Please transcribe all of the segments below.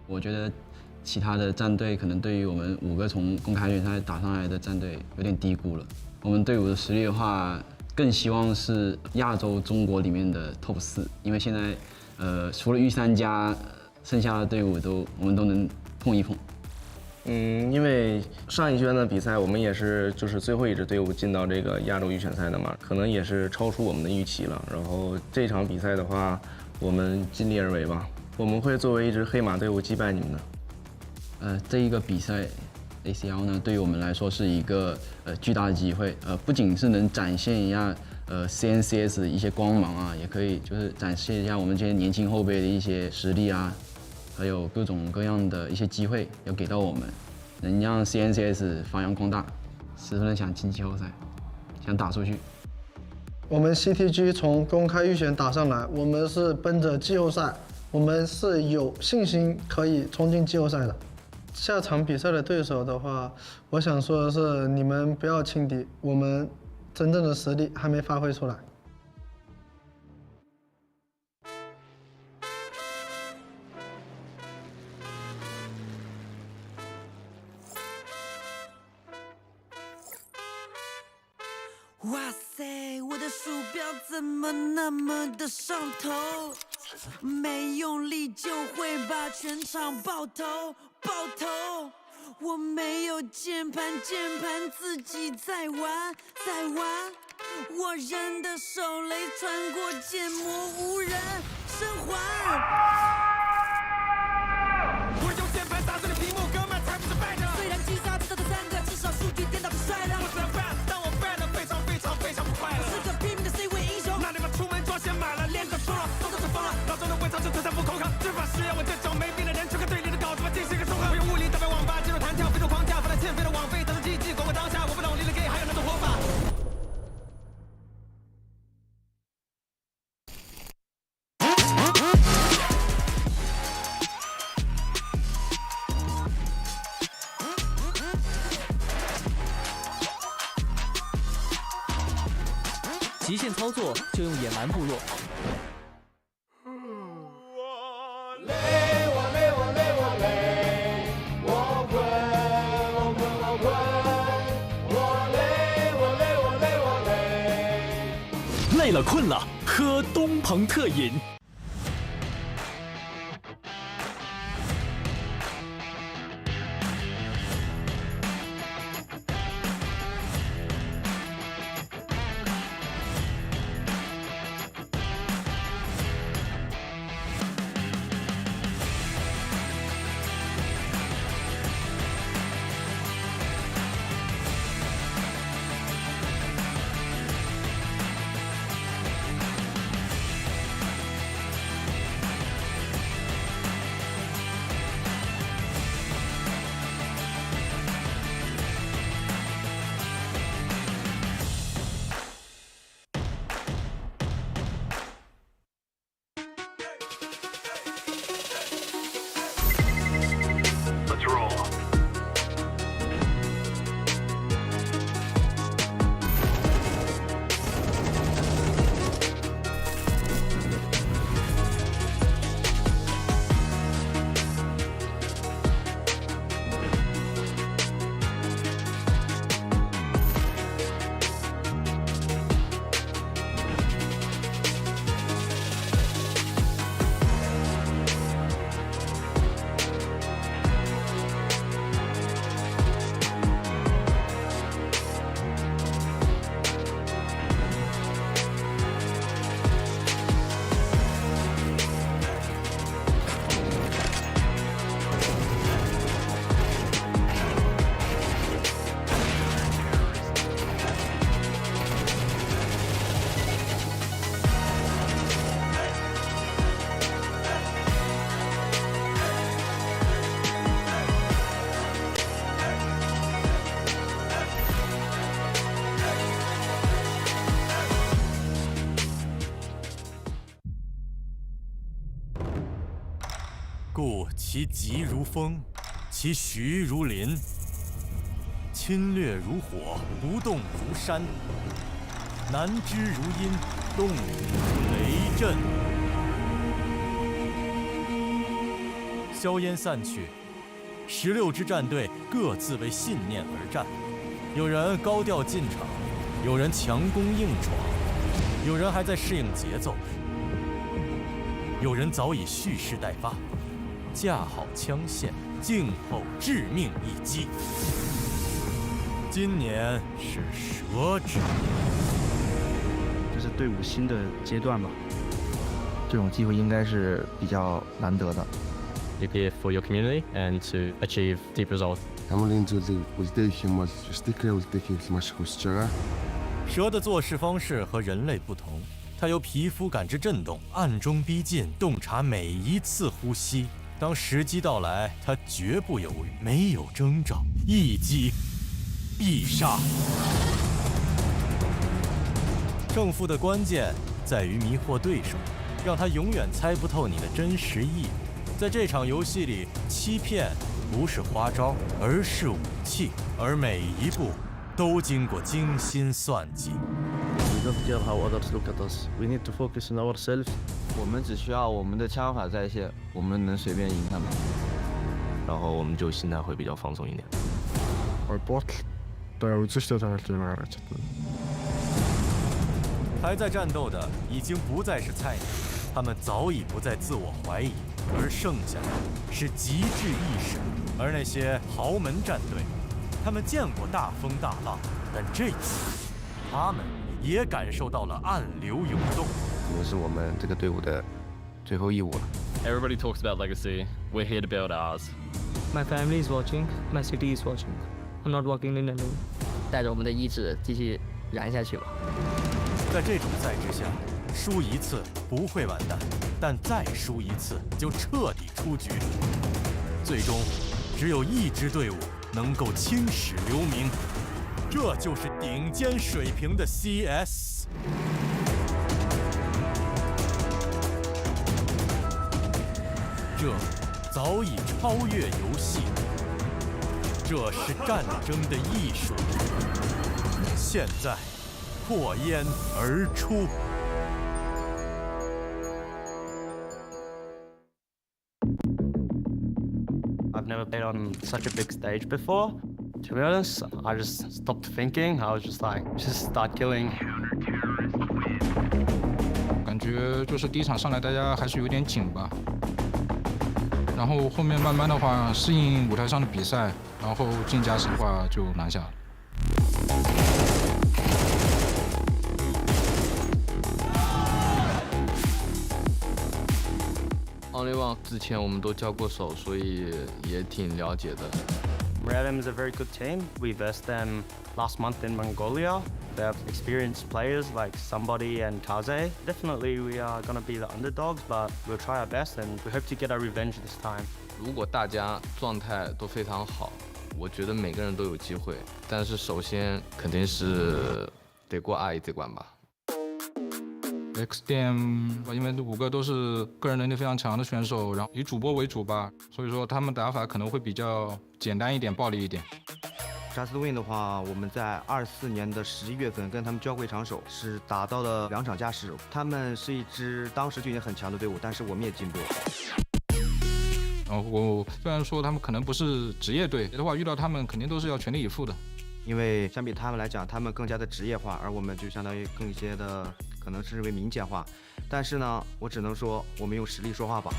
我觉得其他的战队可能对于我们5个从公开预选赛打上来的战队有点低估了。我们队伍的实力的话，更希望是亚洲中国里面的 Top 4，因为现在除了御3家，剩下的队伍我们都能碰一碰。因为上一圈的比赛我们也是就是最后一支队伍进到这个亚洲预选赛的嘛，可能也是超出我们的预期了。然后这场比赛的话，我们尽力而为吧，我们会作为一支黑马队伍击败你们的。这一个比赛 ACL 呢，对于我们来说是一个巨大的机会，不仅是能展现一下CNCS 的一些光芒啊，也可以就是展示一下我们这些年轻后辈的一些实力啊。还有各种各样的一些机会要给到我们，能让 CNCS 发扬光大，十分的想进季后赛，想打出去。我们 CTG 从公开预选打上来，我们是奔着季后赛，我们是有信心可以冲进季后赛的。下场比赛的对手的话，我想说的是，你们不要轻敌，我们真正的实力还没发挥出来。哇塞，我的鼠标怎么那么的上头？没用力就会把全场爆头，爆头。我没有键盘，键盘自己在玩，在玩。我人的手雷穿过建模，无人生还。我用键盘打碎了屏幕，哥们才不是败者。虽然击杀知道这3个，至少数据颠倒是帅的。我怎么办？当我败了，非常非常非常不快乐。是个拼命的 C 位英雄，那地方出门装先买了，练个疯了，动作是疯了，老周的微操是退散不口渴，只怕是要我这种没病的人去跟队里的稿子们进行一个综合。我用物理代表网吧，进入弹跳，飞出狂跳，翻来欠飞的网飞，当成记忆，管我当下，我不懂你的 gay 还有那种活法。极限操作就用野蛮部落。累了困了，喝东鹏特饮。故其疾如风，其徐如林，侵略如火，不动如山，南之如阴，动如雷震。硝烟散去，16支战队各自为信念而战。有人高调进场，有人强攻硬闯，有人还在适应节奏，有人早已蓄势待发，架好枪线，静候致命一击。今年是蛇之年，这是队伍新的阶段吧。这种机会应该是比较难得的。You're here for your community and to achieve deep results. Хамгийн зүйлийг үлдээх юм бол стикер үлдээх маш хүсэж байгаа. 蛇的做事方式和人类不同，它由皮肤感知震动，暗中逼近，洞察每一次呼吸。当时机到来，它绝不犹豫，没有征兆，一击必杀。胜负的关键在于迷惑对手，让他永远猜不透你的真实意图。在这场游戏里，欺骗不是花招，而是武器，而每一步都经过精心算计。We don't care how others look at us. We need to focus on ourselves. 我们只需要我们的枪法在线，我们能随便赢他们。然后我们就心态会比较放松一点。还在战斗的已经不再是菜鸟，他们早已不再自我怀疑，而剩下的是极致意识。而那些豪门战队，他们见过大风大浪，但这次他们也感受到了暗流涌动。这是我们这个队伍的最后义务了。Everybody talks about legacy. We're here to build ours. My family is watching. My city is watching. I'm not walking in alone. 带着我们的意志继续燃下去吧。在这种赛制下，输一次不会完蛋，但再输一次就彻底出局。最终，只有一支队伍能够青史留名，这就是顶尖水平的 CS。这早已超越游戏，这是战争的艺术。现在破烟而出。I've never played on such a big stage before. To be honest, I just stopped thinking. I was just like, just start killing. 感觉就是第一场上来大家还是有点紧吧，然后后面慢慢的话适应舞台上的比赛，然后进加时的话就拿下了。Only One 之前我们都交过手，所以也挺了解的。Redem is a very good team. We versed them last month in Mongolia. They have experienced players like Somebody and Kaze. Definitely we are going to be the underdogs, but we'll try our best and we hope to get our revenge this time. 如果大家状态都非常好，我觉得每个人都有机会。但是首先肯定是得过阿姨这关吧。XDM 因为5个都是个人能力非常强的选手，然后以主播为主吧，所以说他们打法可能会比较简单一点、暴力一点。Just Win 的话，我们在24年的11月份跟他们交过一场手，是打到了2场加时。他们是一支当时就已经很强的队伍，但是我们也进步了。然后虽然说他们可能不是职业队的话，遇到他们肯定都是要全力以赴的。因为相比他们来讲，他们更加的职业化，而我们就相当于更一些的可能是为民间化。但是呢，我只能说我们用实力说话吧。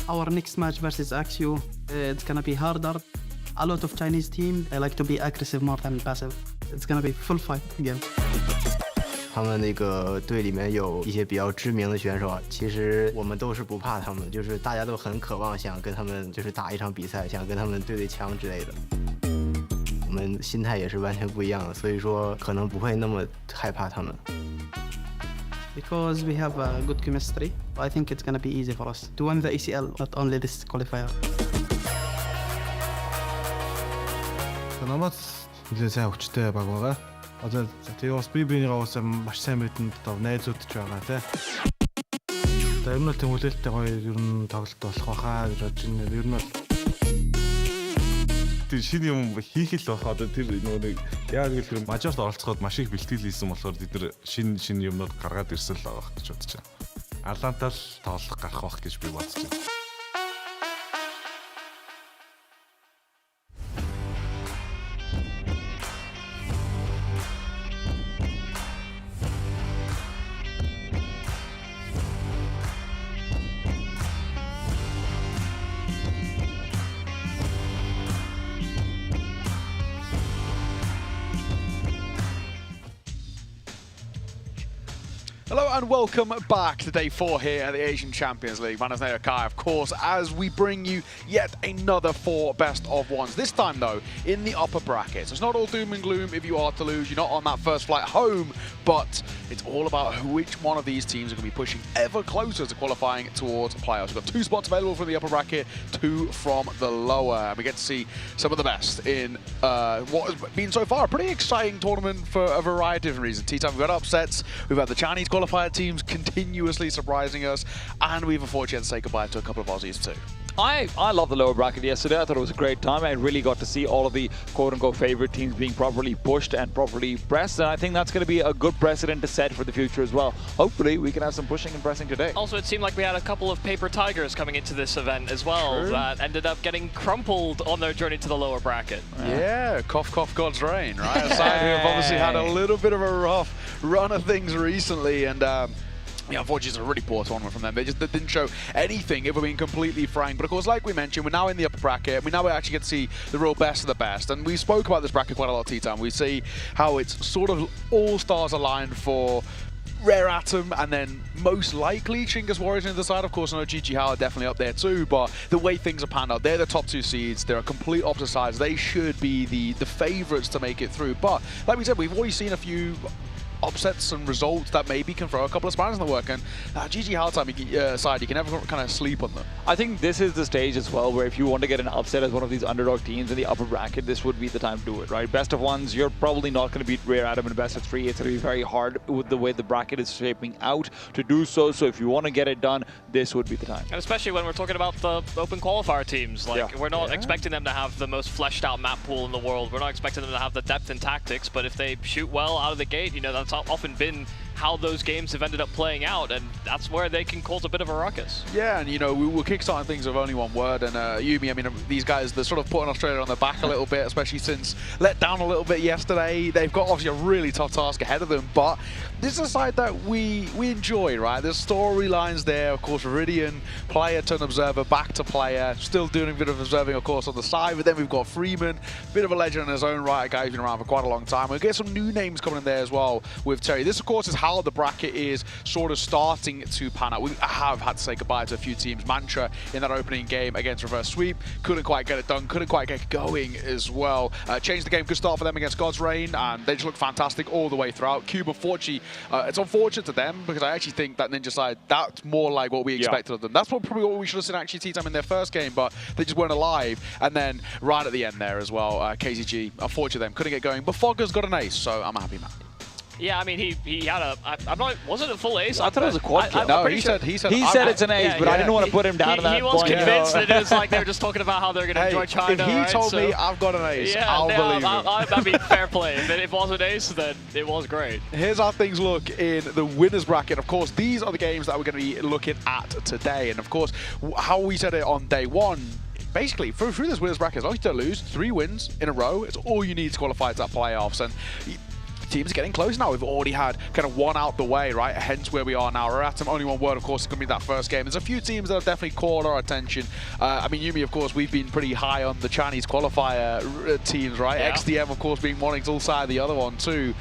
Our next match versus Axio, it's gonna be harder. A lot of Chinese team, they like to be aggressive more than passive. It's gonna be full fight game. 他们那个队里面有一些比较知名的选手啊，其实我们都是不怕他们，就是大家都很渴望想跟他们就是打一场比赛，想跟他们对枪之类的。我们心态也是完全不一样的，所以说可能不会那么害怕他们。Because we have a good chemistry, I think it's gonna be easy for us to win the ECL, not only this qualifier. Намаас нэлээд сайн хүчтэй баг байгаа. Одоо тэгээ бас би бинийгаа бас маш сайн мэдэн найзуудч байгаа тий. Тэр нь тэмүүлэлттэй гоё ер нь тоглолт болох байхаа гэж бодож байна. Ер нь бол тэр шинэ юм хийх л байх. Одоо тэр нэг яг л мажорт оролцоход маш их бэлтгэл хийсэн болохоор бид нар шинэ юмнууд гаргаад ирсэн л байгаа гэж бодож байна. Алантал тоглох гарах байх гэж би бодож байна. Hello and welcome back to day 4 here at the Asian Champions League. My name is Nayo Kai, of course, as we bring you yet another 4 best of ones. This time, though, in the upper brackets. It's not all doom and gloom if you are to lose. You're not on that first flight home, but it's all about which one of these teams are going to be pushing ever closer to qualifying towards playoffs. We've got 2 spots available from the upper bracket, 2 from the lower. And we get to see some of the best in what has been so far a pretty exciting tournament for a variety of reasons. Tea time, we've got upsets. We've had the Chinese qualifier teams continuously surprising us, and we've unfortunately had to say goodbye to a couple of Aussies too. I love the lower bracket yesterday. I thought it was a great time. I really got to see all of the quote-unquote favorite teams being properly pushed and properly pressed, and I think that's going to be a good precedent to set for the future as well. Hopefully, we can have some pushing and pressing today. Also, it seemed like we had a couple of paper tigers coming into this event as well. True. That ended up getting crumpled on their journey to the lower bracket. Yeah, cough, cough, God's rain, right? Aside who have obviously had a little bit of a rough run of things recently, and yeah, unfortunately, it's a really poor tournament from them. They just didn't show anything, if we're being completely frank. But of course, like we mentioned, we're now in the upper bracket. We now actually get to see the real best of the best. And we spoke about this bracket quite a lot at Tea Time. We see how it's sort of all stars aligned for Rare Atom, and then most likely Chingus Warriors on the side. Of course, I know GG Hao are definitely up there too, but the way things are panned out, they're the top 2 seeds. They're a complete opposite sides. They should be the favourites to make it through. But like we said, we've already seen a few upsets and results that maybe can throw a couple of spanners in the work, and GG Hao side, you can never kind of sleep on them. I think this is the stage as well where if you want to get an upset as one of these underdog teams in the upper bracket, this would be the time to do it, right? Best of ones, you're probably not going to beat Rare Atom in best of 3. It's going to be very hard with the way the bracket is shaping out to do so. So if you want to get it done, this would be the time. And especially when we're talking about the open qualifier teams, like we're not expecting them to have the most fleshed out map pool in the world. We're not expecting them to have the depth in tactics, but if they shoot well out of the gate, you know, that's often been how those games have ended up playing out, and that's where they can cause a bit of a ruckus. Yeah, and you know, we're kickstarting things with only one word, and Yumi, I mean, these guys, they're sort of putting Australia on their back a little bit, especially since let down a little bit yesterday. They've got obviously a really tough task ahead of them, but this is a side that we enjoy, right? There's storylines there, of course, Viridian, player turn observer, back to player, still doing a bit of observing, of course, on the side, but then we've got Freeman, bit of a legend in his own right, a guy who's been around for quite a long time. We'll get some new names coming in there as well with Terry. This, of course, is how the bracket is sort of starting to pan out. We have had to say goodbye to a few teams. Mantra in that opening game against Reverse Sweep, couldn't quite get it done, couldn't quite get going as well. Changed the game, good start for them against God's Reign, and they just look fantastic all the way throughout. Cube, unfortunately, it's unfortunate to them because I actually think that Ninja side, that's more like what we expected of them. That's probably what we should have seen actually Tea Time in their first game, but they just weren't alive. And then right at the end there as well, KZG, unfortunately them, couldn't get going, but Fogger's got an ace, so I'm a happy man. Yeah, I mean, he had a, I'm not, was it a full ace? I thought it was a quad kill. No, he said it's an ace, but I didn't want to put him down to that point. He was convinced that it was like they were just talking about how they're going to enjoy China, if he told me I've got an ace, I'll believe him. I mean, fair play. If it was an ace, then it was great. Here's how things look in the winners bracket. Of course, these are the games that we're going to be looking at today. And of course, how we said it on day 1, basically, through this winners bracket, as long as you don't lose 3 wins in a row, it's all you need to qualify to that playoffs. And teams are getting close now. We've already had kind of one out the way, right? Hence where we are now. We're at only one word, of course, is going to be that first game. There's a few teams that have definitely caught our attention. I mean, Yumi, of course, we've been pretty high on the Chinese qualifier teams, right? Yeah. XDM, of course, being one all side the other one too.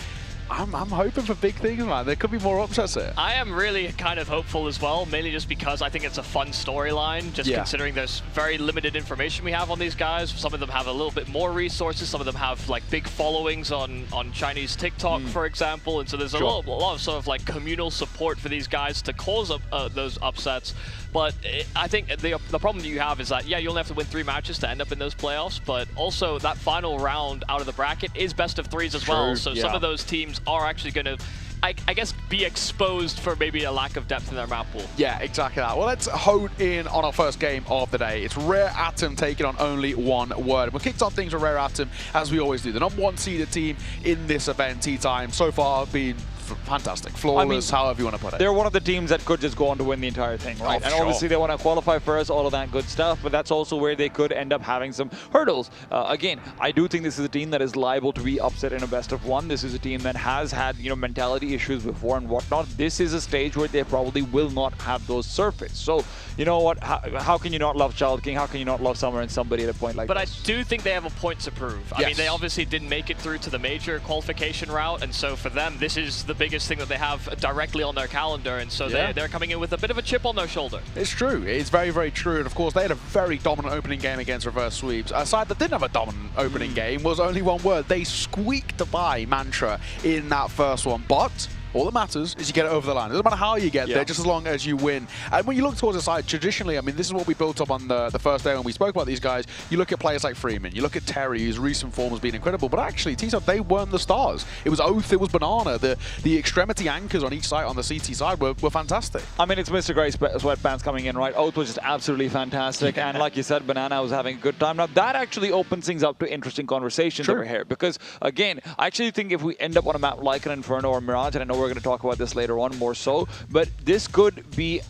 I'm hoping for big things, man. There could be more upsets here. I am really kind of hopeful as well, mainly just because I think it's a fun storyline, just considering there's very limited information we have on these guys. Some of them have a little bit more resources. Some of them have like big followings on Chinese TikTok, for example. And so there's a lot of sort of like communal support for these guys to cause those upsets. But I think the problem that you have is that, yeah, you only have to win 3 matches to end up in those playoffs, but also that final round out of the bracket is best of 3s as well. So some of those teams are actually going to, I guess, be exposed for maybe a lack of depth in their map pool. Yeah, exactly that. Well, let's hone in on our first game of the day. It's Rare Atom taking on only one word. We kicked off things with Rare Atom, as we always do. The #1 seeded team in this event, Tea Time, so far been fantastic, flawless, however you want to put it. They're one of the teams that could just go on to win the entire thing, right? And obviously they want to qualify first, all of that good stuff, but that's also where they could end up having some hurdles. Again, I do think this is a team that is liable to be upset in a best of 1. This is a team that has had, you know, mentality issues before and whatnot. This is a stage where they probably will not have those surface. So, you know what? How can you not love Child King? How can you not love Summer and somebody at a point like this? But I do think they have a point to prove. I mean, they obviously didn't make it through to the major qualification route, and so for them, this is the biggest thing that they have directly on their calendar, and so they're coming in with a bit of a chip on their shoulder. It's true. It's very, very true. And of course, they had a very dominant opening game against reverse sweeps. A side that didn't have a dominant opening game was only one word. They squeaked by Mantra in that first one, but all that matters is you get it over the line. It doesn't matter how you get there, just as long as you win. And when you look towards the side, traditionally, I mean, this is what we built up on the first day when we spoke about these guys. You look at players like Freeman, you look at Terry, whose recent form has been incredible, but actually, T-Sub, they weren't the stars. It was Oath, it was Banana. The extremity anchors on each side, on the CT side, were fantastic. I mean, it's Mr. Grey Sweatpants coming in, right? Oath was just absolutely fantastic. And like you said, Banana was having a good time. Now, that actually opens things up to interesting conversations over here. Because, again, I actually think if we end up on a map like an Inferno or Mirage, and I know we're going to talk about this later on more so, but this could be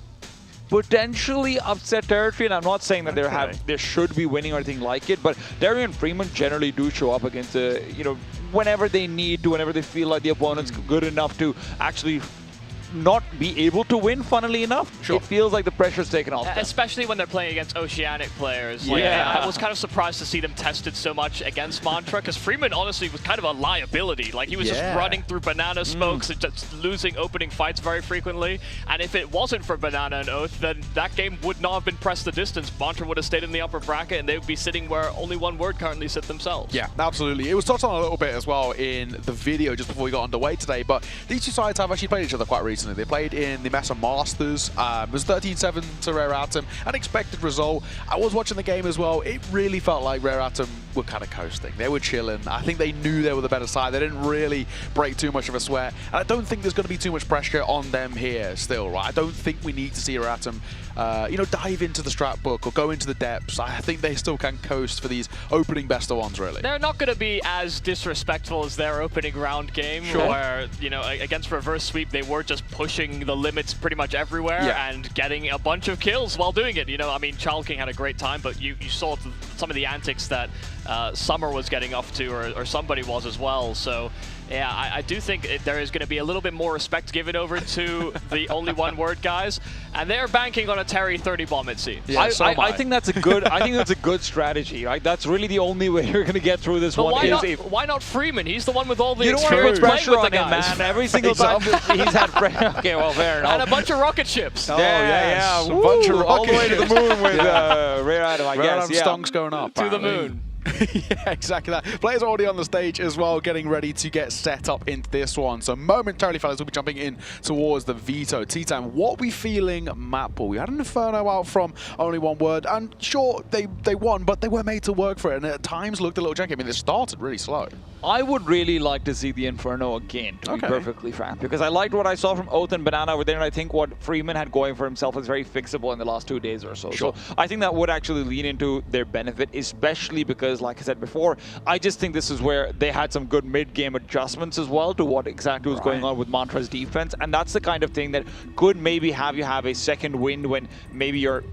potentially upset territory, and I'm not saying that they should be winning or anything like it, but Dario and Freeman generally do show up against whenever they need to, whenever they feel like the opponent's good enough to actually not be able to win, funnily enough. It feels like the pressure's taken off them. Especially when they're playing against Oceanic players. Like, I was kind of surprised to see them tested so much against Mantra, because Freeman honestly was kind of a liability. Like, he was just running through Banana smokes and just losing opening fights very frequently. And if it wasn't for Banana and Oath, then that game would not have been pressed the distance. Mantra would have stayed in the upper bracket, and they would be sitting where only one word currently sit themselves. Yeah, absolutely. It was touched on a little bit as well in the video just before we got underway today, but these two sides have actually played each other quite recently. They played in the Mesa Masters. It was 13-7 to Rare Atom. An expected result. I was watching the game as well. It really felt like Rare Atom were kind of coasting. They were chilling. I think they knew they were the better side. They didn't really break too much of a sweat. And I don't think there's going to be too much pressure on them here still, right? I don't think we need to see Rare Atom dive into the strat book or go into the depths. I think they still can coast for these opening best of ones, really. They're not going to be as disrespectful as their opening round game, where, against reverse sweep, they were just pushing the limits pretty much everywhere and getting a bunch of kills while doing it. I mean, Child King had a great time, but you saw some of the antics that Summer was getting off to, or somebody was as well. So, yeah, I do think there is going to be a little bit more respect given over to the only one word guys, and they're banking on a Terry 30 bomb, it seems. Yeah, I think that's a good. I think that's a good strategy. Right? That's really the only way you're going to get through this one. Why not Freeman? He's the one with all the experience pressure on him, man. Every single time he's had pressure. Okay, well, fair enough. And a bunch of rocket ships. Oh yeah, a bunch of rocket all the way to the moon with Rare Atom, I guess. Stonks going up to the moon. Yeah, exactly that. Players are already on the stage as well, getting ready to get set up into this one. So momentarily, fellas, we'll be jumping in towards the veto. T-Time, what we feeling map pool? We had an Inferno out from only one word, and sure, they won, but they were made to work for it, and at times looked a little janky. I mean, they started really slow. I would really like to see the Inferno again, to be perfectly frank, because I liked what I saw from Oath and Banana over there, and I think what Freeman had going for himself was very fixable in the last 2 days or so. So I think that would actually lean into their benefit, especially because, like I said before, I just think this is where they had some good mid-game adjustments as well to what exactly was going on with Mantra's defense, and that's the kind of thing that could maybe have you have a second wind when maybe you're,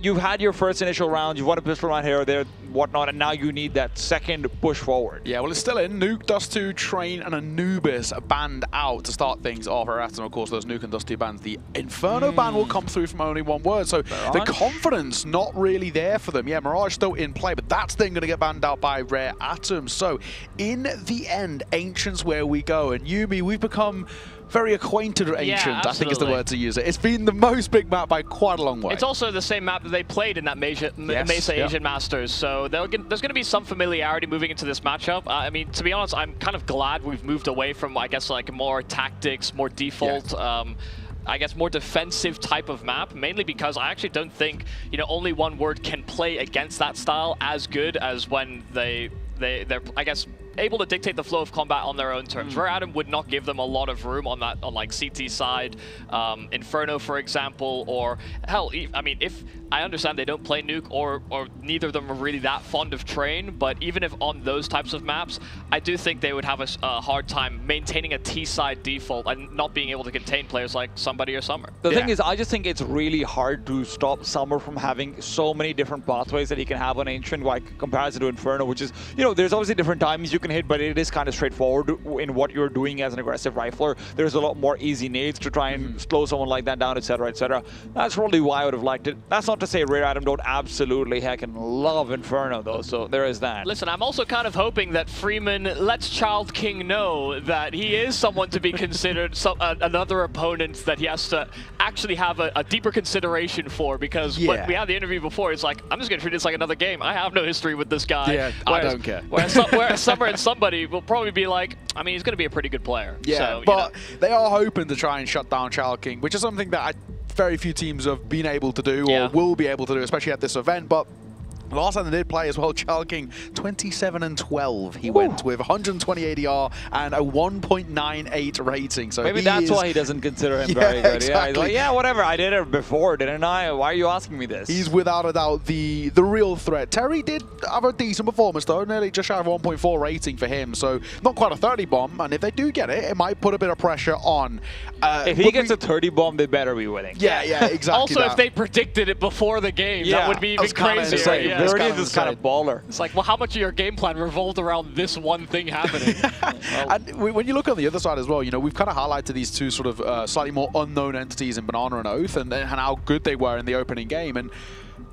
you've had your first initial round, you've won a pistol round here or there, whatnot, and now you need that second push forward. Yeah, well, it's still in. Nuke, Dust 2, Train, and Anubis banned out to start things off. And of course, those Nuke and Dust 2 bans. The Inferno ban will come through from only one word, so Mirage? The confidence not really there for them. Yeah, Mirage still in play, but that's then going to get banned out by Rare Atom. So, in the end, Ancient's where we go. And Yumi, we've become very acquainted with Ancient, I think is the word to use it. It's been the most big map by quite a long way. It's also the same map that they played in that Mesa Asian Masters, so there's going to be some familiarity moving into this matchup. I mean, to be honest, I'm kind of glad we've moved away from, I guess, like more tactics, more default, I guess, more defensive type of map, mainly because I actually don't think, only one word can play against that style as good as when they're, I guess, able to dictate the flow of combat on their own terms. Rare Atom would not give them a lot of room on that, on like CT side, Inferno, for example, or hell, I mean, if I understand they don't play Nuke or neither of them are really that fond of Train, but even if on those types of maps, I do think they would have a hard time maintaining a T-side default and not being able to contain players like Somebody or Summer. The thing is, I just think it's really hard to stop Summer from having so many different pathways that he can have on Ancient, like comparison to Inferno, which is, there's obviously different times you can second hit, but it is kind of straightforward in what you're doing as an aggressive rifler. There's a lot more easy nades to try and slow someone like that down, etc., etc. That's probably why I would have liked it. That's not to say Rare Adam don't absolutely heckin' love Inferno, though, so there is that. Listen, I'm also kind of hoping that Freeman lets Child King know that he is someone to be considered another opponent that he has to actually have a deeper consideration for, because when we had the interview before, it's like, I'm just going to treat this like another game. I have no history with this guy. Yeah, I don't care. Whereas Summer and somebody will probably be like, I mean, he's going to be a pretty good player. Yeah, so, but they are hoping to try and shut down Child King, which is something that very few teams have been able to do or will be able to do, especially at this event. But last time they did play as well, Child King 27-12. He went with 120 ADR and a 1.98 rating. So maybe that's why he doesn't consider him very good. Exactly. Yeah, he's like, yeah, whatever. I did it before, didn't I? Why are you asking me this? He's without a doubt the real threat. Terry did have a decent performance though, nearly just shy of 1.4 rating for him. So not quite a 30 bomb. And if they do get it, it might put a bit of pressure on. If he gets a 30 bomb, they better be winning. Yeah, exactly. Also, if they predicted it before the game, that would be even crazier. There it is kind of baller. It's like, well, how much of your game plan revolved around this one thing happening? And when you look on the other side as well, you know, we've kind of highlighted these two sort of slightly more unknown entities in Banana and Oath and how good they were in the opening game. And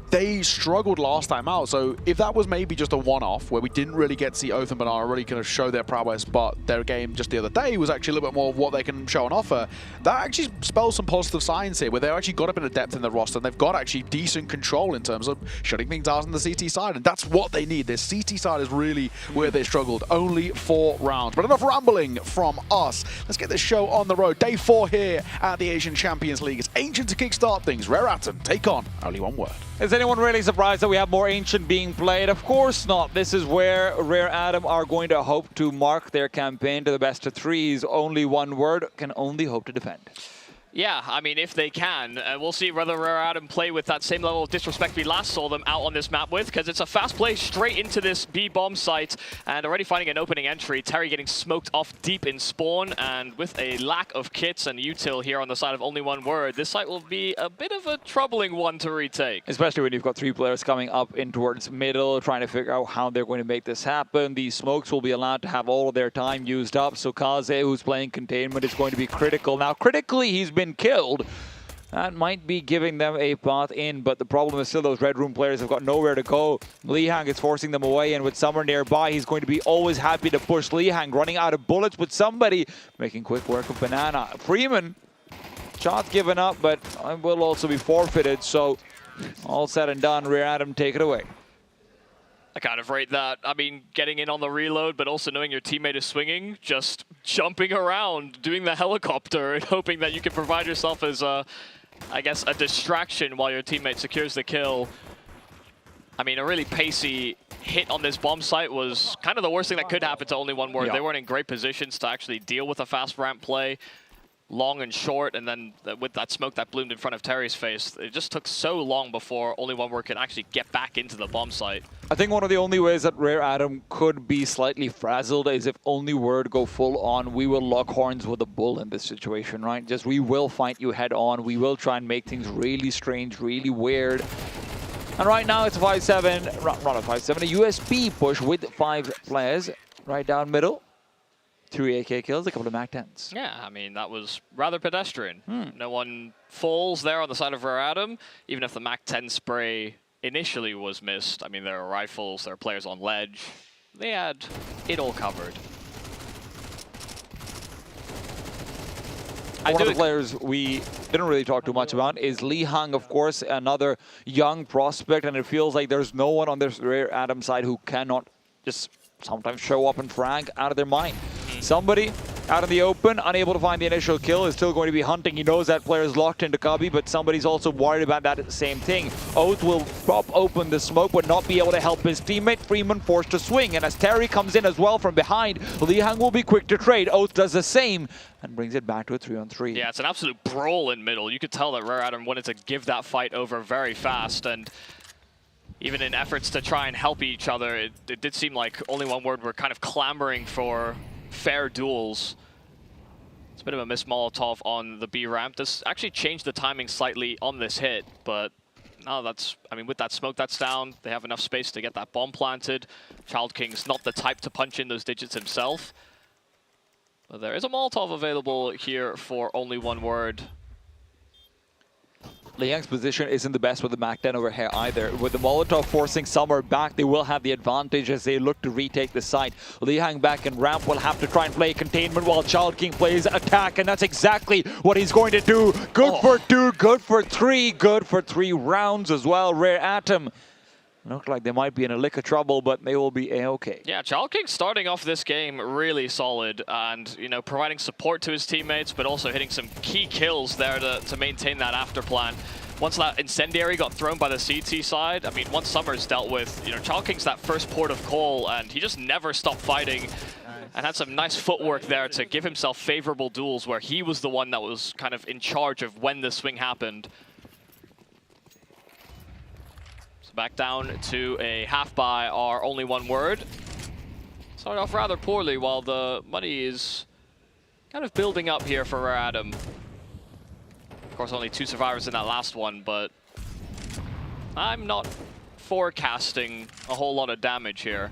they struggled last time out, so if that was maybe just a one-off where we didn't really get to see Oath and Banana really kind of show their prowess, but their game just the other day was actually a little bit more of what they can show and offer, that actually spells some positive signs here, where they've actually got a bit of depth in their roster, and they've got actually decent control in terms of shutting things out on the CT side, and that's what they need. This CT side is really where they struggled. Only 4 rounds, but enough rambling from us. Let's get this show on the road. Day 4 here at the Asian Champions League. It's Ancient to kickstart things. Rare Atom take on Only One Word. Is anyone really surprised that we have more Ancient being played? Of course not. This is where Rare Adam are going to hope to mark their campaign to the best of 3s. Only One Word can only hope to defend. Yeah, I mean, if they can. We'll see whether Rare Adam play with that same level of disrespect we last saw them out on this map with, because it's a fast play straight into this B-bomb site, and already finding an opening entry. Terry getting smoked off deep in spawn, and with a lack of kits and util here on the side of Only One Word, this site will be a bit of a troubling one to retake. Especially when you've got 3 players coming up in towards middle, trying to figure out how they're going to make this happen. These smokes will be allowed to have all of their time used up, so Kaze, who's playing containment, is going to be critical. Now, critically, he's been killed. That might be giving them a path in, but the problem is still those Red Room players have got nowhere to go. Lihang is forcing them away, and with Summer nearby, he's going to be always happy to push Lihang, running out of bullets with somebody making quick work of Banana. Freeman, shot given up, but will also be forfeited, so all said and done, Rare Adam take it away. I kind of rate that. I mean, getting in on the reload, but also knowing your teammate is swinging, just jumping around, doing the helicopter, and hoping that you can provide yourself as a, I guess, a distraction while your teammate secures the kill. I mean, a really pacey hit on this bomb site was kind of the worst thing that could happen to Only One Word. They weren't in great positions to actually deal with a fast ramp play. Long and short, and then with that smoke that bloomed in front of Terry's face, it just took so long before Only One Word could actually get back into the bomb site. I think one of the only ways that Rare Adam could be slightly frazzled is if Only Word go full on. We will lock horns with a bull in this situation, right? Just we will fight you head on. We will try and make things really strange, really weird. And right now it's a 5-7, not a 5-7, a USP push with 5 players right down middle. 3 AK kills, a couple of MAC-10s. Yeah, I mean, that was rather pedestrian. No one falls there on the side of Rare Adam, even if the MAC-10 spray initially was missed. I mean, there are rifles, there are players on ledge. They had it all covered. One of the players we didn't really talk too much about is Lihang, of course, another young prospect, and it feels like there's no one on this Rare Adam side who cannot just sometimes show up and frag out of their mind. Somebody out in the open, unable to find the initial kill, is still going to be hunting. He knows that player is locked into Cubby, but somebody's also worried about that same thing. Oath will prop open the smoke, but not be able to help his teammate. Freeman forced to swing, and as Terry comes in as well from behind, Lihang will be quick to trade. Oath does the same and brings it back to a 3-on-3. Yeah, it's an absolute brawl in middle. You could tell that Rare Adam wanted to give that fight over very fast, and even in efforts to try and help each other, it did seem like Only One Word were kind of clamoring for fair duels. It's a bit of a miss Molotov on the B ramp. This actually changed the timing slightly on this hit, but Now I mean, with that smoke that's down, they have enough space to get that bomb planted. Child King's not the type to punch in those digits himself. But there is a Molotov available here for only one word. Liang's position isn't the best with the Mac 10 over here either. With the Molotov forcing Summer back, they will have the advantage as they look to retake the site. Liang back in ramp will have to try and play containment while Child King plays attack, and that's exactly what he's going to do. Good for 2, good for 3, good for 3 rounds as well. Rare Atom look like they might be in a lick of trouble, but they will be A-okay. Yeah, Child King starting off this game really solid and, you know, providing support to his teammates, but also hitting some key kills there to maintain that after plan. Once that incendiary got thrown by the CT side, I mean, once Summer's dealt with, you know, Child King's that first port of call, and he just never stopped fighting and had some nice footwork there to give himself favorable duels where he was the one that was kind of in charge of when the swing happened. Back down to a half by our only one word. Started off rather poorly while the money is kind of building up here for Rare Atom. Of course, only 2 survivors in that last one, but I'm not forecasting a whole lot of damage here.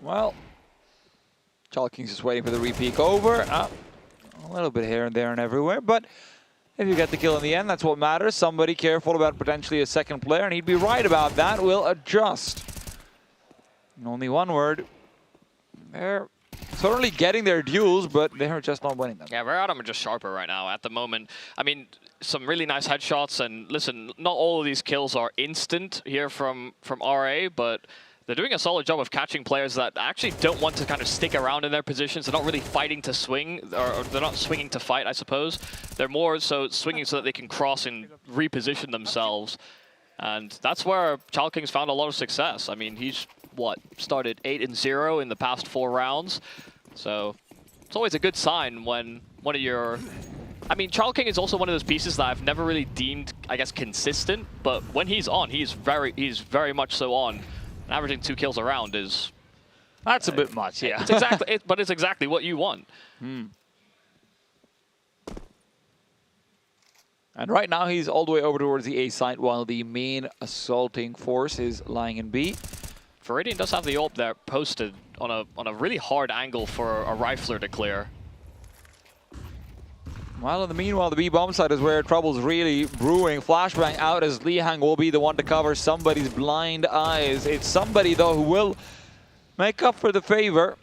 Well, Child King's just waiting for the repeat over. A little bit here and there and everywhere, but if you get the kill in the end, that's what matters. Somebody careful about potentially a second player, and he'd be right about that. Will adjust. And only one word. They're certainly getting their duels, but they're just not winning them. Yeah, Rare Atom are just sharper right now at the moment. I mean, some really nice headshots, and listen, not all of these kills are instant here from RA, but they're doing a solid job of catching players that actually don't want to kind of stick around in their positions. They're not really fighting to swing, or they're not swinging to fight, I suppose. They're more so swinging so that they can cross and reposition themselves. And that's where Child King's found a lot of success. I mean, he's, started 8-0 in the past 4 rounds. So it's always a good sign when one of your... I mean, Child King is also one of those pieces that I've never really deemed, I guess, consistent. But when he's on, he's very much so on. Averaging 2 kills a round is... That's a bit much, yeah. It's exactly, but it's exactly what you want. And right now he's all the way over towards the A site while the main assaulting force is lying in B. Viridian does have the ult there posted on a really hard angle for a rifler to clear. Well, in the meanwhile, the B bomb site is where trouble's really brewing. Flashbang out as Lihang will be the one to cover somebody's blind eyes. It's somebody, though, who will make up for the favor.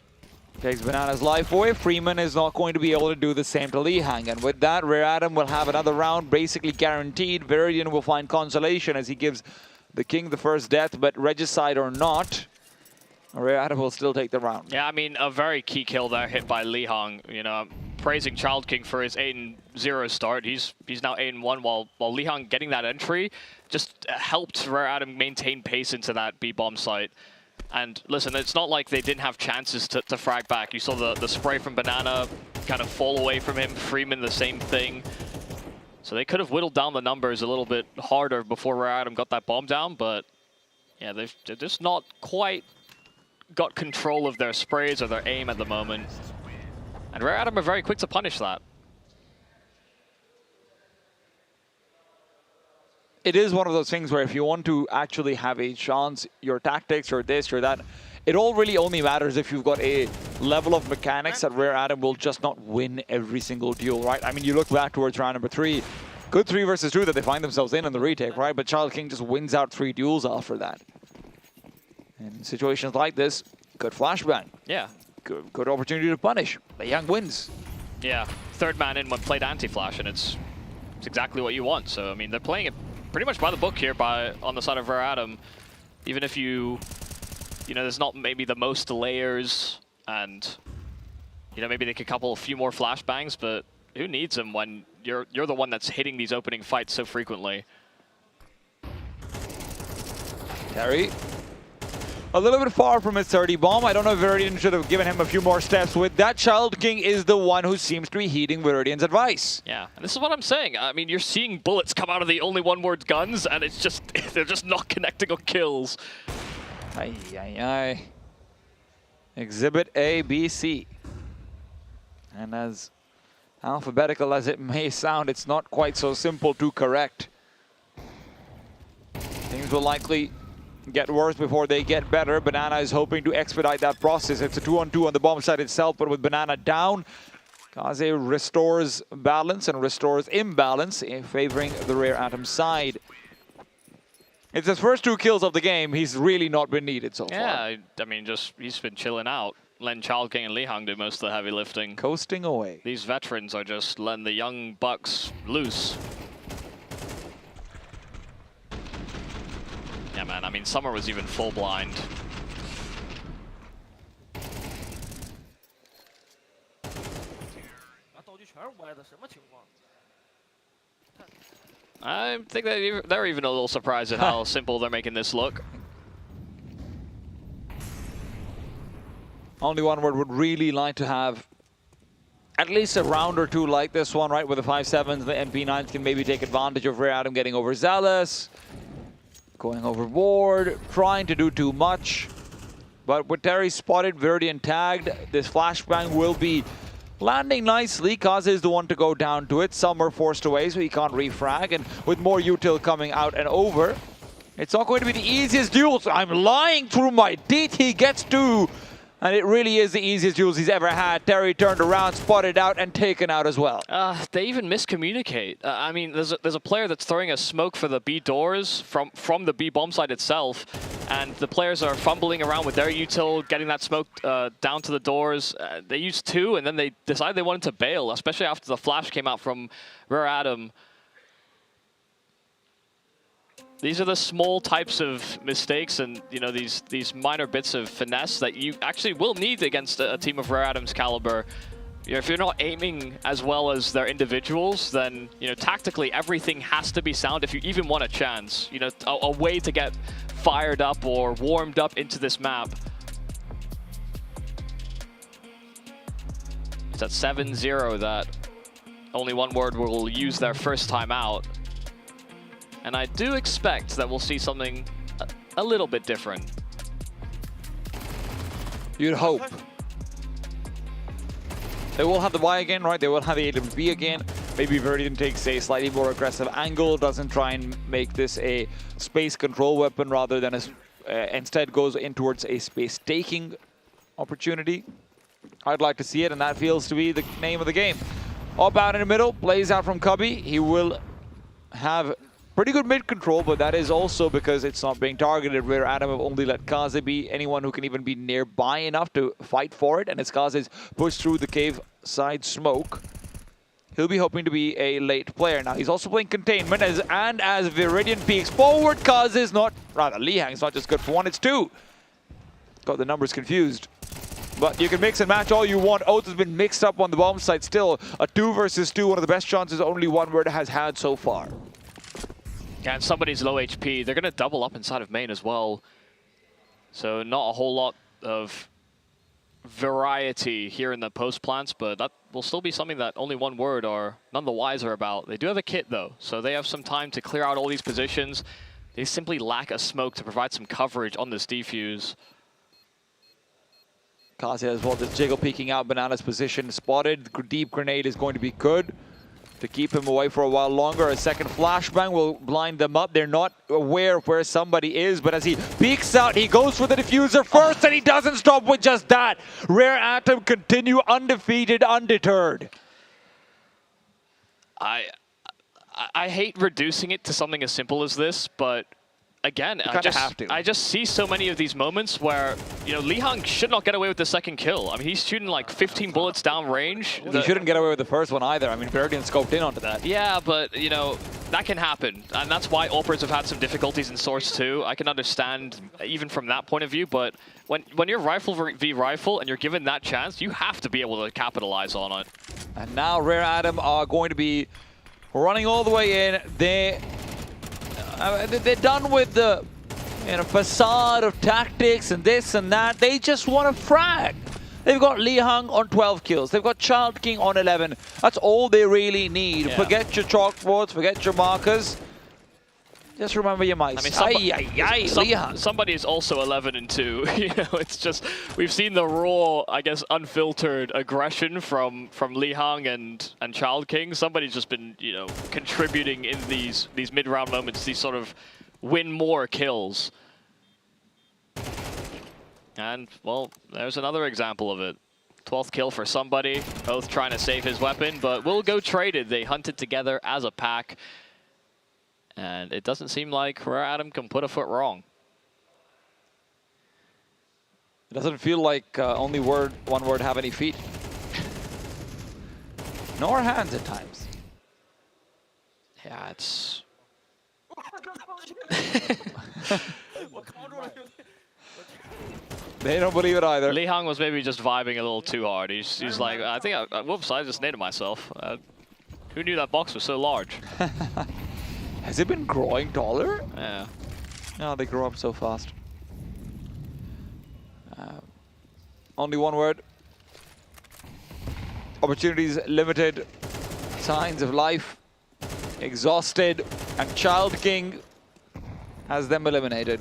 Takes Banana's life away. Freeman is not going to be able to do the same to Lihang. And with that, Rare Atom will have another round basically guaranteed. Viridian will find consolation as he gives the King the first death, but Regicide or not, Rare Atom will still take the round. Yeah, I mean, a very key kill there hit by Lihang. You know, praising Child King for his 8-0 start. He's now 8-1 while Lihang getting that entry just helped Rare Atom maintain pace into that B-bomb site. And listen, it's not like they didn't have chances to frag back. You saw the spray from Banana kind of fall away from him. Freeman, the same thing. So they could have whittled down the numbers a little bit harder before Rare Atom got that bomb down, but yeah, they're just not quite got control of their sprays or their aim at the moment. And Rare Atom are very quick to punish that. It is one of those things where if you want to actually have a chance, your tactics, or this, or that, it all really only matters if you've got a level of mechanics that Rare Atom will just not win every single duel, right? I mean, you look back towards round number 3, good 3 versus 2 that they find themselves in the retake, right? But Child King just wins out 3 duels after that. And in situations like this, good flashbang. Yeah. Good opportunity to punish. Liang wins. Yeah, 3rd man in when played anti-flash, and it's exactly what you want. So, I mean, they're playing it pretty much by the book here on the side of Rare Atom. Even if you know, there's not maybe the most layers, and, you know, maybe they could couple a few more flashbangs, but who needs them when you're the one that's hitting these opening fights so frequently? Terry. A little bit far from his 30 bomb. I don't know if Viridian should have given him a few more steps with that. Child King is the one who seems to be heeding Viridian's advice. Yeah, and this is what I'm saying. I mean, you're seeing bullets come out of the only one-word guns, and it's just, they're just not connecting on kills. Ay, ay, ay. Exhibit A, B, C. And as Alphabetical as it may sound, it's not quite so simple to correct. Things will likely get worse before they get better. Banana is hoping to expedite that process. It's a 2-on-2 on the bomb side itself, but with Banana down, Kaze restores balance and restores imbalance, favoring the Rare Atom side. It's his first 2 kills of the game. He's really not been needed so far. Yeah, I mean, he's been chilling out. Letting Child King and Lihang do most of the heavy lifting. Coasting away. These veterans are just letting the young bucks loose. Yeah, man, I mean, Summer was even full blind. I think they're even a little surprised at how simple they're making this look. Only One Word would really like to have at least a round or 2 like this one, right? Where the 5-7s, the MP9s can maybe take advantage of Rare Atom getting overzealous, going overboard, trying to do too much. But with Terry spotted, Viridian tagged, this flashbang will be landing nicely. Kaze is the one to go down to it. Some are forced away, so he can't refrag. And with more util coming out and over, it's not going to be the easiest duels. I'm lying through my teeth. He gets 2. And it really is the easiest duels he's ever had. Terry turned around, spotted out, and taken out as well. They even miscommunicate. I mean, there's a player that's throwing a smoke for the B doors from the B bomb side itself, and the players are fumbling around with their util, getting that smoke down to the doors. They used 2, and then they decided they wanted to bail, especially after the flash came out from Rare Atom. These are the small types of mistakes and, you know, these minor bits of finesse that you actually will need against a team of Rare Atom's caliber. You know, if you're not aiming as well as their individuals, then, you know, tactically everything has to be sound if you even want a chance. You know, a way to get fired up or warmed up into this map. It's at 7-0 that Only One Word will use their first time out. And I do expect that we'll see something a little bit different. You'd hope. They will have the Y again, right? They will have the AWB again. Maybe Viridian takes a slightly more aggressive angle, doesn't try and make this a space control weapon rather than instead goes in towards a space taking opportunity. I'd like to see it, and that feels to be the name of the game. Up out in the middle, plays out from Cubby. He will have pretty good mid control, but that is also because it's not being targeted. Rare Atom have only let Kaze be anyone who can even be nearby enough to fight for it, and as Kaze's pushed through the cave side smoke, he'll be hoping to be a late player. Now he's also playing containment, as Viridian peeks forward, Kaze's not, rather Lihang's not just good for 1, it's 2. Got the numbers confused. But you can mix and match all you want. Oath has been mixed up on the bomb side still. A 2 versus 2, one of the best chances Only One Word has had so far. Yeah, and somebody's low HP. They're going to double up inside of main as well. So not a whole lot of variety here in the post plants, but that will still be something that Only One Word are none the wiser about. They do have a kit though, so they have some time to clear out all these positions. They simply lack a smoke to provide some coverage on this defuse. Kaze as well, just jiggle peeking out Banana's position. Spotted, deep grenade is going to be good to keep him away for a while longer. A second flashbang will blind them up. They're not aware of where somebody is, but as he peeks out, he goes for the diffuser first, and he doesn't stop with just that. Rare Atom continue undefeated, undeterred. I hate reducing it to something as simple as this, but again, I just see so many of these moments where, you know, Lihang should not get away with the second kill. I mean, he's shooting like 15 bullets down range. He shouldn't get away with the first one either. I mean, Viridian scoped in onto that. Yeah, but, you know, that can happen. And that's why Opers have had some difficulties in Source 2. I can understand even from that point of view, but when you're rifle v rifle and you're given that chance, you have to be able to capitalize on it. And now Rare Atom are going to be running all the way in. They're done with the facade of tactics and this and that. They just want to frag. They've got Lihang on 12 kills. They've got Child King on 11. That's all they really need. Yeah. Forget your chalkboards, forget your markers. Just remember your mice. I mean, somebody is also 11-2. You know, it's just we've seen the raw, I guess, unfiltered aggression from Li Hang and Child King. Somebody's just been, you know, contributing in these mid-round moments, these sort of win more kills. And well, there's another example of it. 12th kill for somebody, both trying to save his weapon, but will go traded. They hunted together as a pack. And it doesn't seem like Rare Adam can put a foot wrong. It doesn't feel like only one word have any feet. Nor hands at times. Yeah, it's... They don't believe it either. Li Hang was maybe just vibing a little too hard. He's like, I think, whoops, I just named myself. Who knew that box was so large? Has it been growing taller? Yeah. No, they grow up so fast. Only one word. Opportunities limited. Signs of life. Exhausted. And Child King has them eliminated.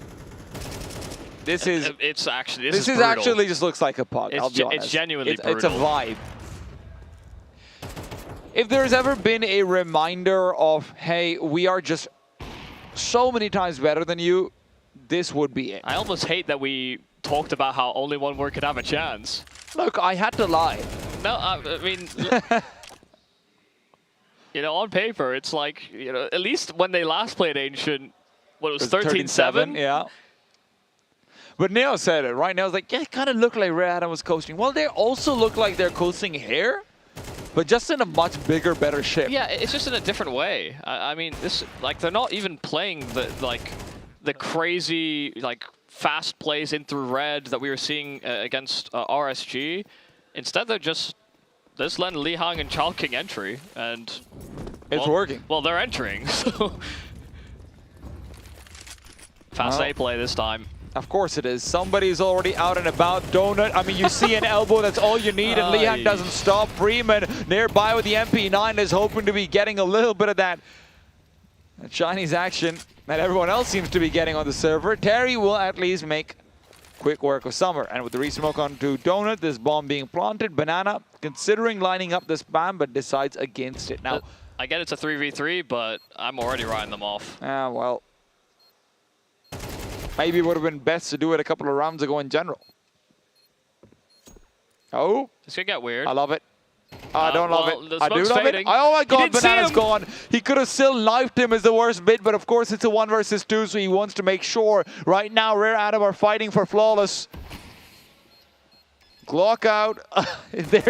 This is... It's actually... This is actually just looks like a pug, I'll be honest. It's genuinely brutal. It's a vibe. If there's ever been a reminder of, hey, we are just so many times better than you, this would be it. I almost hate that we talked about how only one word could have a chance. Look, I had to lie. No, I mean... you know, on paper, it's like, you know, at least when they last played Ancient, what, it was 13-7? Yeah. But Neo said it, right? Neo's like, yeah, it kind of looked like Rare Adam was coasting. Well, they also look like they're coasting here, but just in a much bigger, better shape. Yeah, it's just in a different way. I mean, this, like, they're not even playing the crazy, like, fast plays in through red that we were seeing against RSG. Instead, they're just letting Li Hang and Child King entry, and it's working. Well, they're entering, so fast A play this time. Of course it is. Somebody's already out and about. Donut, I mean, you see an elbow, that's all you need, and Li Hang doesn't stop. Freeman nearby with the MP9 is hoping to be getting a little bit of that Chinese action that everyone else seems to be getting on the server. Terry will at least make quick work of Summer. And with the resmoke onto Donut, this bomb being planted, Banana considering lining up this spam, but decides against it. Now, I get it's a 3v3, but I'm already riding them off. Yeah, well, maybe it would have been best to do it a couple of rounds ago in general. Oh. It's going to get weird. I love it. I don't love it. I do love fading. it. Oh my god, Banana's gone. He could have still knifed him is the worst bit, but of course it's a 1 versus 2, so he wants to make sure. Right now, Rare Adam are fighting for flawless. Glock out. There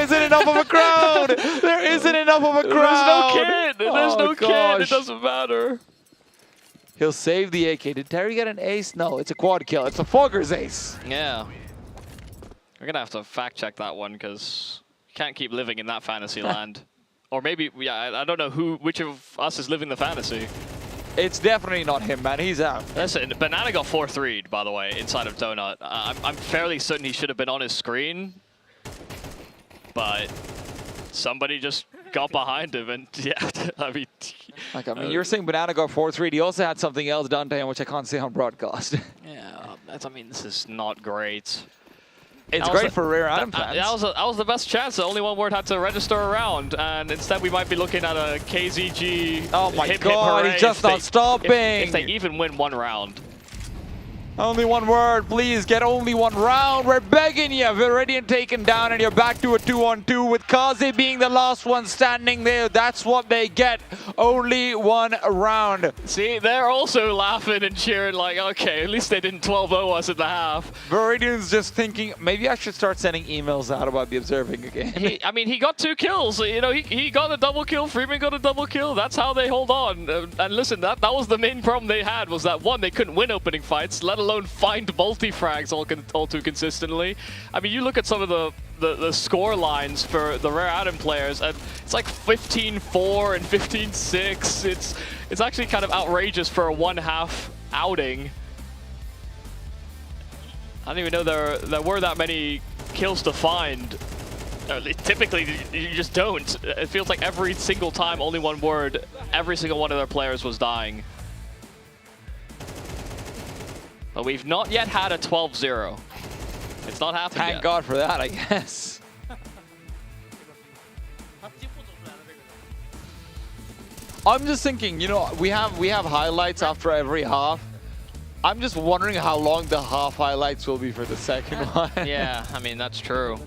isn't enough of a crowd. There isn't enough of a crowd. There's no kid. There's no kid. It doesn't matter. He'll save the AK. Did Terry get an ace? No, it's a quad kill. It's a Fogger's ace. Yeah. We're going to have to fact check that one because you can't keep living in that fantasy land. Or maybe, yeah, I don't know which of us is living the fantasy. It's definitely not him, man. He's out. Listen, Banana got 4-3'd, by the way, inside of Donut. I'm fairly certain he should have been on his screen. But somebody just got behind him and, yeah, I mean... you're saying Banana got 4-3'd. He also had something else done to him, which I can't say on broadcast. Yeah, I mean, this is not great. It's great for Rare Adam fans. That was the best chance. The only one word had to register around, and instead we might be looking at a KZG. Oh my god, he's just not stopping. If they even win one round. Only one word, please get only one round. We're begging you. Viridian taken down, and you're back to a 2-on-2 with Kaze being the last one standing there. That's what they get. Only one round. See, they're also laughing and cheering like, okay, at least they didn't 12-0 us at the half. Viridian's just thinking, maybe I should start sending emails out about the observing again. I mean, he got 2 kills. You know, he got a double kill. Freeman got a double kill. That's how they hold on. And listen, that was the main problem they had, was that, one, they couldn't win opening fights, let alone find multi-frags all too consistently. I mean, you look at some of the score lines for the Rare Adam players, and it's like 15-4 and 15-6. It's actually kind of outrageous for a one-half outing. I don't even know there were that many kills to find. Typically, you just don't. It feels like every single time, only one word, every single one of their players was dying. But we've not yet had a 12-0. It's not happened yet. Thank God for that, I guess. I'm just thinking, you know, we have highlights after every half. I'm just wondering how long the half highlights will be for the second one. Yeah, I mean, that's true.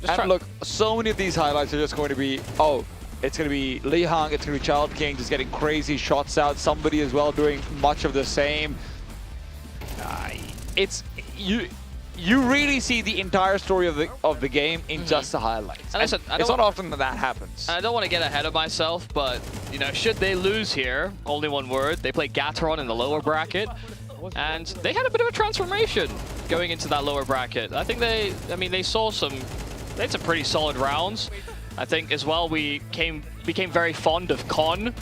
And look, so many of these highlights are just going to be, oh, it's going to be Li Hang, it's going to be Child King just getting crazy shots out. Somebody as well doing much of the same. It's you really see the entire story of the game in just the highlights. And listen, it's not often that happens. I don't want to get ahead of myself, but you know, should they lose here, only one word. They play Gatron in the lower bracket, and they had a bit of a transformation going into that lower bracket. I think they had some pretty solid rounds. I think as well we became very fond of Con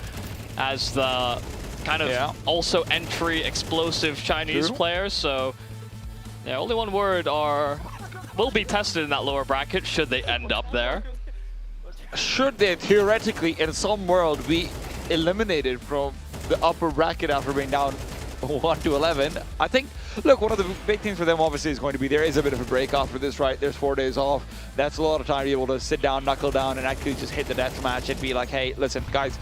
as the kind of also entry explosive Chinese players. So yeah, only one word will be tested in that lower bracket should they end up there. Should they theoretically in some world be eliminated from the upper bracket after being down 1-11, I think, look, one of the big things for them obviously is going to be there is a bit of a break after this, right? There's 4 days off. That's a lot of time to be able to sit down, knuckle down, and actually just hit the death match and be like, hey, listen, guys,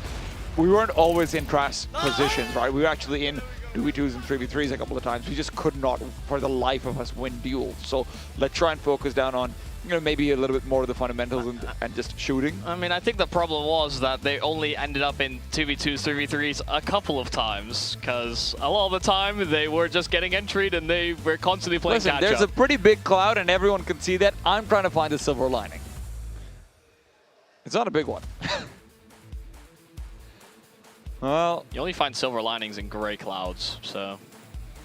we weren't always in trash positions, right? We were actually in 2v2s and 3v3s a couple of times. We just could not, for the life of us, win duels. So let's try and focus down on, you know, maybe a little bit more of the fundamentals and just shooting. I mean, I think the problem was that they only ended up in 2v2s, 3v3s a couple of times, because a lot of the time they were just getting entry'd and they were constantly playing catch-up. There's a pretty big cloud and everyone can see that. I'm trying to find a silver lining. It's not a big one. Well, you only find silver linings in gray clouds, so.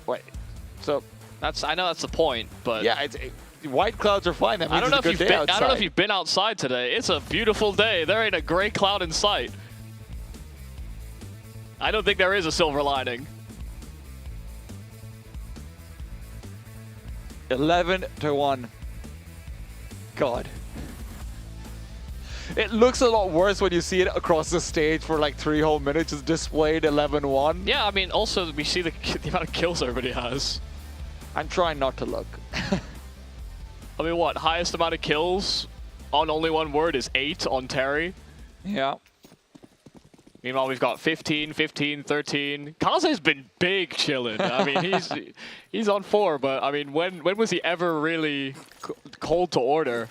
Wait, so I know that's the point, but yeah, white clouds are fine. That means I don't know if you've been outside today. It's a beautiful day. There ain't a gray cloud in sight. I don't think there is a silver lining. 11-1. God. It looks a lot worse when you see it across the stage for like 3 whole minutes. It's displayed 11-1. Yeah, I mean, also we see the amount of kills everybody has. I'm trying not to look. I mean, what? Highest amount of kills on only one word is 8 on Terry. Yeah. Meanwhile, we've got 15, 15, 13. Kaze's been big chilling. I mean, he's on 4, but I mean, when was he ever really called to order?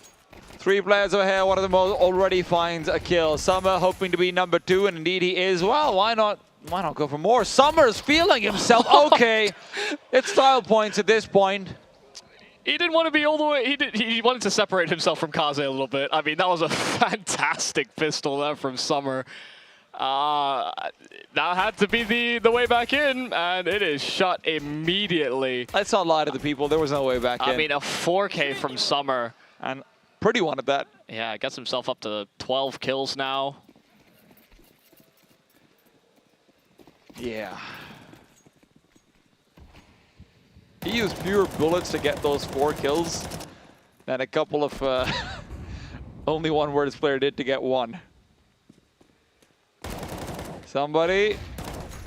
3 players over here, one of them already finds a kill. Summer hoping to be number 2, and indeed he is. Well, why not go for more? Summer's feeling himself. Okay, it's style points at this point. He didn't want to be all the way. He wanted to separate himself from Kaze a little bit. I mean, that was a fantastic pistol there from Summer. That had to be the way back in, and it is shut immediately. Let's not lie to the people. There was no way back in. I mean, a 4K from Summer. And Pretty wanted that. Yeah, gets himself up to 12 kills now. Yeah. He used fewer bullets to get those 4 kills than a couple of only one Words player did to get 1. Somebody.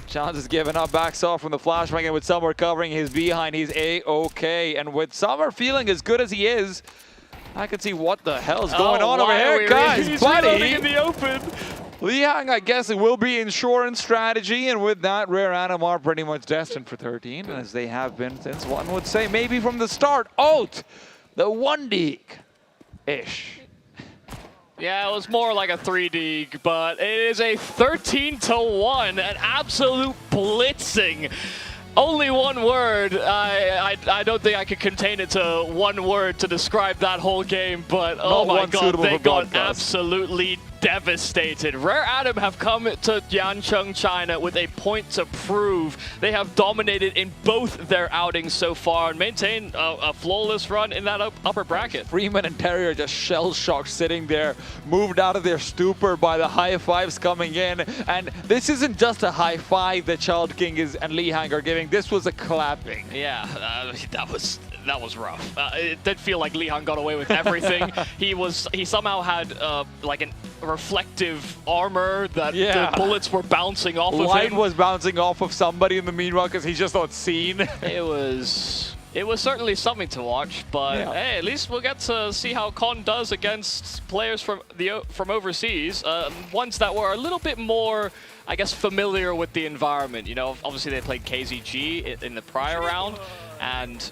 Chance is giving up, backs off from the flashbang, and with Summer covering his behind, he's A-okay. And with Summer feeling as good as he is, I can see what the hell's going on over here, guys. He's buddy. reloading in the open. Li Hang, I guess it will be insurance strategy, and with that, Rare Anim are pretty much destined for 13, as they have been since one would say maybe from the start. Out the 1-dig-ish. Yeah, it was more like a 3-dig, but it is a 13-1, an absolute blitzing. Only one word. I don't think I could contain it to one word to describe that whole game, but oh my god, they got absolutely devastated. Rare Anim have come to Yancheng, China with a point to prove. They have dominated in both their outings so far and maintain a flawless run in that upper bracket. Freeman and Terry are just shell-shocked sitting there, moved out of their stupor by the high fives coming in. And this isn't just a high five that Child King and Li Hang are giving. This was a clapping. Yeah, that was that was rough. It did feel like Lihang got away with everything. He somehow had like a reflective armor that the bullets were bouncing off of him. Light was bouncing off of somebody in the meanwhile because he's just not seen. It was certainly something to watch, but hey, at least we'll get to see how Con does against players from overseas, ones that were a little bit more, I guess, familiar with the environment. You know, obviously they played KZG in the prior round, and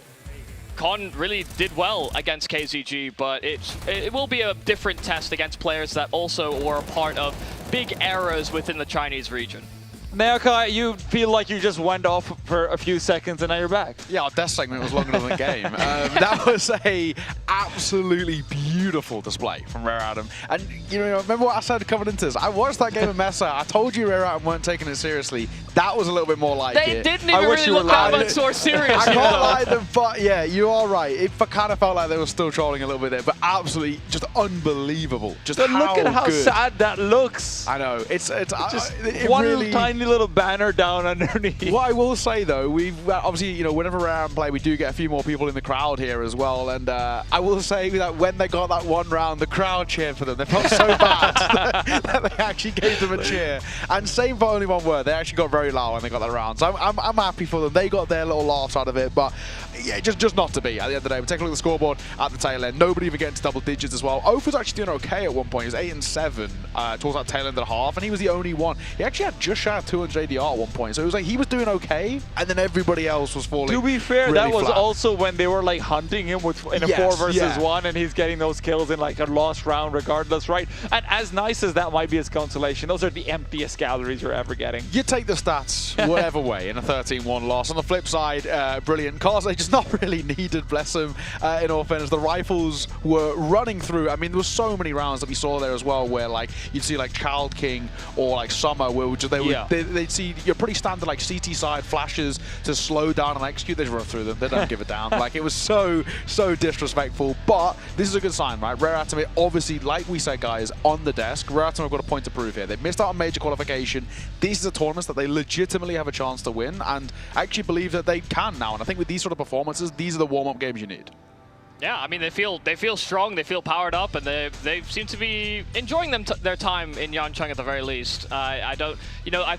Con really did well against KZG, but it will be a different test against players that also were a part of big eras within the Chinese region. Naokai, you feel like you just went off for a few seconds and now you're back. Yeah, our death segment was longer than the game. That was a absolutely beautiful display from Rare Atom. And you know, remember what I said coming into this? I watched that game of Mesa. I told you Rare Atom weren't taking it seriously. That was a little bit more like they it. Didn't even really look that much more serious. I can't lie to them, but yeah, you are right. It kind of felt like they were still trolling a little bit there, but absolutely just unbelievable. Just look at how good. sad that looks. I know. It's just one really, tiny little banner down underneath. What I will say though, we've obviously, you know, whenever Rare Atom play, we do get a few more people in the crowd here as well. And I will say that when they got that one round, the crowd cheered for them. They felt so bad that they actually gave them a cheer. And same for Only One Word. They actually got very loud when they got that round. So I'm happy for them. They got their little laughs out of it, but yeah, just not to be. At the end of the day, we take a look at the scoreboard at the tail end. Nobody even getting to double digits as well. Oaf was actually doing okay at one point. He was 8 and 7 towards that tail end of the half, and he was the only one. He actually had just shy of 200 ADR at one point, so it was like he was doing okay, and then everybody else was falling. To be fair, really that was flat. also when they were like hunting him in a 4 versus 1, and he's getting those kills in like a lost round regardless, right? And as nice as that might be as consolation, those are the emptiest calories you're ever getting. You take the stats whatever way in a 13-1 loss. On the flip side, brilliant. Kaze just not really needed, bless him, in all fairness. The rifles were running through. I mean, there were so many rounds that we saw there as well where like you'd see like Child King or like Summer where they'd see your pretty standard like CT side flashes to slow down and execute. They just run through them. They don't give a damn. Like it was so disrespectful. But this is a good sign, right? Rare Atom, obviously, like we said, guys, on the desk, Rare Atom have got a point to prove here. They've missed out on major qualification. This is a tournament that they legitimately have a chance to win, and I actually believe that they can now. And I think with these sort of performances, these are the warm-up games you need. Yeah, I mean, they feel strong, they feel powered up, and they seem to be enjoying their time in Yancheng at the very least. I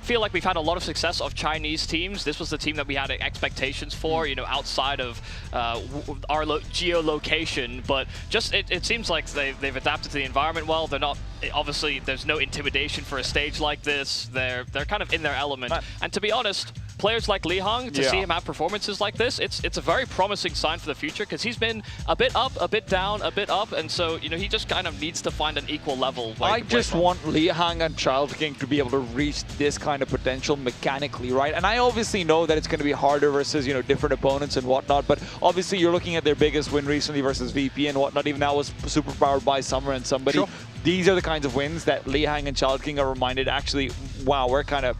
feel like we've had a lot of success of Chinese teams. This was the team that we had expectations for, you know, outside of our geolocation. But just it seems like they've adapted to the environment well. They're not, obviously, there's no intimidation for a stage like this. They're kind of in their element. And to be honest, players like Lihang, to see him have performances like this, it's a very promising sign for the future, because he's been a bit up, a bit down, a bit up, and so, you know, he just kind of needs to find an equal level. I just want Lihang and Child King to be able to reach this kind of potential mechanically, right? And I obviously know that it's going to be harder versus, you know, different opponents and whatnot, but obviously you're looking at their biggest win recently versus VP and whatnot. Even that was super powered by Summer and somebody. Sure. These are the kinds of wins that Lihang and Child King are reminded, actually, wow, we're kind of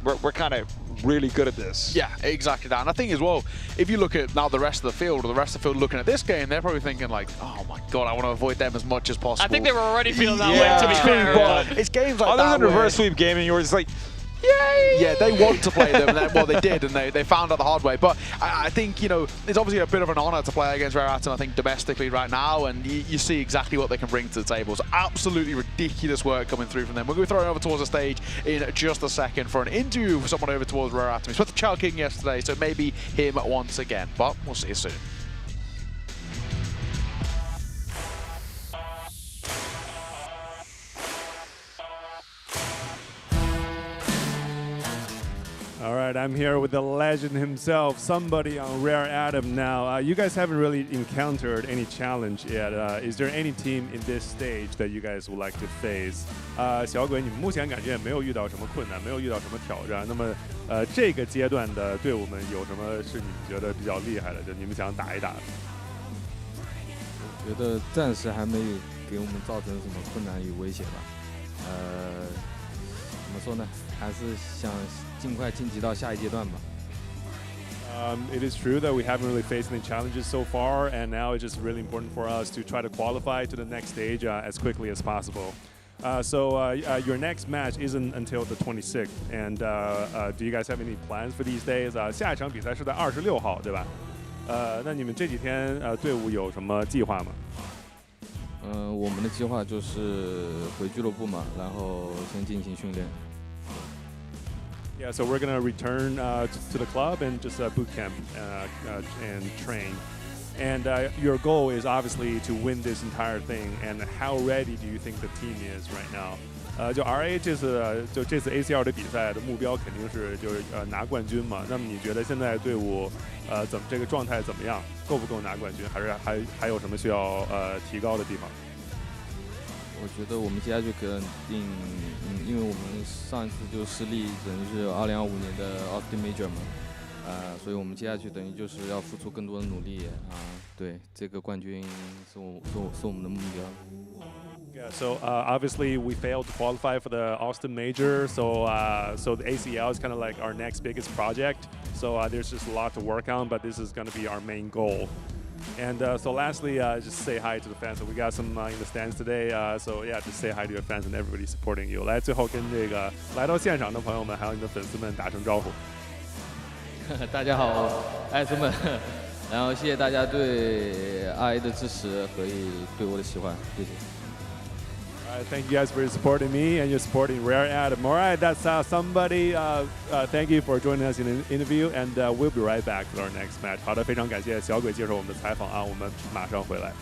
really good at this. Yeah, exactly that. And I think as well, if you look at now the rest of the field, or the rest of the field looking at this game, they're probably thinking like, oh my god, I want to avoid them as much as possible. I think they were already feeling that way, to be fair. But it's games like that. Other than reverse sweep gaming, you were just like, yay! Yeah, they want to play them. And well, they did, and they found out the hard way. But I think, you know, it's obviously a bit of an honor to play against Rare Atom, I think, domestically right now, and you see exactly what they can bring to the table. So absolutely ridiculous work coming through from them. We're going to be throwing over towards the stage in just a second for an interview with someone over towards Rare Atom. He spoke to Child King yesterday, so maybe him once again. But we'll see you soon. All right, I'm here with the legend himself, somebody on Rare Atom now. You guys haven't really encountered any challenge yet. Is there any team in this stage that you guys would like to face? 小鬼，你们目前感觉没有遇到什么困难，没有遇到什么挑战。那么，这个阶段的队伍们有什么是你们觉得比较厉害的？就你们想打一打？我觉得暂时还没有给我们造成什么困难与威胁吧。怎么说呢？还是想尽快晋级到下一阶段吧。It is true that we haven't really faced any challenges so far, and now it's just really important for us to try to qualify to the next stage as quickly as possible. So your next match isn't until the 26th, and do you guys have any plans for these days? 下一场比赛是在26号，对吧？那你们这几天队伍有什么计划吗？我们的计划就是回俱乐部嘛，然后先进行训练。Yeah, so we're gonna return to the club and just boot camp and train. And your goal is obviously to win this entire thing. And how ready do you think the team is right now? 就 RA 这次ACL 的比赛的目标肯定是就是拿冠军嘛。那么你觉得现在队伍这个状态怎么样？够不够拿冠军？还是还有什么需要提高的地方？我觉得我们接下去肯定，因为我们上一次就失利，等于是2025年的 Austin Major 嘛，所以我们接下去等于就是要付出更多的努力对，这个冠军是我们的目标。Yeah, so obviously we failed to qualify for the Austin Major, so the ACL is kind of like our next biggest project. So there's just a lot to work on, but this is going to be our main goal. And so lastly, just say hi to the fans. So we got some in the stands today. So yeah, just say hi to your fans and everybody supporting you. 来，最后跟这个来到现场的朋友们，还有你的粉丝们打声招呼。大家好，爱子们，然后谢谢大家对 RA 的支持和对我的喜欢，谢谢。All right, thank you guys for supporting me and you're supporting Rare Adam. All right, that's somebody. Thank you for joining us in an interview, and we'll be right back with our next match. 好的，非常感谢小鬼接受我们的采访啊，我们马上回来。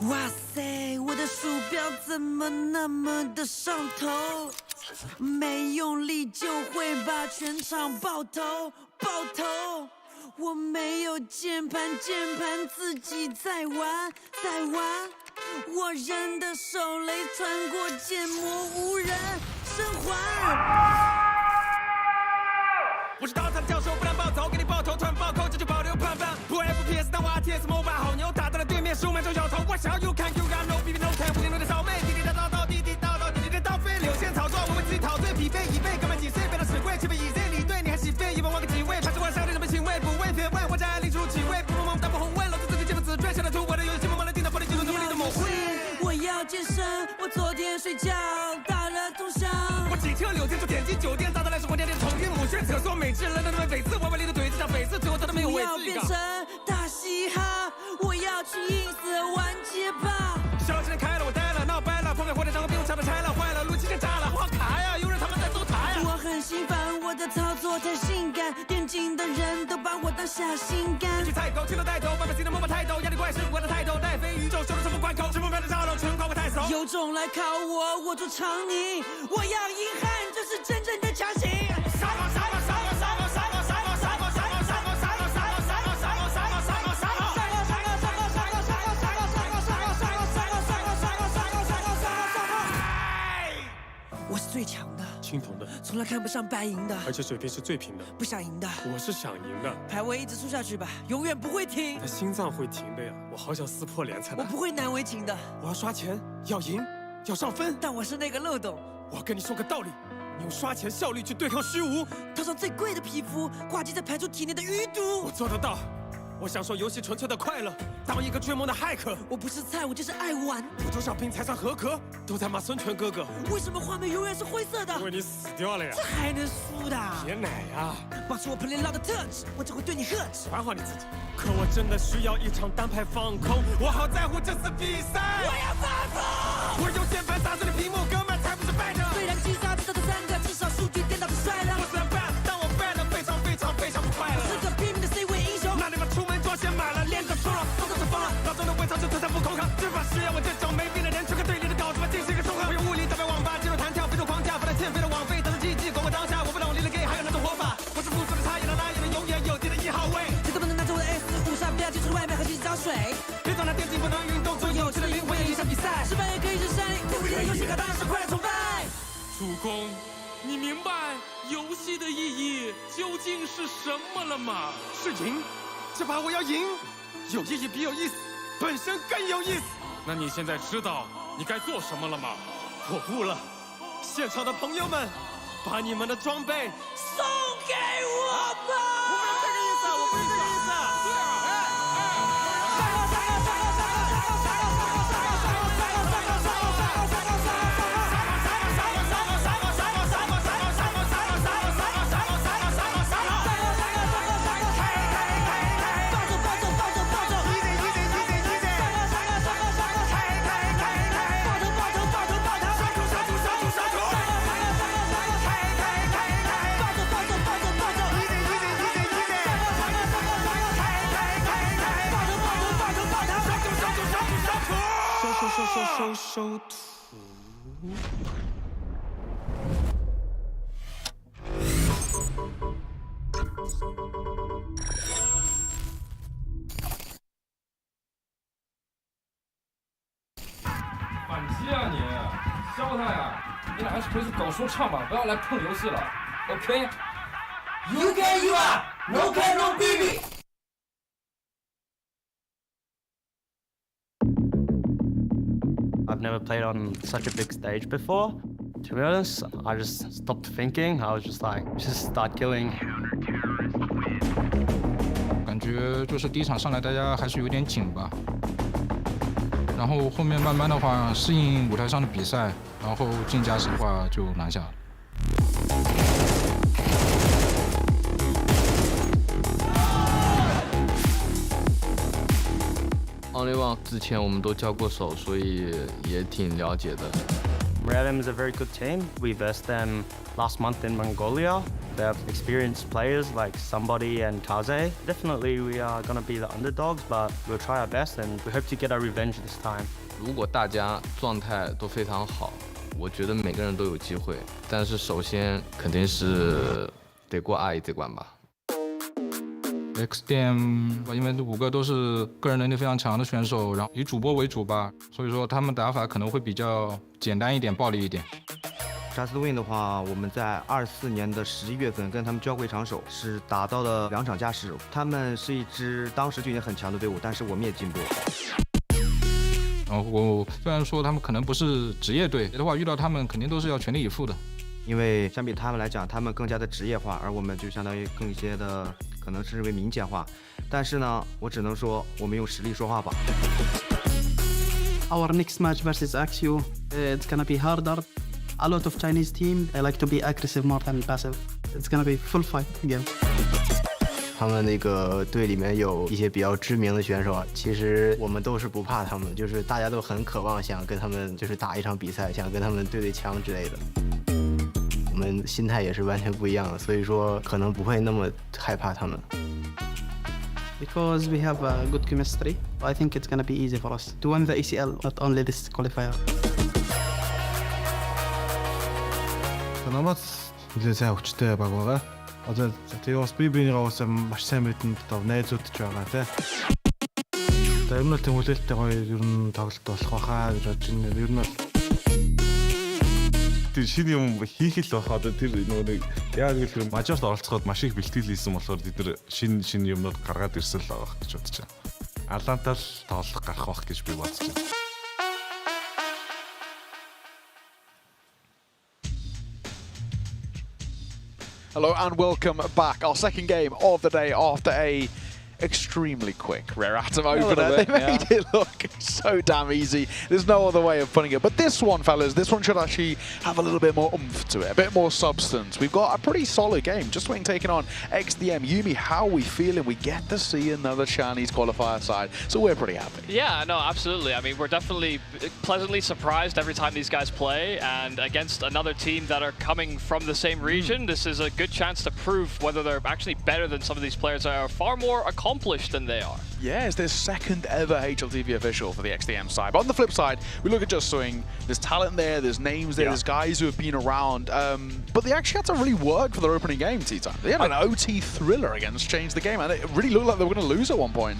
哇塞，我的鼠标怎么那么的上头？没用力就会把全场爆头，爆头。我没有键盘，键盘自己在玩，在玩。我人的手雷穿过建模，无人生还。我是刀塔的教授，不然爆头，给你爆头，突然爆扣，这就保留判断。不 FPS 当我 RTS MOBA 好牛，打到了对面，10秒钟摇头。我想要 you can you got no BB no can，无言的少妹，滴滴答答到滴滴答答，滴滴的刀飞，流线操作，我为自己陶醉，疲惫已备，干满几岁，变到死贵，气氛已 Z 里对，你还洗肺，一本忘个几位，怕是我上对什么行为，不为别问，我在爱里出几位，不萌萌但不红温，老子自己见不自追，想得出我的游戏，默默的盯到玻璃，记住怎么你的模糊。我要健身，我昨天睡觉打了通宵。我骑车柳天就点击酒店，大到来是火电店头晕母血，厕所美制人的那么匪刺，歪歪里的怼子像匪刺，最后他都没有位置。我要变成大嘻哈，我要去 ins 玩街霸。小气开了，我呆了，闹掰了，破灭火腿肠和冰墙都拆了，坏了，路基线炸了，好卡呀，有人他妈在揍塔呀。我很心烦，我的操作太性感，电竞的人都把我当下心肝。去菜狗，青楼带头，外面新的魔法泰斗，压力怪是我的泰斗，带飞宇宙，修了什么关口，直播秒的炸楼，全靠我太熟。有种来考我，我做长宁，我要硬汉，这是真正的强行。杀我杀我杀我杀我杀我杀我杀我杀我杀我杀我杀我杀我杀我杀我杀我杀我。我是最强的，青铜的，从来看不上白银的，而且水平是最平的。不想赢的，我是想赢的。排位一直输下去吧，永远不会停。但心脏会停的呀，我好想撕破脸才能。我不会难为情的，我要刷钱，要赢，要上分。但我是那个漏洞。我要跟你说个道理，你用刷钱效率去对抗虚无，套上最贵的皮肤，挂机在排出体内的余毒。我做得到。我享受游戏纯粹的快乐，当一个追梦的骇客。我不是菜，我就是爱玩。有多少兵才算合格？都在骂孙权哥哥。为什么画面永远是灰色的？因为你死掉了呀！这还能输的？别奶呀！保持我 play loud 的特质，我只会对你呵斥。管好你自己。可我真的需要一场单排放空，我好在乎这次比赛。我要发疯！我用键盘砸碎了屏幕，哥们才不是败者。虽然击杀知道这3个，至少数据颠倒是帅了。我虽然 bad，但我 bad 得非常非常非常不快乐。是个拼命的 C 位英雄。那你们出门装先买了，练个疯了，动作就疯了，脑中的微操就退散不口渴。这把是要我这种没病的人去跟队里的搞什么进行一个综合。我用物理打败网吧，进入弹跳，飞出框架，发来欠费的网费，等着记忆管我当下。我不懂你的 gay 还有那种活法，我是付出的差异，让哪也能永远有敌的1号位。谁都不能拿着我的 S5杀，不要接触外面和洗澡水。别总拿电竞不能运动，做有趣的灵魂也影响比赛。失败也可以是胜利，不敌的游戏卡当然是快乐崇拜。主公，你明白游戏的意义究竟是什么了吗？是赢，这把我要赢，有意义比有意思本身更有意思。那你现在知道你该做什么了吗？我悟了，现场的朋友们，把你们的装备送给我吧。我不是这个意思，我不是这个意思。收徒。反击啊你，削他呀！你俩还是回去搞说唱吧，不要来碰游戏了。OK？You can you are no can no baby。I've never played on such a big stage before. To be honest, I just stopped thinking. I was just like, just start killing. 感觉就是第一场上来大家还是有点紧吧，然后后面慢慢的话适应舞台上的比赛，然后进加时的话就拿下了。Only One 之前我们都交过手，所以也挺了解的。Rare is a very good team. We versed them last month in Mongolia. They have experienced players like Somebody and Taze. Definitely we are going to be the underdogs, but we'll try our best and we hope to get our revenge this time. 如果大家状态都非常好，我觉得每个人都有机会。但是首先肯定是得过阿姨这关吧。XDM 因为这5个都是个人能力非常强的选手，然后以主播为主吧，所以说他们打法可能会比较简单一点、暴力一点。CS2 Win 的话，我们在24年的11月份跟他们交过一场手，是打到了2场加时。他们是一支当时就已经很强的队伍，但是我们也进步了。然后虽然说他们可能不是职业队的话，遇到他们肯定都是要全力以赴的。因为相比他们来讲，他们更加的职业化，而我们就相当于更一些的可能是为民间化。但是呢，我只能说我们用实力说话吧。Our next match versus Axio, it's gonna be harder. A lot of Chinese team, they like to be aggressive more than passive. It's gonna be full fight game. 他们那个队里面有一些比较知名的选手啊，其实我们都是不怕他们，就是大家都很渴望想跟他们就是打一场比赛，想跟他们对枪之类的。我们心态也是完全不一样的，所以说可能不会那么害怕他们。Because we have a good chemistry, I think it's gonna be easy for us to win the ACL, not only this qualifier. Намайг нэлээд сайн хүчтэй баг байгаа. Одоо тэгээ бас би бинийгаа бас маш сайн мэдэн найзуудч байгаа тий. Одоо ер нь л тийм хүлээлттэй гоё ер нь тоглолт болох байхаа гэж бодож байна. Ер нь бол тэр шинэ юм хийх л байх. Одоо тэр нөгөө яг л тэр мажорт оролцоход маш их бэлтгэл хийсэн болохоор бид нар шинэ юмнууд гаргаад ирсэн л байгаа гэж бодож байна. Алантал тоглох гарах байх гэж би бодож байна. Hello and welcome back. Our second game of the day after a extremely quick Rare Atom opener. They made it look so damn easy. There's no other way of putting it. But this one, fellas, this one should actually have a little bit more oomph to it, a bit more substance. We've got a pretty solid game. Just waiting taking on XDM. Yumi, how are we feeling? We get to see another Chinese qualifier side, so we're pretty happy. Yeah, no, absolutely. I mean, we're definitely pleasantly surprised every time these guys play, and against another team that are coming from the same region, this is a good chance to prove whether they're actually better than some of these players that are far more accomplished than they are. Yeah, it's their second ever HLTV official for the XDM side. But on the flip side, we look at Just Swing. There's talent there, there's names there, there's guys who have been around. But they actually had to really work for their opening game, T-Time. They had an OT thriller against Change the Game, and it really looked like they were going to lose at one point.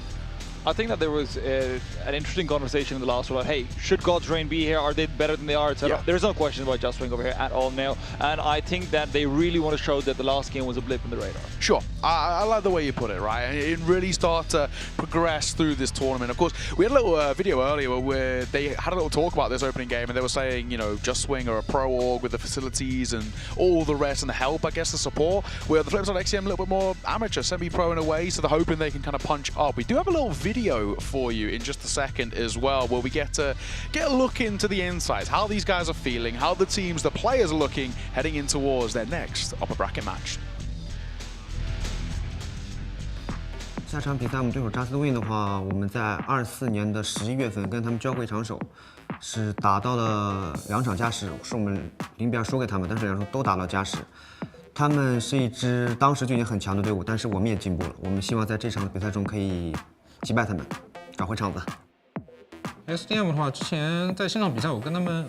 I think that there was an interesting conversation in the last one about, hey, should God's Reign be here? Are they better than they are? Yeah. There's no question about Just Swing over here at all now. And I think that they really want to show that the last game was a blip in the radar. Sure. I like the way you put it, right? And it really started to progress through this tournament. Of course, we had a little video earlier where they had a little talk about this opening game, and they were saying, you know, Just Swing are a pro org with the facilities and all the rest and the help, I guess, the support. Where the flip side XCM a little bit more amateur, semi-pro in a way, so they're hoping they can kind of punch up. We do have a little video for you in just a second as well, where we get a look into the insights, how these guys are feeling, how the teams, the players are looking heading in towards their next upper bracket match. 下场比赛我们对手扎斯威的话，我们在24年的11月份跟他们交过一场手，是打到了2场加时，是我们零比2输给他们，但是2场都打到加时。他们是一支当时就已经很强的队伍，但是我们也进步了。我们希望在这场比赛中可以击败他们，找回场子。SDM 的话，之前在现场比赛我跟他们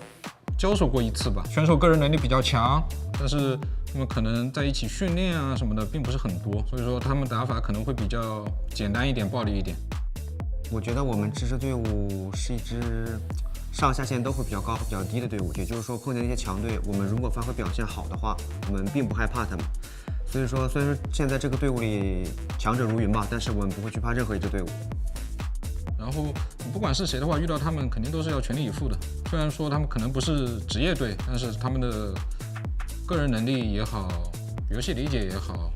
交手过一次吧，选手个人能力比较强，但是他们可能在一起训练啊什么的并不是很多，所以说他们打法可能会比较简单一点、暴力一点。我觉得我们这支队伍是一支上下限都会比较高、比较低的队伍，也就是说碰见一些强队，我们如果发挥表现好的话，我们并不害怕他们。所以说，虽然说现在这个队伍里强者如云吧，但是我们不会去怕任何一支队伍。然后不管是谁的话，遇到他们肯定都是要全力以赴的。虽然说他们可能不是职业队，但是他们的个人能力也好，游戏理解也好，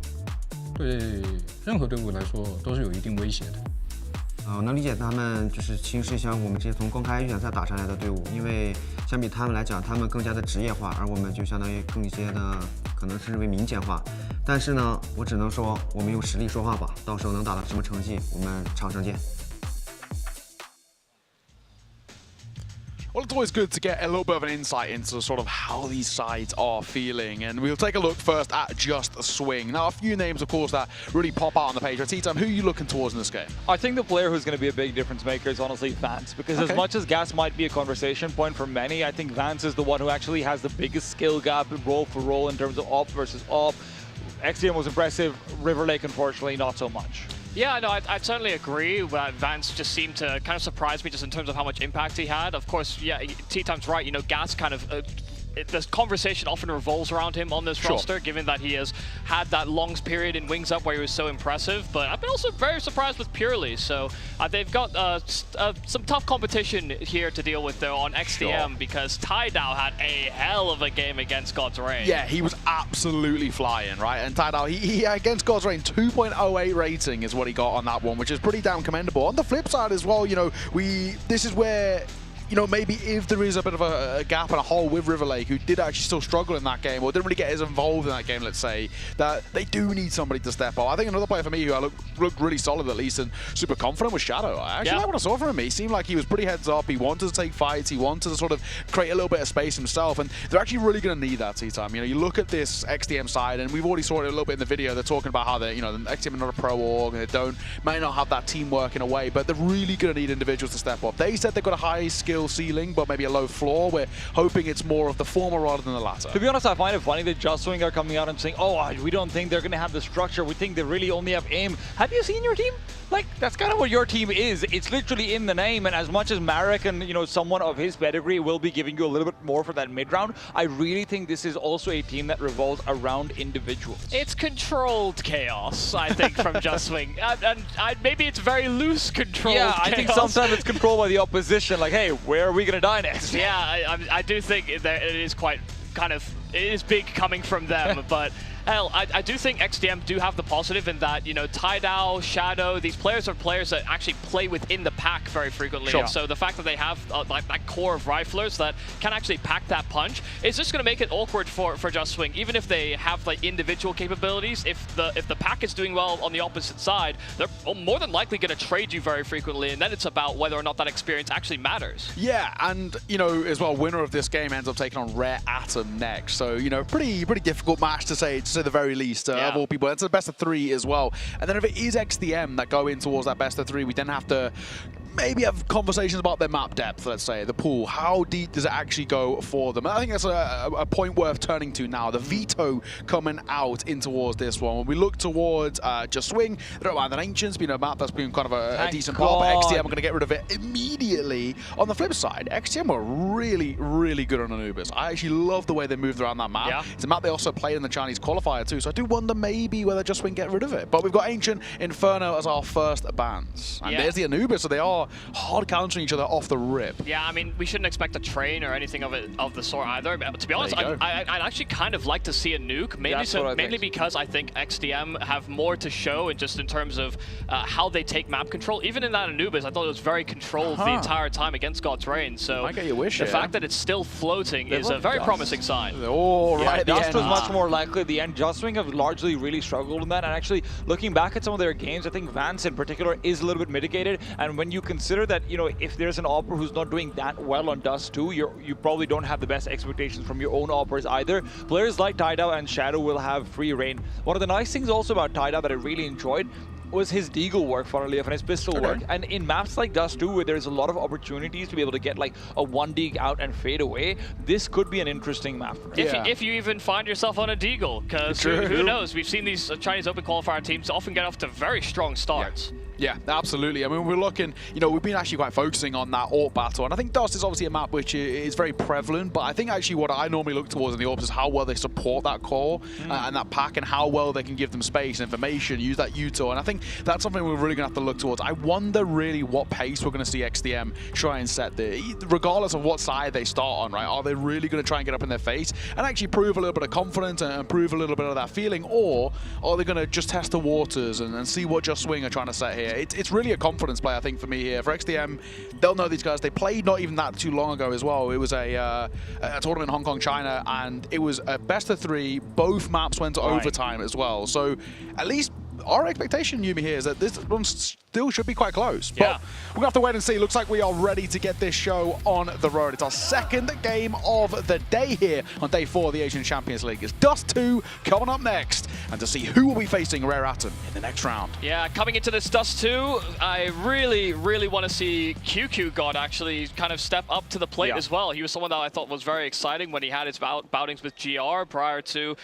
对任何队伍来说都是有一定威胁的。我能理解他们就是轻视一下我们这些从公开预选赛打上来的队伍，因为相比他们来讲，他们更加的职业化，而我们就相当于更一些的可能是为民间化。但是呢，我只能说我们用实力说话吧，到时候能打到什么成绩，我们场上见。Well, it's always good to get a little bit of an insight into sort of how these sides are feeling. And we'll take a look first at Just Swing. Now, a few names, of course, that really pop out on the page. T-Time, who are you looking towards in this game? I think the player who's going to be a big difference maker is honestly Vance. Because as much as Gas might be a conversation point for many, I think Vance is the one who actually has the biggest skill gap role for role in terms of op versus op. XDM was impressive. River Lake, unfortunately, not so much. Yeah, no, I'd certainly agree that Vance just seemed to kind of surprise me just in terms of how much impact he had. Of course, yeah, T-Time's right. You know, Gas kind of... the conversation often revolves around him on this roster, given that he has had that long period in Wings Up where he was so impressive. But I've been also very surprised with Purely. So they've got some tough competition here to deal with, though, on XDM because Tidao had a hell of a game against God's Reign. Yeah, he was absolutely flying, right? And Tidao, he against God's Reign, 2.08 rating is what he got on that one, which is pretty damn commendable. On the flip side as well, you know, this is where... You know, maybe if there is a bit of a gap and a hole with River Lake, who did actually still struggle in that game, or didn't really get as involved in that game, let's say, that they do need somebody to step up. I think another player for me who I looked really solid, at least, and super confident was Shadow. I actually like what I saw from him. He seemed like he was pretty heads up. He wanted to take fights. He wanted to sort of create a little bit of space himself, and they're actually really going to need that T-Time. You know, you look at this XDM side, and we've already saw it a little bit in the video. They're talking about how you know, the XDM are not a pro org, and they may not have that teamwork in a way, but they're really going to need individuals to step up. They said they've got a high skill ceiling, but maybe a low floor. We're hoping it's more of the former rather than the latter. To be honest, I find it funny that Just Swing are coming out and saying, oh, we don't think they're going to have the structure. We think they really only have aim. Have you seen your team? Like, that's kind of what your team is. It's literally in the name. And as much as Marek and, you know, someone of his pedigree will be giving you a little bit more for that mid-round, I really think this is also a team that revolves around individuals. It's controlled chaos, I think, from Just Swing. And maybe it's very loose controlled chaos. I think sometimes it's controlled by the opposition. Like, hey, where are we going to die next? Yeah, I do think it is quite kind of, it is big coming from them, but hell, I do think XDM do have the positive in that, you know, Tidao, Shadow, these players are players that actually play within the pack very frequently. Sure. And so the fact that they have like that core of riflers that can actually pack that punch is just going to make it awkward for Just Swing. Even if they have like individual capabilities, if the pack is doing well on the opposite side, they're more than likely going to trade you very frequently, and then it's about whether or not that experience actually matters. Yeah, and, you know, as well, winner of this game ends up taking on Rare Atom next. So, you know, pretty difficult match to say the very least of all people. It's a best of 3 as well. And then if it is XDM that go in towards that best of 3, we then have to maybe have conversations about their map depth, let's say, the pool. How deep does it actually go for them? And I think that's a point worth turning to now. The veto coming out in towards this one. When we look towards Just Swing, they don't mind an Ancients being a map that's been kind of a decent block, but XDM are going to get rid of it immediately. On the flip side, XDM were really good on Anubis. I actually love the way they moved around that map. It's a map they also played in the Chinese qualifier too, so I do wonder maybe whether Just Swing get rid of it. But we've got Ancient, Inferno as our first bans. And there's the Anubis, so they are hard countering each other off the rip. Yeah, I mean, we shouldn't expect a train or anything of the sort either. But to be honest, I'd actually kind of like to see a nuke, mainly because I think XDM have more to show, and just in terms of how they take map control. Even in that Anubis, I thought it was very controlled the entire time against God's Reign. So might get your wish, the fact that it's still floating is a very promising sign. Oh, right. Dust was much more likely at the end. Just Swing have largely really struggled in that, and actually looking back at some of their games, I think Vance in particular is a little bit mitigated. And when you consider that, you know, if there's an opera who's not doing that well on Dust 2, you probably don't have the best expectations from your own operas either. Players like Tidao and Shadow will have free reign. One of the nice things also about Tidao that I really enjoyed was his deagle work, funnily enough, and his pistol work. And in maps like Dust 2, where there's a lot of opportunities to be able to get like a 1 dig out and fade away, this could be an interesting map. If you even find yourself on a deagle, because who knows? We've seen these Chinese Open qualifier teams often get off to very strong starts. Yeah, absolutely. I mean, we're looking, you know, we've been actually quite focusing on that AWP battle, and I think Dust is obviously a map which is very prevalent, but I think actually what I normally look towards in the AWPs is how well they support that core and that pack, and how well they can give them space and information, use that util, and I think that's something we're really going to have to look towards. I wonder really what pace we're going to see XDM try and set there, regardless of what side they start on, right? Are they really going to try and get up in their face and actually prove a little bit of confidence and prove a little bit of that feeling, or are they going to just test the waters and see what Just Swing are trying to set here? It's really a confidence play, I think, for me here. For XDM, they'll know these guys. They played not even that too long ago as well. It was a tournament in Hong Kong, China, and it was a best of 3. Both maps went to overtime as well. So at least our expectation, Yumi, here is that this still should be quite close. Yeah. But we're going to have to wait and see. Looks like we are ready to get this show on the road. It's our second game of the day here on day 4 of the Asian Champions League. It's Dust 2 coming up next, and to see who will be facing Rare Atom in the next round. Yeah, coming into this Dust 2, I really want to see QQ God actually kind of step up to the plate as well. He was someone that I thought was very exciting when he had his boutings with GR prior to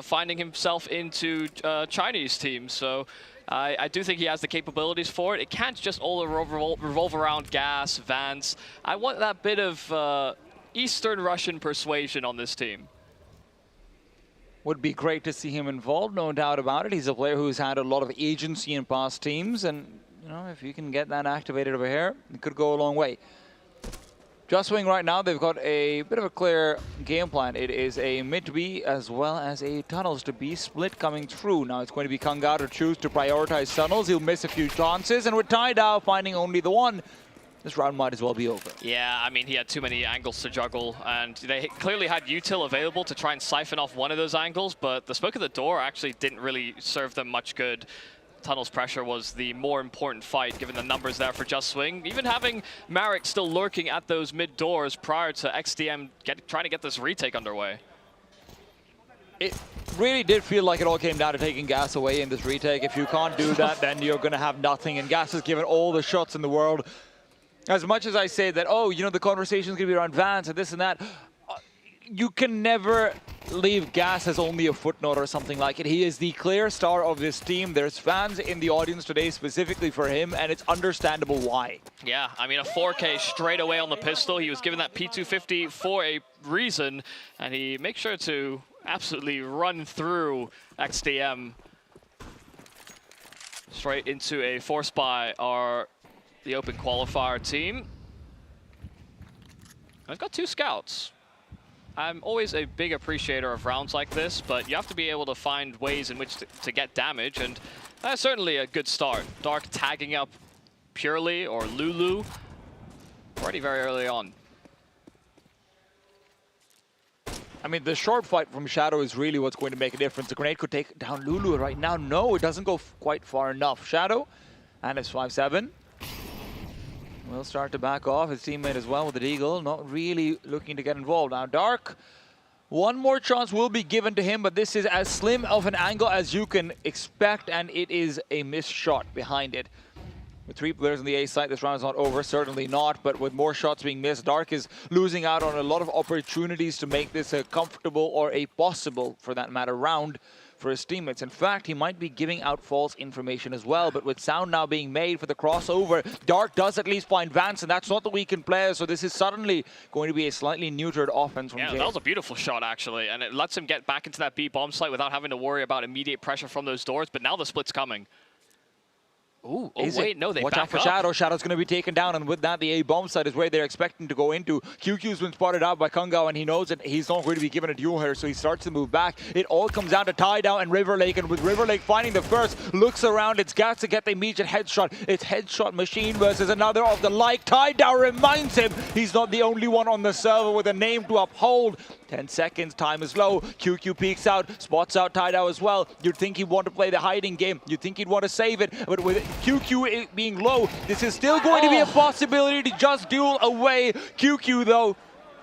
finding himself into Chinese teams. So I do think he has the capabilities for it. It can't just all revolve around Gas, Vance. I want that bit of Eastern Russian persuasion on this team. Would be great to see him involved, no doubt about it. He's a player who's had a lot of agency in past teams, and you know, if you can get that activated over here, it could go a long way. Just Wing right now, they've got a bit of a clear game plan. It is a mid B as well as a tunnels to B split coming through. Now it's going to be Kangao to choose to prioritize tunnels. He'll miss a few chances, and with Taidao finding only the one, this round might as well be over. Yeah, I mean, he had too many angles to juggle, and they clearly had util available to try and siphon off one of those angles, but the smoke at the door actually didn't really serve them much good. Tunnel's pressure was the more important fight, given the numbers there for Just Swing. Even having Marek still lurking at those mid doors prior to XDM trying to get this retake underway. It really did feel like it all came down to taking Gas away in this retake. If you can't do that, then you're going to have nothing, and Gas has given all the shots in the world. As much as I say that, oh, you know, the conversation's going to be around Vance and this and that, you can never leave Gas as only a footnote or something like it. He is the clear star of this team. There's fans in the audience today specifically for him, and it's understandable why. Yeah, I mean, a 4K straight away on the pistol. He was given that P250 for a reason, and he makes sure to absolutely run through XDM straight into a force by the open qualifier team. I've got 2 scouts. I'm always a big appreciator of rounds like this, but you have to be able to find ways in which to get damage, and that's certainly a good start. Dark tagging up Purely or Lulu already very early on. I mean, the short fight from Shadow is really what's going to make a difference. The grenade could take down Lulu right now. No, it doesn't go quite far enough. Shadow and his 5-7 will start to back off. His teammate as well with the Deagle, not really looking to get involved. Now Dark, one more chance will be given to him, but this is as slim of an angle as you can expect, and it is a missed shot behind it. With 3 players on the A side, this round is not over, certainly not, but with more shots being missed, Dark is losing out on a lot of opportunities to make this a comfortable or a possible, for that matter, round for his teammates. In fact, he might be giving out false information as well, but with sound now being made for the crossover, Dark does at least find Vance, and that's not the weakened player, so this is suddenly going to be a slightly neutered offense from Jay. That was a beautiful shot, actually, and it lets him get back into that B bomb site without having to worry about immediate pressure from those doors, but now the split's coming. Ooh, oh wait, no, they watch out for Shadow. Shadow's going to be taken down, and with that, the A bomb site is where they're expecting to go into. QQ's been spotted out by Kangao, and he knows that he's not going to be given a duel here, so he starts to move back. It all comes down to Taidao and River Lake, and with River Lake finding the first, looks around, it's Gas to get the immediate headshot. It's headshot machine versus another of the like. Taidao reminds him he's not the only one on the server with a name to uphold. 10 seconds, time is low. QQ peeks out, spots out Taidao as well. You'd think he'd want to play the hiding game. You'd think he'd want to save it, but with QQ being low, this is still going to be a possibility to just duel away. QQ, though,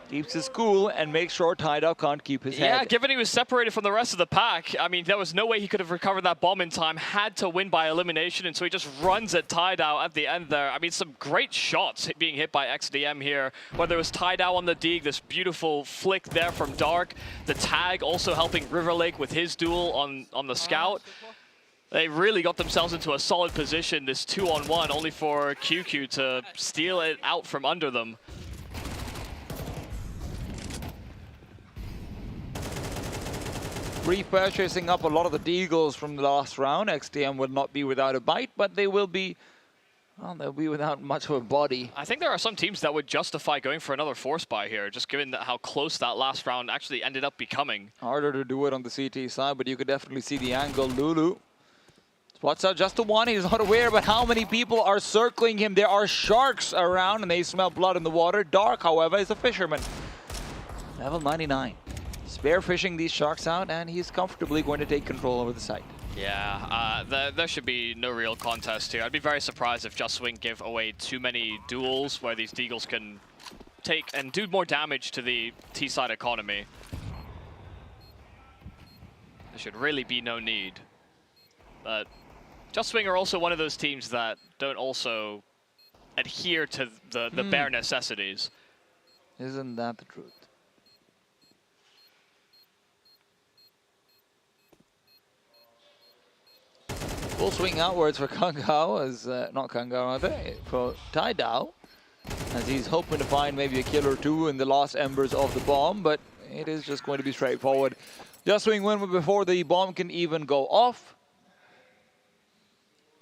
keeps his cool and makes sure Taidao can't keep his head. Yeah, given he was separated from the rest of the pack, I mean, there was no way he could have recovered that bomb in time, had to win by elimination, and so he just runs at Taidao at the end there. I mean, some great shots being hit by XDM here, whether it was Taidao on the dig, this beautiful flick there from Dark, the tag also helping River Lake with his duel on the scout. They really got themselves into a solid position, this 2-on-1, only for QQ to steal it out from under them. Repurchasing up a lot of the Deagles from the last round. XDM will not be without a bite, but they will be, well, they'll be without much of a body. I think there are some teams that would justify going for another force buy here, just given how close that last round actually ended up becoming. Harder to do it on the CT side, but you could definitely see the angle. Lulu spots out just the one. He's not aware about how many people are circling him. There are sharks around, and they smell blood in the water. Dark, however, is a fisherman. Level 99. Spear fishing these sharks out, and he's comfortably going to take control over the site. Yeah, there should be no real contest here. I'd be very surprised if Just Swing give away too many duels where these Deagles can take and do more damage to the T-side economy. There should really be no need. But Just Swing are also one of those teams that don't also adhere to the bare necessities. Isn't that the truth? Full swing outwards for Kung Hao, as not Kung Hao rather, for Tai Dao, as he's hoping to find maybe a kill or two in the last embers of the bomb, but it is just going to be straightforward. Just Swing win before the bomb can even go off.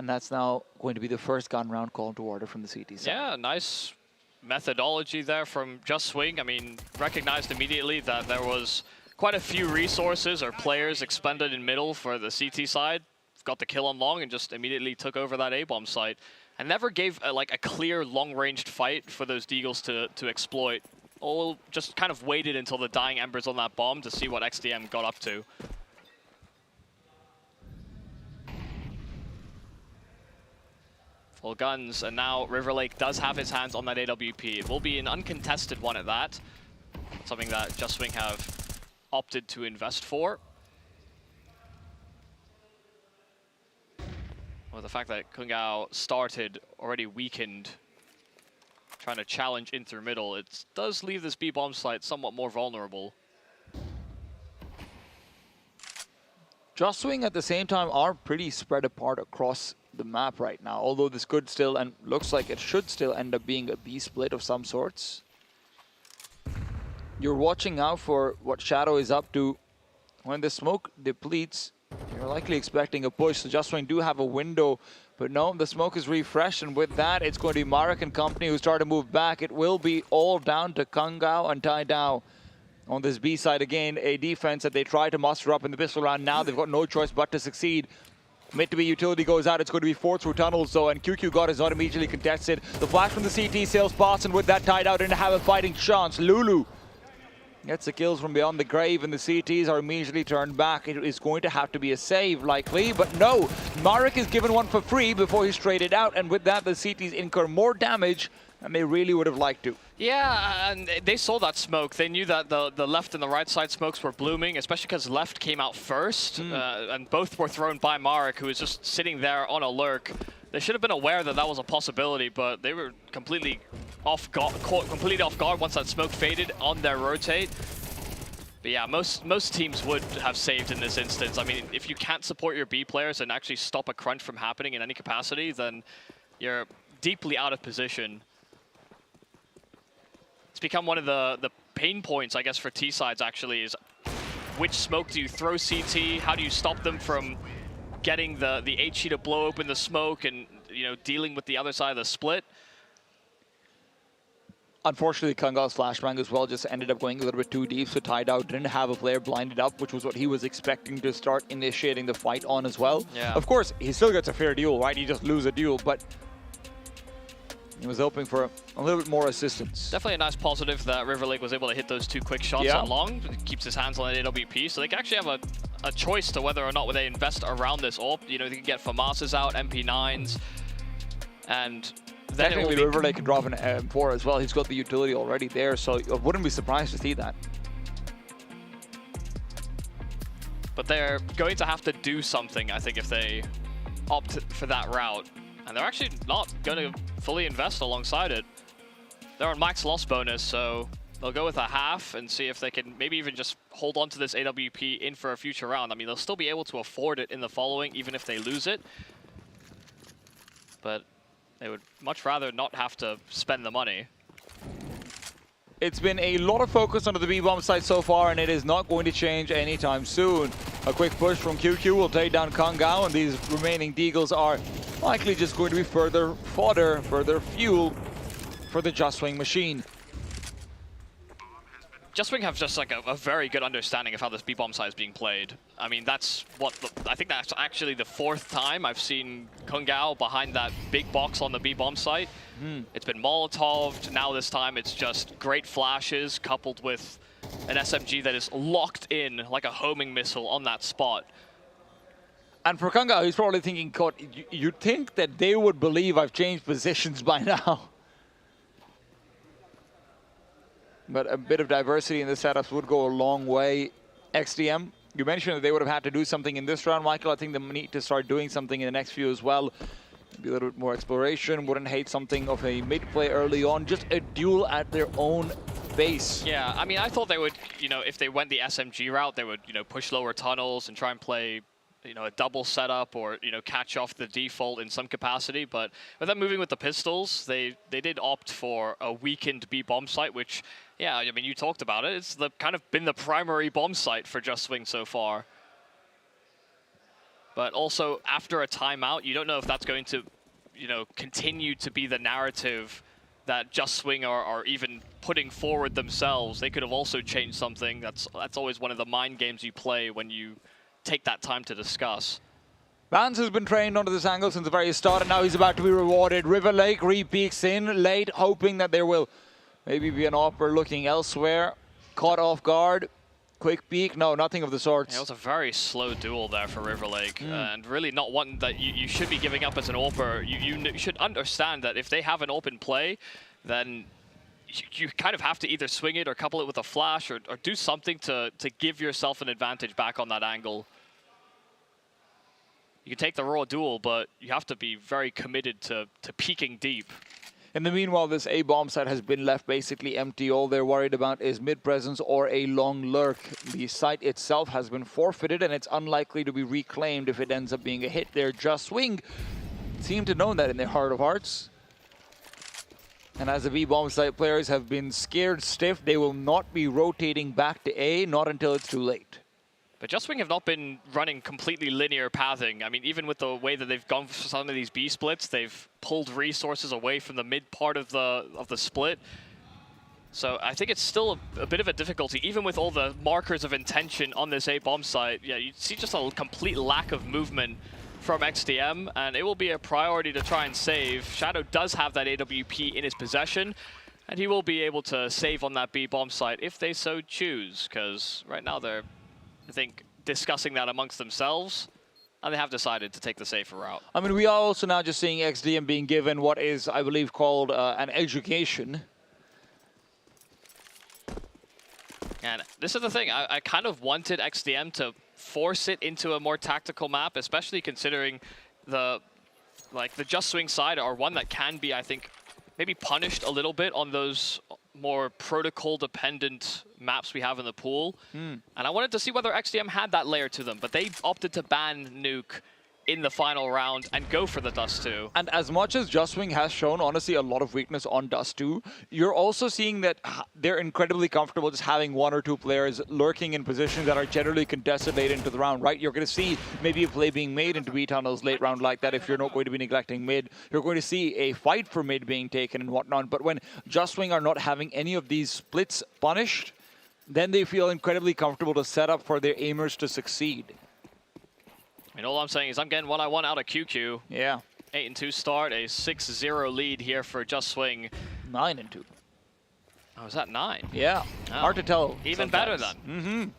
And that's now going to be the first gun round call to order from the CT side. Yeah, nice methodology there from Just Swing. I mean, recognized immediately that there was quite a few resources or players expended in middle for the CT side. Got the kill on long and just immediately took over that A-bomb site. And never gave like a clear long-ranged fight for those Deagles to exploit. All just kind of waited until the dying embers on that bomb to see what XDM got up to. Full guns, and now River Lake does have his hands on that AWP. It will be an uncontested one at that. Something that Just Swing have opted to invest for. Well, the fact that Kung Hao started already weakened, trying to challenge in through middle, it does leave this B-bomb site somewhat more vulnerable. Just Swing at the same time are pretty spread apart across the map right now, although this could still, and looks like it should still end up being a B split of some sorts. You're watching out for what Shadow is up to. When the smoke depletes, you're likely expecting a push, so Just Swing do have a window, but no, the smoke is refreshed, and with that, it's going to be Marek and company who start to move back. It will be all down to Kung Hao and Tai Dao. On this B side again, a defense that they try to muster up in the pistol round. Now they've got no choice but to succeed. Mid to B utility goes out. It's going to be forced through tunnels though, and QQ God is not immediately contested. The flash from the CT sails past, and with that tied out, didn't have a fighting chance. Lulu gets the kills from beyond the grave, and the CTs are immediately turned back. It is going to have to be a save, likely, but no. Marek is given one for free before he's traded out, and with that, the CTs incur more damage than they really would have liked to. Yeah, and they saw that smoke. They knew that the left and the right side smokes were blooming, especially because left came out first, and both were thrown by Marek, who was just sitting there on a lurk. They should have been aware that that was a possibility, but they were completely off guard, caught completely off guard once that smoke faded on their rotate. But yeah, most teams would have saved in this instance. I mean, if you can't support your B players and actually stop a crunch from happening in any capacity, then you're deeply out of position. It's become one of the pain points, I guess, for T-sides actually, is which smoke do you throw CT? How do you stop them from getting the HE to blow open the smoke and, you know, dealing with the other side of the split? Unfortunately, Kung Hao's flashbang as well just ended up going a little bit too deep, so Tai Dao didn't have a player blinded up, which was what he was expecting to start initiating the fight on as well. Yeah. Of course, he still gets a fair duel, right? He just loses a duel, but he was hoping for a little bit more assistance. Definitely a nice positive that River Lake was able to hit those 2 quick shots on long. It keeps his hands on an AWP, so they can actually have a choice to whether or not they invest around this AWP. You know, they can get FAMAS's out, MP9s, and then technically River Lake can drop an M4 as well. He's got the utility already there, so I wouldn't be surprised to see that. But they're going to have to do something, I think, if they opt for that route. And they're actually not going to fully invest alongside it. They're on max loss bonus, so they'll go with a half and see if they can maybe even just hold on to this AWP in for a future round. I mean, they'll still be able to afford it in the following, even if they lose it. But they would much rather not have to spend the money. It's been a lot of focus onto the B-bomb side so far, and it is not going to change anytime soon. A quick push from QQ will take down Kung Hao, and these remaining Deagles are likely just going to be further fodder, further fuel for the Just Swing machine. Just Swing have just like a very good understanding of how this B-bomb side is being played. I mean, that's what I think that's actually the 4th time I've seen Kung Hao behind that big box on the B-bomb site. It's been Molotoved. Now this time it's just great flashes coupled with an SMG that is locked in like a homing missile on that spot. And for Kangao, he's probably thinking, God, you'd think that they would believe I've changed positions by now. But a bit of diversity in the setups would go a long way. XDM, you mentioned that they would have had to do something in this round, Michael. I think they need to start doing something in the next few as well. Maybe a little bit more exploration. Wouldn't hate something of a mid play early on. Just a duel at their own base. Yeah, I mean, I thought they would, if they went the SMG route, they would, push lower tunnels and try and play, a double setup or, catch off the default in some capacity. But with them moving with the pistols, they did opt for a weakened B bomb site, which, yeah, I mean, you talked about it. It's kind of been the primary bomb site for Just Swing so far. But also, after a timeout, you don't know if that's going to, continue to be the narrative that Just Swing are even putting forward themselves. They could have also changed something. That's always one of the mind games you play when you take that time to discuss. Vance has been trained onto this angle since the very start, and now he's about to be rewarded. River Lake re-peeks in late, hoping that there will maybe be an offer looking elsewhere. Caught off guard. Quick peek. No, nothing of the sorts. Yeah, it was a very slow duel there for River Lake, and really not one that you should be giving up as an AWPer. You should understand that if they have an open play, then you kind of have to either swing it or couple it with a flash or do something to give yourself an advantage back on that angle. You can take the raw duel, but you have to be very committed to peeking deep. In the meanwhile, this A bomb site has been left basically empty. All they're worried about is mid presence or a long lurk. The site itself has been forfeited, and it's unlikely to be reclaimed if it ends up being a hit there. Just Swing seem to know that in their heart of hearts. And as the B bomb site players have been scared stiff, they will not be rotating back to A, not until it's too late. But Just Swing have not been running completely linear pathing. I mean, even with the way that they've gone for some of these B splits, they've pulled resources away from the mid part of the split. So I think it's still a bit of a difficulty, even with all the markers of intention on this A bomb site. Yeah, you see just a complete lack of movement from XDM, and it will be a priority to try and save. Shadow does have that AWP in his possession, and he will be able to save on that B bomb site if they so choose, because right now they're, I think, discussing that amongst themselves, and they have decided to take the safer route. I mean, we are also now just seeing XDM being given what is, I believe, called an education. And this is the thing, I kind of wanted XDM to force it into a more tactical map, especially considering the Just Swing side are one that can be, I think, maybe punished a little bit on those more protocol-dependent maps we have in the pool. And I wanted to see whether XDM had that layer to them, but they opted to ban Nuke in the final round and go for the Dust 2. And as much as Just Swing has shown, honestly, a lot of weakness on Dust 2, you're also seeing that they're incredibly comfortable just having one or two players lurking in positions that are generally contested late into the round, right? You're going to see maybe a play being made into B tunnels late round like that if you're not going to be neglecting mid. You're going to see a fight for mid being taken and whatnot. But when Just Swing are not having any of these splits punished, then they feel incredibly comfortable to set up for their aimers to succeed. I mean, all I'm saying is I'm getting what I want out of QQ. Yeah. 8-2 start, a 6-0 lead here for Just Swing. 9-2. Oh, is that 9? Yeah. Oh. Hard to tell. Even sometimes. better then.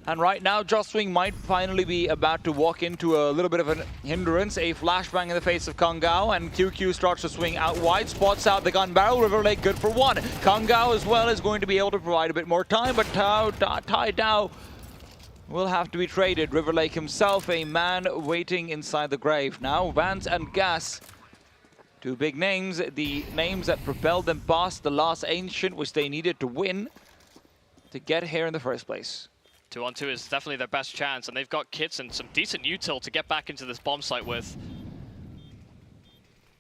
And right now, Just Swing might finally be about to walk into a little bit of a hindrance. A flashbang in the face of Kangao, and QQ starts to swing out wide, spots out the gun barrel. River Lake good for one. Kangao as well is going to be able to provide a bit more time, but Tai Dao will have to be traded. River Lake himself, a man waiting inside the grave. Now, Vance and Gas, two big names, the names that propelled them past the last Ancient, which they needed to win to get here in the first place. 2-on-2 is definitely their best chance, and they've got kits and some decent util to get back into this bomb site with.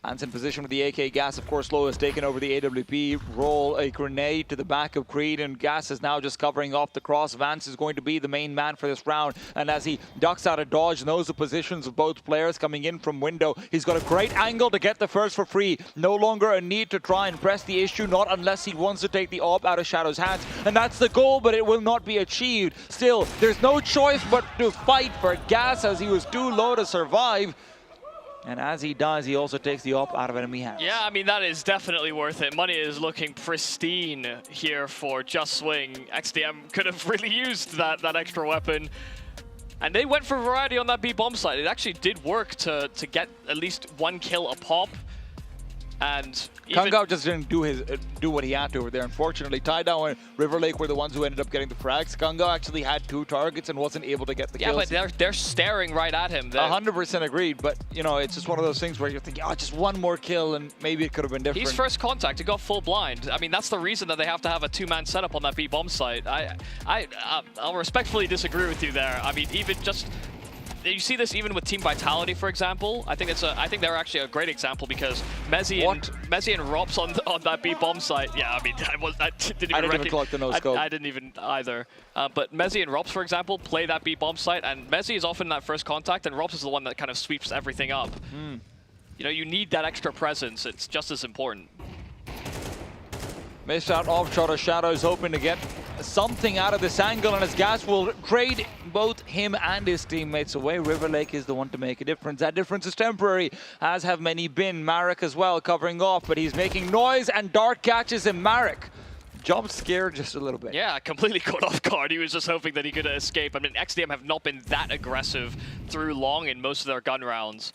Vance in position with the AK. Gas, of course, Low has taken over the AWP. Roll a grenade to the back of Creed, and Gas is now just covering off the cross. Vance is going to be the main man for this round, and as he ducks out of dodge, knows the positions of both players coming in from window. He's got a great angle to get the first for free. No longer a need to try and press the issue, not unless he wants to take the AWP out of Shadow's hands, and that's the goal, but it will not be achieved. Still, there's no choice but to fight for Gas, as he was too low to survive. And as he does, he also takes the AWP out of enemy hands. Yeah, I mean, that is definitely worth it. Money is looking pristine here for Just Swing. XDM could have really used that extra weapon. And they went for variety on that B bomb site. It actually did work to get at least one kill a pop. And Kangao just didn't do what he had to over there. Unfortunately, Tidal and River Lake were the ones who ended up getting the frags. Kangao actually had 2 targets and wasn't able to get the kills. Yeah, but they're staring right at him. 100% agreed, but you know, it's just one of those things where you're thinking, oh, just one more kill and maybe it could have been different. He's first contact. He got full blind. I mean, that's the reason that they have to have a 2-man setup on that B bomb site. I'll respectfully disagree with you there. I mean, even just. You see this even with Team Vitality, for example. I think they're actually a great example because Mezzi and Rops on that B bomb site. Yeah, I mean, I didn't even clock the no scope. I didn't even either. But Mezzi and Rops, for example, play that B bomb site, and Mezzi is often that first contact, and Rops is the one that kind of sweeps everything up. You know, you need that extra presence. It's just as important. Missed out off shot of Shadows, hoping to get something out of this angle, and as Gas will trade both him and his teammates away. River Lake is the one to make a difference. That difference is temporary, as have many been. Marek as well covering off, but he's making noise, and Dark catches him. Marek jump scared just a little bit. Yeah, completely caught off guard. He was just hoping that he could escape. I mean, XDM have not been that aggressive through long in most of their gun rounds.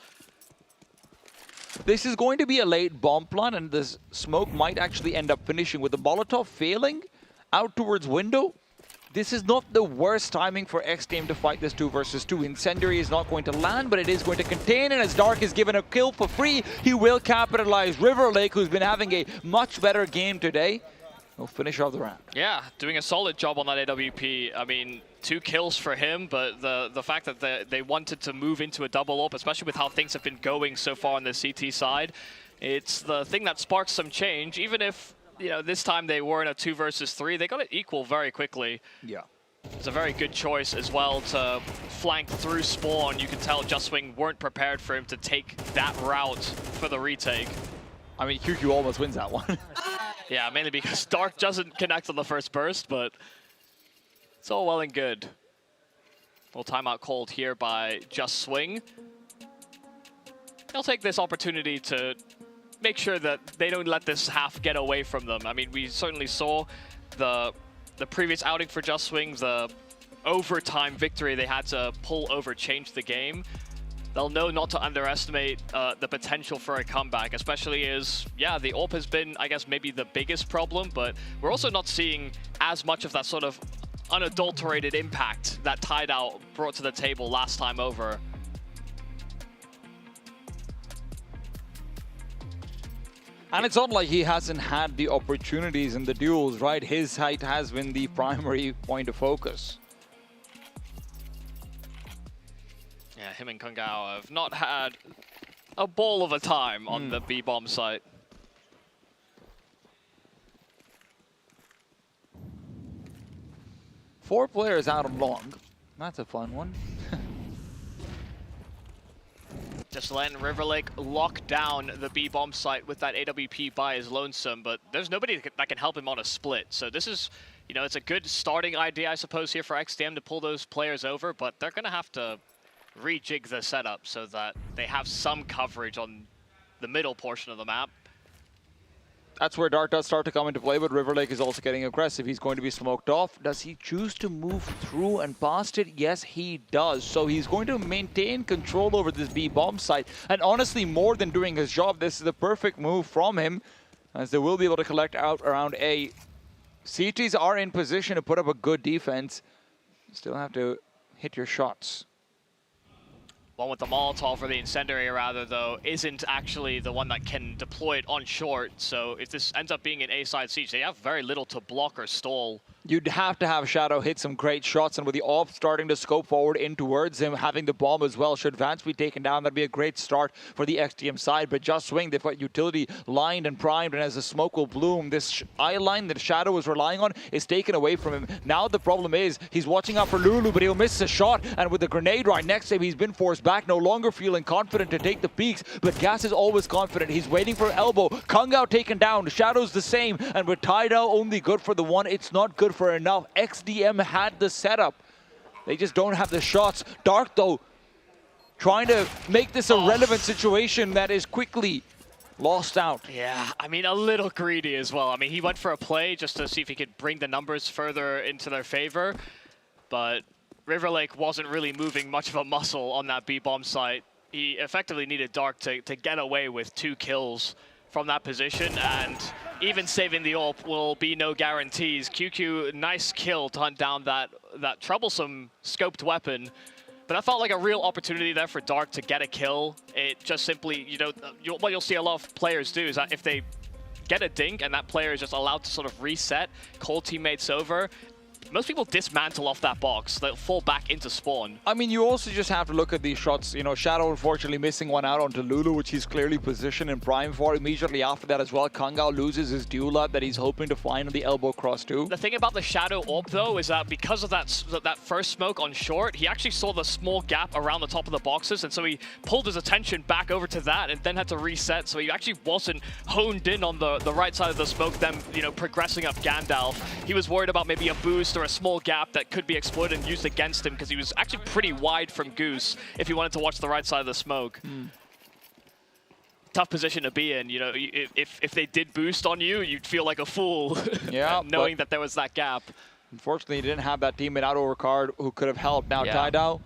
This is going to be a late bomb plant, and this smoke might actually end up finishing with the Molotov failing out towards window. This is not the worst timing for XTeam to fight this 2 versus 2. Incendiary is not going to land, but it is going to contain, and as Dark is given a kill for free, he will capitalize. River Lake, who's been having a much better game today, will finish off the round. Yeah, doing a solid job on that AWP. I mean, 2 kills for him, but the fact that they wanted to move into a double up, especially with how things have been going so far on the CT side, it's the thing that sparks some change. Even if, you know, this time they were in a 2 versus 3, they got it equal very quickly. Yeah. It's a very good choice as well to flank through spawn. You can tell Just Swing weren't prepared for him to take that route for the retake. I mean, QQ almost wins that one. Yeah, mainly because Dark doesn't connect on the first burst, but it's all well and good. Little timeout called here by Just Swing. They'll take this opportunity to make sure that they don't let this half get away from them. I mean, we certainly saw the previous outing for Just Swing, the overtime victory they had to pull over, change the game. They'll know not to underestimate the potential for a comeback, especially as, yeah, the AWP has been, I guess, maybe the biggest problem, but we're also not seeing as much of that sort of unadulterated impact that Tidal brought to the table last time over. And it's not like he hasn't had the opportunities in the duels, right? His height has been the primary point of focus. Yeah, him and Kangao have not had a ball of a time on the B-bomb site. Four players out on long. That's a fun one. Just letting River Lake lock down the B-bomb site with that AWP by his lonesome, but there's nobody that can help him on a split. So this is, you know, it's a good starting idea, I suppose, here for XDM to pull those players over, but they're going to have to rejig the setup so that they have some coverage on the middle portion of the map. That's where Dark does start to come into play, but River Lake is also getting aggressive. He's going to be smoked off. Does he choose to move through and past it? Yes, he does. So he's going to maintain control over this B-bomb site. And honestly, more than doing his job, this is the perfect move from him, as they will be able to collect out around A. CTs are in position to put up a good defense. You still have to hit your shots. One with the Molotov, or the Incendiary rather, though, isn't actually the one that can deploy it on short. So if this ends up being an A-side siege, they have very little to block or stall. You'd have to have Shadow hit some great shots, and with the AWP starting to scope forward in towards him, having the bomb as well, should Vance be taken down, that'd be a great start for the XTM side. But Just Swing, they've got utility lined and primed, and as the smoke will bloom, this eye line that Shadow was relying on is taken away from him. Now the problem is, he's watching out for Lulu, but he'll miss a shot, and with the grenade right next to him, he's been forced back, no longer feeling confident to take the peaks, but Gas is always confident. He's waiting for elbow. Kangao taken down, Shadow's the same, and with Tidal only good for the one, it's not good for enough. XDM had the setup. They just don't have the shots. Dark, though, trying to make this a relevant situation that is quickly lost out. Yeah, I mean, a little greedy as well. I mean, he went for a play just to see if he could bring the numbers further into their favor, but River Lake wasn't really moving much of a muscle on that B-bomb site. He effectively needed Dark to get away with 2 kills from that position, and even saving the AWP will be no guarantees. QQ, nice kill to hunt down that troublesome scoped weapon, but that felt like a real opportunity there for Dark to get a kill. It just simply, you know, what you'll see a lot of players do is that if they get a dink and that player is just allowed to sort of reset, call teammates over, most people dismantle off that box. They'll fall back into spawn. I mean, you also just have to look at these shots. You know, Shadow unfortunately missing one out onto Lulu, which he's clearly positioned in prime for. Immediately after that as well, Kangao loses his duel up that he's hoping to find on the elbow cross too. The thing about the Shadow AWP though is that because of that first smoke on short, he actually saw the small gap around the top of the boxes, and so he pulled his attention back over to that and then had to reset, so he actually wasn't honed in on the right side of the smoke, then, you know, progressing up Gandalf. He was worried about maybe a boost or a small gap that could be exploited and used against him, because he was actually pretty wide from Goose if he wanted to watch the right side of the smoke. Tough position to be in, you know. If they did boost on you, you'd feel like a fool. Yeah, knowing that there was that gap. Unfortunately, he didn't have that teammate out over card who could have helped. Now Tidao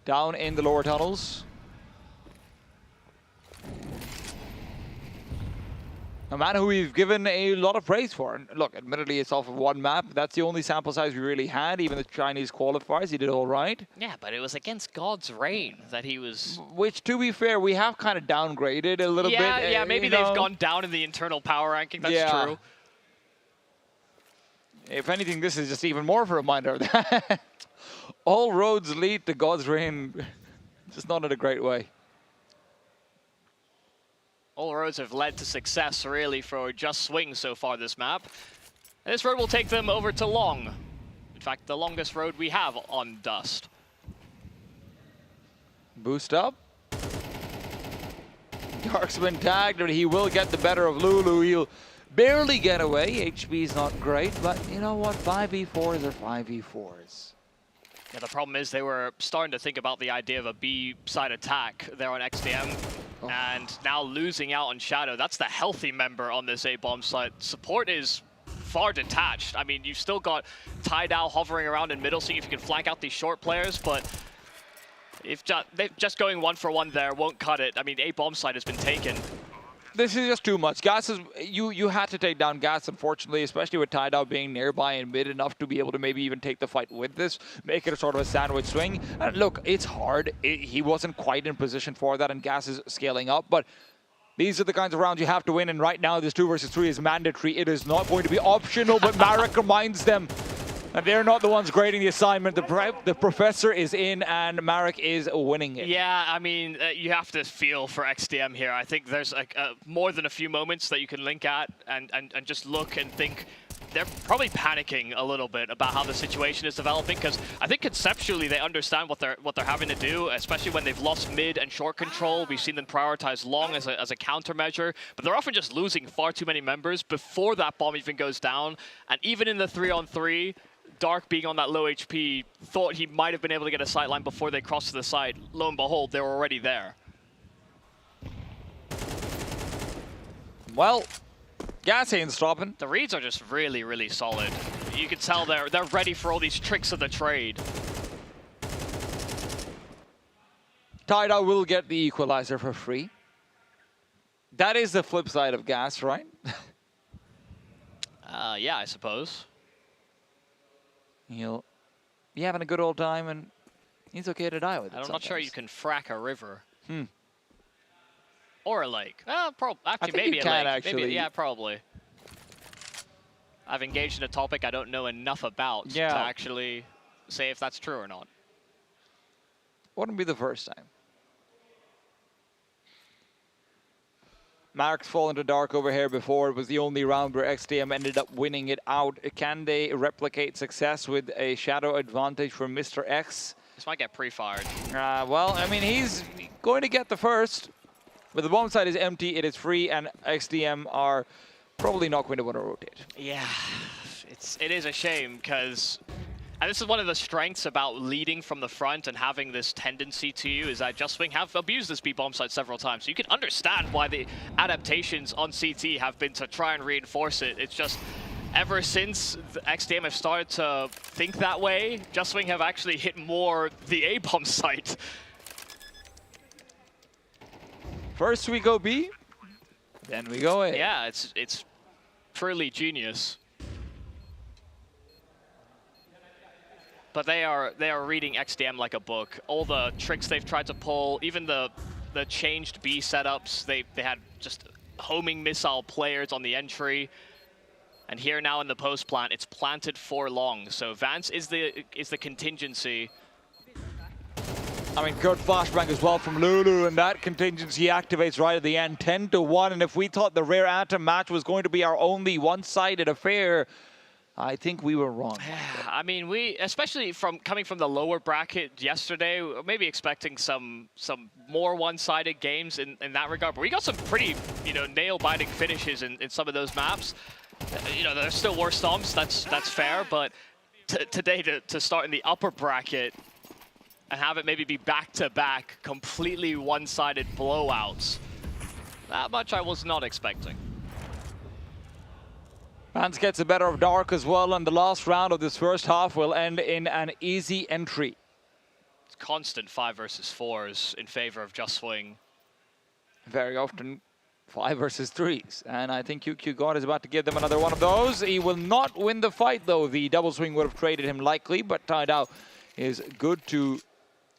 down in the lower tunnels. A man who we've given a lot of praise for. And look, admittedly, it's off of one map. That's the only sample size we really had. Even the Chinese qualifiers, he did all right. Yeah, but it was against God's Reign that he was... Which, to be fair, we have kind of downgraded a little bit. Yeah, maybe they've gone down in the internal power ranking. That's true. If anything, this is just even more of a reminder of that. All roads lead to God's Reign, just not in a great way. All roads have led to success, really, for Just Swing so far this map. And this road will take them over to Long. In fact, the longest road we have on Dust. Boost up. Dark's been tagged, but he will get the better of Lulu. He'll barely get away. HP's not great, but you know what? 5v4s are 5v4s. Yeah, the problem is they were starting to think about the idea of a B-side attack there on XDM. And now losing out on Shadow. That's the healthy member on this A-bomb side. Support is far detached. I mean, you've still got Tidao hovering around in middle, seeing if you can flank out these short players, but if just going 1-for-1 there won't cut it. I mean, A-bomb side has been taken. This is just too much. Gas is you had to take down Gas, unfortunately, especially with Tidao being nearby and mid enough to be able to maybe even take the fight with this, make it a sort of a sandwich swing. And look, it's hard. He wasn't quite in position for that, and Gas is scaling up, but these are the kinds of rounds you have to win, and right now this 2 versus 3 is mandatory. It is not going to be optional, but Marek reminds them that they're not the ones grading the assignment. The professor is in, and Marek is winning it. Yeah, I mean, you have to feel for XDM here. I think there's more than a few moments that you can link at and just look and think they're probably panicking a little bit about how the situation is developing, because I think conceptually they understand what they're having to do, especially when they've lost mid and short control. We've seen them prioritize long as a countermeasure, but they're often just losing far too many members before that bomb even goes down. And even in the 3-on-3, Dark, being on that low HP, thought he might have been able to get a sightline before they crossed to the side. Lo and behold, they were already there. Well, Gas ain't stopping. The reads are just really, really solid. You can tell they're ready for all these tricks of the trade. Tidao will get the equalizer for free. That is the flip side of Gas, right? Yeah, I suppose. He'll be having a good old time, and he's okay to die with it. I'm sometimes. not sure you can frack a river. Hmm. Or a lake. Actually, maybe you can, a lake. actually. Maybe, yeah, probably. I've engaged in a topic I don't know enough about to Yeah. actually say if that's true or not. Wouldn't be the first time. Marek's fallen to Dark over here before. It was the only round where XDM ended up winning it out. Can they replicate success with a shadow advantage for Mr. X? This might get pre-fired. Well, I mean, he's going to get the first. But the bomb side is empty, it is free, and XDM are probably not going to want to rotate. Yeah, it is a shame, because... And this is one of the strengths about leading from the front and having this tendency to you, is that Just Swing have abused this B-bomb site several times. So you can understand why the adaptations on CT have been to try and reinforce it. It's just, ever since the XDM have started to think that way, Just Wing have actually hit more the A-bomb site. First we go B, then we go A. Yeah, it's truly genius. But they are reading XDM like a book. All the tricks they've tried to pull, even the changed B setups, they had just homing missile players on the entry. And here now in the post plant, it's planted for long. So Vance is the contingency. I mean, good flashbang as well from Lulu, and that contingency activates right at the end, 10-1. And if we thought the Rare Atom match was going to be our only one-sided affair, I think we were wrong. I mean, we, especially coming from the lower bracket yesterday, maybe expecting some more one-sided games in that regard. But we got some pretty, nail-biting finishes in some of those maps. There's still worse stomps, that's fair, but today to start in the upper bracket and have it maybe be back-to-back, completely one-sided blowouts, that much I was not expecting. Vance gets the better of Dark as well, and the last round of this first half will end in an easy entry. It's constant 5 versus 4s in favor of Just Swing. Very often 5 versus 3s, and I think QQ God is about to give them another one of those. He will not win the fight though. The double swing would have traded him likely, but Tidao is good to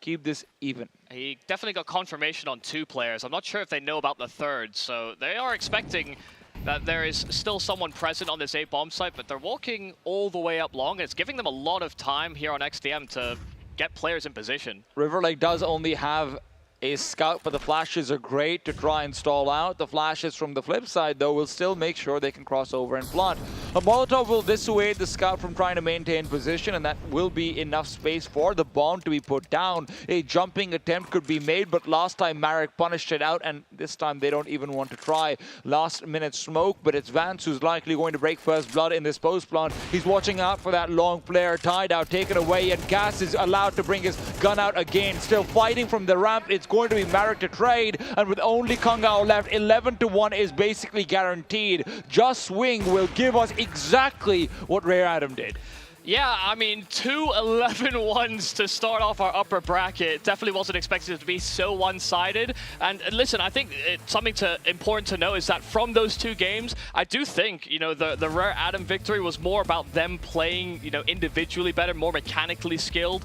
keep this even. He definitely got confirmation on 2 players. I'm not sure if they know about the third, so they are expecting that there is still someone present on this A-bomb site, but they're walking all the way up long. It's giving them a lot of time here on XDM to get players in position. River Lake does only have a scout, but the flashes are great to try and stall out. The flashes from the flip side, though, will still make sure they can cross over and plant. A Molotov will dissuade the scout from trying to maintain position, and that will be enough space for the bomb to be put down. A jumping attempt could be made, but last time Marek punished it out, and this time they don't even want to try. Last minute smoke, but it's Vance who's likely going to break first blood in this post plant. He's watching out for that long flare. Tied out, taken away, and Gas is allowed to bring his gun out again. Still fighting from the ramp. It's going to be Marek to trade, and with only Kangao left, 11-1 is basically guaranteed. Just Swing will give us exactly what Rare Atom did. Yeah, I mean, 2 11-1s to start off our upper bracket. Definitely wasn't expected to be so one-sided. And listen, I think something important to know is that from those 2 games, I do think, the Rare Atom victory was more about them playing, individually better, more mechanically skilled.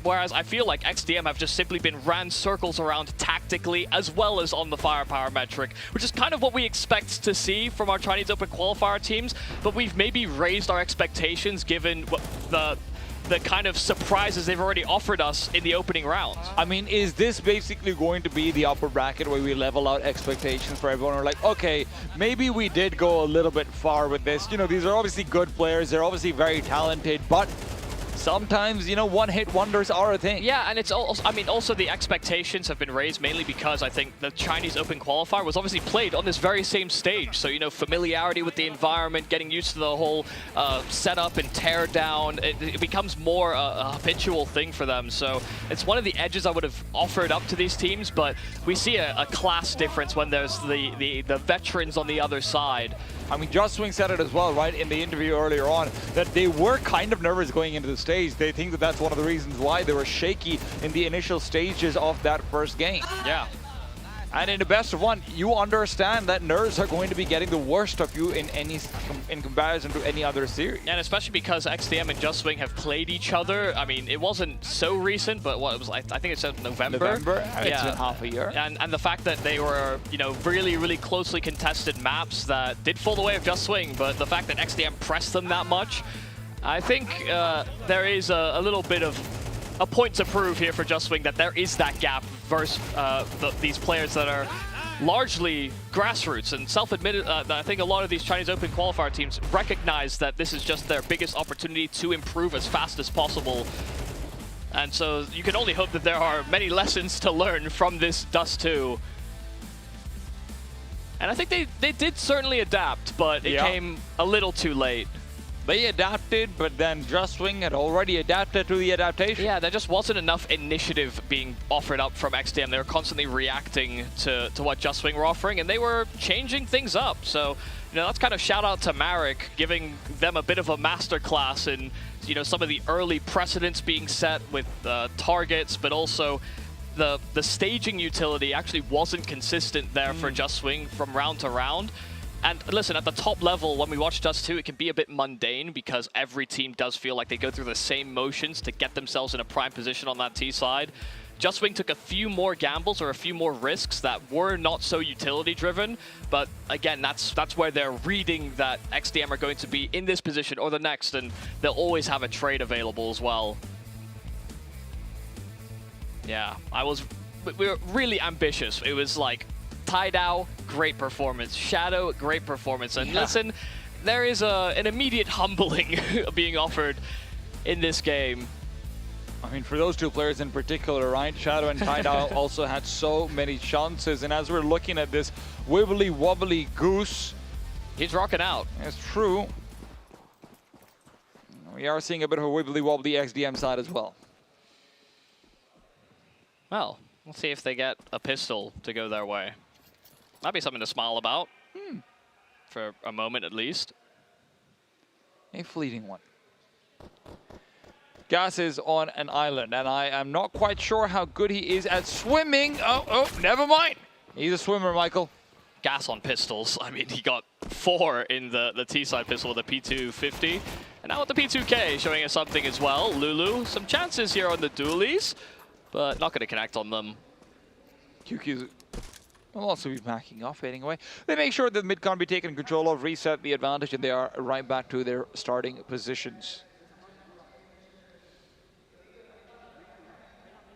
Whereas I feel like XDM have just simply been ran circles around tactically as well as on the firepower metric, which is kind of what we expect to see from our Chinese Open qualifier teams. But we've maybe raised our expectations given the kind of surprises they've already offered us in the opening round. I mean, is this basically going to be the upper bracket where we level out expectations for everyone? We're like, okay, maybe we did go a little bit far with this. These are obviously good players. They're obviously very talented, but sometimes, one-hit wonders are a thing. Yeah, and it's also, also the expectations have been raised mainly because I think the Chinese Open qualifier was obviously played on this very same stage. So, familiarity with the environment, getting used to the whole setup and tear down, it becomes more a habitual thing for them. So it's one of the edges I would have offered up to these teams, but we see a class difference when there's the veterans on the other side. I mean, Just Swing said it as well, right, in the interview earlier on, that they were kind of nervous going into the stage. They think that that's one of the reasons why they were shaky in the initial stages of that first game. Yeah. And in the best of 1, you understand that nerves are going to be getting the worst of you in comparison to any other series. And especially because XDM and Just Swing have played each other. I mean, it wasn't so recent, but what it was, I think it said November. It's been half a year. And the fact that they were, really, really closely contested maps that did fall the way of Just Swing, but the fact that XDM pressed them that much, I think there is a little bit of a point to prove here for Just Swing that there is that gap versus these players that are largely grassroots and self-admitted. I think a lot of these Chinese Open qualifier teams recognize that this is just their biggest opportunity to improve as fast as possible. And so you can only hope that there are many lessons to learn from this Dust 2. And I think they did certainly adapt, but it came a little too late. They adapted, but then Just Swing had already adapted to the adaptation. Yeah, there just wasn't enough initiative being offered up from XDM. They were constantly reacting to what Just Swing were offering, and they were changing things up. So, you know, that's kind of shout out to Marek, giving them a bit of a masterclass in, you know, some of the early precedents being set with targets, but also the staging utility actually wasn't consistent there for Just Swing from round to round. And listen, at the top level, when we watch Dust 2, it can be a bit mundane because every team does feel like they go through the same motions to get themselves in a prime position on that T side. Just Swing took a few more gambles or a few more risks that were not so utility driven, but again, that's where they're reading that XDM are going to be in this position or the next, and they'll always have a trade available as well. Yeah, we were really ambitious. It was like, Tidao, great performance. Shadow, great performance. And listen, there is an immediate humbling being offered in this game. I mean, for those two players in particular, right? Shadow and Tidao also had so many chances. And as we're looking at this wibbly wobbly goose, he's rocking out. It's true. We are seeing a bit of a wibbly wobbly XDM side as well. Well, let's see if they get a pistol to go their way. That'd be something to smile about. For a moment at least. A fleeting one. Gas is on an island, and I am not quite sure how good he is at swimming. Oh, never mind. He's a swimmer, Michael. Gas on pistols. I mean, he got 4 in the T-side pistol with the P250. And now with the P2K showing us something as well. Lulu, some chances here on the dualies, but not going to connect on them. QQ will also be backing off, fading away. They make sure that mid can't be taken control of, reset the advantage, and they are right back to their starting positions.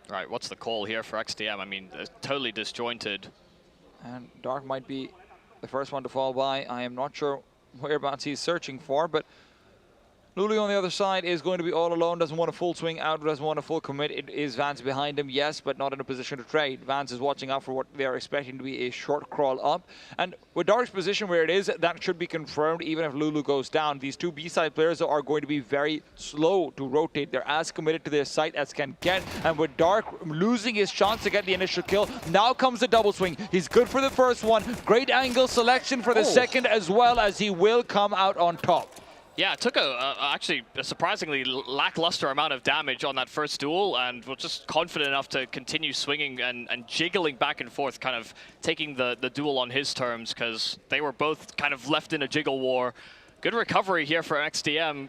Right, what's the call here for XDM? I mean, totally disjointed. And Dark might be the first one to fall by. I am not sure whereabouts he's searching for, but Lulu on the other side is going to be all alone, doesn't want a full swing out, doesn't want a full commit. It is Vance behind him, yes, but not in a position to trade. Vance is watching out for what they are expecting to be a short crawl up. And with Dark's position where it is, that should be confirmed even if Lulu goes down. These two B-side players are going to be very slow to rotate. They're as committed to their site as can get. And with Dark losing his chance to get the initial kill, now comes the double swing. He's good for the first one. Great angle selection for the second as well, as he will come out on top. Yeah, it took actually a surprisingly lackluster amount of damage on that first duel, and was just confident enough to continue swinging and jiggling back and forth, kind of taking the duel on his terms, because they were both kind of left in a jiggle war. Good recovery here for XDM.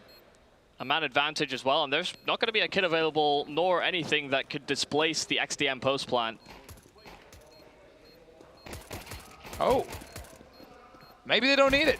A man advantage as well, and there's not going to be a kit available, nor anything that could displace the XDM post plant. Oh. Maybe they don't need it.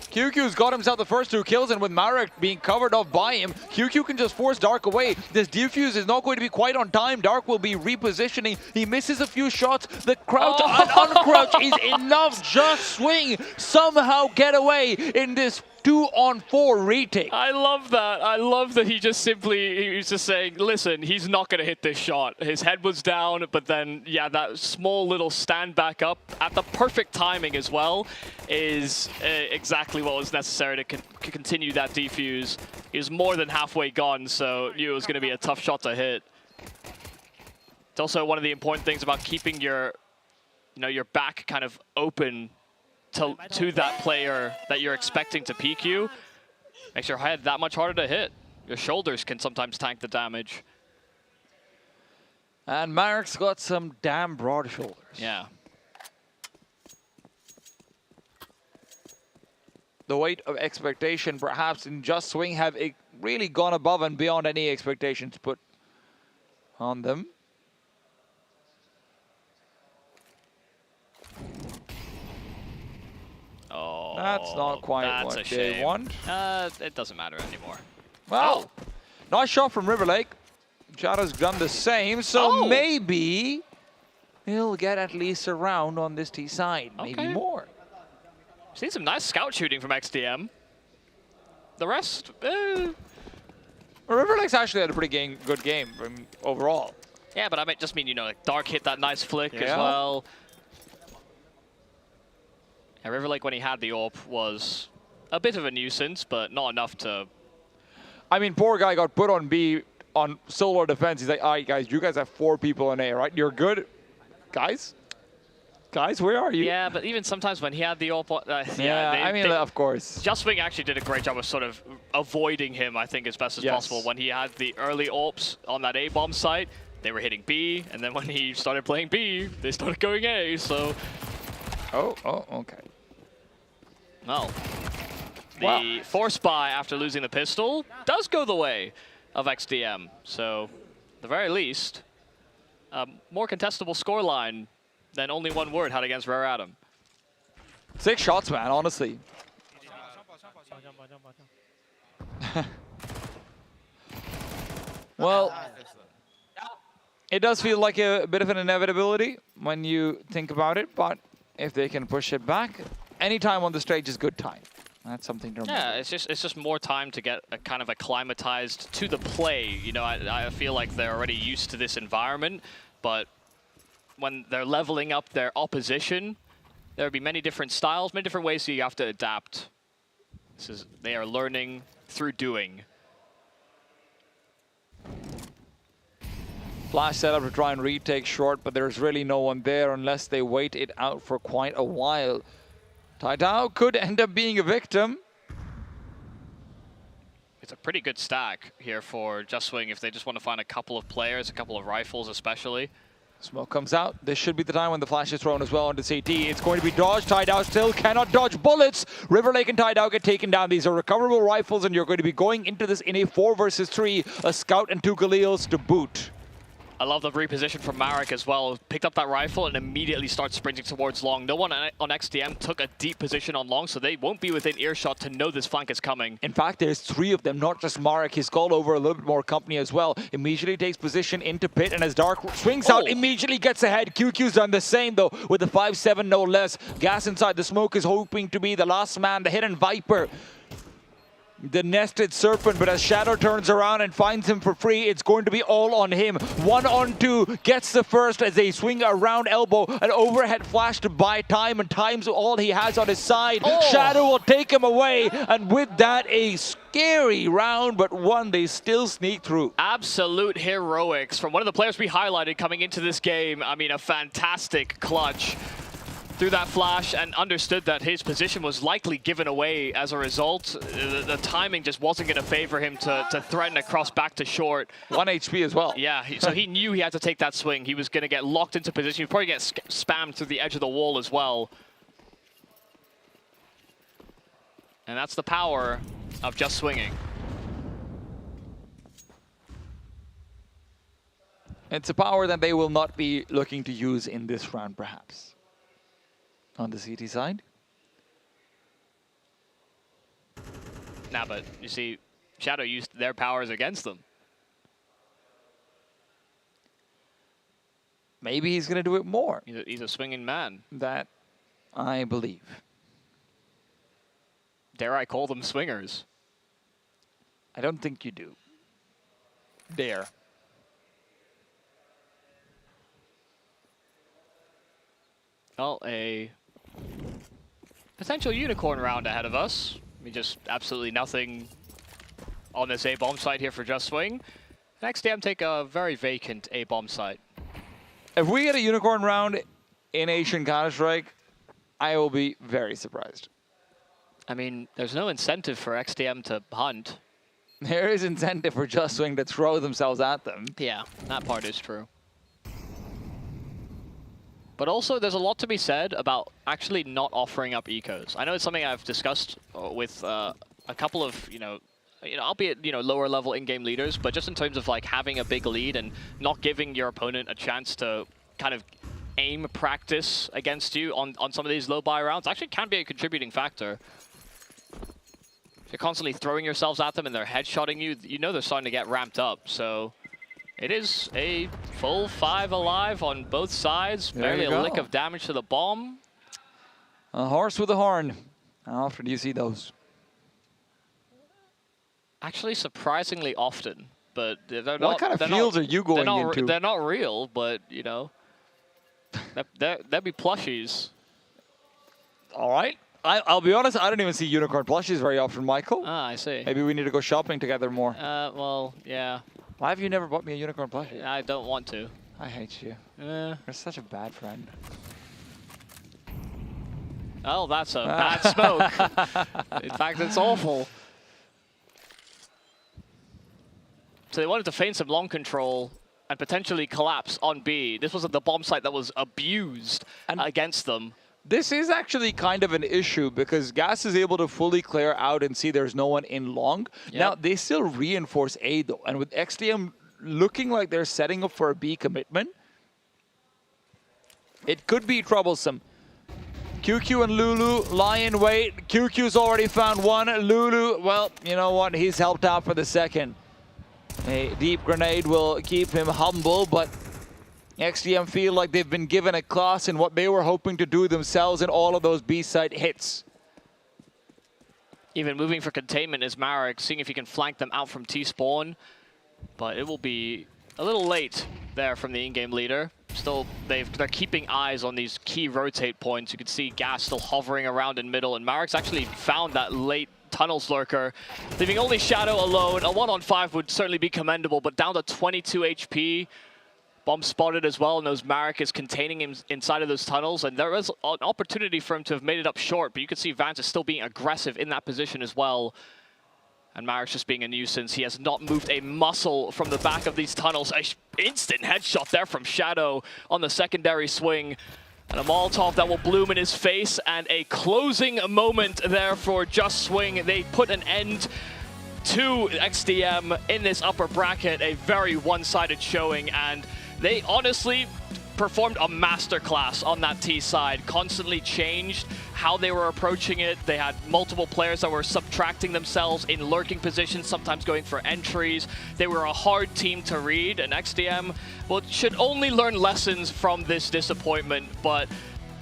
QQ's got himself the first 2 kills, and with Marek being covered off by him, QQ can just force Dark away. This defuse is not going to be quite on time. Dark will be repositioning. He misses a few shots. The crouch and uncrouch is enough. Just Swing somehow get away in this 2-on-4 retake. I love that. I love that he was just saying, listen, he's not going to hit this shot. His head was down, but then, yeah, that small little stand back up at the perfect timing as well is exactly what was necessary to continue that defuse. He was more than halfway gone, so knew it was going to be a tough shot to hit. It's also one of the important things about keeping your back kind of open to that player that you're expecting to peek you. Makes your head that much harder to hit. Your shoulders can sometimes tank the damage. And Marek's got some damn broad shoulders. Yeah. The weight of expectation perhaps in Just Swing have really gone above and beyond any expectations put on them. Oh, that's not quite what they want. It doesn't matter anymore. Well, nice shot from River Lake. Shadow's done the same, so maybe he'll get at least a round on this T side, maybe more. Seen some nice scout shooting from XDM. The rest, River Lake's actually had a pretty good game overall. Yeah, but I might just mean, like Dark hit that nice flick as well. Yeah, River Lake, when he had the AWP, was a bit of a nuisance, but not enough to... I mean, poor guy got put on B on solo defense. He's like, all right, guys, you guys have 4 people in A, right? You're good. Guys? Guys, where are you? Yeah, but even sometimes when he had the AWP... of course. Justswing actually did a great job of sort of avoiding him, I think, as best as possible. When he had the early AWPs on that A-bomb site, they were hitting B, and then when he started playing B, they started going A, so... Oh, okay. Well, the force buy after losing the pistol does go the way of XDM. So, at the very least, a more contestable scoreline than only one word had against Rare Adam. 6 shots, man, honestly. Well, it does feel like a bit of an inevitability when you think about it, but if they can push it back, any time on the stage is good time. That's something to remember. Yeah, it's just more time to get a kind of acclimatized to the play. You know, I feel like they're already used to this environment, but when they're leveling up their opposition, there'll be many different styles, many different ways you have to adapt. They are learning through doing. Flash setup to try and retake short, but there's really no one there unless they wait it out for quite a while. Taidao could end up being a victim. It's a pretty good stack here for Justswing if they just want to find a couple of players, a couple of rifles especially. Smoke comes out. This should be the time when the flash is thrown as well onto CT. It's going to be dodged. Taidao still cannot dodge bullets. River Lake and Taidao get taken down. These are recoverable rifles, and you're going to be going into this in a 4 versus 3. A scout and 2 Galils to boot. I love the reposition from Marek as well. Picked up that rifle and immediately starts sprinting towards long. No one on XDM took a deep position on long, so they won't be within earshot to know this flank is coming. In fact, there's 3 of them, not just Marek. He's called over a little bit more company as well. Immediately takes position into pit, and as Dark swings out, immediately gets ahead. QQ's done the same, though, with the 5-7, no less. Gas inside the smoke is hoping to be the last man, the hidden Viper. The nested serpent, but as Shadow turns around and finds him for free, it's going to be all on him. 1 on 2, gets the first as they swing around elbow. An overhead flash to buy time, and time's all he has on his side. Shadow will take him away, and with that, a scary round, but one they still sneak through. Absolute heroics from one of the players we highlighted coming into this game. I mean, a fantastic clutch through that flash, and understood that his position was likely given away as a result. The timing just wasn't going to favor him to threaten across back to short. 1 HP as well. Yeah, so he knew he had to take that swing. He was going to get locked into position. He'd probably get spammed through the edge of the wall as well. And that's the power of just swinging. It's a power that they will not be looking to use in this round, perhaps. On the CT side. Nah, but you see, Shadow used their powers against them. Maybe he's going to do it more. He's a swinging man. That I believe. Dare I call them swingers? I don't think you do. Dare. Well, a potential unicorn round ahead of us. I mean, just absolutely nothing on this A-bomb site here for Justswing. XDM take a very vacant A-bomb site. If we get a unicorn round in Asian Counter-Strike, I will be very surprised. I mean, there's no incentive for XDM to hunt. There is incentive for Justswing to throw themselves at them. Yeah, that part is true. But also, there's a lot to be said about actually not offering up ecos. I know it's something I've discussed with a couple of, albeit, lower level in-game leaders, but just in terms of like having a big lead and not giving your opponent a chance to kind of aim practice against you on some of these low buy rounds actually can be a contributing factor. If you're constantly throwing yourselves at them and they're headshotting you, you know they're starting to get ramped up, so... It is a full 5 alive on both sides. Barely a lick of damage to the bomb. A horse with a horn. How often do you see those? Actually, surprisingly often. But they're not. What kind of fields are you going into? They're not real, but that'd be plushies. All right. I'll be honest, I don't even see unicorn plushies very often, Michael. Ah, I see. Maybe we need to go shopping together more. Well, yeah. Why have you never bought me a unicorn plushie? I don't want to. I hate you. You're such a bad friend. Oh, that's a bad smoke. In fact, it's awful. So they wanted to feign some long control and potentially collapse on B. This was the bomb site that was abused against them. This is actually kind of an issue because Gas is able to fully clear out and see there's no one in long. Yep. Now, they still reinforce A though, and with XDM looking like they're setting up for a B commitment, it could be troublesome. QQ and Lulu lie in wait. QQ's already found one. Lulu, well, you know what? He's helped out for the second. A deep grenade will keep him humble, but XDM feel like they've been given a class in what they were hoping to do themselves in all of those B-side hits. Even moving for containment is Marek, seeing if he can flank them out from T-spawn. But it will be a little late there from the in-game leader. Still, they're keeping eyes on these key rotate points. You can see Gas still hovering around in middle, and Marek's actually found that late tunnels lurker, leaving only Shadow alone. A 1-on-5 would certainly be commendable, but down to 22 HP. Bomb spotted as well, knows Marek is containing him inside of those tunnels, and there is an opportunity for him to have made it up short, but you can see Vance is still being aggressive in that position as well. And Marek's just being a nuisance. He has not moved a muscle from the back of these tunnels. An instant headshot there from Shadow on the secondary swing. And a Molotov that will bloom in his face, and a closing moment there for Just Swing. They put an end to XDM in this upper bracket, a very one-sided showing, and they honestly performed a masterclass on that T side, constantly changed how they were approaching it. They had multiple players that were subtracting themselves in lurking positions, sometimes going for entries. They were a hard team to read, and XDM, well, should only learn lessons from this disappointment, but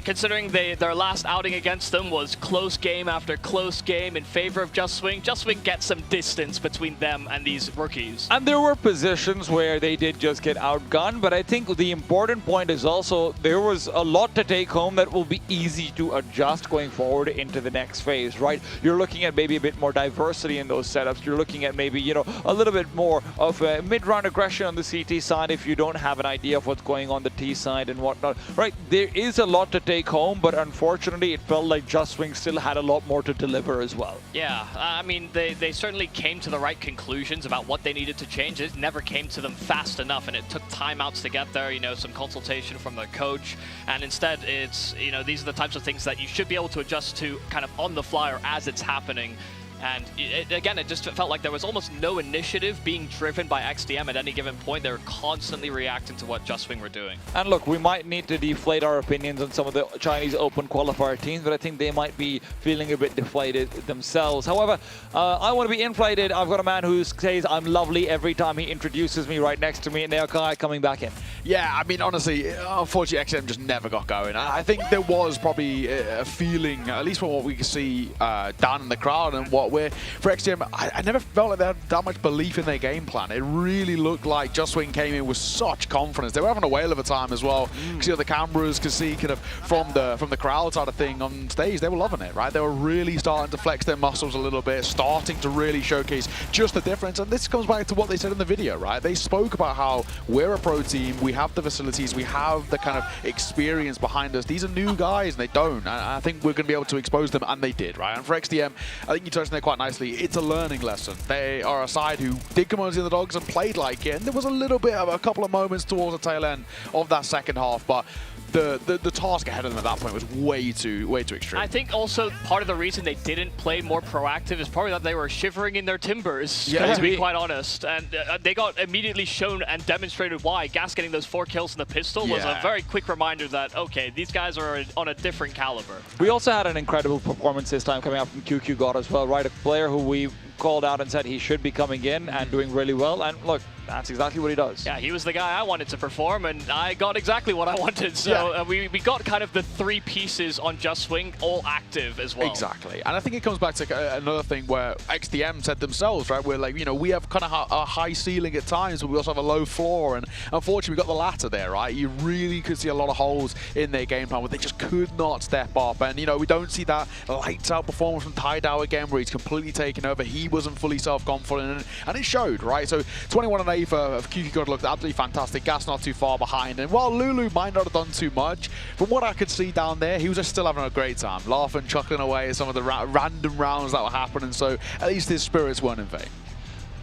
considering their last outing against them was close game after close game in favor of Just Swing gets some distance between them and these rookies. And there were positions where they did just get outgunned, but I think the important point is also there was a lot to take home that will be easy to adjust going forward into the next phase, right? You're looking at maybe a bit more diversity in those setups. You're looking at maybe, you know, a little bit more of a mid-round aggression on the CT side if you don't have an idea of what's going on the T side and whatnot, right? There is a lot to take home, but unfortunately it felt like Just Swing still had a lot more to deliver as well. Yeah, I mean, they certainly came to the right conclusions about what they needed to change. It never came to them fast enough, and it took timeouts to get there, you know, some consultation from the coach, and instead it's, you know, these are the types of things that you should be able to adjust to kind of on the fly or as it's happening. And again, it just felt like there was almost no initiative being driven by XDM at any given point. They were constantly reacting to what Just Swing were doing. And look, we might need to deflate our opinions on some of the Chinese Open qualifier teams, but I think they might be feeling a bit deflated themselves. However, I want to be inflated. I've got a man who says I'm lovely every time he introduces me right next to me, and Naokai coming back in. Yeah, I mean, honestly, unfortunately, XM just never got going. I think there was probably a feeling, at least from what we could see down in the crowd and what for XGM, I never felt like they had that much belief in their game plan. It really looked like Just Swing came in with such confidence. They were having a whale of a time as well. Because, you know, the cameras could see kind of from the crowd side of thing on stage, they were loving it, right? They were really starting to flex their muscles a little bit, starting to really showcase just the difference. And this comes back to what they said in the video, right? They spoke about how we're a pro team, we have the facilities, we have the kind of experience behind us. These are new guys, and they don't. And I think we're going to be able to expose them, and they did, right? And for XDM, I think you touched on there quite nicely. It's a learning lesson. They are a side who did come on to the Dogs and played like it, and there was a little bit of a couple of moments towards the tail end of that second half, but the task ahead of them at that point was way too extreme. I think also part of the reason they didn't play more proactive is probably that they were shivering in their timbers, to be quite honest. And they got immediately shown and demonstrated why. Gas getting those 4 kills in the pistol was a very quick reminder that, okay, these guys are on a different caliber. We also had an incredible performance this time coming out from QQ God as well, right? A player who we called out and said he should be coming in and doing really well. And look, That's exactly what he does. Yeah, he was the guy I wanted to perform, and I got exactly what I wanted. So we got kind of the three pieces on Just Swing all active as well. Exactly. And I think it comes back to another thing where XDM said themselves, right? We're like, you know, we have kind of a high ceiling at times, but we also have a low floor. And unfortunately, we got the latter there, right? You really could see a lot of holes in their game plan where they just could not step up. And, you know, we don't see that lights out performance from Tidao again, where he's completely taken over. He wasn't fully self-confident, and it showed, right? So 21-8 for QQ God looked absolutely fantastic. Gas not too far behind. And while Lulu might not have done too much, from what I could see down there, he was just still having a great time, laughing, chuckling away at some of the random rounds that were happening. So at least his spirits weren't in vain.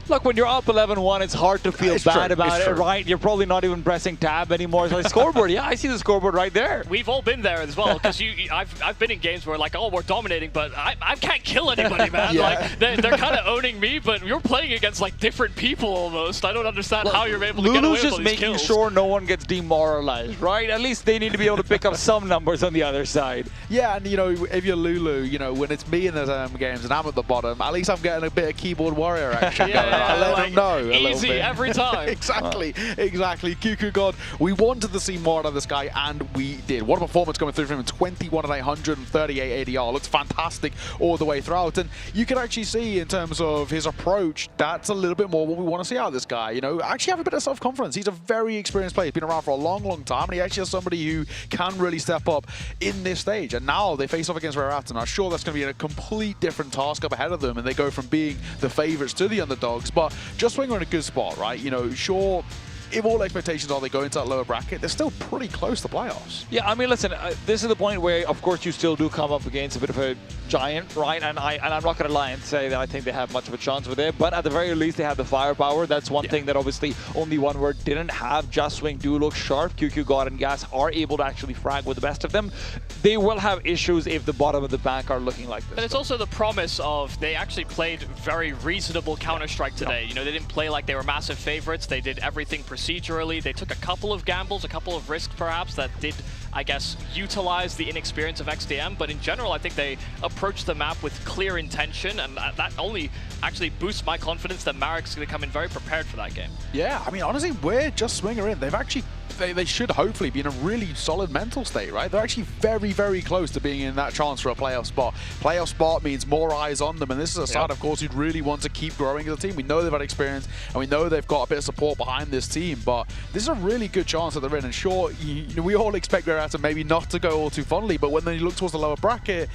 Look, when you're up 11-1, it's hard to feel bad about it, right? You're probably not even pressing tab anymore. It's like scoreboard. Yeah, I see the scoreboard right there. We've all been there as well, because I've been in games where like, oh, we're dominating, but I can't kill anybody, man. Like they're kind of owning me, but you're playing against like different people almost. I don't understand how you're able to get away Lulu's with just these kills. making sure no one gets demoralized, right? At least they need to be able to pick up some numbers on the other side. Yeah, and you know, if you're Lulu, you know, when it's me in the games and I'm at the bottom, at least I'm getting a bit of keyboard warrior action going on. I let them know. Easy every time. Exactly. QQ God, we wanted to see more out of this guy, and we did. What a performance coming through from him. 21 at 138 ADR. Looks fantastic all the way throughout. And you can actually see in terms of his approach, that's a little bit more what we want to see out of this guy. You know, actually have a bit of self-confidence. He's a very experienced player. He's been around for a long, long time, and he actually has somebody who can really step up in this stage. And now they face off against Rare Atom. I'm sure that's going to be a complete different task up ahead of them, and they go from being the favorites to the underdogs. But Just Swing are in a good spot, right? You know, sure, if all expectations are they go into that lower bracket, they're still pretty close to playoffs. Yeah, I mean, listen, this is the point where, of course, you still do come up against a bit of a giant, right? And I'm not going to lie and say that I think they have much of a chance with it, but at the very least, they have the firepower. That's one thing that obviously only one word didn't have. Just Swing do look sharp. QQ God and Gas are able to actually frag with the best of them. They will have issues if the bottom of the bank are looking like this. But it's also the promise of they actually played very reasonable Counter-Strike today. You know, they didn't play like they were massive favorites. They did everything procedurally. They took a couple of gambles, a couple of risks perhaps that did, I guess, utilize the inexperience of XDM. But in general, I think they approached the map with clear intention, and that only actually boosts my confidence that Marek's going to come in very prepared for that game. Yeah, I mean, honestly, we're Just Swing are in. They've actually, they should hopefully be in a really solid mental state, right? They're actually very, very close to being in that chance for a playoff spot. Playoff spot means more eyes on them, and this is a side, of course, you'd really want to keep growing as a team. We know they've had experience, and we know they've got a bit of support behind this team, but this is a really good chance that they're in. And sure, you know, we all expect Rare Atom maybe not to go all too fondly, but when they look towards the lower bracket,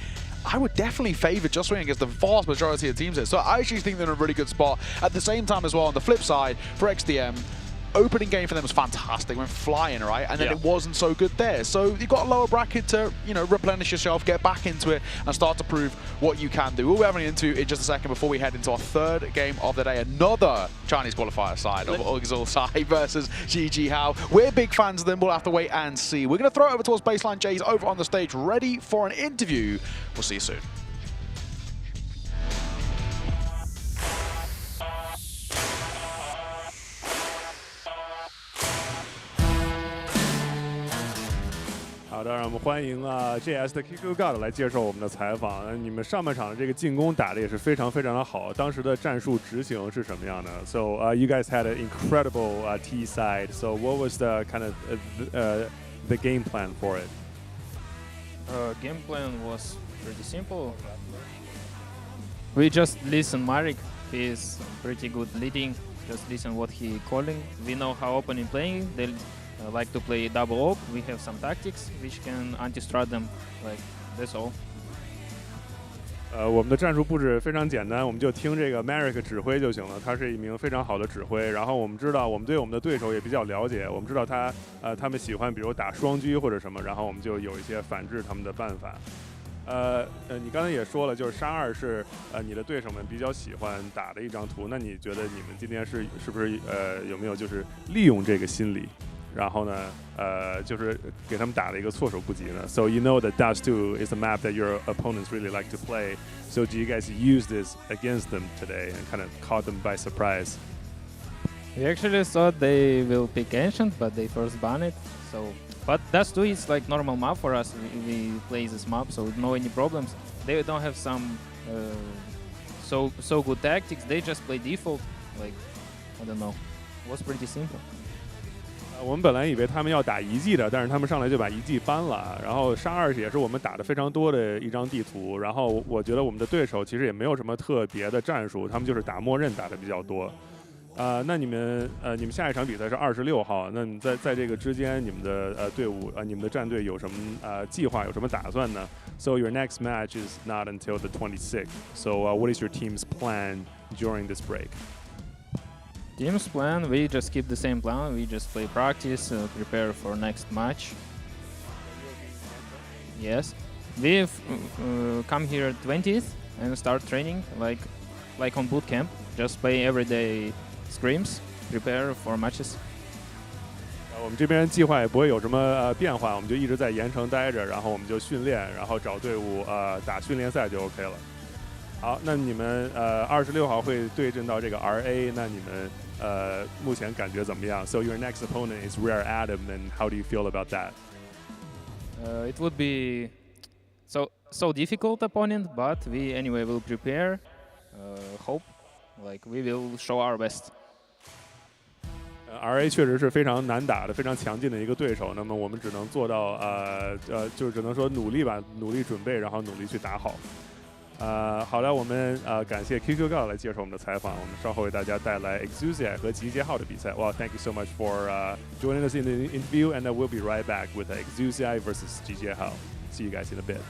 I would definitely favor Just Swing against the vast majority of teams here. So I actually think they're in a really good spot. At the same time as well, on the flip side, for XDM, opening game for them was fantastic, went flying, right? And then it wasn't so good there. So you've got a lower bracket to, you know, replenish yourself, get back into it, and start to prove what you can do. We'll be having into in just a second before we head into our third game of the day. Another Chinese qualifier side of Uxul Sai versus GG Hao. We're big fans of them. We'll have to wait and see. We're going to throw it over towards Baseline Jay's over on the stage, ready for an interview. We'll see you soon.好的，让我们欢迎JS 的 QQ God 来接受我们的采访。你们上半场的这个进攻打的也是非常非常的好，当时的战术执行是什么样的 ？So you guys had an incredible T side. So what was the kind of the game plan for it? Game plan was pretty simple. We just listen Marek. He's pretty good leading. Just listen what he calling. We know how opponent playing. They like to play double op. We have some tactics which can anti-strat them. Like that's all. 我们的战术布置非常简单，我们就听这个 Marek 指挥就行了。他是一名非常好的指挥，然后我们知道，我们对我们的对手也比较了解，我们知道他们喜欢比如打双狙或者什么，然后我们就有一些反制他们的办法。你刚才也说了，就是杀2是你的对手们比较喜欢打的一张图，那你觉得你们今天是不是有没有就是利用这个心理？然后呢，就是给他们打了一个措手不及呢。So you know that Dust 2 is a map that your opponents really like to play. So do you guys use this against them today and kind of caught them by surprise? We actually thought they will pick Ancient, but they first ban it. So, but Dust 2 is like normal map for us. We play this map, so no any problems. They don't have some so good tactics. They just play default. Like I don't know. was pretty simple. 我们本来以为他们要打遗迹的，但是他们上来就把遗迹搬了。然后沙二也是我们打的非常多的一张地图。然后我觉得我们的对手其实也没有什么特别的战术，他们就是打默认打的比较多。那你们下一场比赛是26号，那你在这个之间，你们的队伍你们的战队有什么计划，有什么打算呢 ？So your next match is not until the 26th. So what is your team's plan during this break? Team's plan, we just keep the same plan. We just play practice, prepare for next match. Yes, we've come here 20th and start training like on boot camp. Just play everyday scrims, prepare for matches. 我们这边计划也不会有什么变化，我们就一直在盐城待着，然后我们就训练，然后找队伍打训练赛就 OK 了。好，那你们26号会对阵到这个 RA， 那你们目前感觉怎么样 ？So your next opponent is Rare Adam, and how do you feel about that? It would be so difficult opponent, but we anyway will prepare. Hope, like we will show our best. RA 确实是非常难打的、非常强劲的一个对手。那么我们只能做到就只能说努力吧，努力准备，然后努力去打好。好的，我们感谢 QQ 告来接受我们的采访。我们稍后为大家带来 Exusia 和集结号的比赛。Well, thank you so much for joining us in the interview, and we'll be right back with Exusia versus 集结号. See you guys in a bit.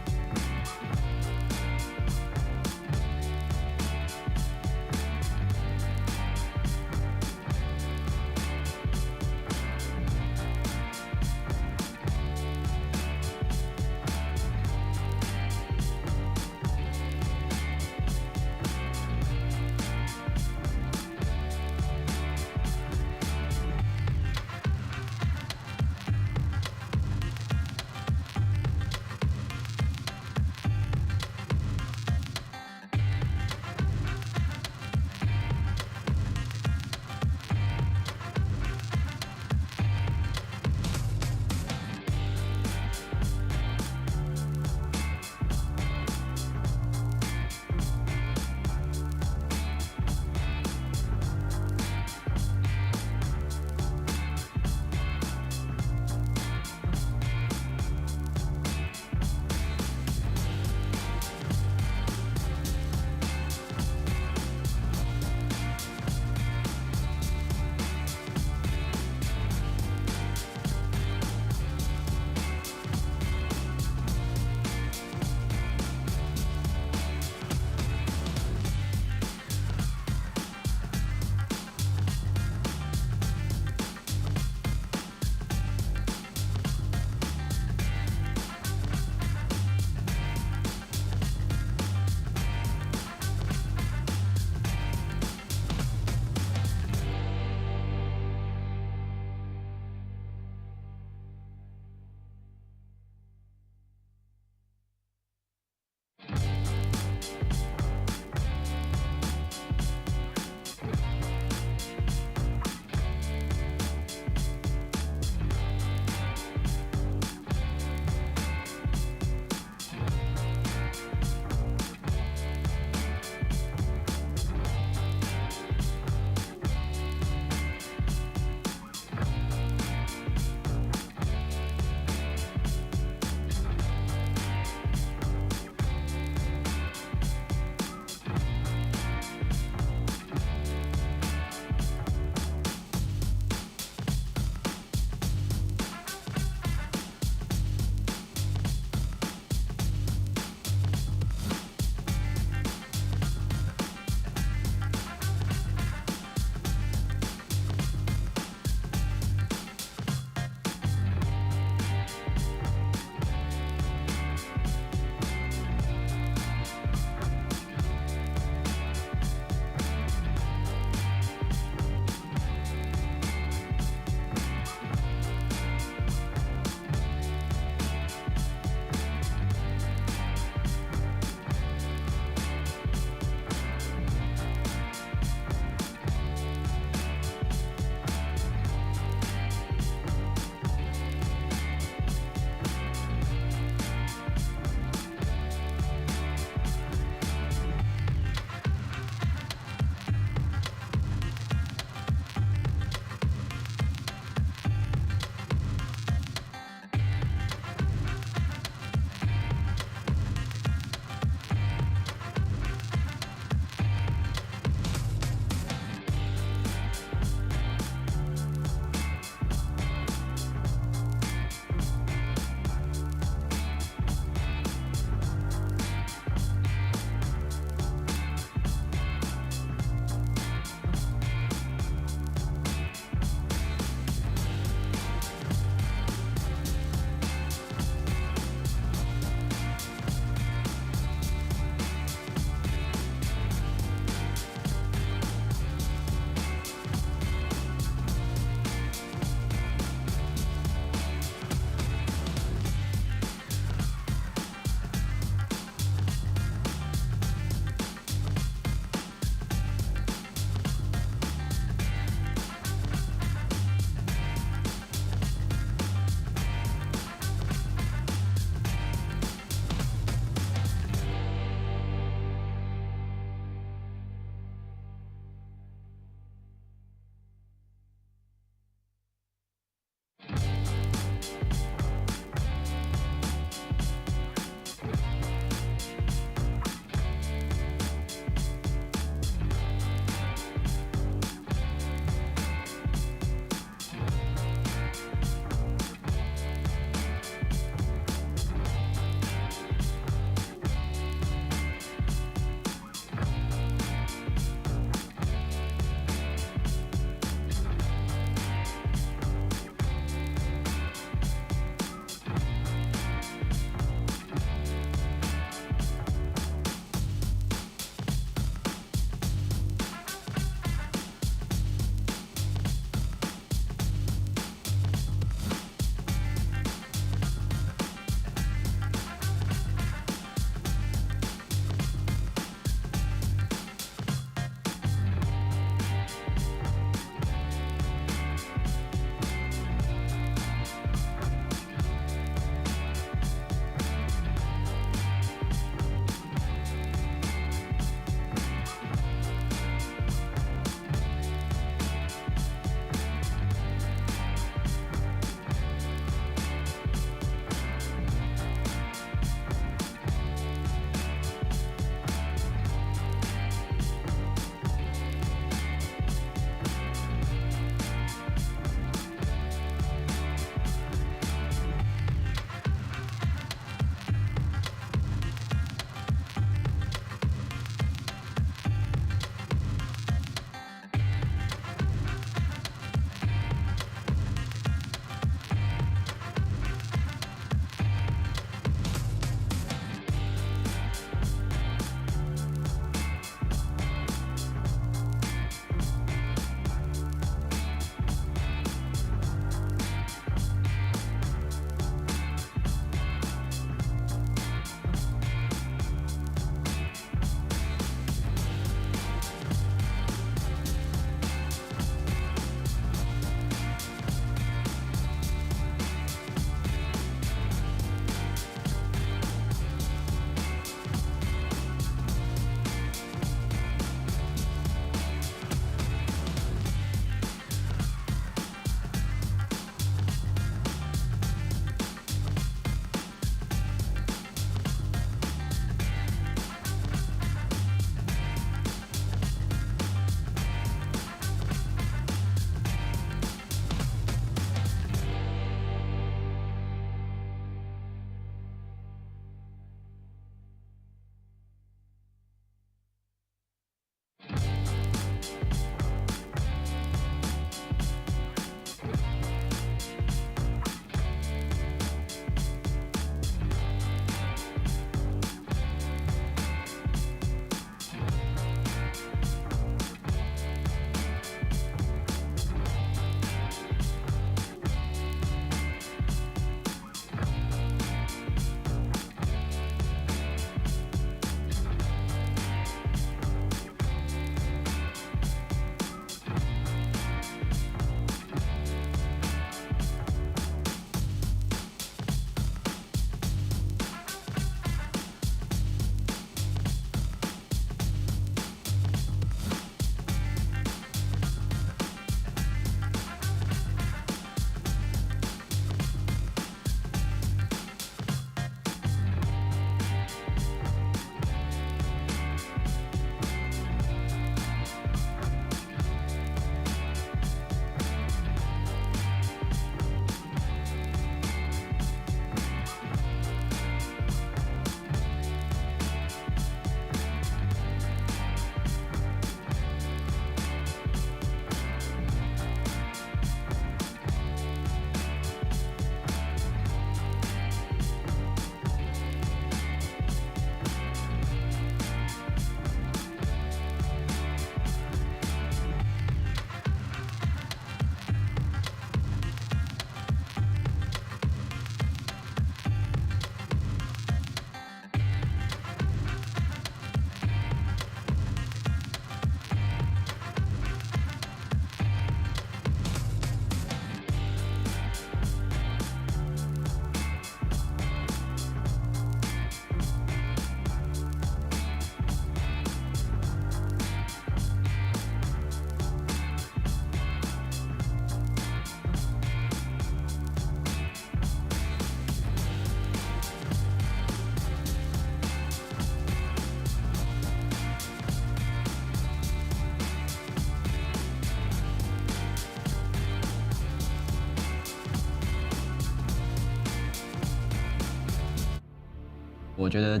我觉得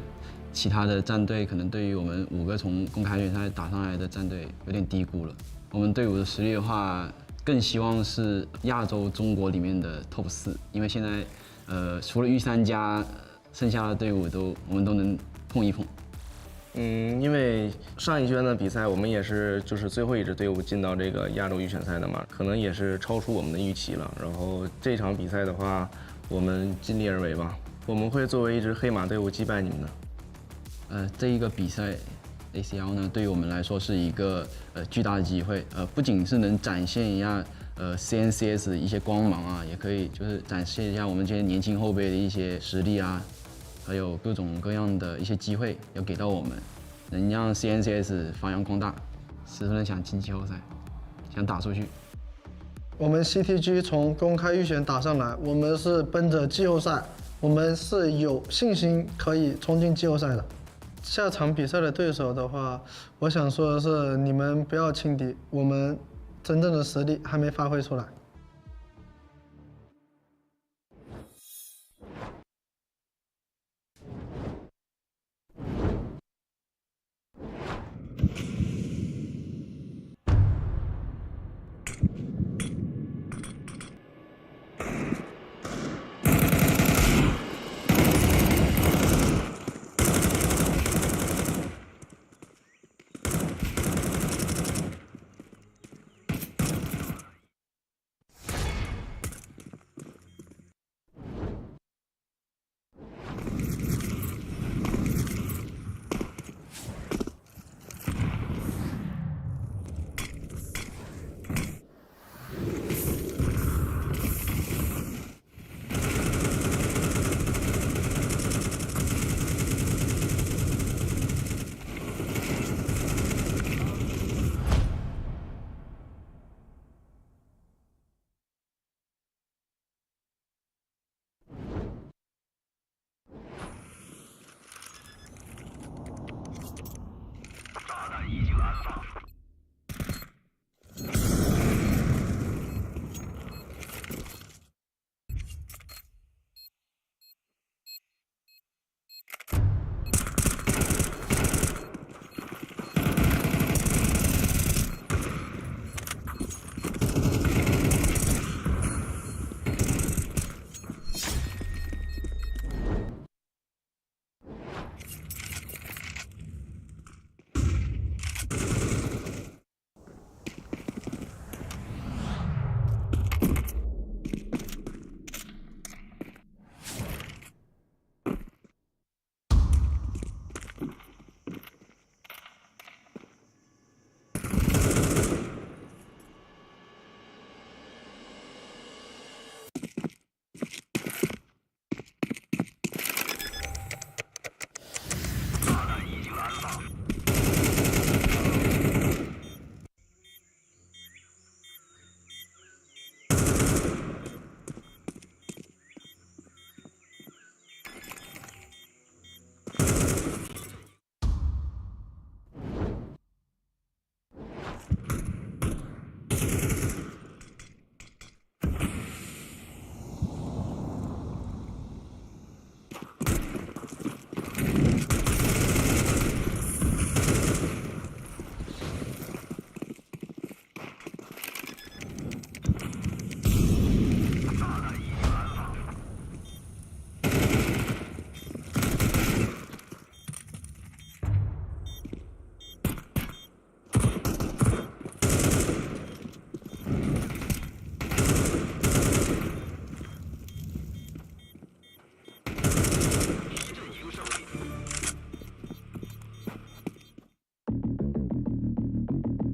其他的战队可能对于我们5个从公开预选赛打上来的战队有点低估了。我们队伍的实力的话，更希望是亚洲中国里面的 Top 4，因为现在除了御3家，剩下的队伍我们都能碰一碰。因为上一圈的比赛我们也是就是最后一支队伍进到这个亚洲预选赛的嘛，可能也是超出我们的预期了。然后这场比赛的话，我们尽力而为吧，我们会作为一支黑马队伍击败你们的。这一个比赛 ACL 呢，对于我们来说是一个巨大的机会，不仅是能展现一下CNCS 的一些光芒啊，也可以就是展现一下我们这些年轻后辈的一些实力啊。还有各种各样的一些机会要给到我们，能让 CNCS 发扬光大，十分想进季后赛，想打出去。我们 CTG 从公开预选打上来，我们是奔着季后赛，我们是有信心可以冲进季后赛的。下场比赛的对手的话，我想说的是，你们不要轻敌，我们真正的实力还没发挥出来。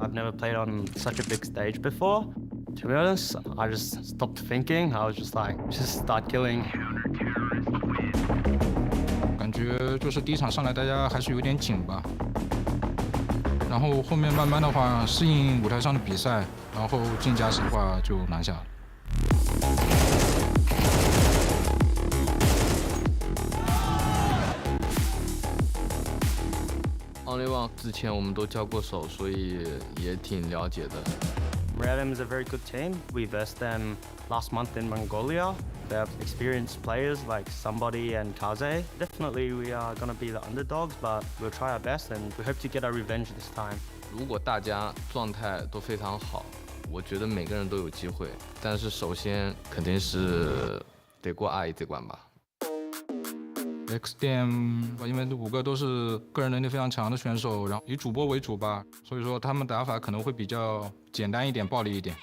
I've never played on such a big stage before. To be honest, I just stopped thinking. I was just like, just start killing. 感觉就是第一场上来大家还是有点紧吧，然后后面慢慢的话适应舞台上的比赛，然后进加时的话就拿下了。Only One 之前我们都交过手，所以也挺了解的。Random is a very good team. We versed them last month in Mongolia. They have experienced players like Somebody and Kaze. Definitely we are going to be the underdogs, but we'll try our best and we hope to get our revenge this time. 如果大家状态都非常好，我觉得每个人都有机会。但是首先肯定是得过阿姨这关吧。XDM 因为5个都是个人能力非常强的选手，然后以主播为主吧，所以说他们打法可能会比较简单一点、暴力一点。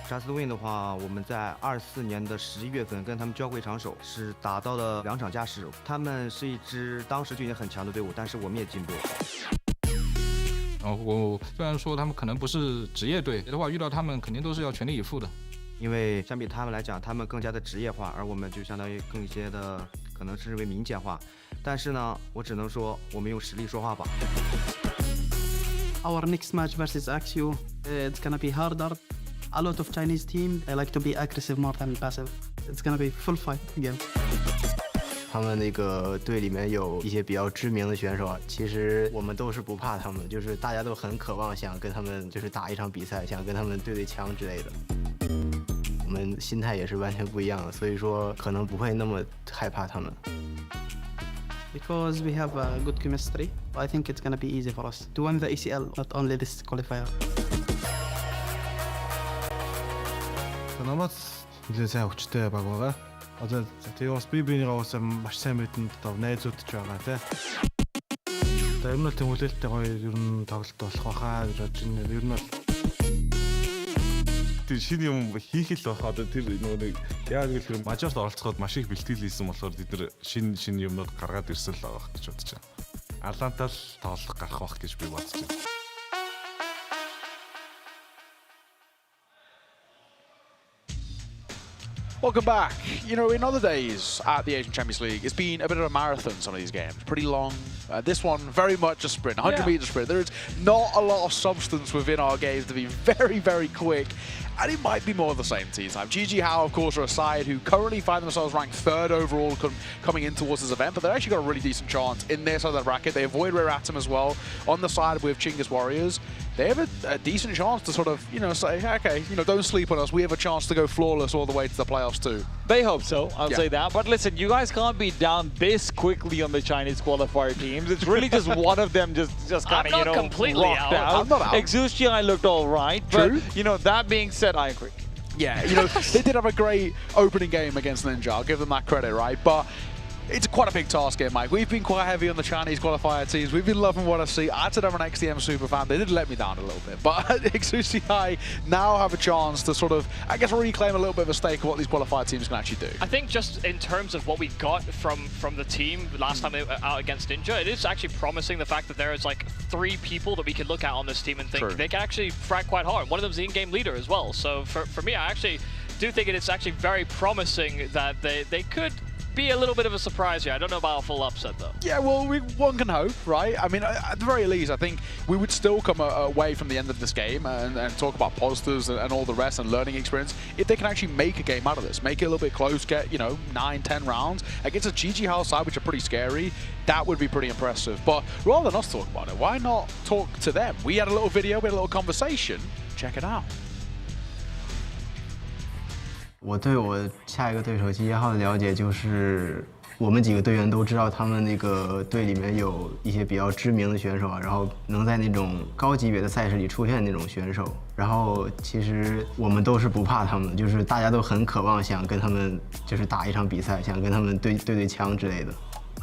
CS2 的话，我们在24年的11月份跟他们交过一场手，是打到了2场加时。他们是一支当时就已经很强的队伍，但是我们也进步了。然后虽然说他们可能不是职业队的话，遇到他们肯定都是要全力以赴的。因为相比他们来讲，他们更加的职业化，而我们就相当于更一些的。 可能是为民间化，但是呢，我只能说我们用实力说话吧。Our next match versus XU, it's gonna be harder. A lot of Chinese team, they like to be aggressive more than passive. It's gonna be full fight game. 他们那个队里面有一些比较知名的选手啊，其实我们都是不怕他们，就是大家都很渴望想跟他们就是打一场比赛，想跟他们对枪之类的。 我们心态也是完全不一样的，所以说可能不会那么害怕他们。Because we have a good chemistry, I think it's gonna be easy for us to win the ECL, not only this qualifier. Намайг нэлээд сайн хүчтэй баг байгаа. Одоо тэгээ бас би бинийгаа бас маш сайн мэдэн найзуудч байгаа тий. Одоо ер нь л тэмүүлэлттэй гоё ер нь тоглолт болох байхаа гэж бодож байна. Ер нь бол тэр шинэ юм хийх л байх. Одоо тэр нэг яг л тэр мажорт оролцоход маш их бэлтгэл хийсэн болохоор бид нар шинэ юмнууд гаргаад ирсэн л байгаа гэж бодож байна. Арлантал тоглох гарах байх гэж би бодож байна. Welcome back. You know, in other days at the Asian Champions League, it's been a bit of a marathon, some of these games. Pretty long. This one, very much a sprint, 100-meter sprint. There is not a lot of substance within our games to be very, very quick. And it might be more of the same team time. GG How, of course, are a side who currently find themselves ranked 3rd overall coming in towards this event, but they've actually got a really decent chance in their side of the bracket. They avoid Rare Atom as well. On the side with Chinggis Warriors, they have a decent chance to sort of, you know, say, okay, you know, don't sleep on us. We have a chance to go flawless all the way to the playoffs too. They hope so, I'll say that. But listen, you guys can't be down this quickly on the Chinese qualifier teams. It's really just one of them just kind of, you know, completely rocked out. I'm not out. Exushi looked all right. True. But, you know, that being said, I agree. Yeah, you know, they did have a great opening game against Ninja. I'll give them that credit, right? But it's quite a big task here, Mike. We've been quite heavy on the Chinese qualifier teams. We've been loving what I see. I said I'm an XDM super fan. They did let me down a little bit. But Exushi High now have a chance to sort of, I guess, reclaim a little bit of a stake of what these qualifier teams can actually do. I think just in terms of what we got from the team last time they were out against Ninja, it is actually promising the fact that there is like 3 people that we can look at on this team and think they can actually frag quite hard. One of them's the in-game leader as well. So for me, I actually do think it's actually very promising that they could be a little bit of a surprise here. I don't know about a full upset though. Yeah, well, one can hope, right? I mean, at the very least, I think we would still come away from the end of this game and talk about positives and all the rest and learning experience if they can actually make a game out of this, make it a little bit close, get, you know, 9-10 rounds against a GG House side, which are pretty scary. That would be pretty impressive. But rather than us talk about it, why not talk to them? We had a little video, we had a little conversation. Check it out. 我对我下一个对手GG号的了解就是，我们几个队员都知道他们那个队里面有一些比较知名的选手啊，然后能在那种高级别的赛事里出现那种选手，然后其实我们都是不怕他们，就是大家都很渴望想跟他们就是打一场比赛，想跟他们对枪之类的。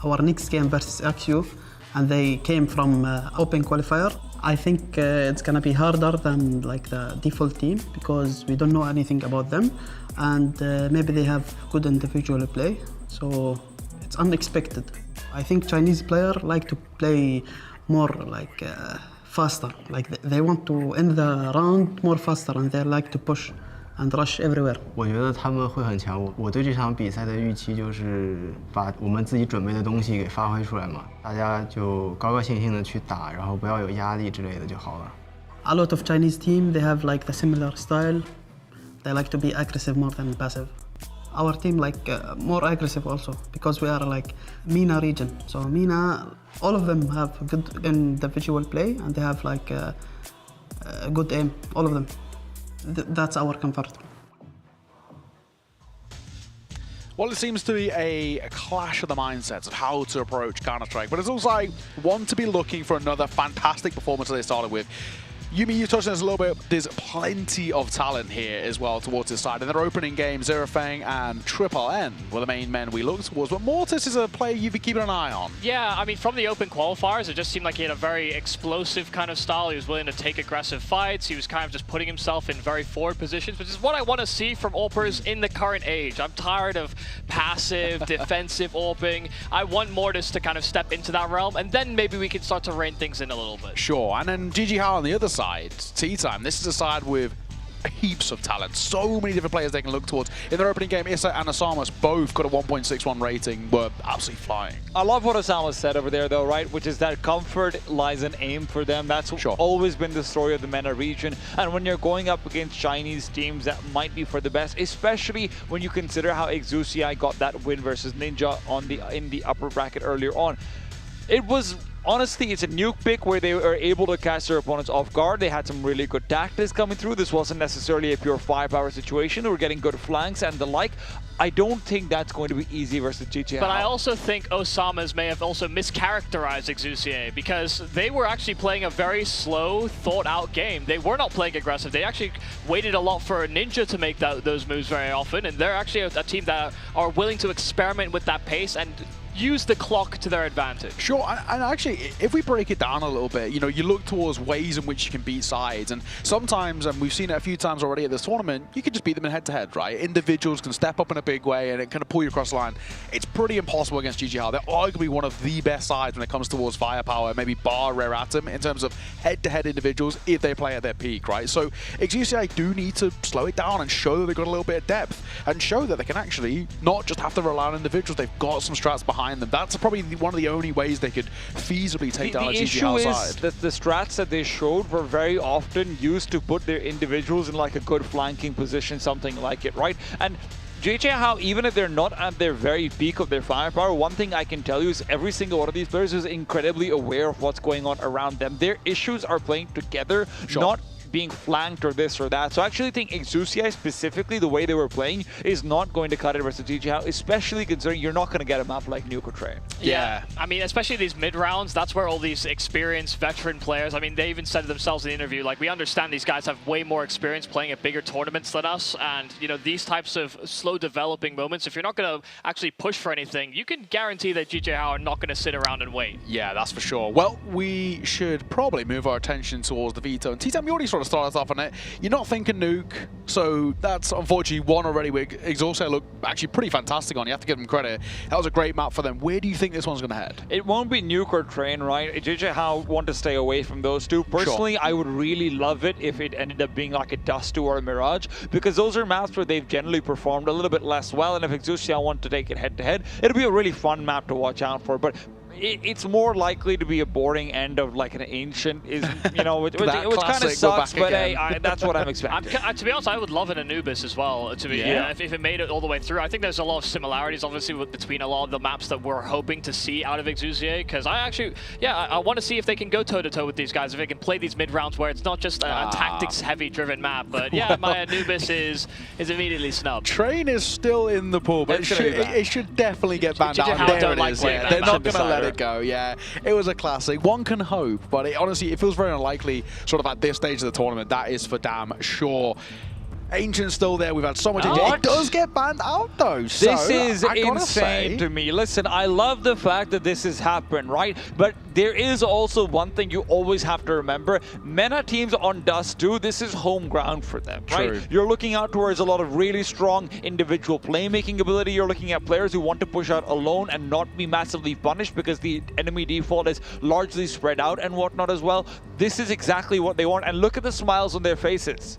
Our next game versus XU, and they came from open qualifier. I think it's gonna be harder than like the default team because we don't know anything about them, and maybe they have good individual play, so it's unexpected. I think Chinese player like to play more like faster, like they want to end the round more faster, and they like to push and rush everywhere. 我觉得他们会很强。我对这场比赛的预期就是把我们自己准备的东西给发挥出来嘛，大家就高高兴兴的去打，然后不要有压力之类的就好了。A lot of Chinese team, they have like the similar style. They like to be aggressive more than passive. Our team like more aggressive also because we are like MENA region. So MENA, all of them have good individual play and they have like a good aim, all of them. That's our comfort. Well, it seems to be a clash of the mindsets of how to approach Counter-Strike, but it's also like one to be looking for another fantastic performance that they started with. Yumi, you touched on this a little bit. There's plenty of talent here as well towards this side. In their opening game, Zerafang and Triple N were the main men we looked towards, but Mortis is a player you've been keeping an eye on. Yeah, I mean, from the open qualifiers, it just seemed like he had a very explosive kind of style. He was willing to take aggressive fights. He was kind of just putting himself in very forward positions, which is what I want to see from AWPers in the current age. I'm tired of passive, defensive AWPing. I want Mortis to kind of step into that realm, and then maybe we can start to rein things in a little bit. Sure, and then GG How on the other side, Tea Time. This is a side with heaps of talent. So many different players they can look towards. In their opening game, Issa and Osamas both got a 1.61 rating, were absolutely flying. I love what Osama said over there, though, right? Which is that comfort lies in aim for them. That's always been the story of the MENA region. And when you're going up against Chinese teams that might be for the best, especially when you consider how Exusiai got that win versus Ninja in the upper bracket earlier on. It was... Honestly, it's a nuke pick where they were able to catch their opponents off guard. They had some really good tactics coming through. This wasn't necessarily a pure firepower situation. They were getting good flanks and the like. I don't think that's going to be easy versus GG. But I also think Osamas may have also mischaracterized Exusiai because they were actually playing a very slow, thought-out game. They were not playing aggressive. They actually waited a lot for Ninja to make those moves very often, and they're actually a team that are willing to experiment with that pace and use the clock to their advantage. Sure, and actually, if we break it down a little bit, you know, you look towards ways in which you can beat sides, and sometimes, and we've seen it a few times already at this tournament, you can just beat them in head-to-head, right? Individuals can step up in a big way, and it kind of pull you across the line. It's pretty impossible against GG How. They're arguably one of the best sides when it comes towards firepower, maybe bar Rare Atom, in terms of head-to-head individuals if they play at their peak, right? So Exusiai do need to slow it down and show that they've got a little bit of depth, and show that they can actually not just have to rely on individuals, they've got some strats behind them. That's probably one of the only ways they could feasibly take down a GG How side. The issue is that the strats that they showed were very often used to put their individuals in like a good flanking position, something like it, right? And GG How, even if they're not at their very peak of their firepower, one thing I can tell you is every single one of these players is incredibly aware of what's going on around them. Their issues are playing together, not being flanked or this or that. So I actually think Exusiai, specifically the way they were playing, is not going to cut it versus GG How, especially considering you're not going to get a map like Nuke or Train. Yeah, I mean, especially these mid-rounds, that's where all these experienced veteran players, I mean, they even said it themselves in the interview, like, we understand these guys have way more experience playing at bigger tournaments than us, and, you know, these types of slow developing moments, if you're not going to actually push for anything, you can guarantee that GG How are not going to sit around and wait. Yeah, that's for sure. Well, we should probably move our attention towards the veto, and T-Tam, you already sort of started us off on it. You're not thinking Nuke, so that's unfortunately one already where Exhausted looked actually pretty fantastic on. You have to give them credit. That was a great map for them. Where do you think this one's going to head? It won't be Nuke or Train, right? GG How want to stay away from those two. Personally, I would really love it if it ended up being like a Dust 2 or a Mirage, because those are maps where they've generally performed a little bit less well, and if Exusiai want to take it head-to-head, it'll be a really fun map to watch out for. But it's more likely to be a boring end of like an Ancient, you know, which kind of sucks, but hey, that's what I'm expecting. To be honest, I would love an Anubis as well, to be, if it made it all the way through. I think there's a lot of similarities, obviously, between a lot of the maps that we're hoping to see out of Exusiai, because I actually, I want to see if they can go toe-to-toe with these guys, if they can play these mid-rounds where it's not just a tactics-heavy driven map, but yeah, my Anubis is immediately snubbed. Train is still in the pool, but it should definitely get banned out. There it is, they're not going to let it go. Yeah, it was a classic. One can hope, but honestly, it feels very unlikely sort of at this stage of the tournament. That is for damn sure. Ancient's still there. We've had so much. It does get banned out though. So this is insane to me. Listen, I love the fact that this has happened, right? But there is also one thing you always have to remember. MENA teams on Dust 2, this is home ground for them, right? True. You're looking out towards a lot of really strong individual playmaking ability. You're looking at players who want to push out alone and not be massively punished because the enemy default is largely spread out and whatnot as well. This is exactly what they want. And look at the smiles on their faces.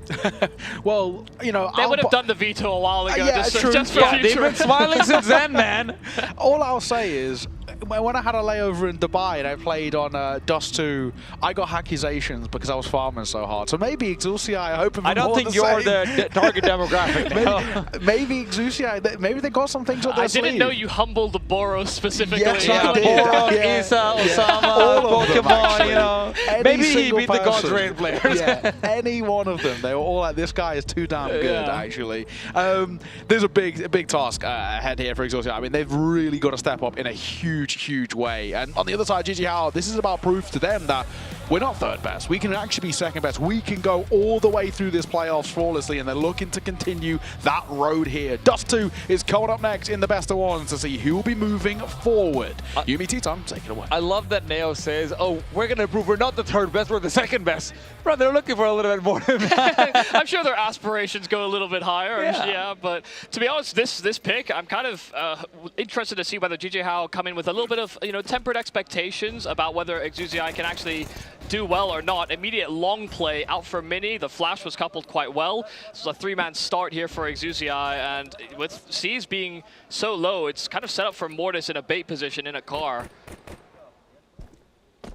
Well, you know, they would have done the veto a while ago. Yeah, just for future. They've been smiling since then, man. All I'll say is, when I had a layover in Dubai and I played on Dust 2, I got accusations because I was farming so hard. So maybe Exusiai, I hope I don't think you're the target demographic. maybe Exusiai, maybe they got some things up their sleeve. I didn't know you humbled the Boros specifically. Yes, I did. Boros, Issa, Osama, Pokemon, you know. Maybe he single beat the God's person- Reign players. Yeah, any one of them. They were all like, this guy is too damn good, actually. There's a big task ahead here for Exhaustion. I mean, they've really got to step up in a huge way. And on the other side, GG Hao, this is about proof to them that we're not third best. We can actually be second best. We can go all the way through this playoffs flawlessly, and they're looking to continue that road here. Dust 2 is coming up next in the best of ones to see who will be moving forward. Yumi Titan, take it away. I love that Neo says, oh, we're going to prove we're not the third best, we're the second best. Bro, they're looking for a little bit more than that. I'm sure their aspirations go a little bit higher. Yeah, but to be honest, this pick, I'm kind of interested to see whether GG Hao come in with a little bit of tempered expectations about whether Exuzii can actually do well or not. Immediate long play out for Mini. The flash was coupled quite well. This is a 3-man start here for Exuzii, and with C's being so low, it's kind of set up for Mortis in a bait position in a car.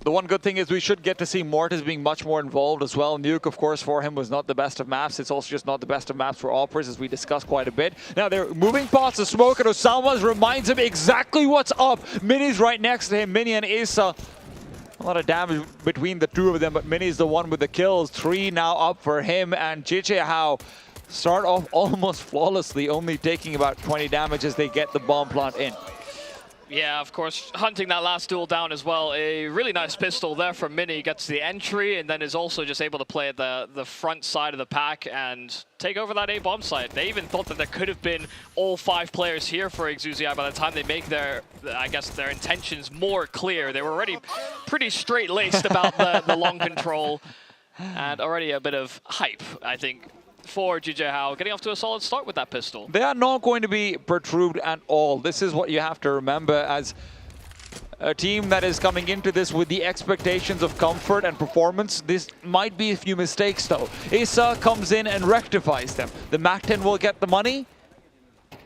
The one good thing is we should get to see Mortis being much more involved as well. Nuke, of course, for him was not the best of maps. It's also just not the best of maps for Operas, as we discussed quite a bit. Now they're moving past the smoke, and Osama's reminds him exactly what's up. Mini's right next to him, Mini and Asa. A lot of damage between the two of them, but Mini's the one with the kills. 3 now up for him, and GG Hao start off almost flawlessly, only taking about 20 damage as they get the bomb plant in. Yeah, of course, hunting that last duel down as well. A really nice pistol there from Mini. Gets the entry and then is also just able to play at the front side of the pack and take over that A-bomb site. They even thought that there could have been all 5 players here for Exuzii by the time they make their, I guess, their intentions more clear. They were already pretty straight-laced about the long control and already a bit of hype, I think, for GG Hao, getting off to a solid start with that pistol. They are not going to be perturbed at all. This is what you have to remember as a team that is coming into this with the expectations of comfort and performance. This might be a few mistakes though. Asa comes in and rectifies them. The MAC-10 will get the money,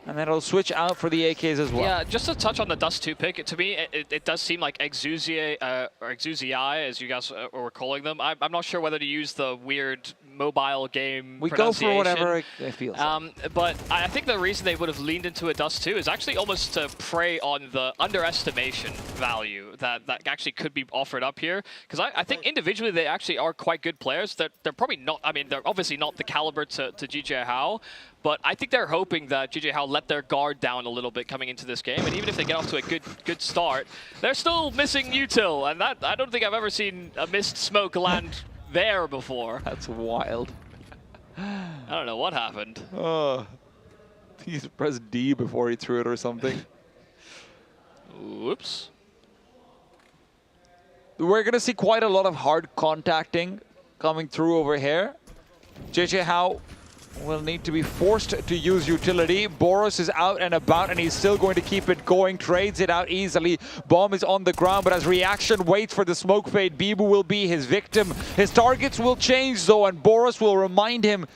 and then it'll switch out for the AKs as well. Yeah, just to touch on the Dust 2 pick, to me, it does seem like Exuzii, or Exuzii, as you guys were calling them. I'm not sure whether to use the weird mobile game We go for whatever it feels like. But I think the reason they would have leaned into a Dust 2 is actually almost to prey on the underestimation value that actually could be offered up here. Because I think individually they actually are quite good players. They're probably not, I mean, they're obviously not the caliber to GG Hao, but I think they're hoping that GG Hao let their guard down a little bit coming into this game. And even if they get off to a good start, they're still missing util. And that I don't think I've ever seen a missed smoke land there before. That's wild. I don't know what happened. Oh, he pressed D before he threw it or something. Whoops. We're going to see quite a lot of hard contacting coming through over here. GG Hao will need to be forced to use utility. Boros is out and about, and he's still going to keep it going. Trades it out easily. Bomb is on the ground, but as reaction waits for the smoke fade, Bibu will be his victim. His targets will change, though, and Boros will remind him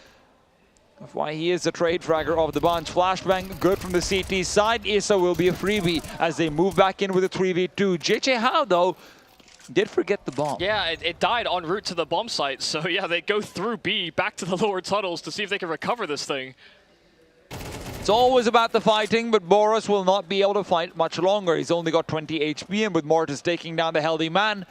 of why he is the trade fragger of the bunch. Flashbang, good from the CT side. Issa will be a freebie as they move back in with a 3v2. GG Hao, though, did forget the bomb. Yeah, it died en route to the bomb site. So yeah, they go through B back to the lower tunnels to see if they can recover this thing. It's always about the fighting, but Boros will not be able to fight much longer. He's only got 20 HP, and with Mortis taking down the healthy man,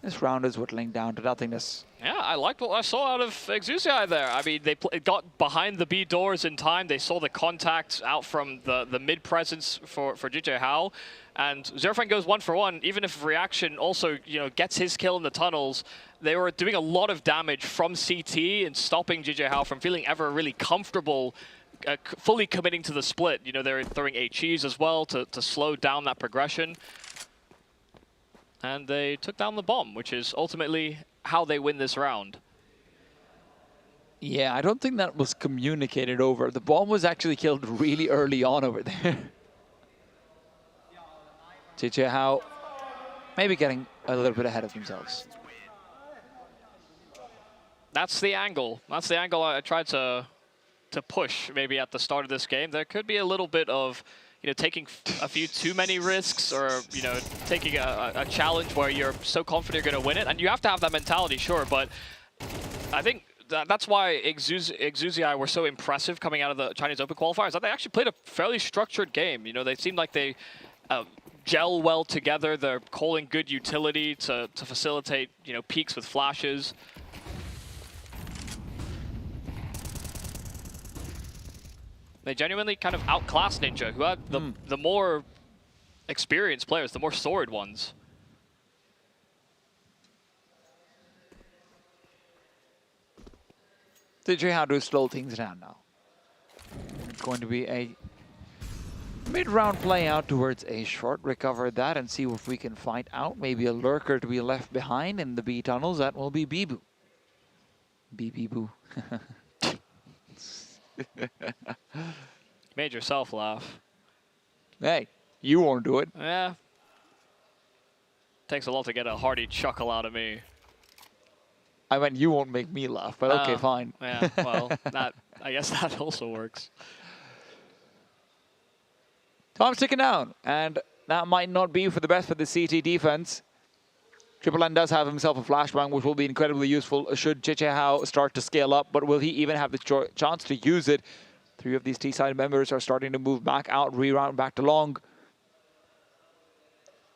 this round is whittling down to nothingness. Yeah, I liked what I saw out of Exuzii there. I mean, they got behind the B doors in time. They saw the contact out from the mid presence for GG Hao. And Zerfang goes 1 for 1. Even if Reaction also, gets his kill in the tunnels, they were doing a lot of damage from CT and stopping GG Hao from feeling ever really comfortable fully committing to the split. They're throwing HEs as well to slow down that progression. And they took down the bomb, which is ultimately how they win this round. Yeah, I don't think that was communicated over. The bomb was actually killed really early on over there. GG Hao maybe getting a little bit ahead of themselves. That's the angle. That's the angle I tried to push maybe at the start of this game. There could be a little bit of taking a few too many risks, or taking a challenge where you're so confident you're going to win it. And you have to have that mentality, sure, but I think that's why Exuzii were so impressive coming out of the Chinese Open qualifiers, that they actually played a fairly structured game. They seemed like they gel well together. They're calling good utility to facilitate, you know, peaks with flashes. They genuinely kind of outclassed Ninja, who had the more experienced players, the more sword ones. DJ how to slow things down now. It's going to be a mid-round play out towards A short. Recover that and see if we can find out. Maybe a lurker to be left behind in the B tunnels. That will be Bibu. Boo. Made yourself laugh. Hey, you won't do it. Yeah. Takes a lot to get a hearty chuckle out of me. I mean, you won't make me laugh, but okay, fine. Yeah, well, I guess that also works. Time's ticking down, and that might not be for the best for the CT defense. Triple N does have himself a flashbang, which will be incredibly useful should Chichihao start to scale up, but will he even have the chance to use it? 3 of these T-side members are starting to move back out, reroute back to long.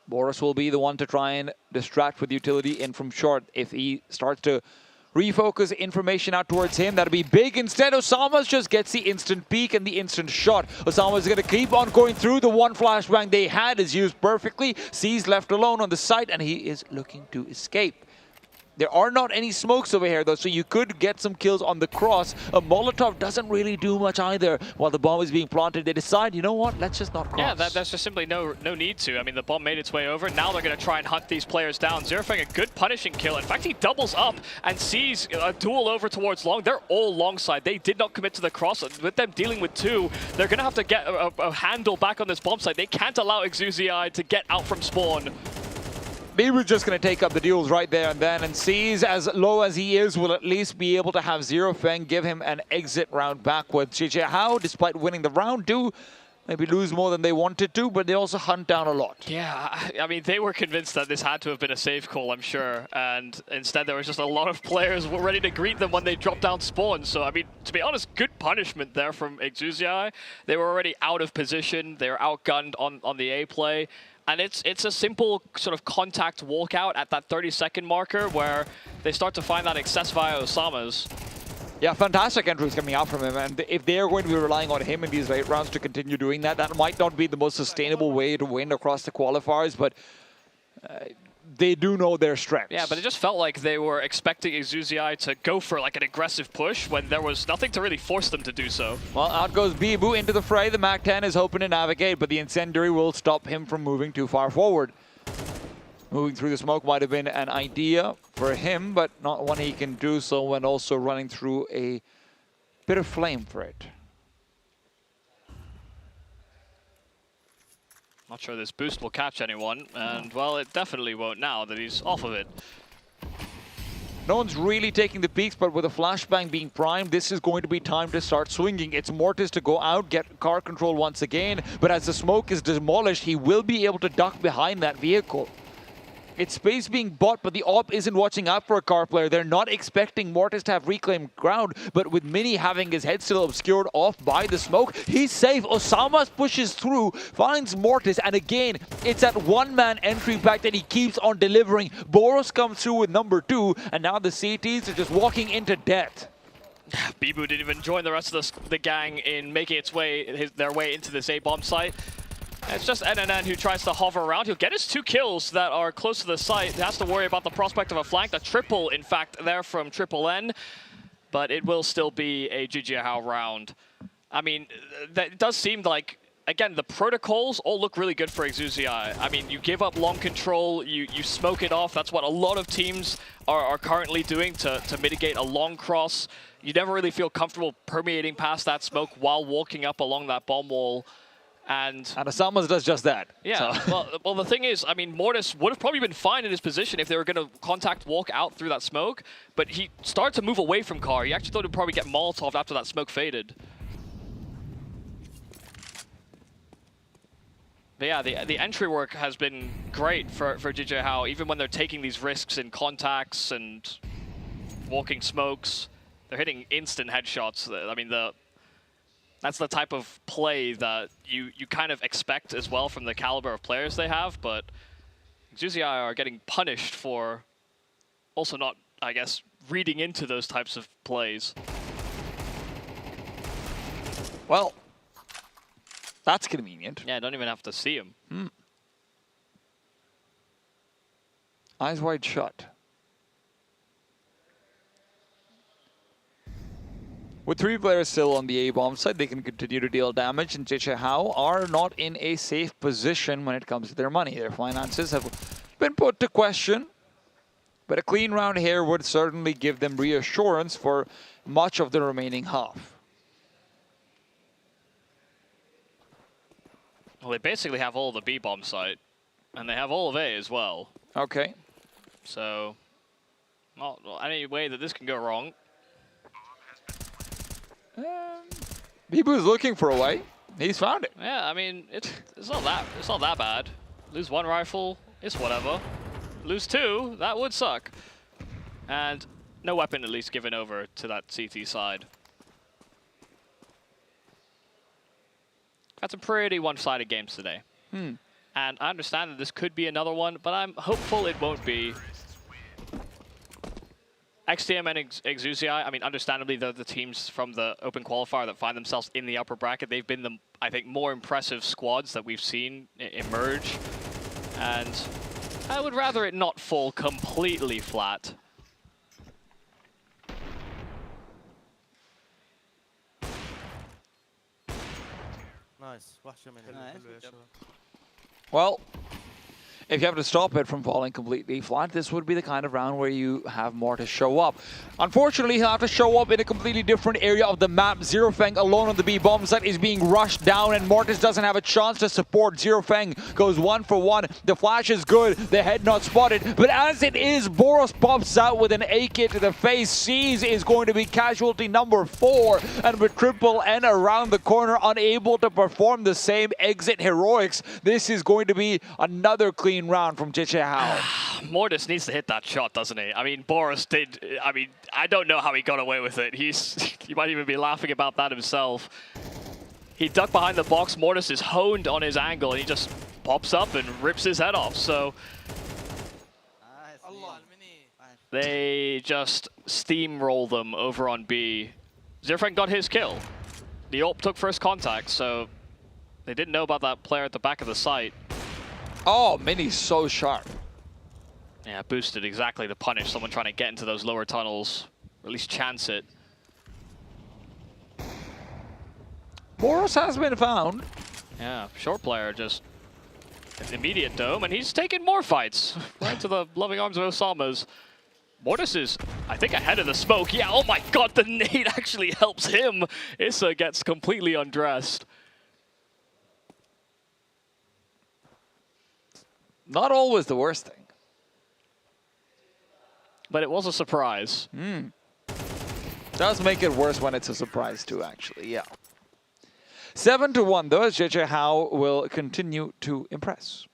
Boris will be the one to try and distract with utility in from short. If he starts to refocus information out towards him, that'll be big. Instead, Osama's just gets the instant peek and the instant shot. Osama's going to keep on going through. The one flashbang they had is used perfectly. C's left alone on the site, and he is looking to escape. There are not any smokes over here, though, so you could get some kills on the cross. A Molotov doesn't really do much either. While the bomb is being planted, they decide, you know what, let's just not cross. Yeah, that's just simply no need to. I mean, the bomb made its way over. Now they're going to try and hunt these players down. Zerofang, a good punishing kill. In fact, he doubles up and sees a duel over towards long. They're all long side. They did not commit to the cross. With them dealing with 2, they're going to have to get a handle back on this bomb site. They can't allow Exuzii to get out from spawn. Bibu's just going to take up the duels right there and then, and sees as low as he is will at least be able to have Zerofang give him an exit round backwards. Chichihao, despite winning the round, do maybe lose more than they wanted to, but they also hunt down a lot. Yeah, I mean, they were convinced that this had to have been a safe call, I'm sure, and instead there was just a lot of players were ready to greet them when they dropped down spawn. So, I mean, to be honest, good punishment there from Exuzii. They were already out of position. They were outgunned on the A play. And it's a simple sort of contact walkout at that 30-second marker where they start to find that access via Osama's. Yeah, fantastic entries coming out from him, and if they're going to be relying on him in these late rounds to continue doing that, that might not be the most sustainable way to win across the qualifiers, but they do know their strengths. Yeah, but it just felt like they were expecting Exuzii to go for like an aggressive push when there was nothing to really force them to do so. Well, out goes Bibu into the fray. The MAC-10 is hoping to navigate, but the incendiary will stop him from moving too far forward. Moving through the smoke might have been an idea for him, but not one he can do so when also running through a bit of flame for it. Not sure this boost will catch anyone, and well, it definitely won't now that he's off of it. No one's really taking the peaks, but with a flashbang being primed, this is going to be time to start swinging. It's Mortis to go out, get car control once again, but as the smoke is demolished, he will be able to duck behind that vehicle. It's space being bought, but the AWP isn't watching out for a car player. They're not expecting Mortis to have reclaimed ground, but with Mini having his head still obscured off by the smoke, he's safe. Osama pushes through, finds Mortis, and again, it's that one-man entry back that he keeps on delivering. Boros comes through with number 2, and now the CTs are just walking into death. Bibu didn't even join the rest of the gang in making their way into this A-bomb site. It's just NNN who tries to hover around. He'll get his 2 kills that are close to the site. He has to worry about the prospect of a flank. A triple, in fact, there from Triple N. But it will still be a Chichihao round. I mean, that does seem like, again, the protocols all look really good for Exuzii. I mean, you give up long control, you smoke it off. That's what a lot of teams are currently doing to mitigate a long cross. You never really feel comfortable permeating past that smoke while walking up along that bomb wall. And Osama does just that. Yeah, so. well, the thing is, I mean, Mortis would have probably been fine in his position if they were going to contact walk out through that smoke, but he started to move away from car. He actually thought he'd probably get Molotov after that smoke faded. But yeah, the entry work has been great for Chichihao, even when they're taking these risks in contacts and walking smokes. They're hitting instant headshots. I mean, that's the type of play that you kind of expect as well from the caliber of players they have, but XUZI are getting punished for also not, I guess, reading into those types of plays. Well, that's convenient. Yeah, don't even have to see him. Eyes wide shut. With 3 players still on the A-bomb side, they can continue to deal damage, and JJ are not in a safe position when it comes to their money. Their finances have been put to question, but a clean round here would certainly give them reassurance for much of the remaining half. Well, they basically have all the B-bomb site, and they have all of A as well. Okay. So, not any way that this can go wrong. Bibu's looking for a way. He's found it. Yeah, I mean, it's not that bad. Lose 1 rifle, it's whatever. Lose 2, that would suck. And no weapon at least given over to that CT side. Had some pretty one-sided games today. And I understand that this could be another one, but I'm hopeful it won't be. XTM and XUZI, I mean, understandably, they're the teams from the Open Qualifier that find themselves in the upper bracket. They've been the, I think, more impressive squads that we've seen emerge. And I would rather it not fall completely flat. Nice. Well, if you have to stop it from falling completely flat, this would be the kind of round where you have Mortis show up. Unfortunately, he'll have to show up in a completely different area of the map. Zerofang alone on the B-bomb site is being rushed down, and Mortis doesn't have a chance to support. Zerofang goes 1 for 1. The flash is good, the head not spotted, but as it is, Boros pops out with an AK to the face. Seas is going to be casualty number 4, and with Triple N around the corner, unable to perform the same exit heroics, this is going to be another clean round from JJ. Mortis needs to hit that shot, doesn't he? I mean, Boros did. I mean, I don't know how he got away with it. He might even be laughing about that himself. He ducked behind the box. Mortis is honed on his angle, and he just pops up and rips his head off. So they just steamroll them over on B. Zerofang got his kill. The AWP took first contact, so they didn't know about that player at the back of the site. Oh, Mini's so sharp. Yeah, boosted exactly to punish someone trying to get into those lower tunnels, or at least chance it. Boros has been found. Yeah, short player just an immediate dome, and he's taking more fights right to the loving arms of Osama's. Mortis is, I think, ahead of the smoke. Yeah, oh my god, the nade actually helps him. Issa gets completely undressed. Not always the worst thing. But it was a surprise. Does make it worse when it's a surprise too, actually, yeah. 7-1 though, as JJ Howe will continue to impress.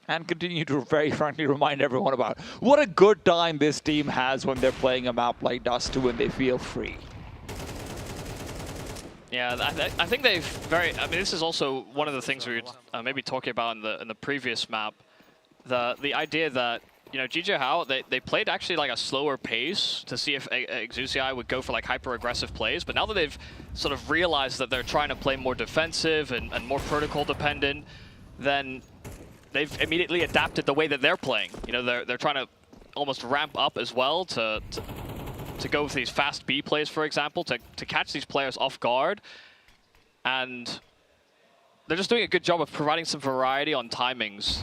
And continue to very frankly remind everyone about what a good time this team has when they're playing a map like Dust 2 and they feel free. Yeah, I think they've very. I mean, this is also one of the things we were maybe talking about in the previous map. The idea that, you know, GJ Howe, they played actually like a slower pace to see if XUZI would go for like hyper aggressive plays, but now that they've sort of realized that they're trying to play more defensive and more protocol dependent, then they've immediately adapted the way that they're playing. You know, they're trying to almost ramp up as well to go with these fast B plays, for example, to catch these players off guard. And they're just doing a good job of providing some variety on timings.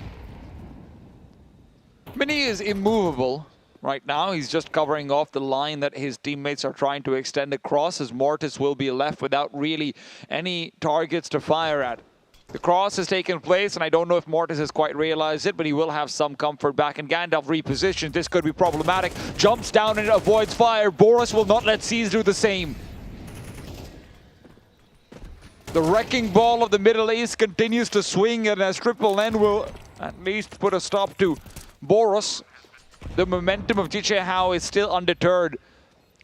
Mini is immovable right now. He's just covering off the line that his teammates are trying to extend across, as Mortis will be left without really any targets to fire at. The cross has taken place, and I don't know if Mortis has quite realized it, but he will have some comfort back. And Gandalf repositions. This could be problematic. Jumps down and avoids fire. Boros will not let Seas do the same. The wrecking ball of the Middle East continues to swing, and as Triple N will at least put a stop to Boros, the momentum of JJ Howe is still undeterred.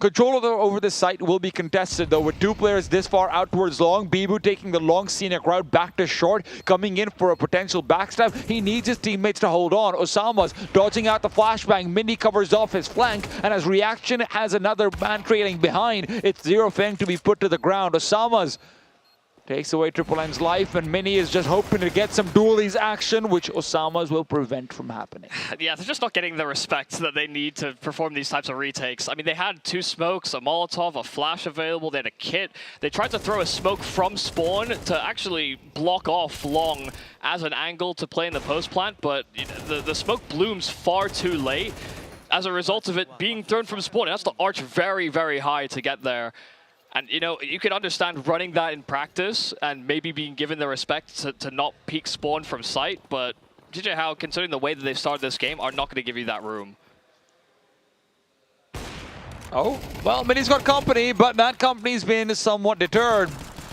Control over this site will be contested, though, with two players this far out towards long. Bibu taking the long scenic route back to short, coming in for a potential backstab. He needs his teammates to hold on. Osama's dodging out the flashbang. Mini covers off his flank, and as reaction has another man trailing behind, it's Zero Feng to be put to the ground. Osama's takes away Triple N's life, and Mini is just hoping to get some dualies action, which Osama's will prevent from happening. Yeah, they're just not getting the respect that they need to perform these types of retakes. I mean, they had 2 smokes, a Molotov, a flash available, they had a kit. They tried to throw a smoke from spawn to actually block off long as an angle to play in the post plant, but the smoke blooms far too late as a result of it being thrown from spawn. It has to arch very, very high to get there. And, you know, you can understand running that in practice and maybe being given the respect to not peek spawn from sight, but GJ How, considering the way that they've started this game, are not going to give you that room. Oh, well, Mini's got company, but that company's been somewhat deterred.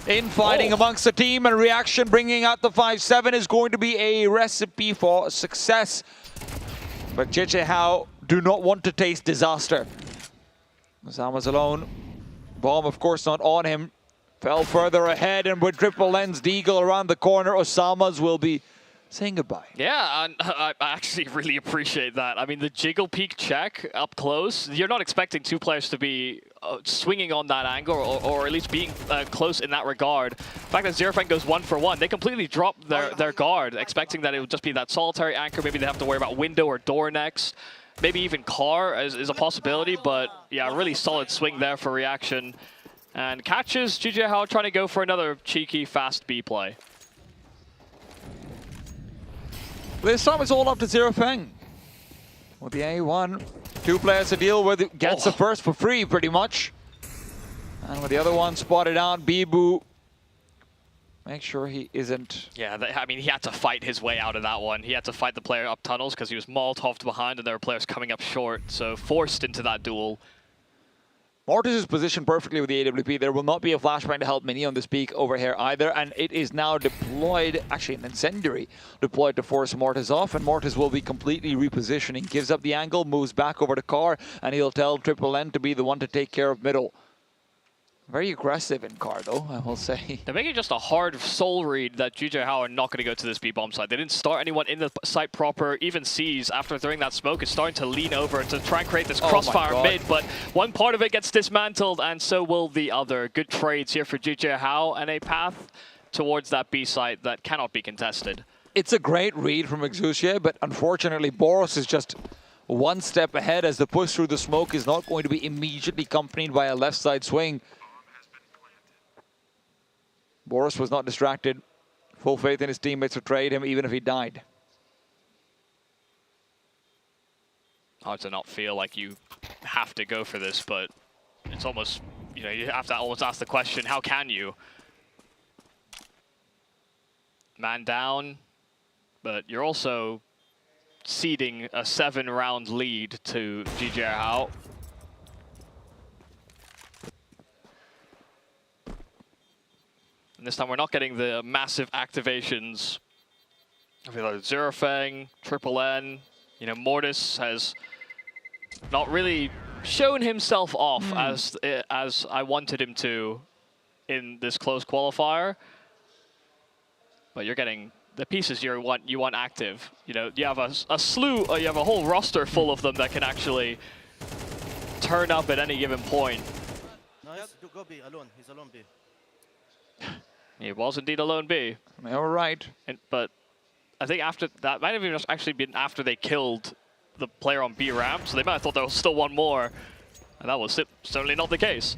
Infighting amongst the team, and reaction bringing out the 5-7 is going to be a recipe for success. But GJ How do not want to taste disaster. Osama's alone. Bomb, of course, not on him. Fell further ahead, and with Triple N's Deagle around the corner, Osama's will be saying goodbye. Yeah, and I actually really appreciate that. I mean, the jiggle peek check up close, you're not expecting 2 players to be swinging on that angle, or at least being close in that regard. The fact that Zero Feng goes 1 for 1, they completely drop their guard, expecting that it would just be that solitary anchor. Maybe they have to worry about window or door next. Maybe even car is a possibility, but yeah, really solid swing there for reaction. And catches GJ How trying to go for another cheeky, fast B play. This time it's all up to Zero Feng. With the A1, 2 players to deal with, gets the first for free pretty much. And with the other one spotted out, Bibu, make sure he isn't. Yeah, I mean, he had to fight his way out of that one. He had to fight the player up tunnels because he was Molotoved behind and there were players coming up short, so forced into that duel. Mortis is positioned perfectly with the AWP. There will not be a flashbang to help Mini on this peak over here either, and it is now deployed, actually an incendiary deployed to force Mortis off, and Mortis will be completely repositioning, gives up the angle, moves back over to Car, and he'll tell Triple N to be the one to take care of middle. Very aggressive in Car, though, I will say. They're making just a hard soul read that GJ How are not going to go to this B-bomb site. They didn't start anyone in the site proper. Even C's, after throwing that smoke, is starting to lean over to try and create this crossfire mid, but one part of it gets dismantled, and so will the other. Good trades here for GJ How, and a path towards that B site that cannot be contested. It's a great read from Exucia, but unfortunately, Boros is just one step ahead, as the push through the smoke is not going to be immediately accompanied by a left side swing. Boris was not distracted. Full faith in his teammates to trade him, even if he died. Hard to not feel like you have to go for this, but it's almost, you know, you have to almost ask the question, how can you? Man down, but you're also ceding a 7-round lead to GJ How. And this time we're not getting the massive activations. I feel like Zero Feng, Triple N, you know, Mortis has not really shown himself off as I wanted him to in this close qualifier. But you're getting the pieces you want active. You know, you have a slew, you have a whole roster full of them that can actually turn up at any given point. Nice. Go B alone. He's alone B. He was indeed alone B. All right. But I think after that might have even actually been after they killed the player on B ramp, so they might have thought there was still one more, and that was certainly not the case.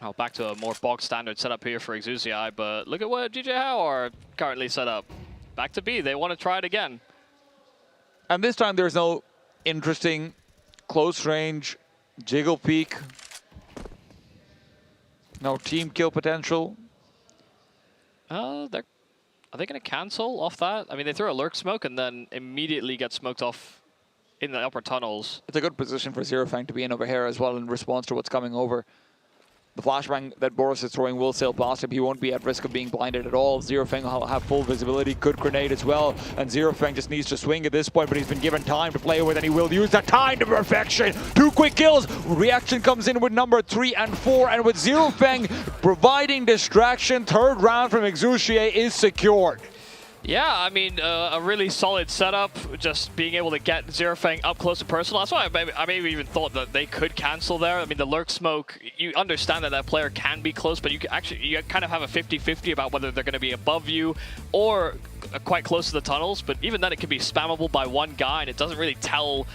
Well, back to a more bog standard setup here for Exuzi, but look at what GJ How are currently set up. Back to B, they want to try it again. And this time there's no interesting close range jiggle peek. No team kill potential. Are they going to cancel off that? I mean, they throw a lurk smoke and then immediately get smoked off in the upper tunnels. It's a good position for Zero Fang to be in over here as well in response to what's coming over. The flashbang that Boros is throwing will sail past him. He won't be at risk of being blinded at all. Zero Feng will have full visibility. Good grenade as well. And Zero Feng just needs to swing at this point, but he's been given time to play with, and he will use that time to perfection. 2 quick kills. Reaction comes in with number 3 and 4, and with Zero Feng providing distraction, third round from Exucier is secured. Yeah, I mean, a really solid setup, just being able to get Zero Feng up close and personal. That's why I maybe even thought that they could cancel there. I mean, the lurk smoke, you understand that that player can be close, but you kind of have a 50-50 about whether they're going to be above you or quite close to the tunnels. But even then, it can be spammable by one guy, and it doesn't really tell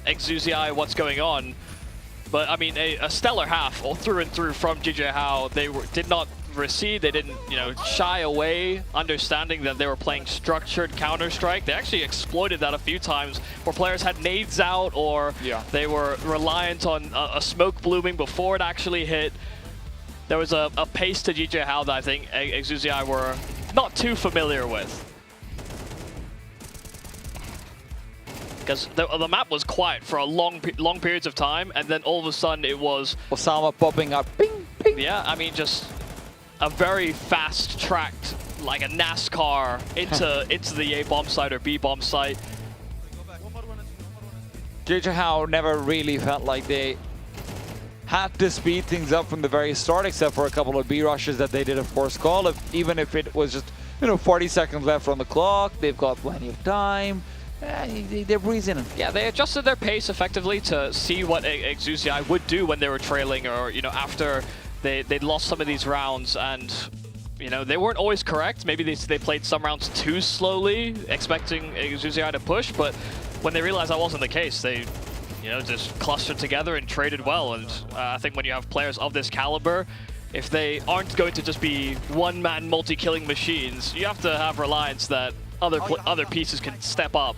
Exucier what's going on. But I mean, a stellar half all through and through from JJ How. They did not recede, they didn't, shy away, understanding that they were playing structured Counter-Strike. They actually exploited that a few times where players had nades out, or they were reliant on a smoke blooming before it actually hit. There was a pace to JJ How that I think Exucier were not too familiar with. Because the map was quiet for a long periods of time, and then all of a sudden it was Osama popping up, ping, ping. Yeah, I mean, just a very fast tracked, like a NASCAR into the A bomb site or B bomb site. JJ How never really felt like they had to speed things up from the very start, except for a couple of B rushes that they did a force call. Even if it was just 40 seconds left on the clock, they've got plenty of time. They're breezing. Yeah, they adjusted their pace effectively to see what Exucier would do when they were trailing, or after they'd lost some of these rounds, and they weren't always correct. Maybe they played some rounds too slowly, expecting Exucier to push, but when they realized that wasn't the case, they just clustered together and traded well. And I think when you have players of this caliber, if they aren't going to just be one-man multi-killing machines, you have to have reliance that other pieces can step up.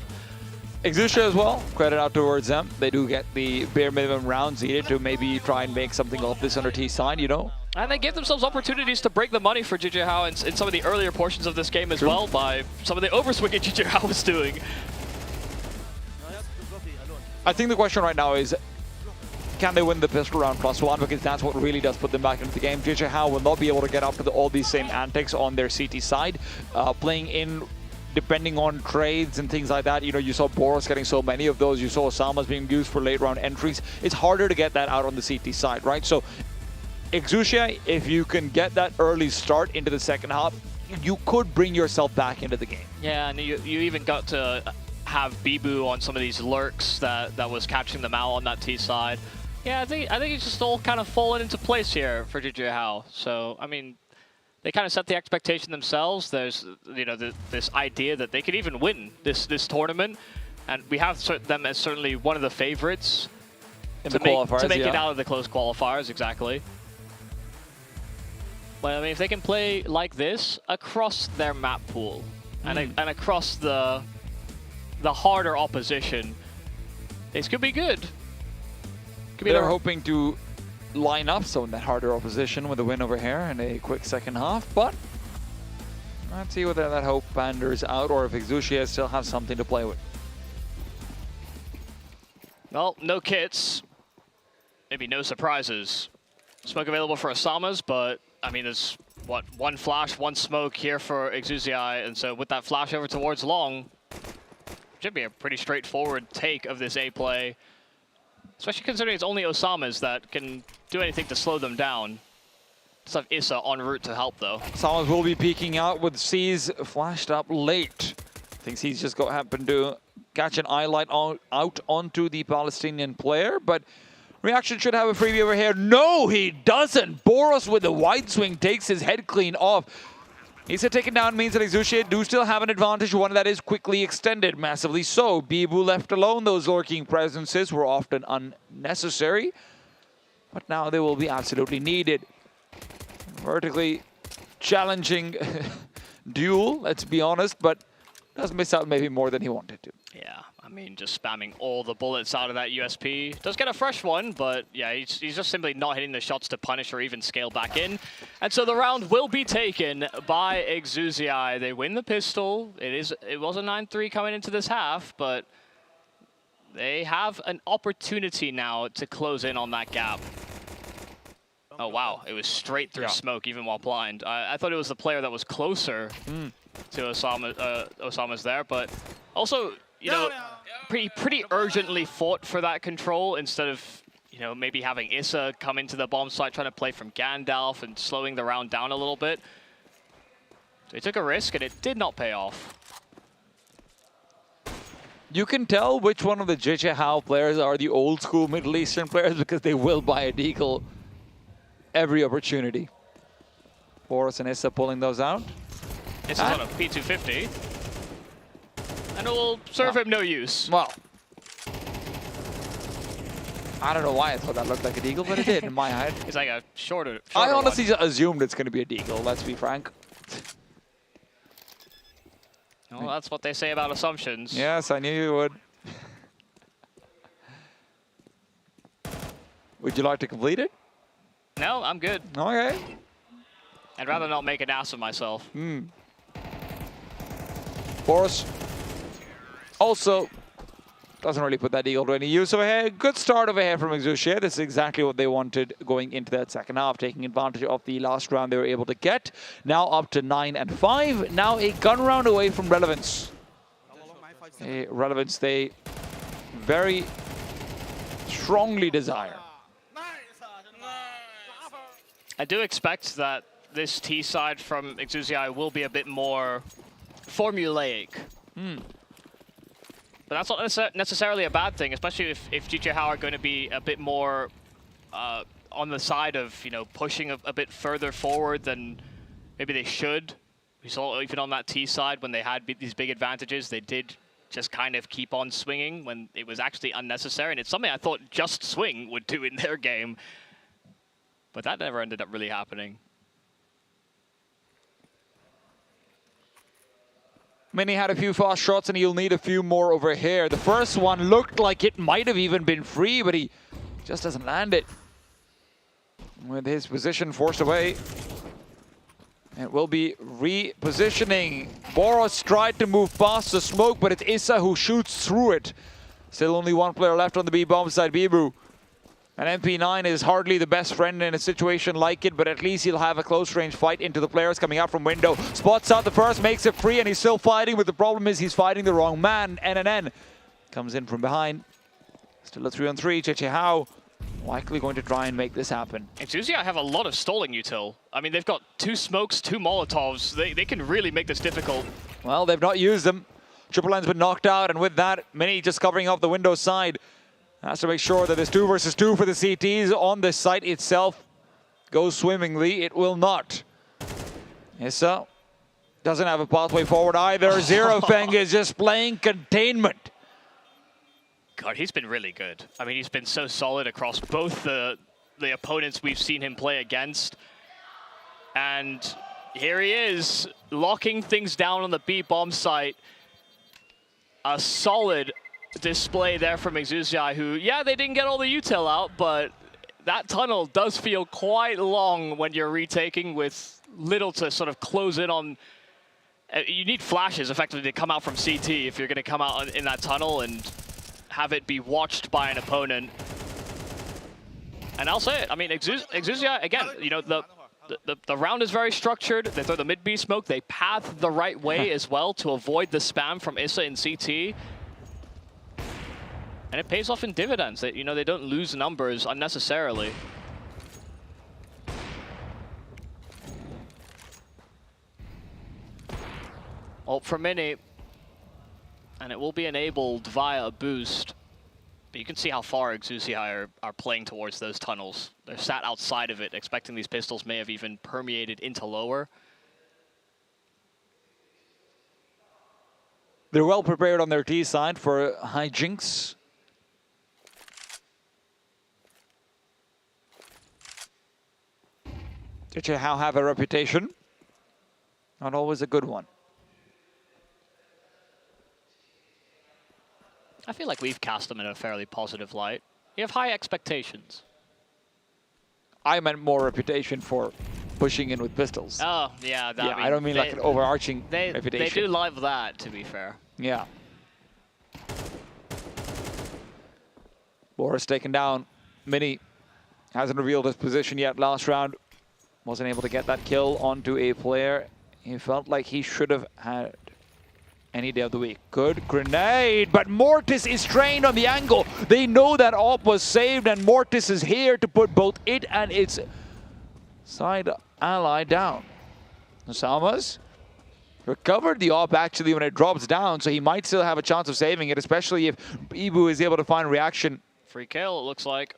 Exucier as well, credit out towards them. They do get the bare minimum rounds needed to maybe try and make something of this under T side, And they gave themselves opportunities to break the money for JJ How in some of the earlier portions of this game as well, by some of the overswinging JJ How was doing. I think the question right now is, can they win the pistol round +1? Because that's what really does put them back into the game. JJ How will not be able to get up to all these same antics on their CT side. Playing in, depending on trades and things like that, you saw Boros getting so many of those. You saw Osama's being used for late round entries. It's harder to get that out on the CT side, right? So Exucier, if you can get that early start into the second half, you could bring yourself back into the game. Yeah, and you even got to have Bibu on some of these lurks that was catching them out on that T side. Yeah, I think it's just all kind of fallen into place here for JJ How. So, I mean, they kind of set the expectation themselves. There's, this idea that they could even win this tournament, and we have them as certainly one of the favorites to make it out of the close qualifiers. Exactly. But I mean, if they can play like this across their map pool and across the harder opposition, this could be good. They're hoping to line up so in that harder opposition with a win over here in a quick second half, but let's see whether that hope panders out or if Exucier still has something to play with. Well, no kits, maybe no surprises. Smoke available for Osama's, but I mean, there's one flash, one smoke here for Exucier, and so with that flash over towards long, should be a pretty straightforward take of this A play. Especially considering it's only Osama's that can do anything to slow them down. Just have Issa en route to help, though. Osama's will be peeking out with C's flashed up late. Thinks he's just happened to catch an eye light out onto the Palestinian player, but Reaction should have a freebie over here. No, he doesn't. Boros with the wide swing takes his head clean off. Issa taken down means that Exucier do still have an advantage, one that is quickly extended, massively so. Bibu left alone, those lurking presences were often unnecessary, but now they will be absolutely needed. Vertically challenging duel, let's be honest, but does miss out maybe more than he wanted to. Yeah, I mean, just spamming all the bullets out of that USP. Does get a fresh one, but yeah, he's just simply not hitting the shots to punish or even scale back in. And so the round will be taken by Exucier. They win the pistol. It was a 9-3 coming into this half, but they have an opportunity now to close in on that gap. Oh wow, it was straight through smoke even while blind. I thought it was the player that was closer to Osama's there, but also, you know, pretty urgently fought for that control instead of, you know, maybe having Issa come into the bomb site trying to play from Gandalf and slowing the round down a little bit. They took a risk and it did not pay off. You can tell which one of the JJ Howe players are the old school Middle Eastern players because they will buy a deagle every opportunity. Boris and Issa pulling those out. Issa's on a P250. And it will serve him no use. Well, I don't know why I thought that looked like a deagle, but it did in my head. It's like a shorter I honestly assumed it's going to be a deagle, let's be frank. Well, that's what they say about assumptions. Yes, I knew you would. Would you like to complete it? No, I'm good. Okay. I'd rather not make an ass of myself. Boris also doesn't really put that eagle to any use over here. Good start over here from Exucia. This is exactly what they wanted going into that second half, taking advantage of the last round they were able to get. Now up to 9 and 5. Now a gun round away from Relevance. A Relevance they very strongly desire. I do expect that this T side from Exucia will be a bit more formulaic. But that's not necessarily a bad thing, especially if GJ Howe are going to be a bit more on the side of, you know, pushing a bit further forward than maybe they should. We saw even on that T side when they had these big advantages, they did just kind of keep on swinging when it was actually unnecessary. And it's something I thought Just Swing would do in their game. But that never ended up really happening. Mini had a few fast shots and he'll need a few more over here. The first one looked like it might have even been free, but he just doesn't land it. With his position forced away, it will be repositioning. Boros tried to move past the smoke, but it's Issa who shoots through it. Still only one player left on the B bomb side, Bibu. And MP9 is hardly the best friend in a situation like it, but at least he'll have a close-range fight into the players coming out from window. Spots out the first, makes it free, and he's still fighting, but the problem is he's fighting the wrong man. NNN comes in from behind. Still a 3-on-3. JJ Howe likely going to try and make this happen. Exucia have a lot of stalling util. I mean, they've got 2 smokes, 2 Molotovs. They can really make this difficult. Well, they've not used them. Triple N's been knocked out, and with that, Mini just covering up the window side. Has to make sure that this 2 versus 2 for the CTs on the site itself goes swimmingly. It will not. Issa doesn't have a pathway forward either. Zero Feng is just playing containment. God, he's been really good. I mean, he's been so solid across both the opponents we've seen him play against. And here he is, locking things down on the B bomb site. A solid display there from Exucia, who, yeah, they didn't get all the util out, but that tunnel does feel quite long when you're retaking with little to sort of close in on. You need flashes, effectively, to come out from CT if you're going to come out in that tunnel and have it be watched by an opponent. And I'll say it, I mean, Exucia, again, you know, the round is very structured. They throw the mid-B smoke. They path the right way as well to avoid the spam from Issa in CT. And it pays off in dividends. They, you know, they don't lose numbers unnecessarily. Ult for Mini. And it will be enabled via a boost. But you can see how far Exucia are playing towards those tunnels. They're sat outside of it, expecting these pistols may have even permeated into lower. They're well prepared on their T side for hijinks. JJ Howe have a reputation. Not always a good one. I feel like we've cast them in a fairly positive light. You have high expectations. I meant more reputation for pushing in with pistols. Oh, yeah. Yeah, I don't mean like an overarching reputation. They do love that, to be fair. Yeah. Boris taken down. Mini Hasn't revealed his position yet. Last round, wasn't able to get that kill onto a player. He felt like he should have had any day of the week. Good grenade, but Mortis is trained on the angle. They know that AWP was saved, and Mortis is here to put both it and its side ally down. Salmas recovered the AWP actually when it drops down, so he might still have a chance of saving it, especially if Ibu is able to find reaction. Free kill, it looks like.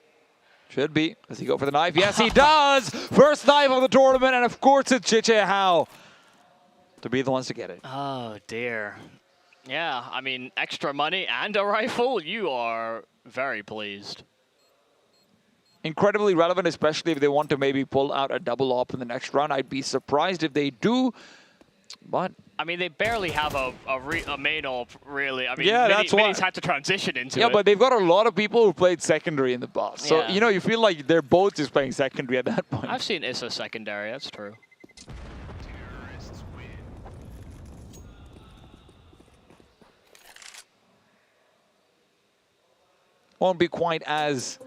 Should be. Does he go for the knife? Yes, he does! First knife of the tournament, and of course it's Chiche Hao to be the ones to get it. Oh, dear. Yeah, I mean, extra money and a rifle, you are very pleased. Incredibly relevant, especially if they want to maybe pull out a double AWP in the next round. I'd be surprised if they do, but... I mean, they barely have a main AWP, really. I mean, yeah, that's why Mini's had to transition into it. Yeah, but they've got a lot of people who played secondary in the past. So, you know, you feel like they're both just playing secondary at that point. I've seen Issa secondary, that's true. Won't be quite as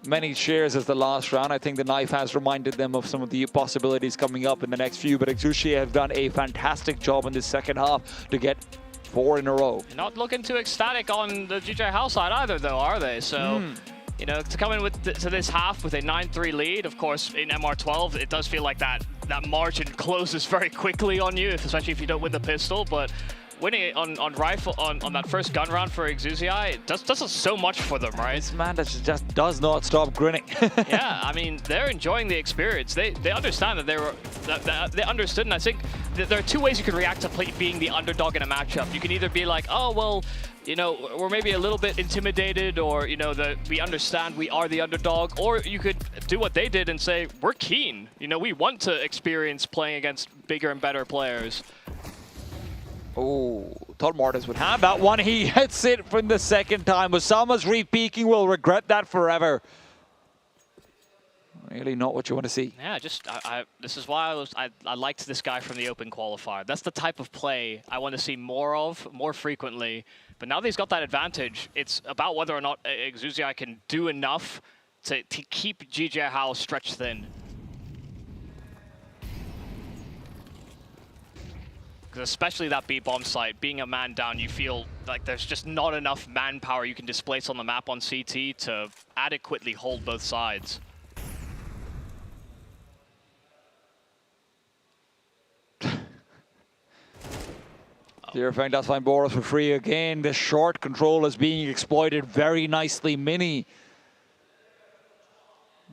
many shares as the last round. I think the knife has reminded them of some of the possibilities coming up in the next few, but XUSHE have done a fantastic job in the second half to get 4 in a row. Not looking too ecstatic on the GJ House side either, though, are they? So, you know, to come in with to this half with a 9-3 lead, of course, in MR12, it does feel like that margin closes very quickly on you, especially if you don't win the pistol, but winning it on rifle on that first gun round for XUSHE does so much for them, right? This man just does not stop grinning. Yeah, I mean, they're enjoying the experience. They understand that they understood, and I think that there are two ways you can react to being the underdog in a matchup. You can either be like, oh well, you know, we're maybe a little bit intimidated, or you know, we understand we are the underdog, or you could do what they did and say, we're keen. You know, we want to experience playing against bigger and better players. Oh, thought Mortis would have that one. He hits it for the second time. Osama's re-peeking will regret that forever. Really not what you want to see. Yeah, this is why I liked this guy from the Open Qualifier. That's the type of play I want to see more of, more frequently. But now that he's got that advantage, it's about whether or not XUSHE can do enough to keep GJ Hao stretched thin. Because especially that B-bomb site, being a man down, you feel like there's just not enough manpower you can displace on the map on CT to adequately hold both sides. Fang does find Boros for free again. The short control is being exploited very nicely. Mini.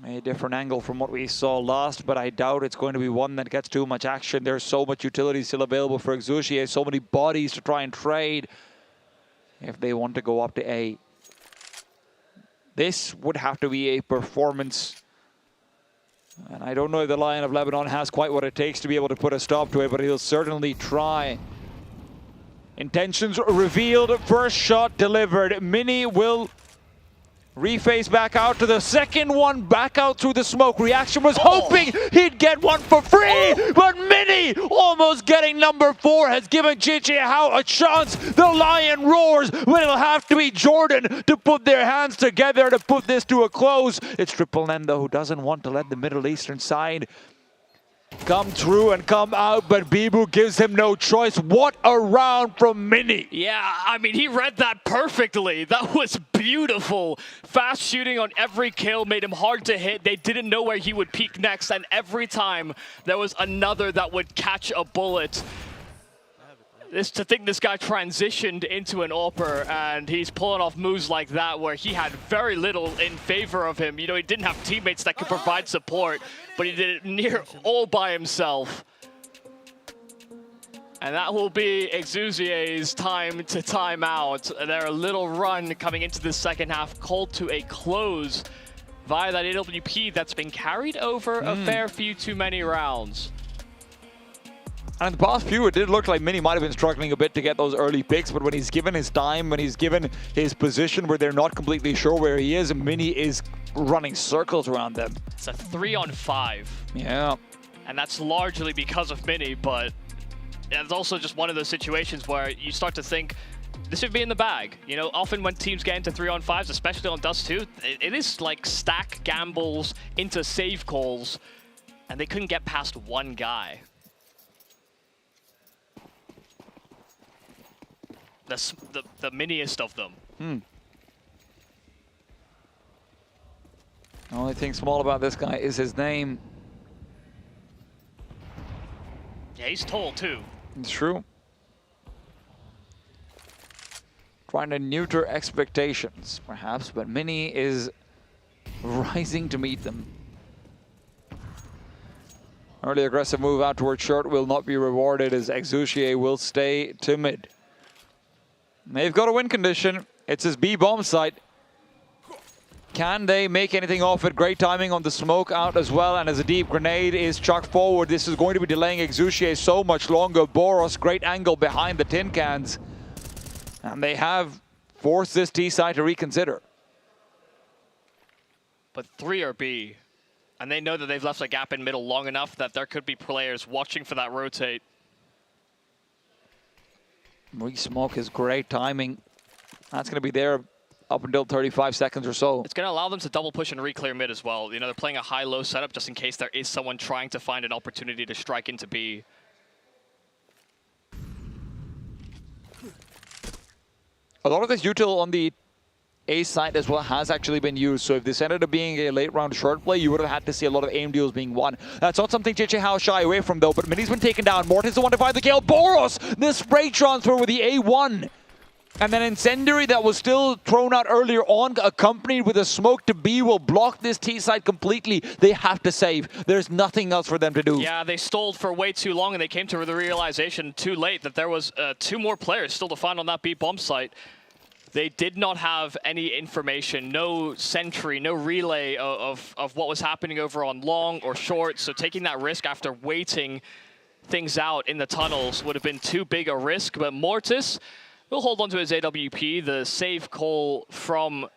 A different angle from what we saw last, but I doubt it's going to be one that gets too much action. There's so much utility still available for XUSHE, so many bodies to try and trade if they want to go up to A. This would have to be a performance. And I don't know if the Lion of Lebanon has quite what it takes to be able to put a stop to it, but he'll certainly try. Intentions revealed, first shot delivered. Mini will reface back out to the second one, back out through the smoke. Reaction was hoping he'd get one for free, but Mini, almost getting number 4, has given GJ Hao a chance. The Lion roars, but it'll have to be Jordan to put their hands together to put this to a close. It's Triple Nendo who doesn't want to let the Middle Eastern side come through and come out, but Bibu gives him no choice. What a round from Mini. Yeah, I mean, he read that perfectly. That was beautiful. Fast shooting on every kill made him hard to hit. They didn't know where he would peak next, and every time there was another that would catch a bullet. To think this guy transitioned into an AWPer, and he's pulling off moves like that where he had very little in favor of him. You know, he didn't have teammates that could provide support, but he did it near all by himself. And that will be XUSHE's time to time out. Their little run coming into the second half called to a close via that AWP that's been carried over a fair few too many rounds. And in the past few, it did look like Mini might have been struggling a bit to get those early picks, but when he's given his time, when he's given his position where they're not completely sure where he is, Mini is running circles around them. It's a 3-on-5. Yeah. And that's largely because of Mini, but it's also just one of those situations where you start to think, this should be in the bag. You know, often when teams get into 3-on-5s, especially on Dust 2, it is like stack gambles into save calls, and they couldn't get past one guy. The miniest of them. The only thing small about this guy is his name. Yeah, he's tall too. It's true. Trying to neuter expectations, perhaps, but Mini is rising to meet them. Early aggressive move out towards short will not be rewarded as Exucier will stay timid. They've got a win condition. It's his B bomb site. Can they make anything off it? Great timing on the smoke out as well, and as a deep grenade is chucked forward, this is going to be delaying Exucier so much longer. Boros, great angle behind the tin cans. And they have forced this T side to reconsider. But 3 are B, and they know that they've left a gap in middle long enough that there could be players watching for that rotate. Re-smoke is great timing. That's going to be there up until 35 seconds or so. It's going to allow them to double push and re-clear mid as well. You know, they're playing a high-low setup just in case there is someone trying to find an opportunity to strike into B. A lot of this util on the A side as well has actually been used. So if this ended up being a late round short play, you would have had to see a lot of aim deals being won. That's not something JJ Howe shy away from though, but Mini's been taken down. Mortis the one to find the kill. Boros, the spray transfer with the A1. And then Incendiary that was still thrown out earlier on, accompanied with a smoke to B, will block this T side completely. They have to save. There's nothing else for them to do. Yeah, they stalled for way too long, and they came to the realization too late that there was 2 more players still to find on that B bomb site. They did not have any information, no sentry, no relay of what was happening over on long or short. So taking that risk after waiting things out in the tunnels would have been too big a risk. But Mortis will hold on to his AWP. The save call from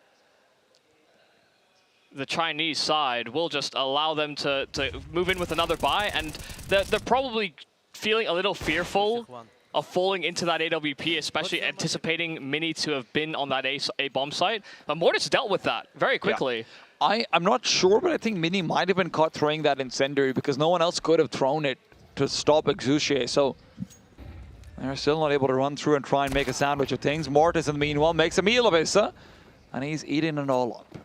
the Chinese side will just allow them to move in with another buy. And they're probably feeling a little fearful of falling into that AWP, especially anticipating Mini to have been on that A bomb site. But Mortis dealt with that very quickly. Yeah. I'm not sure, but I think Mini might have been caught throwing that Incendiary because no one else could have thrown it to stop Exucier. So they're still not able to run through and try and make a sandwich of things. Mortis, in the meanwhile, makes a meal of it, and he's eating it all up.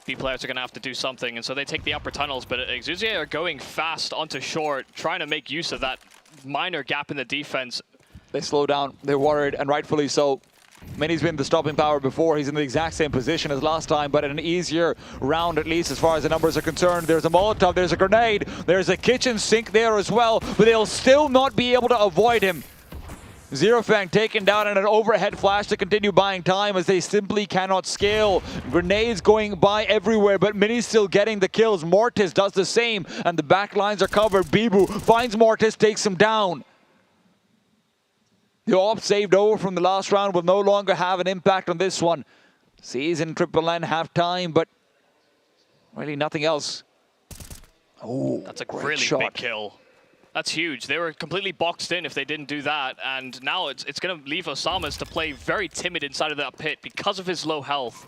B players are going to have to do something, and so they take the upper tunnels, but Exucier are going fast onto short, trying to make use of that minor gap in the defense. They slow down, they're worried, and rightfully so. Mini's been the stopping power before. He's in the exact same position as last time, but in an easier round, at least as far as the numbers are concerned. There's a Molotov, there's a grenade, there's a kitchen sink there as well, but they'll still not be able to avoid him. Zero Fang taken down and an overhead flash to continue buying time as they simply cannot scale. Grenades going by everywhere, but Mini's still getting the kills. Mortis does the same, and the back lines are covered. Bibu finds Mortis, takes him down. The AWP saved over from the last round will no longer have an impact on this one. Season Triple N have time, but really nothing else. Oh, that's a really big kill. That's huge. They were completely boxed in if they didn't do that, and now it's going to leave Osamas to play very timid inside of that pit because of his low health.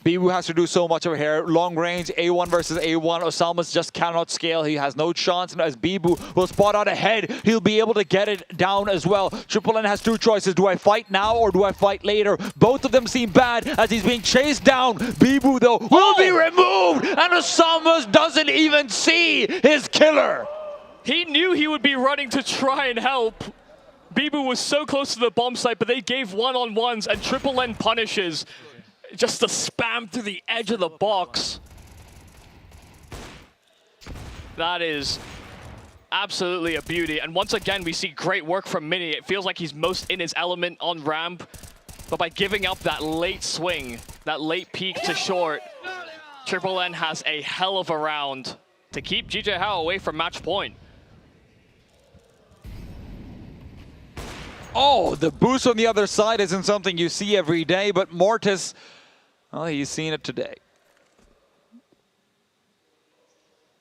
Bibu has to do so much over here. Long range, A1 versus A1. Osamas just cannot scale. He has no chance. And as Bibu will spot out ahead, he'll be able to get it down as well. Triple N has 2 choices. Do I fight now or do I fight later? Both of them seem bad as he's being chased down. Bibu, though, will be removed. And Osamas doesn't even see his killer. He knew he would be running to try and help. Bibu was so close to the bomb site, but they gave one-on-ones, and Triple N punishes. Just to spam through the edge of the box. That is absolutely a beauty. And once again, we see great work from Mini. It feels like he's most in his element on ramp. But by giving up that late swing, that late peek to short, Triple N has a hell of a round to keep GJ Howe away from match point. Oh, the boost on the other side isn't something you see every day, but Mortis, well, he's seen it today.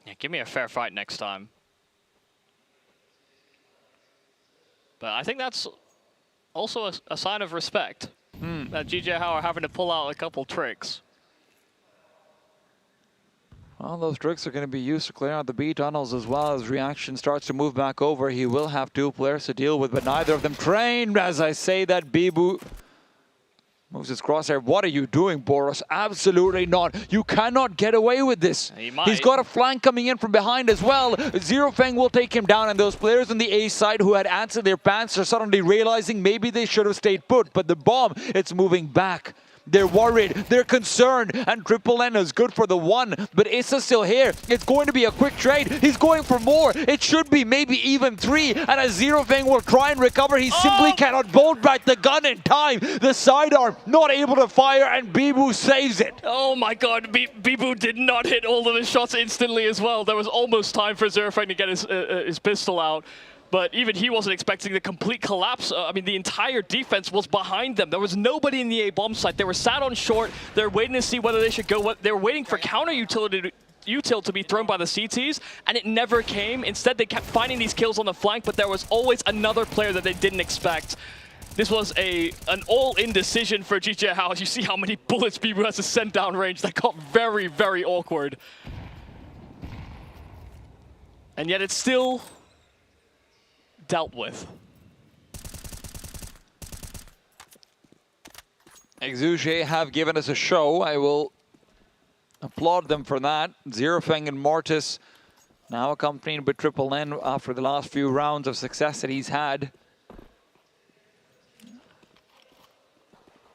Yeah, give me a fair fight next time. But I think that's also a sign of respect that GJ How are having to pull out a couple tricks. Well, those tricks are going to be used to clear out the B tunnels as well as Reaction starts to move back over. He will have 2 players to deal with, but neither of them trained. As I say that, Bibu moves his crosshair. What are you doing, Boros? Absolutely not. You cannot get away with this. He's got a flank coming in from behind as well. Zero Fang will take him down, and those players on the A side who had answered their pants are suddenly realizing maybe they should have stayed put, but the bomb, it's moving back. They're worried, they're concerned, and Triple N is good for the 1, but Issa's still here. It's going to be a quick trade. He's going for more. It should be maybe even 3, and as Zero Fang will try and recover, he simply cannot bolt back the gun in time. The sidearm not able to fire, and Bibu saves it. Oh my god, Bibu did not hit all of his shots instantly as well. There was almost time for Zero Fang to get his pistol out. But even he wasn't expecting the complete collapse. I mean, the entire defense was behind them. There was nobody in the A-bomb site. They were sat on short. They're waiting to see whether they should go. They were waiting for counter util to be thrown by the CTs, and it never came. Instead, they kept finding these kills on the flank, but there was always another player that they didn't expect. This was an all-in decision for GJ How. You see how many bullets Bibu has to send down range. That got very, very awkward. And yet it's still dealt with. Exuge have given us a show. I will applaud them for that. Zero Fang and Mortis now accompanied by Triple N after the last few rounds of success that he's had.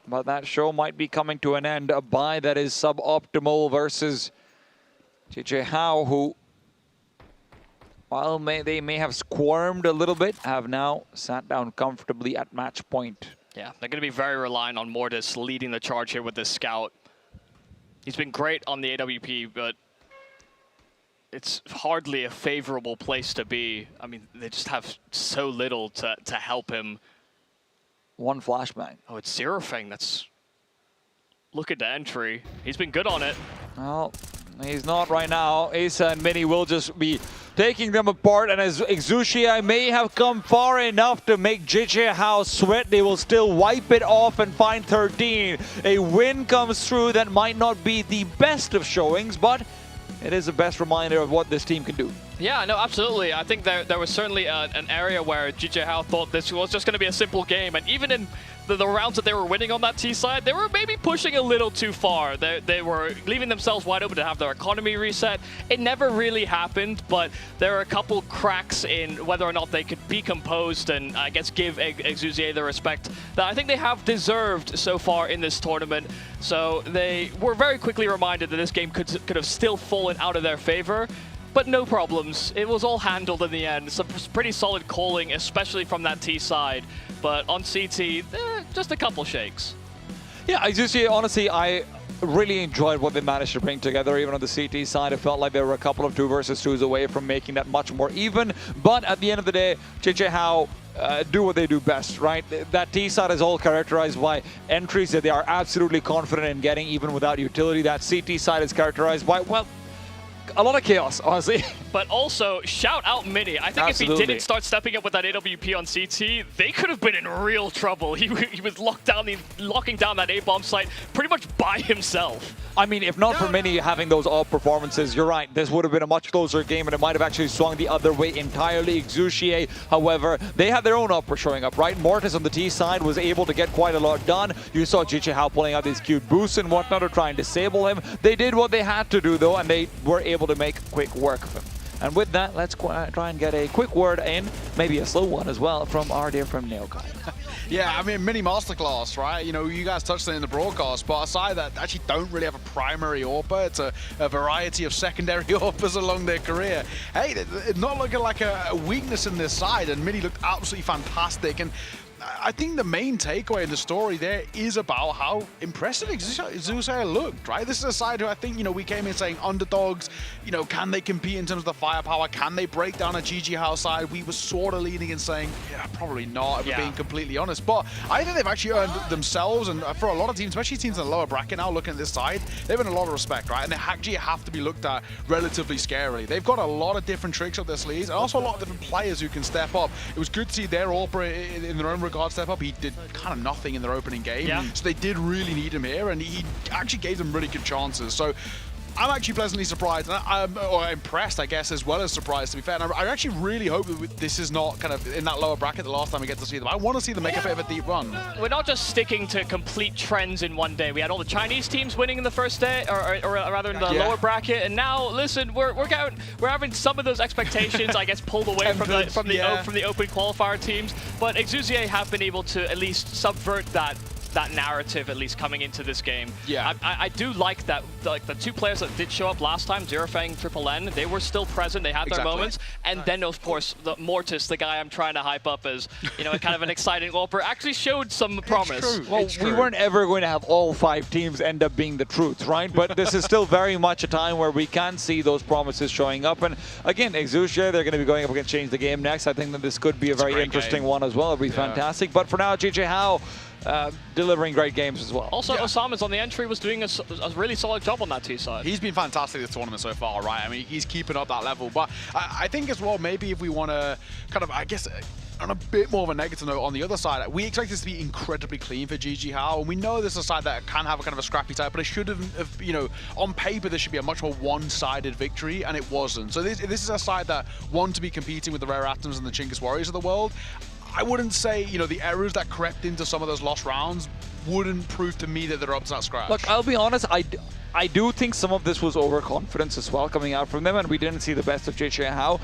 But that show might be coming to an end. A bye that is suboptimal versus GJ How, who, while they may have squirmed a little bit, have now sat down comfortably at match point. Yeah, they're going to be very reliant on Mortis leading the charge here with this scout. He's been great on the AWP, but it's hardly a favorable place to be. I mean, they just have so little to help him. 1 flashbang. Oh, it's Zero Fang that's looking to entry. He's been good on it. Well, he's not right now. Asa and Mini will just be taking them apart, and as Exushia may have come far enough to make GJ How sweat, they will still wipe it off and find 13. A win comes through that might not be the best of showings, but it is the best reminder of what this team can do. Yeah, no, absolutely. I think there was certainly an area where GJ How thought this was just going to be a simple game, and even in the rounds that they were winning on that T side, they were maybe pushing a little too far. They were leaving themselves wide open to have their economy reset. It never really happened, but there are a couple cracks in whether or not they could be composed and, I guess, give Exuzier the respect that I think they have deserved so far in this tournament. So they were very quickly reminded that this game could have still fallen out of their favor. But no problems. It was all handled in the end. Some pretty solid calling, especially from that T side. But on CT, just a couple shakes. Yeah, I just honestly, I really enjoyed what they managed to bring together. Even on the CT side, it felt like there were a couple of 2 versus 2s away from making that much more even. But at the end of the day, GJ How do what they do best, right? That T side is all characterized by entries that they are absolutely confident in getting, even without utility. That CT side is characterized by, well, a lot of chaos, honestly. But also, shout out Mini. I think Absolutely. if he didn't start stepping up with that AWP on CT, they could have been in real trouble. He was locking down that A-bomb site pretty much by himself. I mean, if not for Mini having those off performances, you're right, this would have been a much closer game, and it might have actually swung the other way entirely. Exushie, however, they had their own upper showing up, right? Mortis on the T side was able to get quite a lot done. You saw GJ How pulling out these cute boosts and whatnot to try and disable him. They did what they had to do, though, and they were able to make quick work of him. And with that, let's try and get a quick word in, maybe a slow one as well, from our dear friend Neokai. Yeah, I mean, mini masterclass, right? You know, you guys touched on it in the broadcast, but aside that, they actually don't really have a primary AWPer. It's a variety of secondary AWPers along their career. Hey, it's not looking like a weakness in this side, and Mini looked absolutely fantastic. And I think the main takeaway in the story there is about how impressive Exusia looked, right? This is a side who I think, we came in saying underdogs, can they compete in terms of the firepower? Can they break down a GG House side? We were sort of leaning and saying, yeah, probably not, if we're being completely honest. But I think they've actually earned themselves, and for a lot of teams, especially teams in the lower bracket now, looking at this side, they've earned a lot of respect, right? And they actually have to be looked at relatively scarily. They've got a lot of different tricks up their sleeves, and also a lot of different players who can step up. It was good to see their AWPer in their own regard step up. He did kind of nothing in their opening game, so they did really need him here, and he actually gave them really good chances. So I'm actually pleasantly surprised, or impressed, I guess, as well as surprised, to be fair. And I actually really hope that this is not kind of in that lower bracket the last time we get to see them. I want to see them make a bit of a deep run. We're not just sticking to complete trends in one day. We had all the Chinese teams winning in the first day, or rather in the lower bracket, and now listen, we're having some of those expectations, I guess, pulled away from the open qualifier teams. But Exusia have been able to at least subvert that narrative, at least coming into this game. Yeah, I do like that. Like the two players that did show up last time, Zerofang, Triple N, they were still present. They had their moments, and then of course the Mortis, the guy I'm trying to hype up as kind of an exciting AWPer, actually showed some promise. Well, we weren't ever going to have all 5 teams end up being the truth, right? But this is still very much a time where we can see those promises showing up. And again, Exusia, they're going to be going up against Change the Game next. I think that this could be a very interesting one as well. It'll be fantastic. But for now, JJ Howe, delivering great games as well. Also, Osama's on the entry was doing a really solid job on that T side. He's been fantastic this tournament so far, right? I mean, he's keeping up that level. But I think as well, maybe if we want to kind of, I guess, on a bit more of a negative note on the other side, we expect this to be incredibly clean for GG Howe, and we know this is a side that can have a kind of a scrappy side, but it should have, on paper, this should be a much more one-sided victory, and it wasn't. So this is a side that want to be competing with the Rare Atoms and the Chingus Warriors of the world. I wouldn't say, the errors that crept into some of those lost rounds wouldn't prove to me that they're up to that scratch. Look, I'll be honest, I do think some of this was overconfidence as well coming out from them, and we didn't see the best of JJ Howe.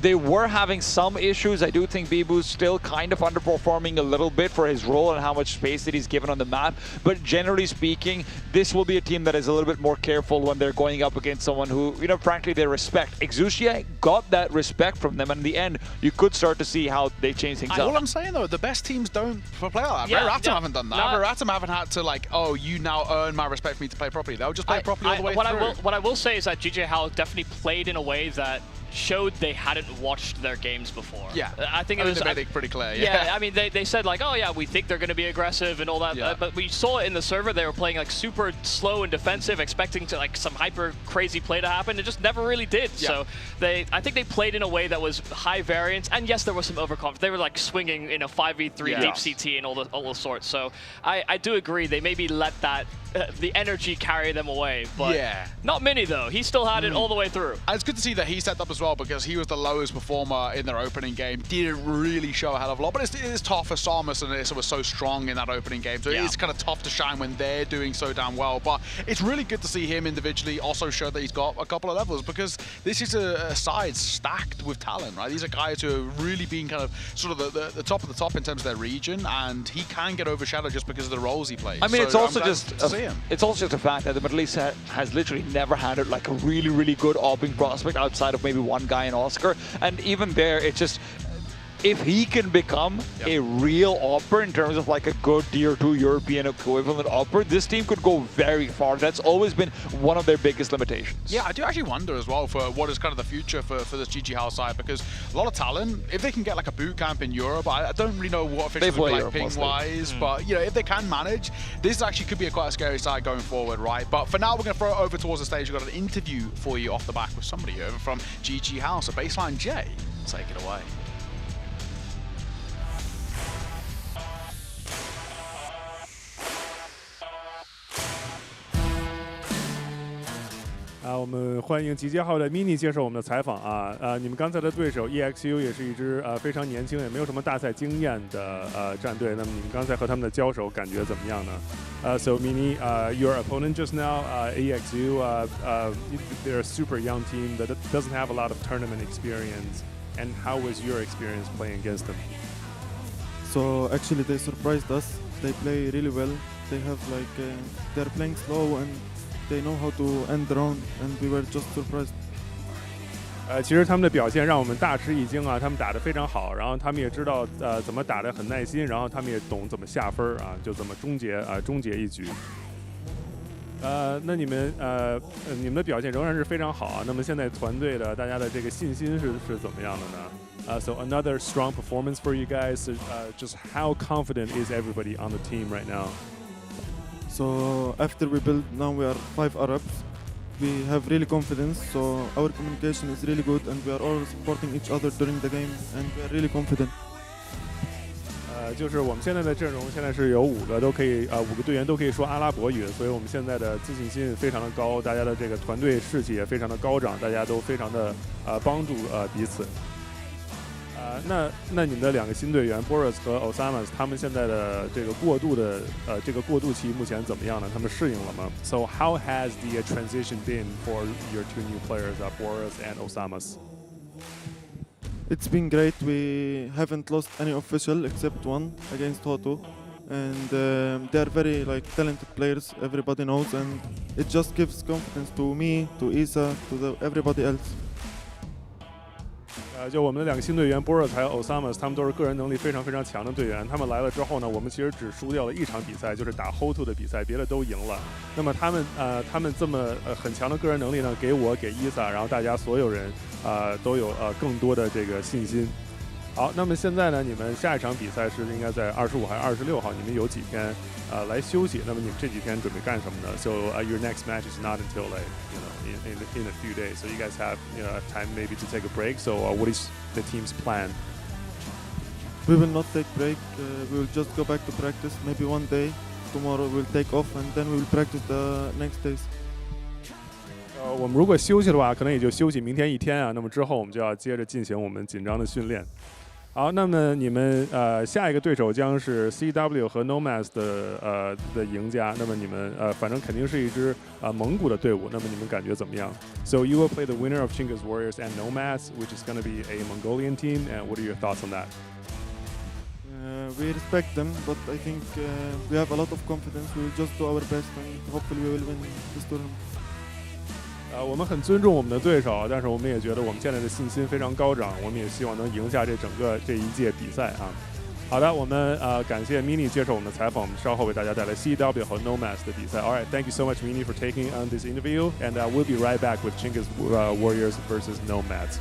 They were having some issues. I do think Bibu's still kind of underperforming a little bit for his role and how much space that he's given on the map. But generally speaking, this will be a team that is a little bit more careful when they're going up against someone who, frankly, they respect. Exusia got that respect from them, and in the end, you could start to see how they change things up. All I'm saying, though, the best teams don't play like that. Rare Atom haven't done that. Rare Atom haven't had to, you now earn my respect for me to play properly. They'll just play properly all the way through. What I will say is that GJ Howe definitely played in a way that showed they hadn't watched their games before. Yeah, I think they made it pretty clear. Yeah, I mean, they said oh yeah, we think they're going to be aggressive and all that, but we saw it in the server. They were playing super slow and defensive, expecting to some hyper crazy play to happen. It just never really did. Yeah. So I think they played in a way that was high variance, and yes, there was some overconfidence. They were swinging in a 5v3 deep CT and all those sorts. So I do agree they maybe let that the energy carry them away, but not many though. He still had it all the way through. And it's good to see that he stepped up as well, because he was the lowest performer in their opening game. Didn't really show a hell of a lot, but it is tough for Samus, and Issa was so strong in that opening game, so it is kind of tough to shine when they're doing so damn well. But it's really good to see him individually also show that he's got a couple of levels, because this is a side stacked with talent, right? These are guys who are really being kind of sort of the top of the top in terms of their region, and he can get overshadowed just because of the roles he plays. I mean, it's also it's also just a fact that the Middle East has literally never had a really, really good AWPing prospect outside of maybe one guy in Oscar. And even there, it's just, if he can become a real AWPer in terms of a good tier 2 European equivalent AWPer, this team could go very far. That's always been one of their biggest limitations. Yeah, I do actually wonder as well for what is kind of the future for this GG House side, because a lot of talent, if they can get a boot camp in Europe, I don't really know what officials would be ping-wise, but if they can manage, this actually could be quite a scary side going forward, right? But for now, we're going to throw it over towards the stage. We've got an interview for you off the back with somebody over from GG House. So Baseline J, take it away.我们欢迎集结号的 Mini 接受我们的采访啊。你们刚才的对手 EXU 也是一支非常年轻，也没有什么大赛经验的战队。那么你们刚才和他们的交手感觉怎么样呢？So Mini, your opponent just now, EXU, they're a super young team that doesn't have a lot of tournament experience. And how was your experience playing against them? So actually they surprised us. They play really well. They have they're playing slow and they know how to end the round, and we were just surprised. 其实他们的表现让我们大吃一惊啊，他们打得非常好，然后他们也知道怎么打得很耐心，然后他们也懂怎么下分啊，就怎么终结一局。那你们的表现仍然是非常好啊。那么现在团队的大家的这个信心是怎么样的呢？So another strong performance for you guys. Just how confident is everybody on the team right now? So after we build, now we are 5 Arabs. We have really confidence, so our communication is really good, and we are all supporting each other during the game, and we are really confident. 就是我们现在的阵容现在是有5个队员都可以说阿拉伯语，所以我们现在的自信心非常的高，大家的这个团队士气也非常的高涨，大家都非常的帮助彼此。那你们的2个新队员 Boris 和 Osama 他们现在的这个过渡期目前怎么样呢？他们适应了吗？ So how has the transition been for your 2 new players, Boris and Osama? It's been great. We haven't lost any official except one against Hoto, and they are very talented players. Everybody knows, and it just gives confidence to me, to Isa, to everybody else. 就我们的2个新队员 Boris 还有 Osama， 他们都是个人能力非常非常强的队员。他们来了之后呢，我们其实只输掉了1场比赛，就是打 Hoto 的比赛，别的都赢了。那么他们这么很强的个人能力呢，给我给 Isa， 然后大家所有人都有更多的这个信心。好，那么现在呢，你们下一场比赛是应该在25还是26号？你们有几天来休息？那么你们这几天准备干什么呢？ So your next match is not until in a few days. So you guys have time maybe to take a break. So what is the team's plan? We will not take break. We will just go back to practice. Maybe one day, tomorrow we'll take off, and then we will practice the next days. 我们如果休息的话，可能也就休息明天1天啊。那么之后我们就要接着进行我们紧张的训练。好，那么你们下一个对手将是 CW 和 Nomads 的赢家。那么你们反正肯定是一支蒙古的队伍。那么你们感觉怎么样 ？So you will play the winner of Chingiz Warriors and Nomads, which is going to be a Mongolian team. And what are your thoughts on that? We respect them, but I think we have a lot of confidence. We will just do our best, and hopefully we will win this tournament. 我们很尊重我们的对手，但是我们也觉得我们现在的信心非常高涨，我们也希望能赢下这一届比赛啊。好的，我们感谢 Mini 接受我们的采访，我们稍后为大家带来 CW 和 Nomads 的比赛。All right, thank you so much, Mini, for taking on this interview, and we'll be right back with Chingiz Warriors versus Nomads.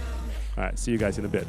All right, see you guys in a bit.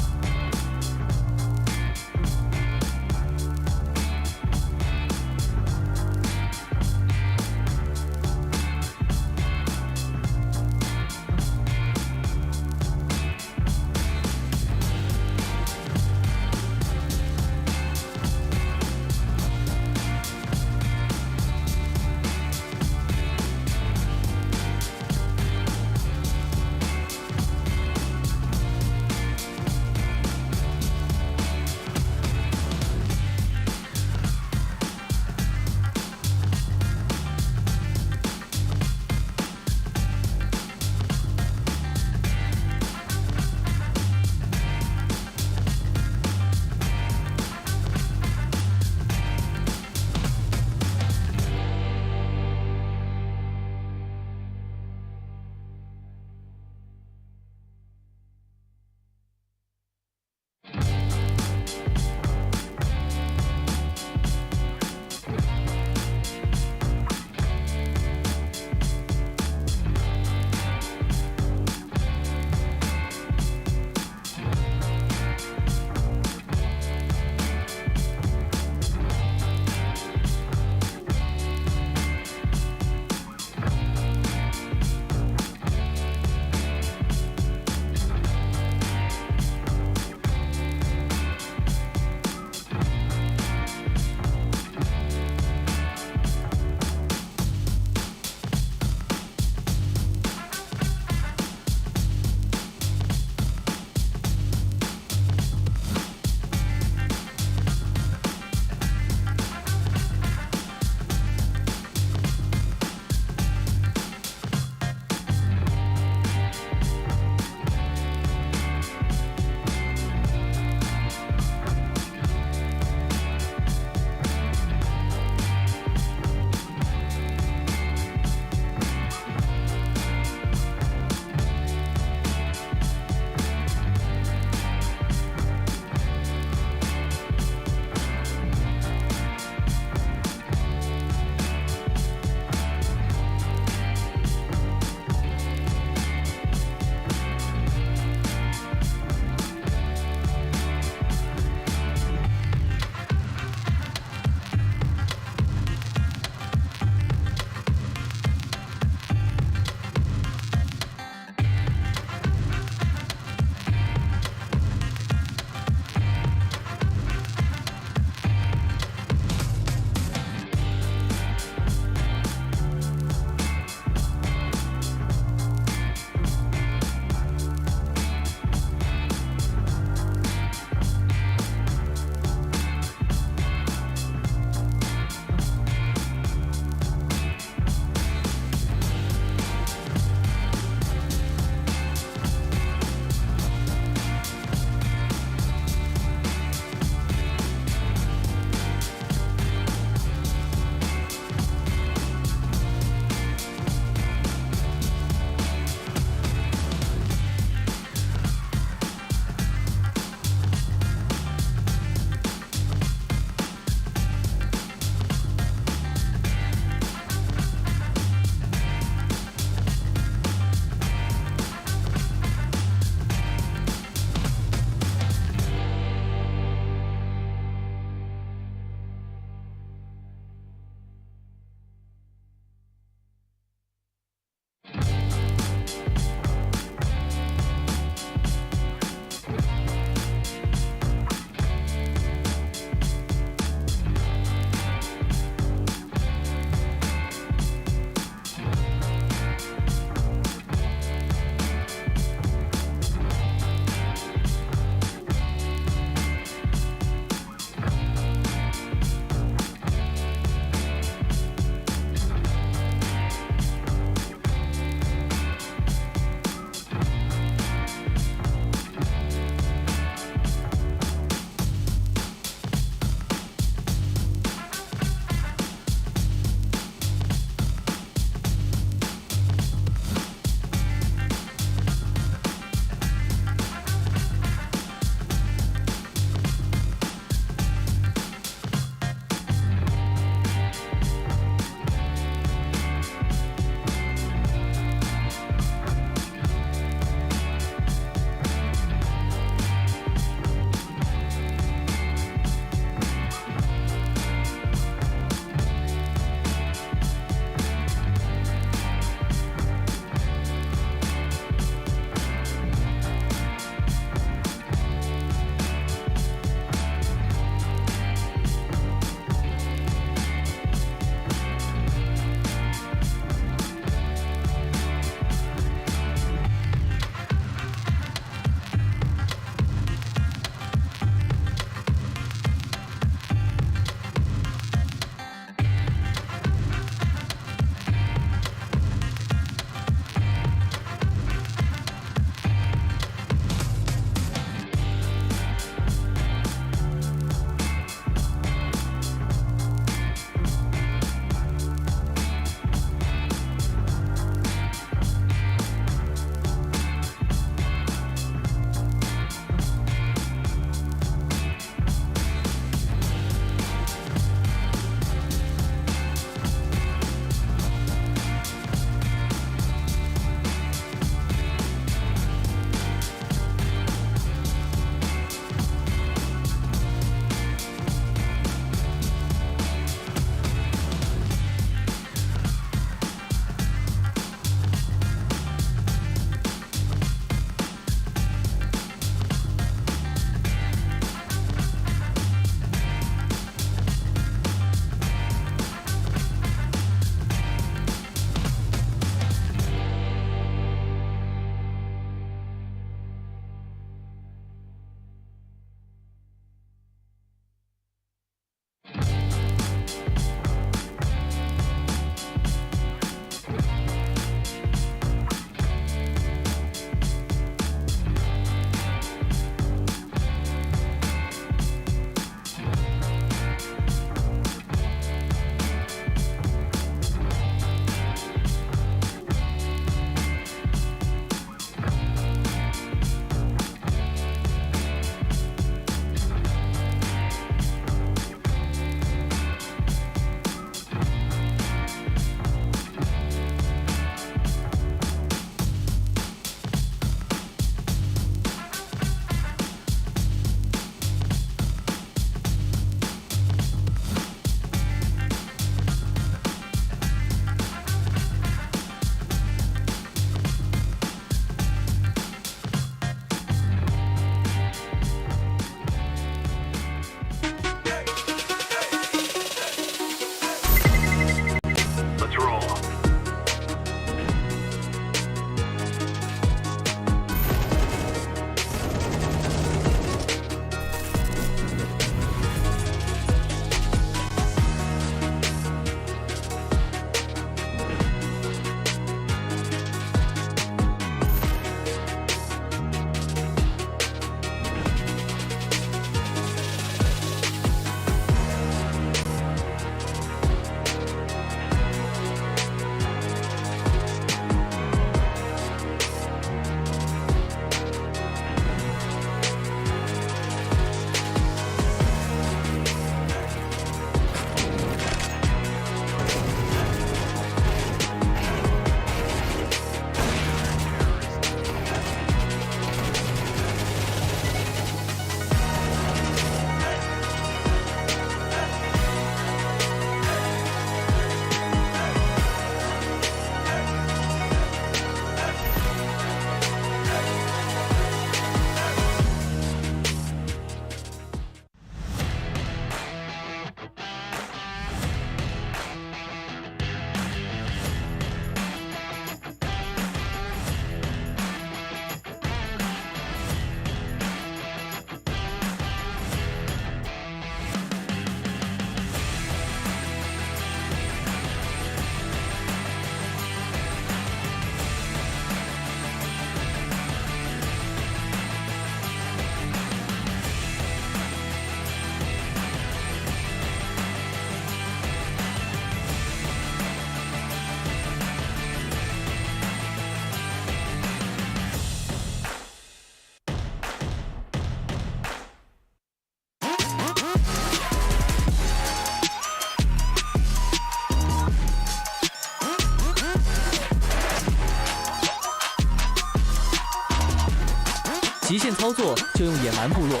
极限操作就用野蛮部落。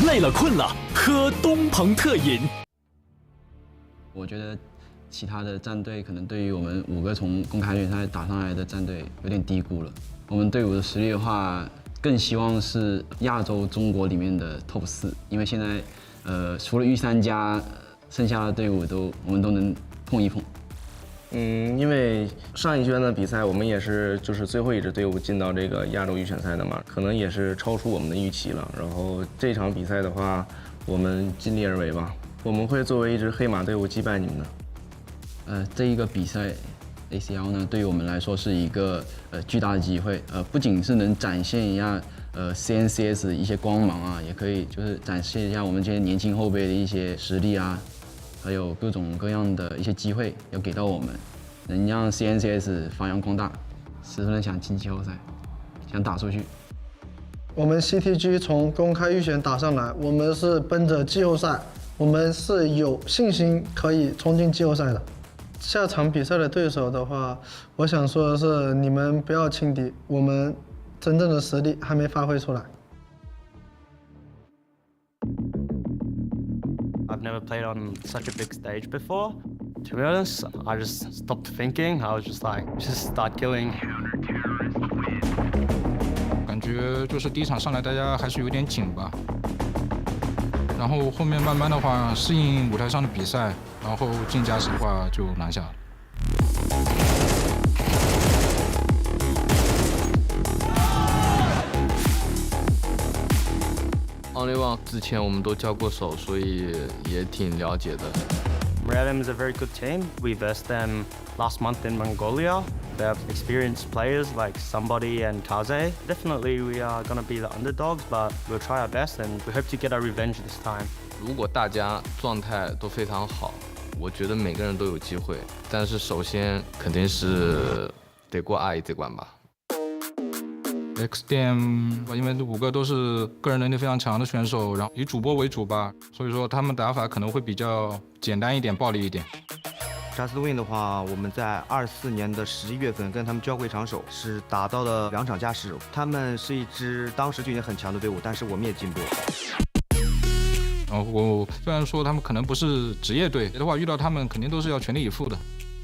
累了困了，喝东鹏特饮。我觉得其他的战队可能对于我们5个从公开联赛打上来的战队有点低估了。我们队伍的实力的话，更希望是亚洲中国里面的 Top 4，因为现在除了U3加，剩下的队伍我们都能碰一碰。因为上一圈的比赛我们也是就是最后一支队伍进到这个亚洲预选赛的嘛，可能也是超出我们的预期了。然后这场比赛的话，我们尽力而为吧，我们会作为一支黑马队伍击败你们的。这一个比赛 ACL 呢，对于我们来说是一个巨大的机会，不仅是能展现一下CNCS 的一些光芒啊，也可以就是展现一下我们这些年轻后辈的一些实力啊。还有各种各样的一些机会要给到我们，能让 CNCS 发扬光大，十分想进季后赛，想打出去。我们 CTG 从公开预选打上来，我们是奔着季后赛，我们是有信心可以冲进季后赛的。下场比赛的对手的话，我想说的是，你们不要轻敌，我们真正的实力还没发挥出来。I've never played on such a big stage before. To be honest, I just stopped thinking. I was just like, just start killing. 感觉就是第一场上来大家还是有点紧吧，然后后面慢慢的话适应舞台上的比赛，然后进加时的话就拿下了。Only One 之前我们都交过手，所以也挺了解的。Red is a very good team. We versed them last month in Mongolia. They have experienced players like Somebody and Kaze. Definitely we are going to be the underdogs, but we'll try our best and we hope to get our revenge this time. 如果大家状态都非常好，我觉得每个人都有机会。但是首先肯定是得过阿姨这关吧。XDM， 因为这5个都是个人能力非常强的选手，然后以主播为主吧，所以说他们打法可能会比较简单一点、暴力一点。Just Win 的话，我们在24年的11月份跟他们交过一场手，是打到了2场加时。他们是一支当时就已经很强的队伍，但是我们也进步了。然后虽然说他们可能不是职业队的话，遇到他们肯定都是要全力以赴的。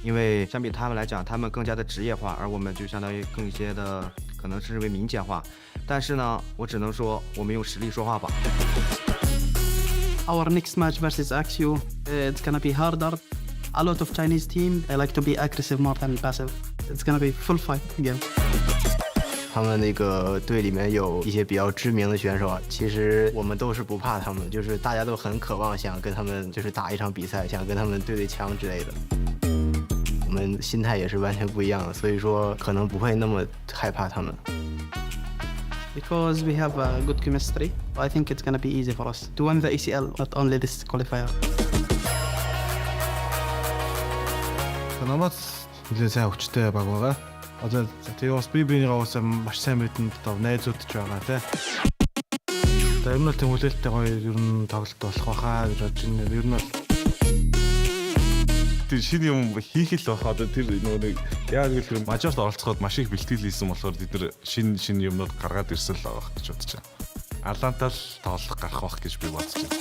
因为相比他们来讲，他们更加的职业化，而我们就相当于更一些的可能是为民间化。但是呢，我只能说我们用实力说话吧。Our next match versus XU, it's gonna be harder. A lot of Chinese team, they like to be aggressive more than passive. It's gonna be full fight game. 他们那个队里面有一些比较知名的选手啊，其实我们都是不怕他们，就是大家都很渴望想跟他们就是打一场比赛，想跟他们对枪之类的。我们心态也是完全不一样的，所以说可能不会那么害怕他们。Because we have a good chemistry, I think it's gonna be easy for us to win the ACL, not only this qualifier. Намаас нэлээд сайн хүчтэй баг байгаа. Одоо тэгээ бас би бинийгаа бас маш сайн мэдэн найзуудч байгаа тий. Одоо ер нь л тийм хүлээлттэй гоё ер нь тоглолт болох байхаа гэж бодож байна. Ер нь бол тэр шинэ юм хийх л байх. Одоо тэр нэг яг л тэр мажорт оролцоход маш их бэлтгэл хийсэн болохоор бид нар шинэ юмнууд гаргаад ирсэн л байгаа гэж бодож байна. Алантал тоглох гарах байх гэж би бодож байна.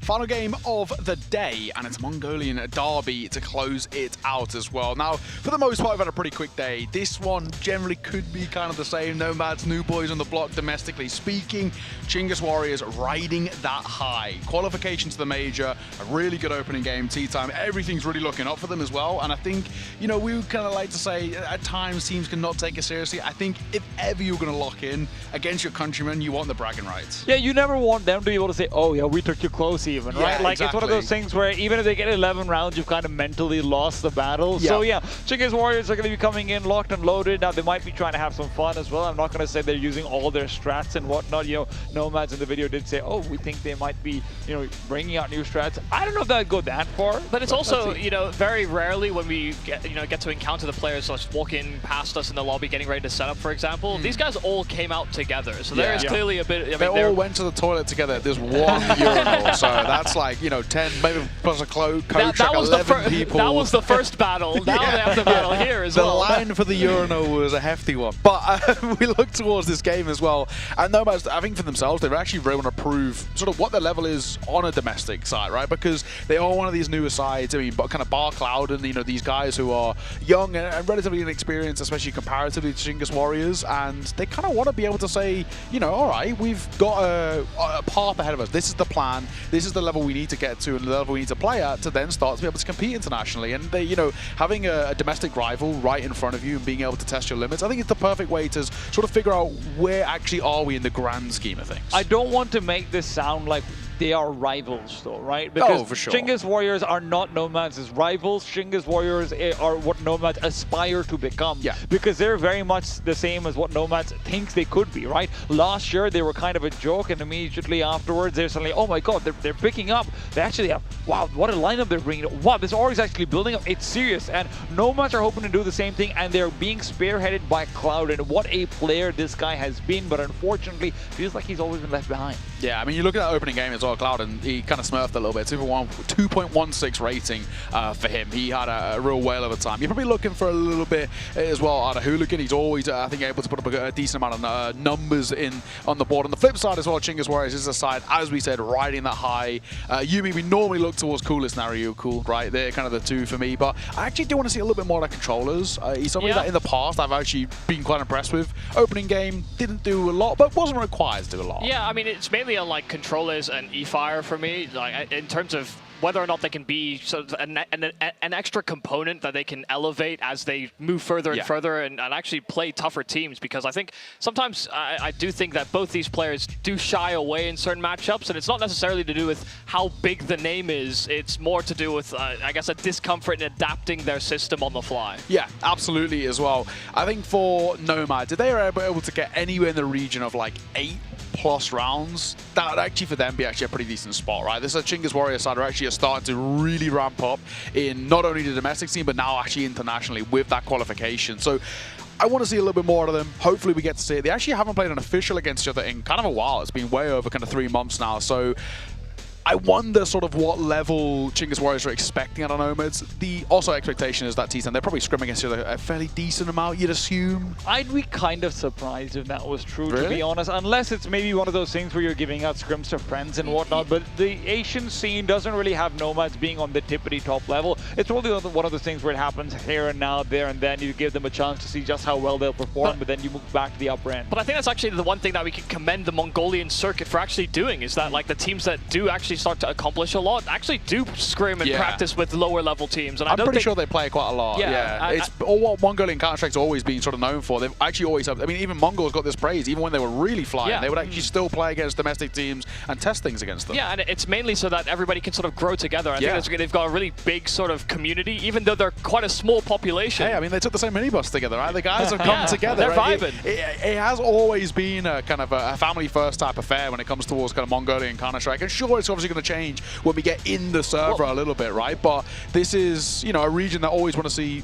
Final game of the day, and it's Mongolian derby to close it out as well. Now, for the most part, we've had a pretty quick day. This one generally could be kind of the same. Nomads, new boys on the block, domestically speaking. Chinggis Warriors riding that high. Qualification to the major, a really good opening game, tea time. Everything's really looking up for them as well. And I think, you know, we would kind of like to say at times teams cannot take it seriously. I think if ever you're going to lock in against your countrymen, you want the bragging rights. Yeah, you never want them to be able to say, oh yeah, we took you close here. even, Yeah, right? Like, it's one of those exactly. things where even if they get 11 rounds, you've kind of mentally lost the battle. So yeah, Chinggis Warriors are going to be coming in locked and loaded. Now, they might be trying to have some fun as well. I'm not going to say they're using all their strats and whatnot. You know, Nomads in the video did say, oh, we think they might be, you know, bringing out new strats. I don't know if that would go that far. But it's also, you know, very rarely when we get to encounter the players just walking past us in the lobby getting ready to set up, for example. These guys all came out together. So there is clearly a bit... I they mean, all went to the toilet together at this one urinal, so that's like, you know, 10, maybe plus a coach, that was 11 people. That was the first battle. Now they have the battle here as well. The line for the urinal was a hefty one. But we look towards this game as well, and Nomads, I think for themselves, they're actually really want to prove sort of what their level is on a domestic side, right? Because they are one of these newer sides. I mean, but kind of Bar Cloud and, you know, these guys who are young and relatively inexperienced, especially comparatively to Chinggis Warriors, and they kind of want to be able to say, you know, all right, we've got a path ahead of us. This is the plan. This is the level we need to get to and the level we need to play at to then start to be able to compete internationally. And they, you know, having a domestic rival right in front of you and being able to test your limits, I think it's the perfect way to sort of figure out where actually are we in the grand scheme of things. I don't want to make this sound like they are rivals, though, right? Because for sure. Chinggis Warriors are not Nomads' rivals. Chinggis Warriors are what Nomads aspire to become. Yeah. Because they're very much the same as what Nomads thinks they could be, right? Last year, they were kind of a joke, and immediately afterwards, they're suddenly, oh my god, they're picking up. They actually have, wow, what a lineup they're bringing. Wow, this org is actually building up. It's serious. And Nomads are hoping to do the same thing, and they're being spearheaded by Cloud. And what a player this guy has been, but unfortunately, feels like he's always been left behind. Yeah, I mean, you look at that opening game as well, Cloud, and he kind of smurfed a little bit. 2.16 rating for him. He had a real whale of a time. You're probably looking for a little bit as well out of Hooligan. He's always, I think, able to put up a decent amount of numbers on the board. On the flip side as well, Chinggis Warriors is a side, as we said, riding that high. Yumi, we normally look towards Coolest and Naryukul, right? They're kind of the two for me. But I actually do want to see a little bit more of the controllers. He's somebody that in the past I've actually been quite impressed with. Opening game, didn't do a lot, but wasn't required to do a lot. Yeah, I mean, it's mainly on like controllers and E-Fire for me, like in terms of whether or not they can be sort of an extra component that they can elevate as they move further and further and actually play tougher teams. Because I think sometimes I do think that both these players do shy away in certain matchups, and it's not necessarily to do with how big the name is. It's more to do with, I guess, a discomfort in adapting their system on the fly. Yeah, absolutely as well. I think for Nomad, did they were able to get anywhere in the region of like 8+ rounds, that would actually for them be actually a pretty decent spot, right? This is a Chinggis Warrior side who actually are starting to really ramp up in not only the domestic scene, but now actually internationally with that qualification. So I want to see a little bit more out of them. Hopefully we get to see it. They actually haven't played an official against each other in kind of a while. It's been way over kind of 3 months now. So I wonder sort of what level Chinggis Warriors are expecting out of Nomads. The also expectation is that T10, they're probably scrimming against each other a fairly decent amount, you'd assume. I'd be kind of surprised if that was true, to be honest, unless it's maybe one of those things where you're giving out scrims to friends and whatnot, but the Asian scene doesn't really have Nomads being on the tippity top level. It's probably one of those things where it happens here and now, there and then. You give them a chance to see just how well they'll perform, but then you move back to the upper end. But I think that's actually the one thing that we can commend the Mongolian circuit for actually doing, is that like the teams that do actually start to accomplish a lot actually do scrim and practice with lower level teams. And I'm pretty sure they play quite a lot. Yeah, it's all what Mongolian Counter-Strike's always been sort of known for. They've actually always have, I mean, even Mongols got this praise, even when they were really flying. They would actually still play against domestic teams and test things against them. Yeah, and it's mainly so that everybody can sort of grow together. I think they've got a really big sort of community, even though they're quite a small population. Hey, I mean, they took the same minibus together, right? The guys have come together. They're vibing. It has always been a kind of a family-first type affair when it comes towards kind of Mongolian Counter-Strike. And sure, it's obviously going to change when we get in the server a little bit, right? But this is, you know, a region that always want to see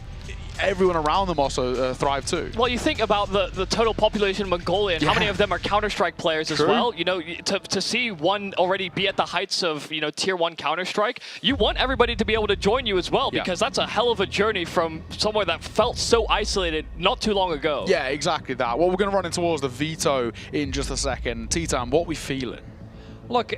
everyone around them also thrive too. Well, you think about the total population of Mongolia and how many of them are Counter-Strike players as well. You know, to see one already be at the heights of, you know, tier 1 Counter-Strike, you want everybody to be able to join you as well, because that's a hell of a journey from somewhere that felt so isolated not too long ago. Yeah, exactly that. Well, we're going to run in towards the veto in just a second. T-Tam, what we feeling? Look,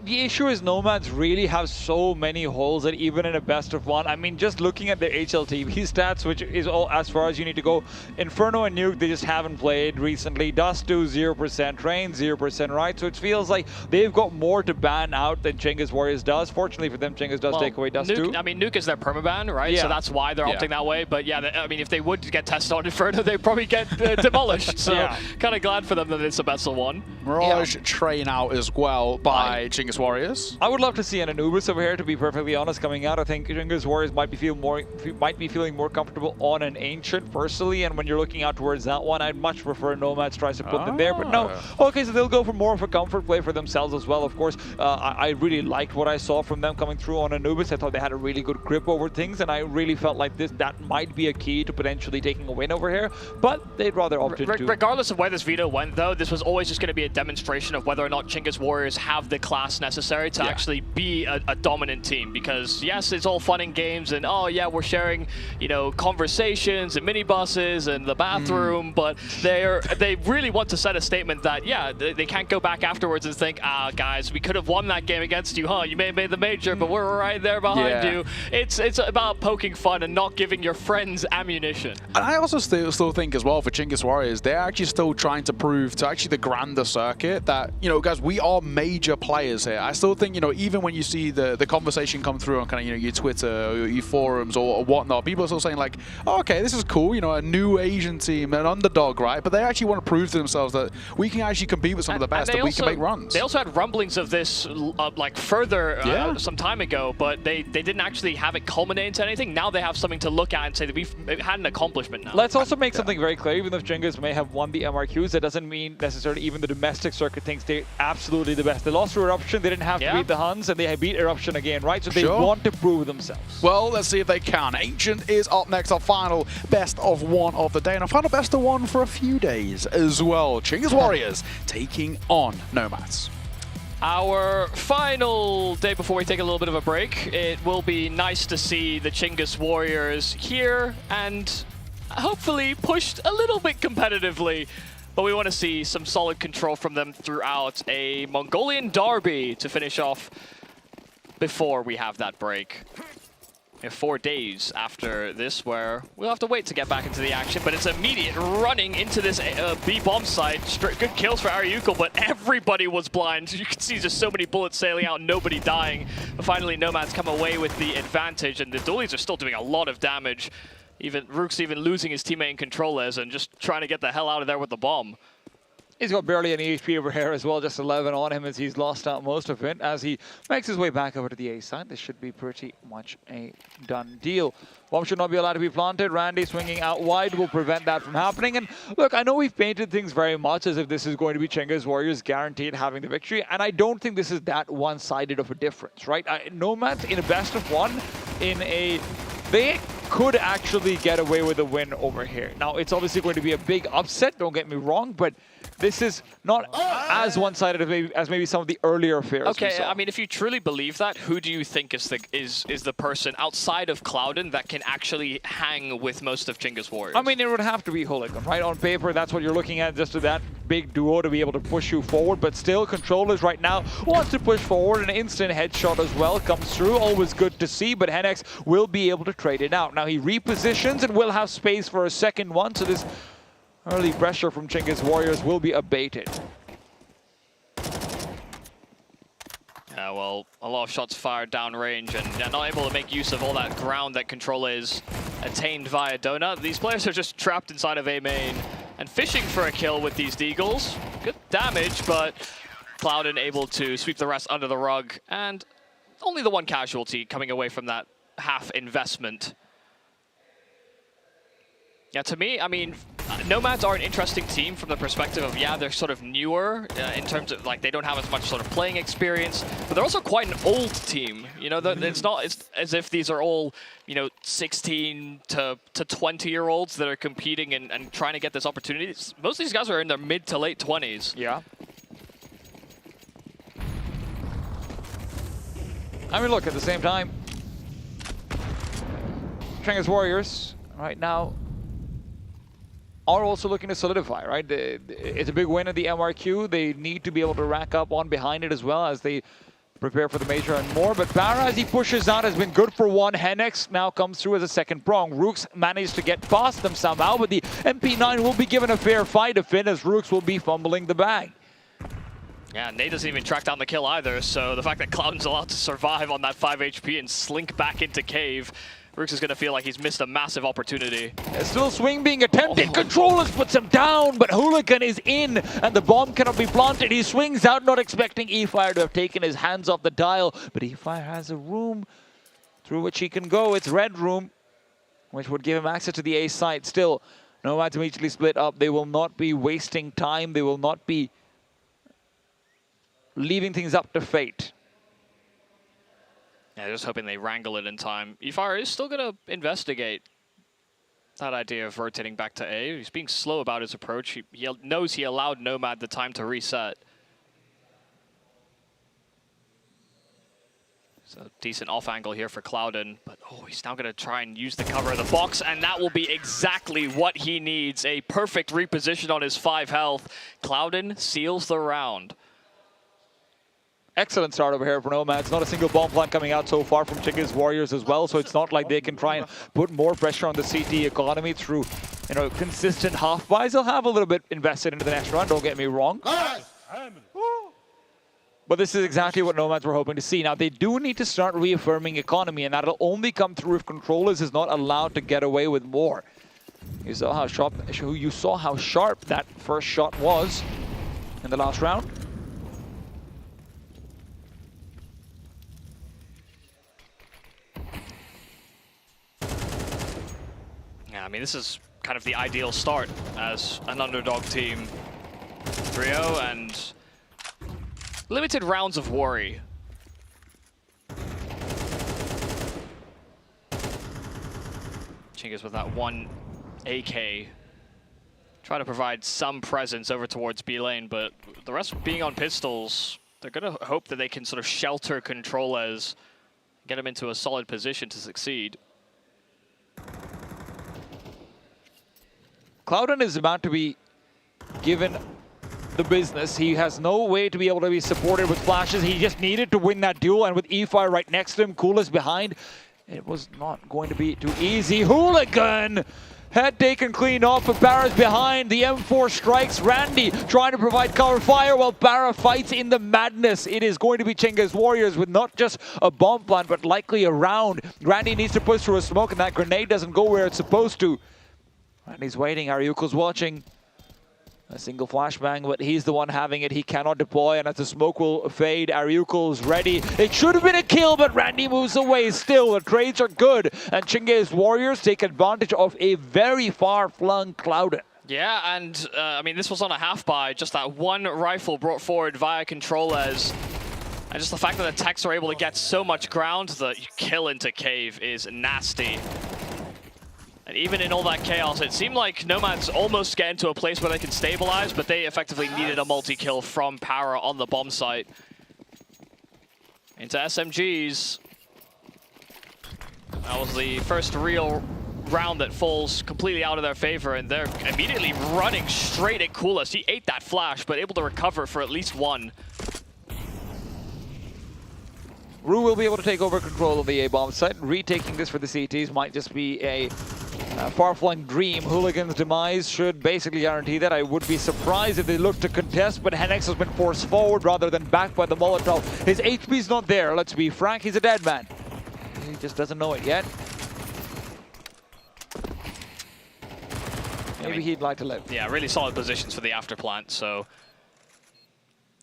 the issue is Nomads really have so many holes that even in a best of one, I mean, just looking at their HLTV stats, which is all as far as you need to go, Inferno and Nuke, they just haven't played recently. Dust 2, 0%, Rain, 0%, right? So it feels like they've got more to ban out than Chinggis Warriors does. Fortunately for them, Chinggis does take away Dust 2. I mean, Nuke is their permaban, right? Yeah. So that's why they're opting that way. But yeah, I mean, if they would get tested on Inferno, they'd probably get demolished. So kind of glad for them that it's a best of one. Mirage train out as well by Chinggis Chinggis Warriors. I would love to see an Anubis over here, to be perfectly honest, coming out. I think Chinggis Warriors might be feeling more comfortable on an Ancient personally, and when you're looking out towards that one, I'd much prefer Nomads tries to put them there, but no. Okay, so they'll go for more of a comfort play for themselves as well, of course. I really liked what I saw from them coming through on Anubis. I thought they had a really good grip over things, and I really felt like that might be a key to potentially taking a win over here, but they'd rather opt into... Regardless of where this veto went, though, this was always just going to be a demonstration of whether or not Chinggis Warriors have the class necessary to actually be a dominant team. Because yes, it's all fun and games, and oh yeah, we're sharing, you know, conversations and minibuses and the bathroom, but they really want to set a statement that yeah, they can't go back afterwards and think, ah guys, we could have won that game against you, huh? You may have made the major, but we're right there behind you. It's about poking fun and not giving your friends ammunition. And I also still think as well for Chinggis Warriors, they're actually still trying to prove to actually the grander circuit that, you know, guys, we are major players here. I still think, you know, even when you see the conversation come through on kind of, you know, your Twitter or your forums or whatnot, people are still saying like, oh, okay, this is cool, you know, a new Asian team, an underdog, right? But they actually want to prove to themselves that we can actually compete with some of the best and we can make runs. They also had rumblings of this like further some time ago, but they didn't actually have it culminate into anything. Now they have something to look at and say that we've had an accomplishment now. Let's also make something very clear. Even if Chinggis may have won the MRQs, that doesn't mean necessarily even the domestic circuit thinks they're absolutely the best. They lost to Eruption, they didn't have to beat the Huns, and they beat Eruption again, right? So they want to prove themselves. Well, let's see if they can. Ancient is up next, our final best of one of the day, and our final best of one for a few days as well. Chinggis Warriors taking on Nomads. Our final day before we take a little bit of a break. It will be nice to see the Chinggis Warriors here and hopefully pushed a little bit competitively. But we want to see some solid control from them throughout a Mongolian derby to finish off before we have that break. We have 4 days after this where we'll have to wait to get back into the action, but it's immediate running into this B bomb site. Good kills for Ariuko, but everybody was blind. You can see just so many bullets sailing out, nobody dying. But finally, Nomads come away with the advantage, and the Dualies are still doing a lot of damage. Rook's even losing his teammate in controllers and just trying to get the hell out of there with the bomb. He's got barely any HP over here as well, just 11 on him as he's lost out most of it. As he makes his way back over to the A side, this should be pretty much a done deal. Bomb should not be allowed to be planted. Randy swinging out wide will prevent that from happening. And look, I know we've painted things very much as if this is going to be Chinggis Warriors guaranteed having the victory, and I don't think this is that one-sided of a difference, right? Nomads in a best of one, they could actually get away with a win over here. Now, it's obviously going to be a big upset, don't get me wrong, but this is not as one-sided as maybe some of the earlier affairs. Okay, I mean, if you truly believe that, who do you think is the person outside of Clouden that can actually hang with most of Chinggis Warriors? I mean, it would have to be Hooligan, right? On paper, that's what you're looking at, just to that big duo to be able to push you forward, but still, Controllers right now wants to push forward. An instant headshot as well comes through, always good to see, but Hennex will be able to trade it out. Now, he repositions and will have space for a second one, so this early pressure from Chinggis Warriors will be abated. Yeah, well, a lot of shots fired downrange, and they're not able to make use of all that ground that Controllers attained via Donut. These players are just trapped inside of A main and fishing for a kill with these Deagles. Good damage, but Clouden able to sweep the rest under the rug, and only the one casualty coming away from that half investment. Yeah, to me, I mean, Nomads are an interesting team from the perspective of, yeah, they're sort of newer in terms of, like, they don't have as much sort of playing experience, but they're also quite an old team. You know, it's not as if these are all, you know, 16 to 20-year-olds that are competing and trying to get this opportunity. Most of these guys are in their mid to late 20s. Yeah. I mean, look, at the same time, Chinggis Warriors right now are also looking to solidify, right? It's a big win at the MRQ. They need to be able to rack up one behind it as well as they prepare for the major and more. But Barra, as he pushes out, has been good for one. Hennex now comes through as a second prong. Rooks managed to get past them somehow, but the MP9 will be given a fair fight to Finn as Rooks will be fumbling the bag. Yeah, Nate doesn't even track down the kill either, so the fact that Cloud's allowed to survive on that 5 HP and slink back into cave Rooks is going to feel like he's missed a massive opportunity. Still swing being attempted. Controllers puts him down, but Hooligan is in, and the bomb cannot be planted. He swings out, not expecting eFire to have taken his hands off the dial, but eFire has a room through which he can go. It's red room, which would give him access to the A site. Still, Nomads immediately split up. They will not be wasting time. They will not be leaving things up to fate. Yeah, just hoping they wrangle it in time. eFire is still going to investigate that idea of rotating back to A. He's being slow about his approach. He knows he allowed Nomad the time to reset. So decent off angle here for Clouden, but oh, he's now going to try and use the cover of the box, and that will be exactly what he needs. A perfect reposition on his 5 health. Clouden seals the round. Excellent start over here for Nomads. Not a single bomb plant coming out so far from Chingiz Warriors as well, so it's not like they can try and put more pressure on the CT economy through, you know, consistent half buys. They'll have a little bit invested into the next round, don't get me wrong. But this is exactly what Nomads were hoping to see. Now, they do need to start reaffirming economy, and that'll only come through if Controllers is not allowed to get away with more. You saw how sharp that first shot was in the last round. Yeah, I mean, this is kind of the ideal start as an underdog team. 3-0 and limited rounds of worry. Chingiz with that one AK. Try to provide some presence over towards B lane, but the rest being on pistols, they're going to hope that they can sort of shelter Controllers, get him into a solid position to succeed. Clouden is about to be given the business. He has no way to be able to be supported with flashes. He just needed to win that duel, and with eFire right next to him, Coolest behind, it was not going to be too easy. Hooligan had taken clean off, but Barra's behind. The M4 strikes. Randy trying to provide cover fire while Barra fights in the madness. It is going to be Chingiz Warriors with not just a bomb plant, but likely a round. Randy needs to push through a smoke, and that grenade doesn't go where it's supposed to. Randy's waiting. Ariuko's watching. A single flashbang, but he's the one having it. He cannot deploy, and as the smoke will fade, Ariuko's ready. It should have been a kill, but Randy moves away. Still, the trades are good, and Chingiz Warriors take advantage of a very far-flung Clouden. Yeah, and I mean, this was on a half-buy. Just that one rifle brought forward via Controllers. And just the fact that the techs are able to get so much ground, the kill into Cave is nasty. And even in all that chaos, it seemed like Nomads almost get into a place where they can stabilize, but they effectively needed a multi-kill from Para on the bomb site. Into SMGs. That was the first real round that falls completely out of their favor, and they're immediately running straight at Coolest. He ate that flash, but able to recover for at least one. Rue will be able to take over control of the A-bomb site. Retaking this for the CTs might just be a far-flung dream. Hooligan's demise should basically guarantee that. I would be surprised if they look to contest, but Hennex has been forced forward rather than backed by the Molotov. His HP's not there, let's be frank, he's a dead man. He just doesn't know it yet. Maybe he'd like to live. Yeah, really solid positions for the afterplant, so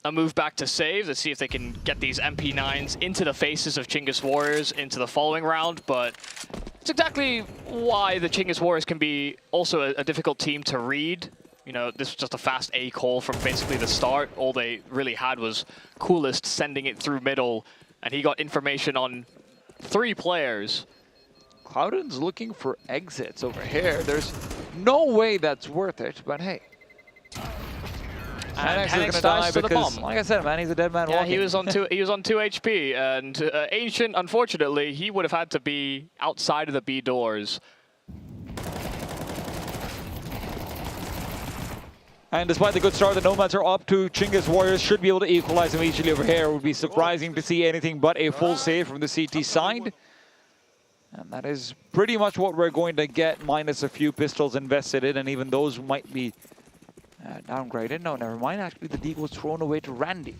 a move back to save to see if they can get these MP9s into the faces of Chingiz Warriors into the following round, but it's exactly why the Chingiz Warriors can be also a difficult team to read. You know, this was just a fast A call from basically the start. All they really had was Coolest sending it through middle, and he got information on 3 players. Clouden's looking for exits over here. There's no way that's worth it, but hey. And Hennex dies to the bomb. Like I said, man, he's a dead man walking. He was on 2 HP, and Ancient, unfortunately, he would have had to be outside of the B doors. And despite the good start, the Nomads are up to. Chingiz Warriors should be able to equalize immediately over here. It would be surprising to see anything but a full save from the CT side. And that is pretty much what we're going to get, minus a few pistols invested in, and even those might be downgraded. No, never mind. Actually, the deagle was thrown away to Randy.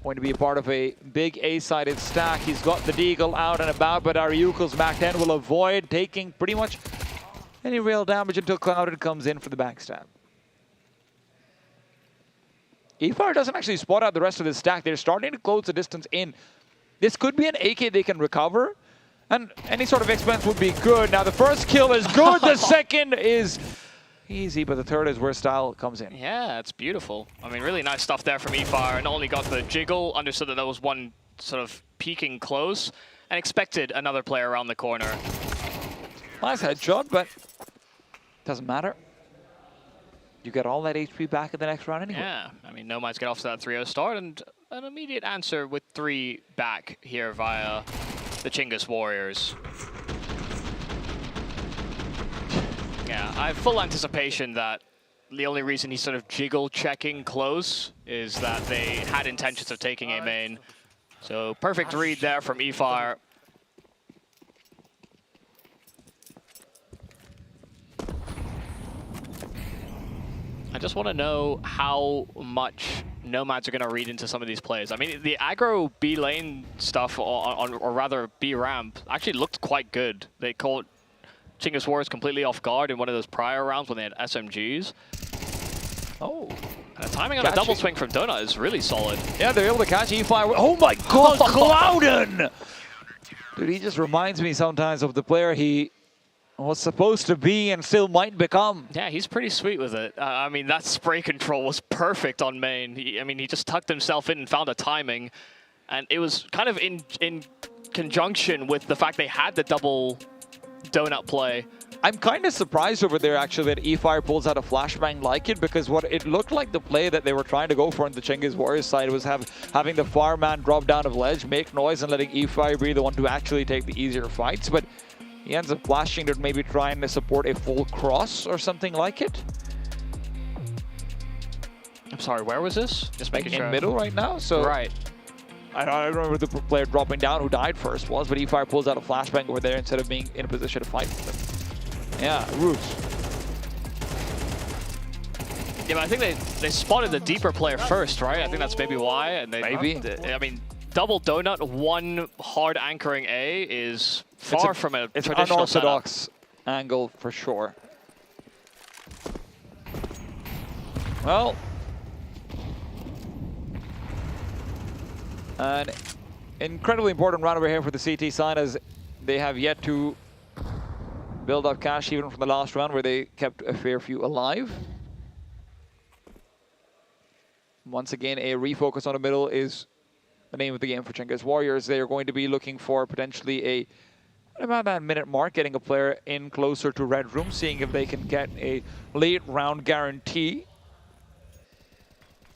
going to be a part of a big A-sided stack. He's got the Deagle out and about, but Ariuko's back end will avoid taking pretty much any real damage until Clouded comes in for the backstab. eFire doesn't actually spot out the rest of the stack. They're starting to close the distance in. This could be an AK they can recover, and any sort of expense would be good. Now the first kill is good, the second is easy, but the third is where Style comes in. Yeah, it's beautiful. I mean, really nice stuff there from eFire. Not only got the jiggle, understood that there was one sort of peeking close, and expected another player around the corner. Nice headshot, but doesn't matter. You get all that HP back in the next round anyway. Yeah, I mean, Nomads get off to that 3-0 start, and an immediate answer with 3 back here via the Chingus Warriors. Yeah, I have full anticipation that the only reason he's sort of jiggle checking close is that they had intentions of taking a main. So perfect read there from eFire. I just want to know how much Nomads are going to read into some of these plays. I mean, the aggro B lane stuff, or rather B ramp, actually looked quite good. They caught Chingus Warriors completely off guard in one of those prior rounds when they had SMGs. Oh. And the timing on a double swing from Donut is really solid. Yeah, they're able to catch eFire. Oh my god, Clouden! Dude, he just reminds me sometimes of the player he was supposed to be and still might become. Yeah, he's pretty sweet with it. I mean, that spray control was perfect on main. He just tucked himself in and found a timing. And it was kind of in conjunction with the fact they had the double donut play. I'm kind of surprised over there, actually, that eFire pulls out a flashbang like it, because what it looked like the play that they were trying to go for on the Chingus Warriors side was having the far man drop down of ledge, make noise, and letting eFire be the one to actually take the easier fights. But he ends up flashing to maybe trying to support a full cross or something like it. I'm sorry, where was this? Just making sure. In middle right now, so. Right. I don't remember the player dropping down who died first was, but eFire pulls out a flashbang over there instead of being in a position to fight with them. Yeah, Roots. Yeah, but I think they spotted the deeper player first, right? I think that's maybe why. And they, maybe. I mean, double donut, one hard anchoring A is far from a it's traditional unorthodox setup. Angle for sure. Well, an incredibly important round over here for the CT side, as they have yet to build up cash even from the last round where they kept a fair few alive. Once again, a refocus on the middle is the name of the game for Chingus Warriors. They are going to be looking for potentially about that minute mark, getting a player in closer to Red Room, seeing if they can get a late round guarantee.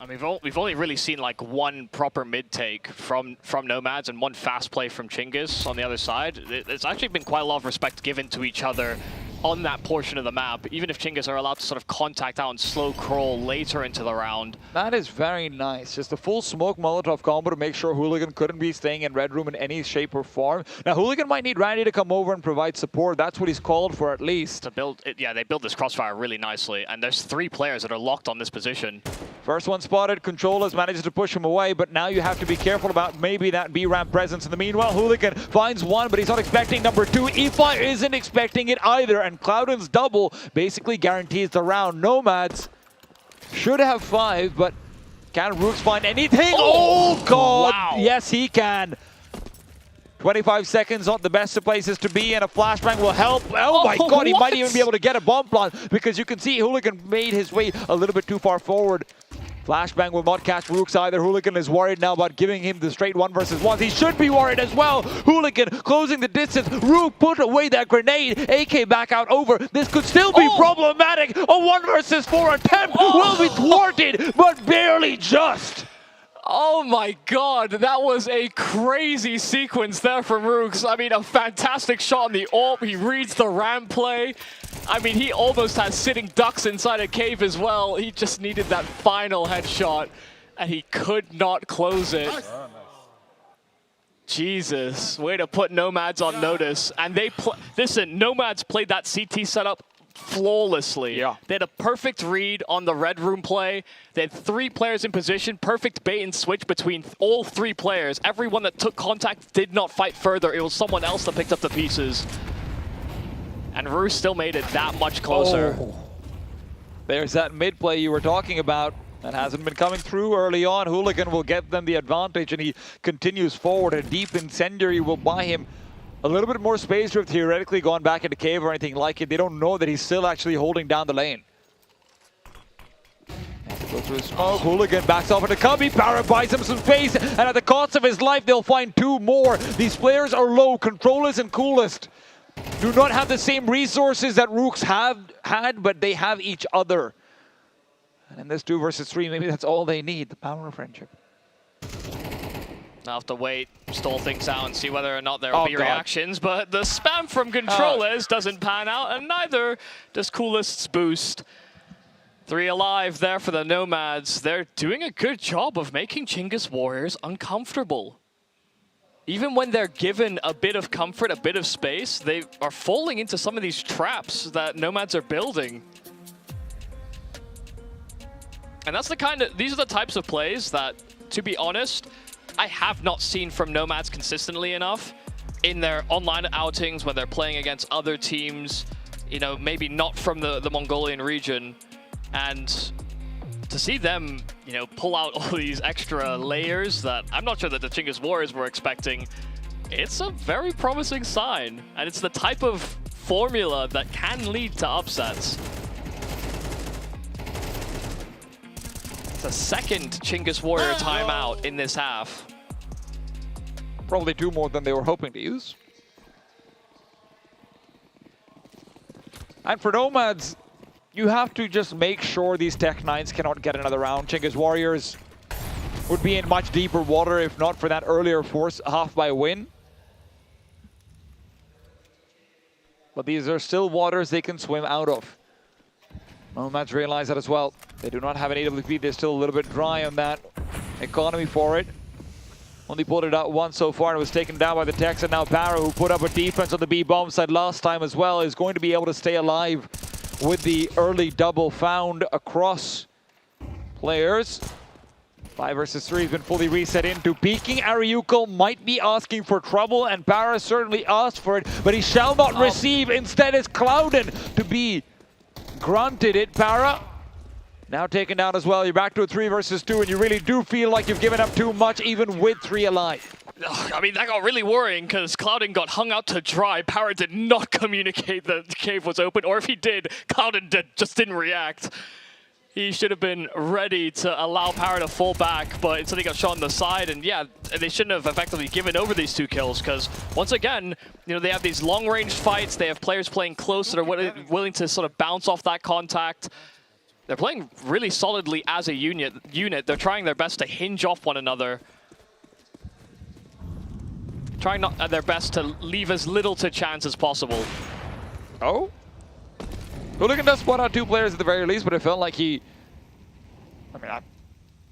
I mean, we've only really seen like one proper mid take from Nomads and one fast play from Chingus on the other side. It's actually been quite a lot of respect given to each other on that portion of the map, even if Chingus are allowed to sort of contact out and slow crawl later into the round. That is very nice. Just a full smoke Molotov combo to make sure Hooligan couldn't be staying in Red Room in any shape or form. Now, Hooligan might need Randy to come over and provide support. That's what he's called for, at least. To build it, yeah, they build this crossfire really nicely, and there's 3 players that are locked on this position. First one spotted, Control has managed to push him away, but now you have to be careful about maybe that B-ramp presence. In the meanwhile, Hooligan finds one, but he's not expecting number 2. eFire isn't expecting it either, and Cloudon's double basically guarantees the round. Nomads should have 5, but can Rooks find anything? Oh God! Wow. Yes, he can. 25 seconds, not the best of places to be, and a flashbang will help. Oh my God, he might even be able to get a bomb plant, because you can see Hooligan made his way a little bit too far forward. Flashbang will not catch Rooks either. Hooligan is worried now about giving him the straight 1 versus 1. He should be worried as well. Hooligan closing the distance. Rook put away that grenade. AK back out over. This could still be problematic. A 1 versus 4 attempt will be thwarted, but barely just. Oh my God, that was a crazy sequence there from Rooks. I mean, a fantastic shot on the AWP. He reads the ramp play. I mean, he almost has sitting ducks inside a cave as well. He just needed that final headshot, and he could not close it. Jesus, way to put Nomads on notice. And they listen, Nomads played that CT setup flawlessly. Yeah. They had a perfect read on the red room play. They had 3 players in position, perfect bait and switch between all 3 players. Everyone that took contact did not fight further. It was someone else that picked up the pieces. And Rue still made it that much closer. Oh. There's that mid play you were talking about. That hasn't been coming through early on. Hooligan will get them the advantage, and he continues forward. A deep incendiary will buy him a little bit more space to have theoretically gone back into cave or anything like it. They don't know that he's still actually holding down the lane. Go through smoke. Hooligan backs off into Cubby. Para buys him some space, and at the cost of his life, they'll find 2 more. These players are low. Controllers and Coolest do not have the same resources that Rooks have had, but they have each other. And in this 2 versus 3, maybe that's all they need, the power of friendship. I'll have to wait, stall things out, and see whether or not there will be reactions. But the spam from controllers doesn't pan out, and neither does Coolest's boost. 3 alive there for the Nomads. They're doing a good job of making Chinggis Warriors uncomfortable. Even when they're given a bit of comfort, a bit of space, they are falling into some of these traps that Nomads are building. And that's the these are the types of plays that, to be honest, I have not seen from Nomads consistently enough in their online outings when they're playing against other teams, you know, maybe not from the Mongolian region. And to see them, you know, pull out all these extra layers that I'm not sure that the Chinggis Warriors were expecting, it's a very promising sign. And it's the type of formula that can lead to upsets. It's a second Chinggis Warrior timeout in this half. Probably 2 more than they were hoping to use. And for Nomads, you have to just make sure these Tech-9s cannot get another round. Chinggis Warriors would be in much deeper water if not for that earlier force half by win. But these are still waters they can swim out of. Nomads realize that as well. They do not have an AWP. They're still a little bit dry on that economy for it. Only pulled it out once so far and it was taken down by the Techs. And now Para, who put up a defense on the B bomb side last time as well, is going to be able to stay alive with the early double found across players. 5 versus 3 has been fully reset into. Peeking Ariuko might be asking for trouble, and Para certainly asked for it, but he shall not receive. Instead is Clouden to be granted it. Para now taken down as well. You're back to a 3 versus 2, and you really do feel like you've given up too much, even with 3 alive. I mean, that got really worrying because Clouden got hung out to dry. Para did not communicate that the cave was open, or if he did, Clouden just didn't react. He should have been ready to allow Para to fall back, but instead he got shot on the side, and yeah, they shouldn't have effectively given over these 2 kills because, once again, you know, they have these long-range fights, they have players playing close that are willing to sort of bounce off that contact. They're playing really solidly as a unit. They're trying their best to hinge off one another. Trying their best to leave as little to chance as possible. Oh? Hooligan does spot out 2 players at the very least, but it felt like he,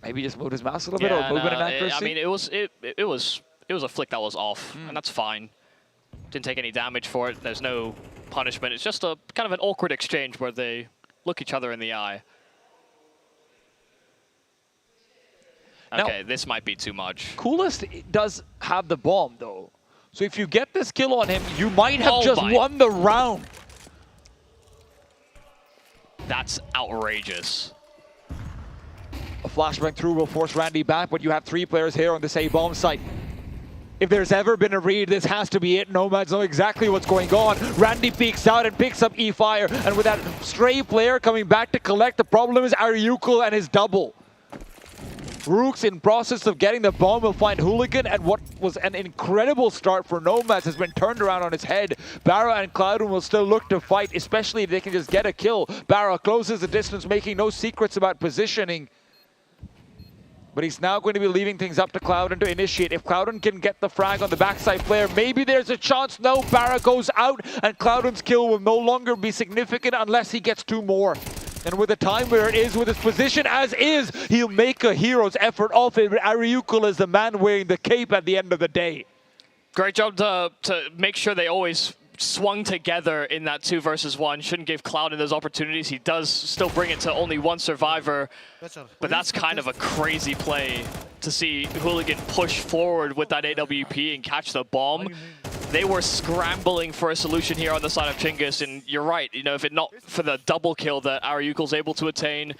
maybe just moved his mouse a little bit, or movement and accuracy. I mean, it was a flick that was off, and that's fine. Didn't take any damage for it. There's no punishment. It's just a kind of an awkward exchange where they look each other in the eye. Okay, this might be too much. Coolest does have the bomb, though. So if you get this kill on him, you might have just won the round. That's outrageous. A flashbang through will force Randy back, but you have 3 players here on this A-bomb site. If there's ever been a read, this has to be it. Nomads know exactly what's going on. Randy peeks out and picks up E-Fire, and with that stray player coming back to collect, the problem is Ariuko and his double. Rooks, in process of getting the bomb, will find Hooligan, and what was an incredible start for Nomads has been turned around on his head. Bara and Clouden will still look to fight, especially if they can just get a kill. Bara closes the distance, making no secrets about positioning. But he's now going to be leaving things up to Clouden to initiate. If Clouden can get the frag on the backside player, maybe there's a chance. No, Bara goes out, and Clouden's kill will no longer be significant unless he gets 2 more. And with the time where it is, with his position as is, he'll make a hero's effort off it. But Ariuko is the man wearing the cape at the end of the day. Great job to make sure they always swung together in that 2 versus 1. Shouldn't give Clouden those opportunities. He does still bring it to only 1 survivor, but that's kind of a crazy play to see Hooligan push forward with that AWP and catch the bomb. They were scrambling for a solution here on the side of Chinggis, and you're right, you know, if it not for the double kill that Aryukel's able to attain,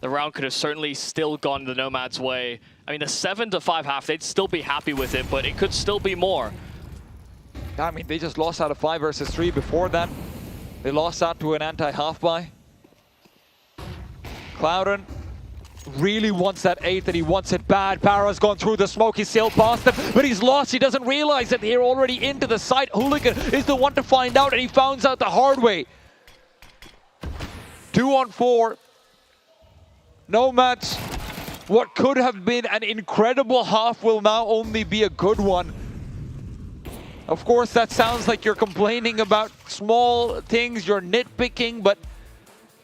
the round could have certainly still gone the Nomad's way. I mean, a 7-5 half, they'd still be happy with it, but it could still be more. I mean, they just lost out of 5 versus 3 before that. They lost out to an anti-half buy. Clouden really wants that 8th, and he wants it bad. Barra's gone through the smoke, he's sailed past them, but he's lost. He doesn't realize that they're already into the site. Hooligan is the one to find out, and he finds out the hard way. 2 on 4. Nomads, what could have been an incredible half will now only be a good one. Of course, that sounds like you're complaining about small things, you're nitpicking, but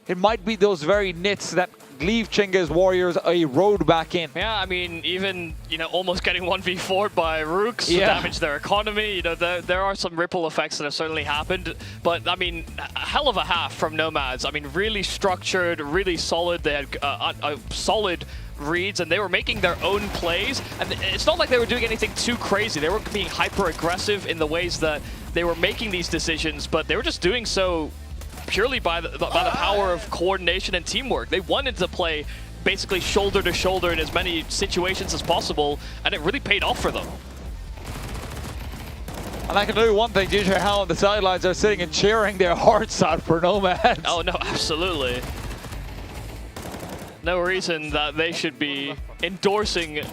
it might be those very nits that leave Chinggis Warriors a road back in. Yeah, I mean, even, you know, almost getting 1v4'd by Rooks to Yeah. damage their economy. You know, there are some ripple effects that have certainly happened. But, I mean, a hell of a half from Nomads. I mean, really structured, really solid. They had a solid reads, and they were making their own plays. And it's not like they were doing anything too crazy. They were being hyper-aggressive in the ways that they were making these decisions, but they were just doing so purely by the power of coordination and teamwork. They wanted to play basically shoulder to shoulder in as many situations as possible, and it really paid off for them. And I can tell you one thing, DJ Howe on the sidelines are sitting and cheering their hearts out for Nomads. Oh no, absolutely. No reason that they should be endorsing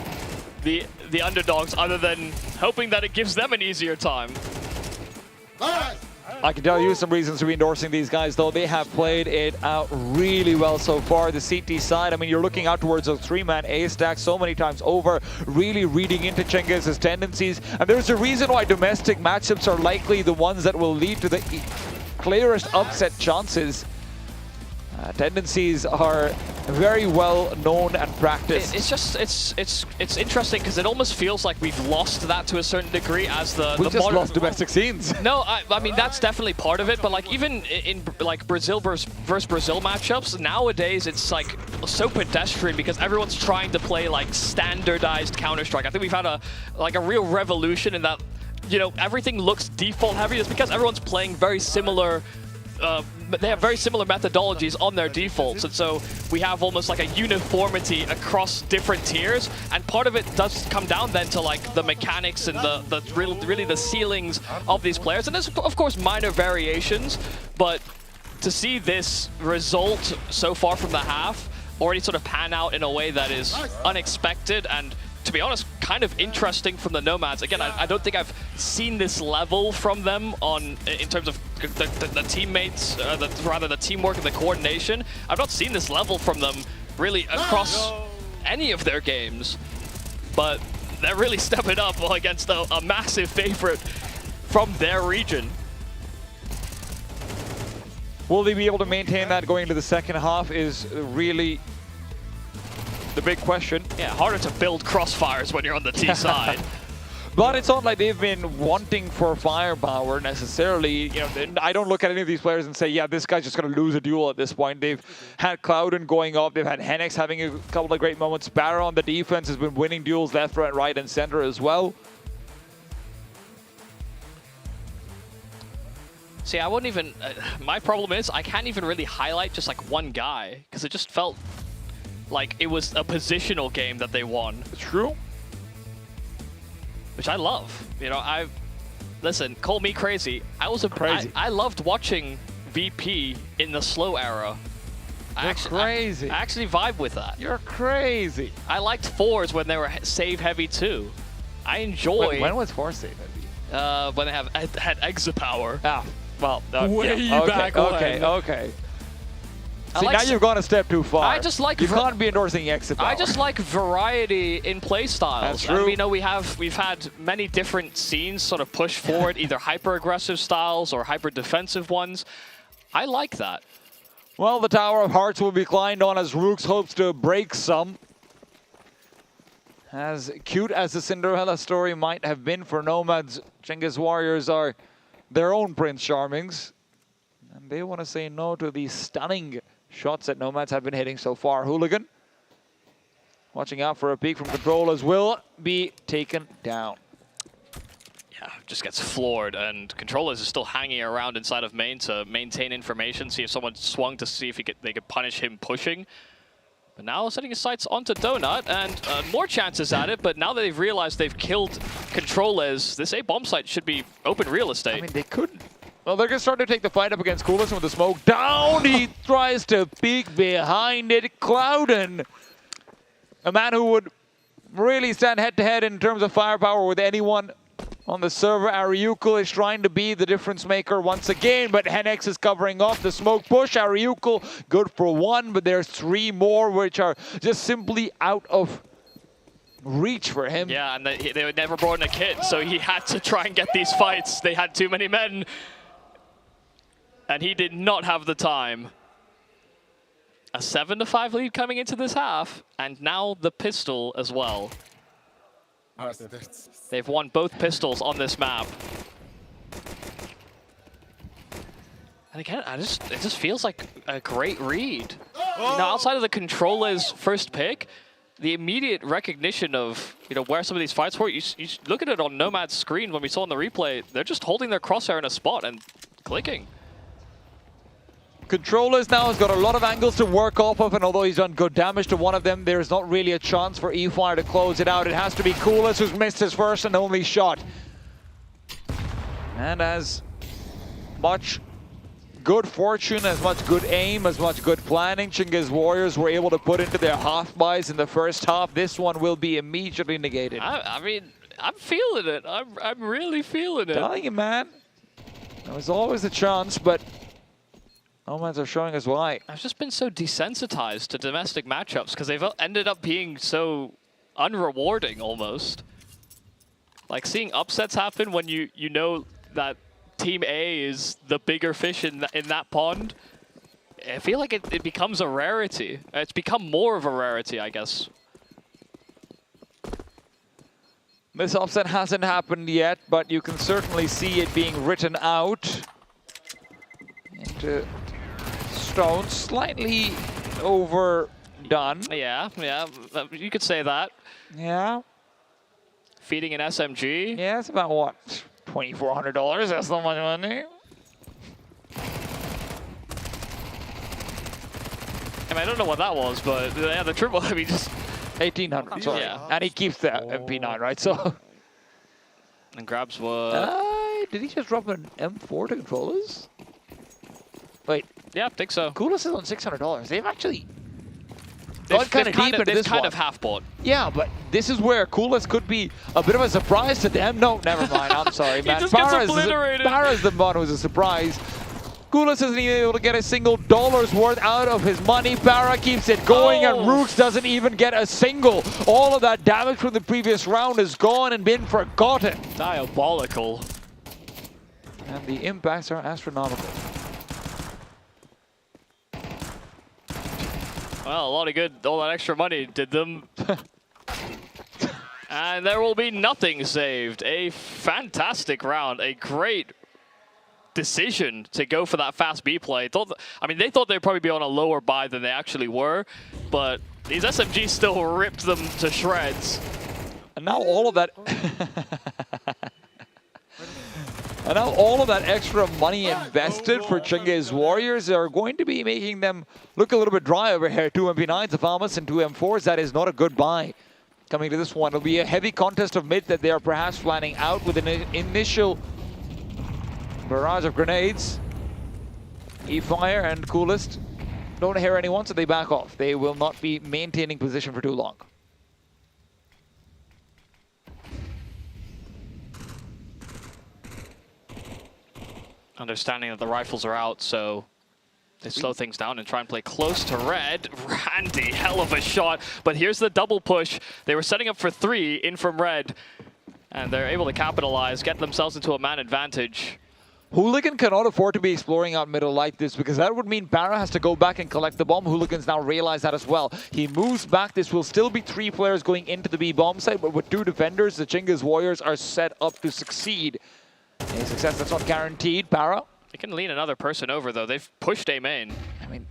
the underdogs other than hoping that it gives them an easier time. I can tell you some reasons to be endorsing these guys, though. They have played it out really well so far. The CT side, I mean, you're looking out towards a 3-man A stack so many times over, really reading into Chinggis' tendencies. And there's a reason why domestic matchups are likely the ones that will lead to the clearest upset chances. Tendencies are very well known and practiced. It's just it's interesting because it almost feels like we've lost that to a certain degree as we just lost domestic scenes. No, I mean that's definitely part of it, but like even in like Brazil versus Brazil matchups nowadays, it's like so pedestrian because everyone's trying to play like standardized Counter-Strike. I think we've had a real revolution in that, you know, everything looks default heavy. It's because everyone's playing very similar. They have very similar methodologies on their defaults, and so we have almost like a uniformity across different tiers, and part of it does come down then to like the mechanics and really the ceilings of these players, and there's of course minor variations, but to see this result so far from the half already sort of pan out in a way that is unexpected and, to be honest, kind of interesting from the Nomads. Again, I don't think I've seen this level from them in terms of the teammates, rather the teamwork and the coordination. I've not seen this level from them really across any of their games, but they're really stepping up against a massive favorite from their region. Will they be able to maintain that going into the second half is really the big question. Yeah, harder to build crossfires when you're on the T side. But it's not like they've been wanting for firepower necessarily. You know, I don't look at any of these players and say, yeah, this guy's just going to lose a duel at this point. They've had Clouden going off. They've had Hennex having a couple of great moments. Barra on the defense has been winning duels left, right, and center as well. See, I wouldn't even... my problem is I can't even really highlight just like one guy because it just felt like it was a positional game that they won. True. Which I love. You know, listen, call me crazy. I loved watching VP in the slow era. I actually vibe with that. You're crazy. I liked fours when they were save heavy too. I enjoy. Wait, when was four save heavy? When they had exit power. Ah, well, way back when. Okay. See, now you've gone a step too far. I just like you can't be endorsing exit power. I just like variety in play styles. That's true. And we know we've had many different scenes sort of push forward, either hyper aggressive styles or hyper defensive ones. I like that. Well, the Tower of Hearts will be climbed on as Rooks hopes to break some. As cute as the Cinderella story might have been for Nomads, Chinggis Warriors are their own Prince Charmings. And they want to say no to the stunning shots that Nomads have been hitting so far. Hooligan, watching out for a peek from Controllers, will be taken down. Yeah, just gets floored, and Controllers is still hanging around inside of main to maintain information, see if someone swung to see if they could punish him pushing. But now setting his sights onto Donut, and more chances at it, but now that they've realized they've killed Controllers, this A bomb site should be open real estate. I mean, they couldn't. Well, they're going to start to take the fight up against Coolest with the smoke down. He tries to peek behind it. Clouden, a man who would really stand head-to-head in terms of firepower with anyone on the server. Ariukul is trying to be the difference maker once again, but Henex is covering off the smoke push. Ariukul good for one, but there's 3 more which are just simply out of reach for him. Yeah, and they were never brought in a kit, so he had to try and get these fights. They had too many men, and he did not have the time. A 7-5 lead coming into this half, and now the pistol as well. They've won both pistols on this map. And again, it just feels like a great read. You know, outside of the Controller's first pick, the immediate recognition of where some of these fights were. You look at it on Nomad's screen when we saw in the replay. They're just holding their crosshair in a spot and clicking. Controllers now has got a lot of angles to work off of, and although he's done good damage to one of them, there's not really a chance for eFire to close it out. It has to be Coolest, who's missed his first and only shot. And as much good fortune, as much good aim, as much good planning Chingiz Warriors were able to put into their half buys in the first half, this one will be immediately negated. I mean, I'm feeling it. I'm really feeling it. Telling you, man. There was always a chance, but Nomads are showing us why. I've just been so desensitized to domestic matchups because they've ended up being so unrewarding almost. Like seeing upsets happen when you know that Team A is the bigger fish in that pond. I feel like it becomes a rarity. It's become more of a rarity, I guess. This upset hasn't happened yet, but you can certainly see it being written out. Into Stone, slightly overdone. Yeah, you could say that. Yeah. Feeding an SMG. Yeah, it's about what? $2,400, that's not much money. I mean, I don't know what that was, but yeah, the triple, I mean, just 1,800, sorry. Yeah. And he keeps the MP9, right? So. And grabs what? Did he just drop an M4 to Controllers? Wait. Yeah, I think so. Coolest is on $600. They've actually gone kind of deep into this kind one. of half bought. Yeah, but this is where Coolest could be a bit of a surprise to them. No, never mind. I'm sorry, man. He just gets obliterated. Barra's the one who's a surprise. Coolest isn't even able to get a single dollar's worth out of his money. Barra keeps it going, and Rooks doesn't even get a single. All of that damage from the previous round is gone and been forgotten. Diabolical. And the impacts are astronomical. Well, a lot of good. All that extra money did them. And there will be nothing saved. A fantastic round. A great decision to go for that fast B play. I mean, they thought they'd probably be on a lower buy than they actually were, but these SMGs still ripped them to shreds. And now all of that... And now all of that extra money invested for Chingiz Warriors are going to be making them look a little bit dry over here. 2 MP9s of Almas and 2 M4s. That is not a good buy coming to this one. It'll be a heavy contest of mid that they are perhaps planning out with an initial barrage of grenades. eFire and Coolest don't hear anyone, so they back off. They will not be maintaining position for too long. Understanding that the rifles are out, so they slow things down and try and play close to red. Randy, hell of a shot. But here's the double push. They were setting up for 3 in from red, and they're able to capitalize, get themselves into a man advantage. Hooligan cannot afford to be exploring out middle like this, because that would mean Barra has to go back and collect the bomb. Hooligans now realize that as well. He moves back. This will still be 3 players going into the B bomb site, but with 2 defenders, the Chingiz Warriors are set up to succeed. A success that's not guaranteed. Para. They can lean another person over, though. They've pushed A main. I mean,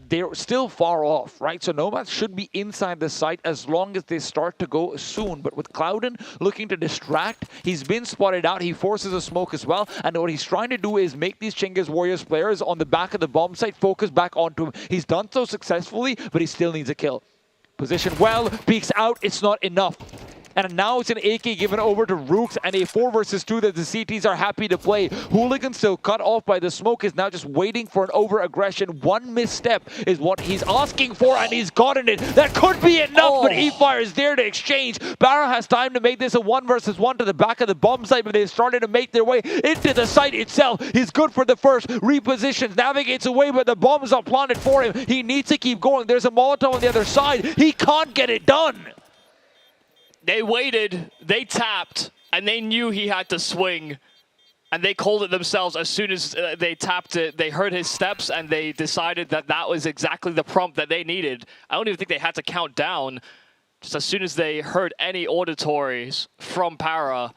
they're still far off, right? So Nomads should be inside the site as long as they start to go soon. But with Clouden looking to distract, he's been spotted out. He forces a smoke as well. And what he's trying to do is make these Chinggis Warriors players on the back of the bomb site focus back onto him. He's done so successfully, but he still needs a kill. Position well, peeks out, it's not enough. And now it's an AK given over to Rooks and a 4 versus 2 that the CTs are happy to play. Hooligan still cut off by the smoke, is now just waiting for an over-aggression. One misstep is what he's asking for, and he's gotten it. That could be enough, but E-Fire is there to exchange. Barra has time to make this a 1 versus 1 to the back of the bomb site, but they've started to make their way into the site itself. He's good for the first, repositions, navigates away, but the bombs are planted for him. He needs to keep going. There's a Molotov on the other side. He can't get it done. They waited, they tapped, and they knew he had to swing. And they called it themselves as soon as they tapped it. They heard his steps, and they decided that that was exactly the prompt that they needed. I don't even think they had to count down. Just as soon as they heard any auditories from Para,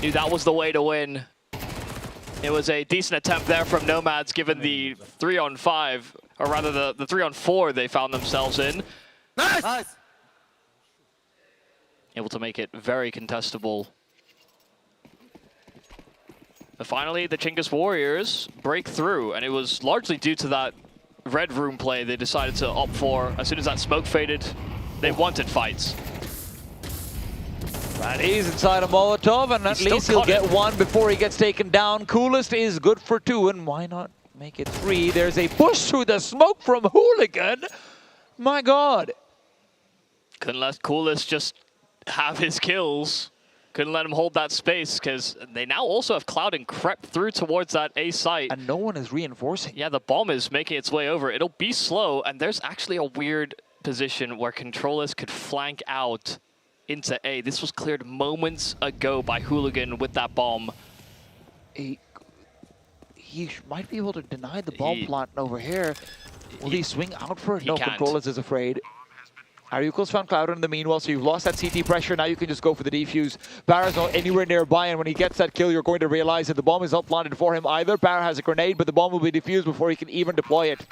knew that was the way to win. It was a decent attempt there from Nomads, given the 3-on-5, or rather the 3-on-4 they found themselves in. Nice! Able to make it very contestable. But finally, the Chinggis Warriors break through, and it was largely due to that red room play they decided to opt for. As soon as that smoke faded, they wanted fights. That is inside a Molotov, and at least he'll get one before he gets taken down. Coolest is good for 2, and why not make it 3? There's a push through the smoke from Hooligan. My God. Couldn't let Coolest just have his kills. Couldn't let him hold that space, because they now also have Clouden crept through towards that A site. And no one is reinforcing. Yeah, the bomb is making its way over. It'll be slow, and there's actually a weird position where Controllers could flank out into A. This was cleared moments ago by Hooligan with that bomb. He might be able to deny the bomb plant over here. Will he swing out for it? No, Controllers is afraid. Ariuko's found Clouden in the meanwhile, so you've lost that CT pressure. Now you can just go for the defuse. Barra's not anywhere nearby, and when he gets that kill, you're going to realize that the bomb is not planted for him either. Barra has a grenade, but the bomb will be defused before he can even deploy it.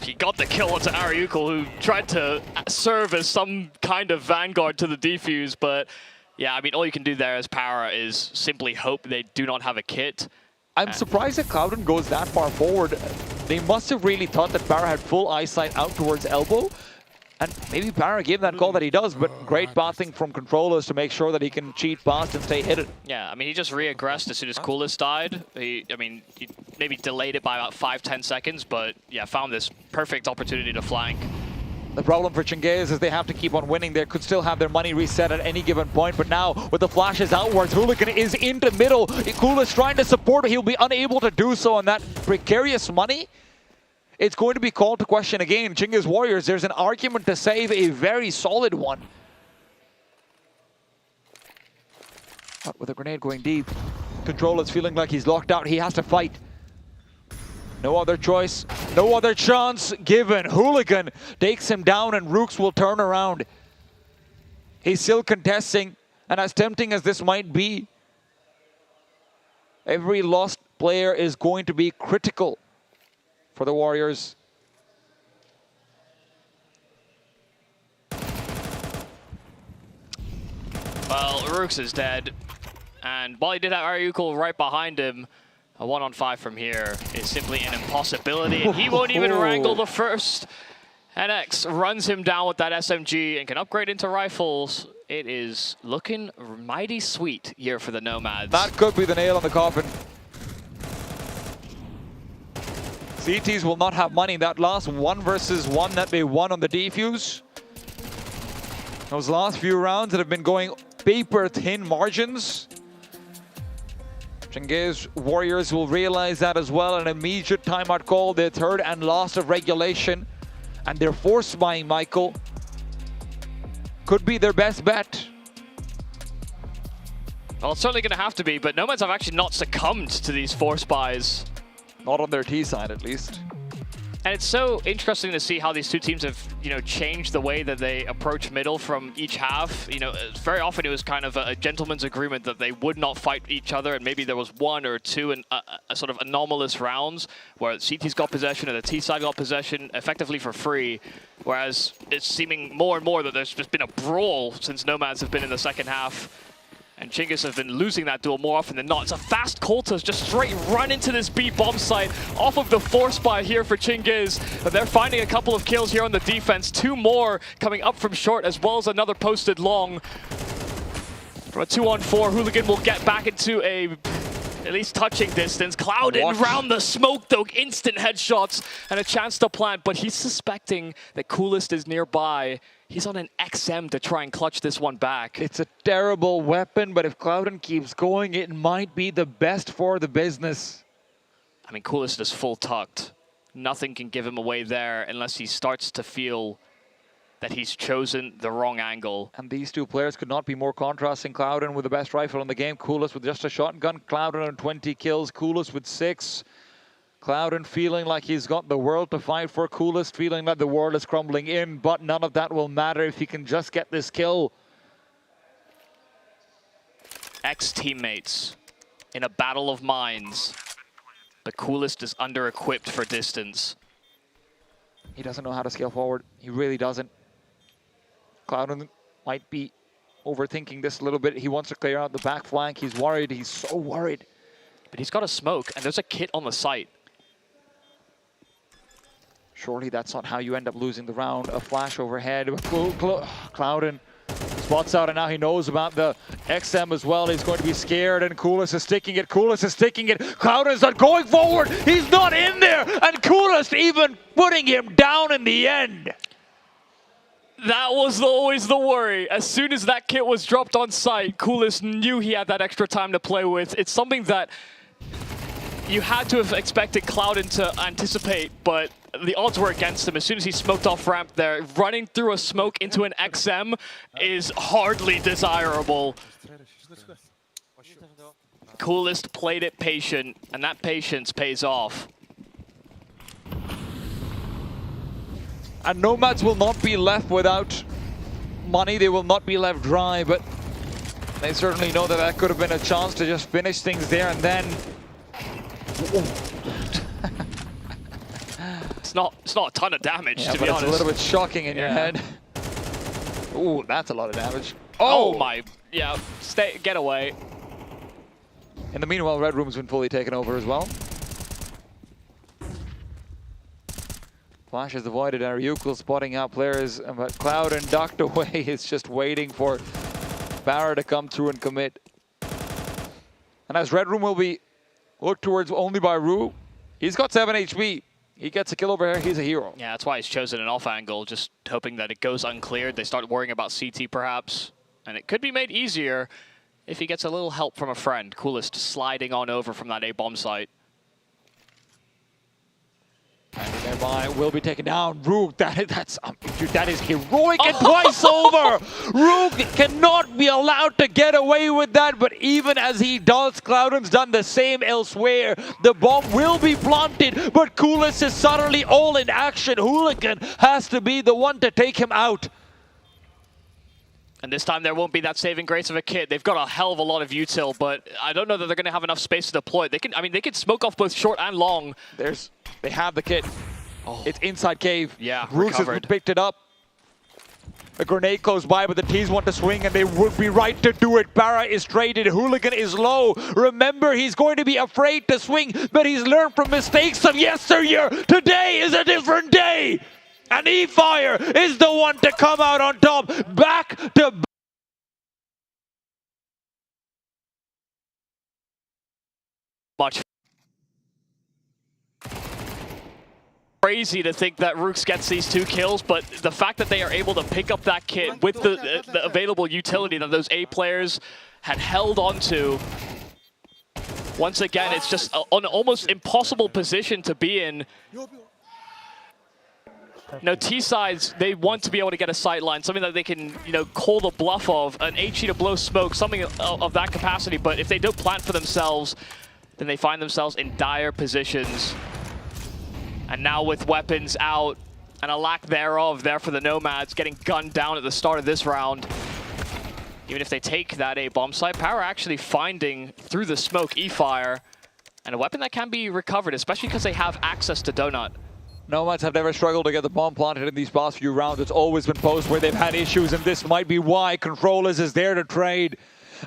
He got the kill onto Ariuko, who tried to serve as some kind of vanguard to the defuse, but yeah, I mean, all you can do there as Para is simply hope they do not have a kit. I'm surprised that Clouden goes that far forward. They must have really thought that Para had full eyesight out towards elbow. And maybe Para gave that call that he does, but great pathing from Controllers to make sure that he can cheat past and stay hidden. Yeah, I mean, he just re-aggressed as soon as Coolest died. He maybe delayed it by about 5-10 seconds, but yeah, found this perfect opportunity to flank. The problem for Chinggis is they have to keep on winning. They could still have their money reset at any given point, but now with the flashes outwards, Hooligan is into middle. Coolest trying to support, he'll be unable to do so on that precarious money. It's going to be called to question again. Chinggis Warriors, there's an argument to save, a very solid one. But with a grenade going deep, Controller's feeling like he's locked out. He has to fight. No other choice, no other chance given. Hooligan takes him down, and Rooks will turn around. He's still contesting, and as tempting as this might be, every lost player is going to be critical for the Warriors. Well, Rooks is dead, and while he did have Ariuko right behind him, a 1-on-5 from here is simply an impossibility, and he won't even wrangle the first. NX runs him down with that SMG and can upgrade into rifles. It is looking mighty sweet here for the Nomads. That could be the nail on the coffin. CTs will not have money. That last 1 versus 1 that they won on the defuse. Those last few rounds that have been going paper-thin margins. Chinggis Warriors will realize that as well. An immediate timeout call, their third and last of regulation. And they're force buying, Michael. Could be their best bet. Well, it's certainly going to have to be, but Nomads have actually not succumbed to these force buys. Not on their T side, at least. And it's so interesting to see how these two teams have, changed the way that they approach middle from each half. Very often it was kind of a gentleman's agreement that they would not fight each other, and maybe there was one or two a sort of anomalous rounds where CT's got possession and the T side got possession effectively for free. Whereas it's seeming more and more that there's just been a brawl since Nomads have been in the second half. And Chinggis have been losing that duel more often than not. It's a fast call to just straight run into this B bomb site off of the force spy here for Chinggis. But they're finding a couple of kills here on the defense. 2 more coming up from short, as well as another posted long. From a 2-on-4, Hooligan will get back into at least touching distance. Clouden round the smoke though, instant headshots and a chance to plant, but he's suspecting that Coolest is nearby. He's on an XM to try and clutch this one back. It's a terrible weapon, but if Clouden keeps going, it might be the best for the business. I mean, Coolest is full tucked. Nothing can give him away there unless he starts to feel that he's chosen the wrong angle. And these two players could not be more contrasting. Clouden with the best rifle in the game, Coolest with just a shotgun. Clouden on 20 kills, Coolest with 6. Clouden feeling like he's got the world to fight for. Coolest feeling like the world is crumbling in, but none of that will matter if he can just get this kill. Ex-teammates in a battle of minds, but Coolest is under-equipped for distance. He doesn't know how to scale forward. He really doesn't. Clouden might be overthinking this a little bit. He wants to clear out the back flank. He's worried. He's so worried. But he's got a smoke, and there's a kit on the site. Surely that's not how you end up losing the round. A flash overhead. Clouden spots out, and now he knows about the XM as well. He's going to be scared, and Coolest is sticking it. Coolest is sticking it. Clouden not going forward. He's not in there, and Coolest even putting him down in the end. That was always the worry. As soon as that kit was dropped on site, Coolest knew he had that extra time to play with. It's something that you had to have expected Clouden to anticipate, but the odds were against him. As soon as he smoked off ramp there, running through a smoke into an XM is hardly desirable. Coolest played it patient, and that patience pays off. And Nomads will not be left without money. They will not be left dry, but they certainly know that that could have been a chance to just finish things there and then. It's not a ton of damage, yeah, to be honest. It's a little bit shocking in your head. Ooh, that's a lot of damage. Oh my, yeah, get away. In the meanwhile, Red Room's been fully taken over as well. Flash is avoided, and Ryukul spotting out players, but Clouden ducked away. It's just waiting for Barra to come through and commit. And as Red Room will be looked towards only by Rue, he's got 7 HP. He gets a kill over here, he's a hero. Yeah, that's why he's chosen an off angle, just hoping that it goes uncleared. They start worrying about CT perhaps, and it could be made easier if he gets a little help from a friend. Coolest sliding on over from that A-bomb site. And thereby will be taken down. Rook, that is heroic and twice over. Rook cannot be allowed to get away with that, but even as he does, Clouden's done the same elsewhere. The bomb will be planted, but Coolest is suddenly all in action. Hooligan has to be the one to take him out. And this time there won't be that saving grace of a kit. They've got a hell of a lot of util, but I don't know that they're going to have enough space to deploy. They can smoke off both short and long. They have the kit. Oh. It's inside cave. Yeah, Rooks has picked it up. A grenade goes by, but the T's want to swing, and they would be right to do it. Barra is traded. Hooligan is low. Remember, he's going to be afraid to swing, but he's learned from mistakes of yesteryear. Today is a different day. And E-Fire is the one to come out on top. Back to much. Crazy to think that Rooks gets these 2 kills, but the fact that they are able to pick up that kit with the available utility that those A players had held onto. Once again, it's just an almost impossible position to be in. T-sides, they want to be able to get a sight line, something that they can, call the bluff of, an HE to blow smoke, something of that capacity. But if they don't plant for themselves, then they find themselves in dire positions. And now with weapons out and a lack thereof there for the Nomads, getting gunned down at the start of this round. Even if they take that A bomb site, Power actually finding through the smoke E-Fire and a weapon that can be recovered, especially because they have access to Donut. Nomads have never struggled to get the bomb planted in these past few rounds. It's always been post where they've had issues, and this might be why Controllers is there to trade.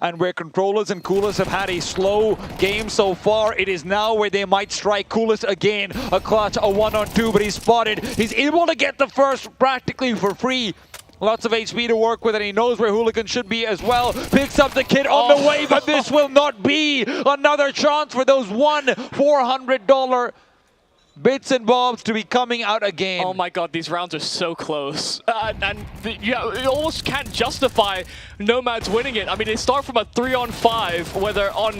And where Controllers and Coolest have had a slow game so far, it is now where they might strike. Coolest again, a clutch, a 1-on-2, but he's spotted. He's able to get the first practically for free. Lots of HP to work with, and he knows where Hooligan should be as well. Picks up the kid on the way, but this will not be another chance for those $400 bits and bobs to be coming out again. Oh my god, these rounds are so close. You almost can't justify Nomads winning it. I mean, they start from a 3-on-5, where they're on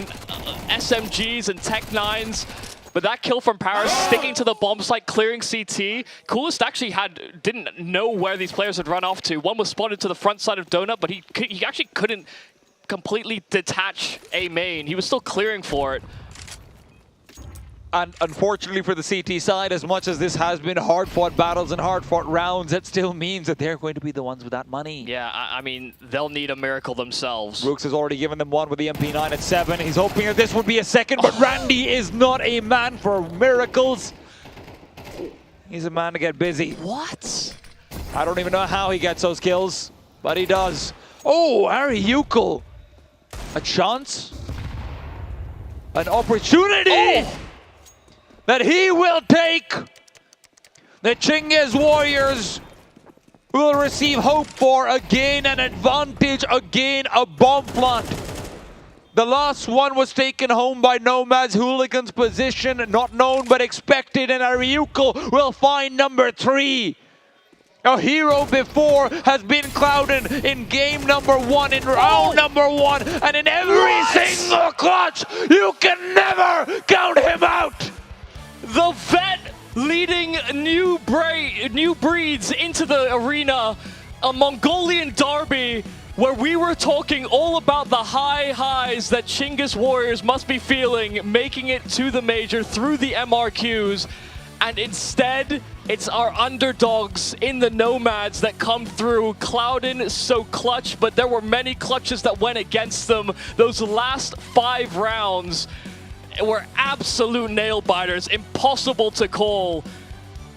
SMGs and Tech 9s. But that kill from Paris, sticking to the bomb site, clearing CT. Coolest actually didn't know where these players had run off to. One was spotted to the front side of Donut, but he actually couldn't completely detach A main. He was still clearing for it. And unfortunately for the CT side, as much as this has been hard-fought battles and hard-fought rounds, it still means that they're going to be the ones with that money. Yeah, I mean, they'll need a miracle themselves. Rooks has already given them one with the MP9 at 7. He's hoping that this would be a second, but Randy is not a man for miracles. He's a man to get busy. What? I don't even know how he gets those kills, but he does. Oh, Harry Yukel. A chance? An opportunity! That he will take. The Chingiz Warriors will receive hope for again, an advantage, again a bomb plant. The last one was taken home by Nomads. Hooligans position, not known but expected, and Ariuko will find number 3. A hero before has been Clouden in game number 1, in round number 1, and in every single clutch. You can never count him out. The vet leading new breeds into the arena, a Mongolian derby where we were talking all about the highs that Chingiz Warriors must be feeling, making it to the major through the MRQs. And instead, it's our underdogs in the Nomads that come through. Clouden so clutch, but there were many clutches that went against them. Those last 5 rounds were absolute nail-biters, impossible to call.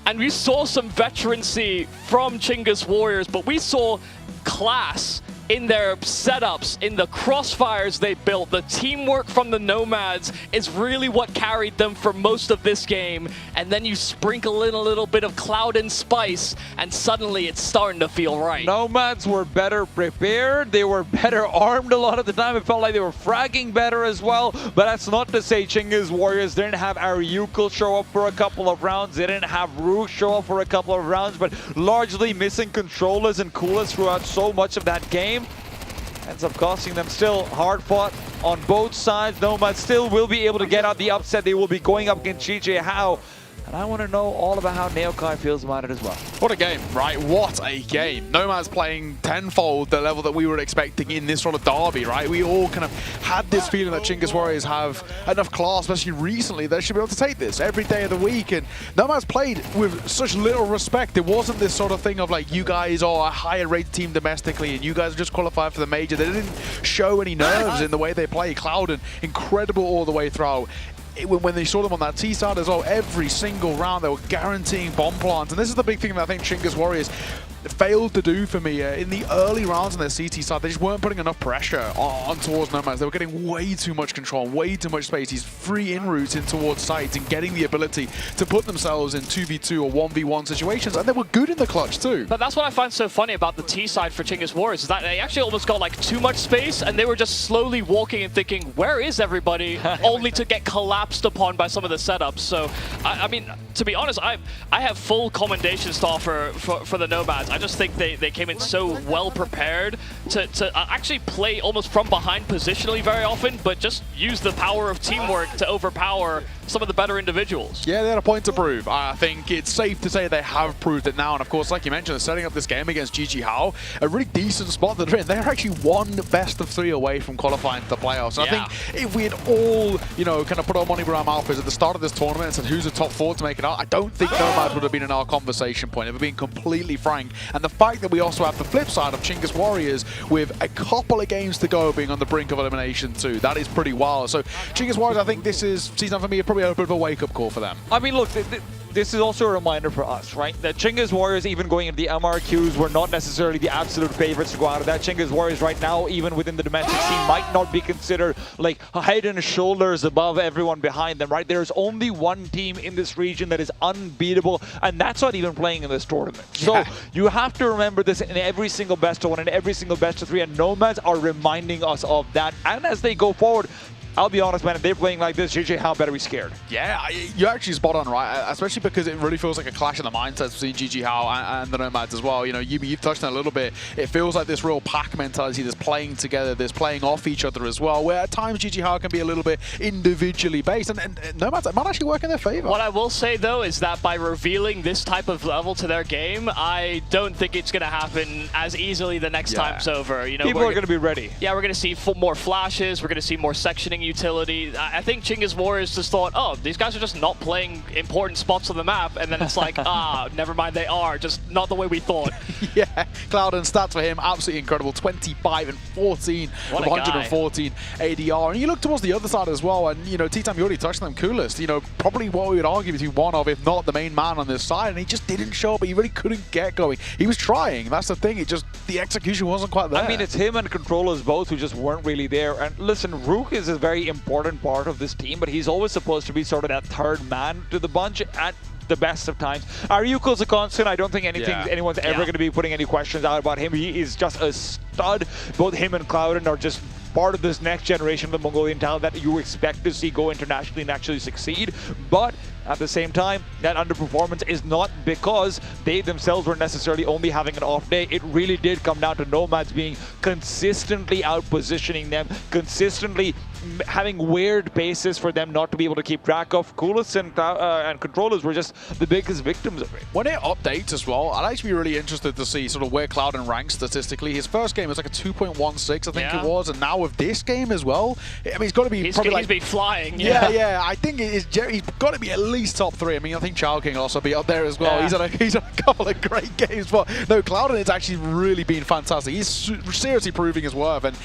And we saw some veterancy from Chingiz Warriors, but we saw class in their setups, in the crossfires they built. The teamwork from the Nomads is really what carried them for most of this game. And then you sprinkle in a little bit of cloud and spice, and suddenly it's starting to feel right. Nomads were better prepared. They were better armed a lot of the time. It felt like they were fragging better as well. But that's not to say Chingiz Warriors didn't have Ariukel show up for a couple of rounds. They didn't have Rook show up for a couple of rounds, but largely missing Controllers and Coolest throughout so much of that game. Ends up costing them. Still hard fought on both sides. Nomads still will be able to get out the upset. They will be going up against GJ How. And I want to know all about how Neokai feels about it as well. What a game, right? What a game. Nomads playing tenfold the level that we were expecting in this sort of derby, right? We all kind of had this feeling that Chingiz Warriors have enough class, especially recently, they should be able to take this every day of the week. And Nomads played with such little respect. It wasn't this sort of thing of like, you guys are a higher rated team domestically and you guys just qualified for the major. They didn't show any nerves in the way they play. Clouden, incredible all the way through. When they saw them on that T side as well, every single round they were guaranteeing bomb plants. And this is the big thing that I think Chingiz Warriors failed to do for me in the early rounds on their CT side. They just weren't putting enough pressure on towards Nomads. They were getting way too much control, way too much space. These free in routes in towards sites and getting the ability to put themselves in 2v2 or 1v1 situations. And they were good in the clutch too. But that's what I find so funny about the T side for Chingiz Warriors, is that they actually almost got like too much space and they were just slowly walking and thinking, where is everybody? Only to get collapsed upon by some of the setups. So, I mean, to be honest, I have full commendations to offer for the Nomads. I just think they came in so well prepared to actually play almost from behind positionally very often, but just use the power of teamwork to overpower some of the better individuals. Yeah, they had a point to prove. I think it's safe to say they have proved it now. And of course, like you mentioned, they're setting up this game against GG Hao, a really decent spot that they're in. They're actually one best of 3 away from qualifying to the playoffs. And I think if we had all, kind of put our money where our mouth is at the start of this tournament and said who's the top 4 to make it out, I don't think Nomads would have been in our conversation point, if we're being completely frank. And the fact that we also have the flip side of Chingus Warriors with a couple of games to go being on the brink of elimination too, that is pretty wild. So Chingus Warriors, I think this is season for me, probably a bit of a wake-up call for them. I mean, look, this is also a reminder for us, right? That Chingus Warriors, even going into the MRQs, were not necessarily the absolute favorites to go out of that. Chingus Warriors right now, even within the domestic scene, might not be considered like head and shoulders above everyone behind them, right? There's only one team in this region that is unbeatable, and that's not even playing in this tournament. So you have to remember this in every single best of 1 and every single best of 3, and Nomads are reminding us of that. And as they go forward, I'll be honest, man, if they're playing like this, GG Hao better be scared. Yeah, you're actually spot on, right? Especially because it really feels like a clash in the mindsets between GG Hao and the Nomads as well. You've touched on it a little bit. It feels like this real pack mentality, this playing together, this playing off each other as well, where at times GG Hao can be a little bit individually based, and Nomads might actually work in their favor. What I will say, though, is that by revealing this type of level to their game, I don't think it's going to happen as easily the next time's over. People are going to be ready. Yeah, we're going to see more flashes. We're going to see more sectioning utility. I think Chingus Warriors just thought, oh, these guys are just not playing important spots on the map, and then it's like, never mind, they are, just not the way we thought. Yeah, Cloud and stats for him, absolutely incredible. 25 and 14 What with a 114 ADR. And you look towards the other side as well, and T-Time, you already touched on them, Coolest. Probably what we would argue between one of, if not the main man on this side, and he just didn't show up. He really couldn't get going. He was trying, that's the thing. The execution wasn't quite there. I mean, it's him and Controllers both who just weren't really there. And listen, Rook is a very important part of this team, but he's always supposed to be sort of that third man to the bunch at the best of times. Aryuko's a constant. I don't think anyone's ever going to be putting any questions out about him. He is just a stud. Both him and Clouden are just part of this next generation of the Mongolian talent that you expect to see go internationally and actually succeed. But at the same time, that underperformance is not because they themselves were necessarily only having an off day. It really did come down to Nomads being consistently out-positioning them, consistently having weird bases for them not to be able to keep track of. Coolest and Controllers were just the biggest victims of it. When it updates as well, I'd actually be really interested to see sort of where Clouden ranks statistically. His first game was like a 2.16, I think it was, and now with this game as well, I mean, he's got to be he's been flying. Yeah, I think he's got to be at least top 3. I mean, I think Chao King will also be up there as well. Yeah. He's had a couple of great games, but no, Clouden has actually really been fantastic. He's seriously proving his worth, and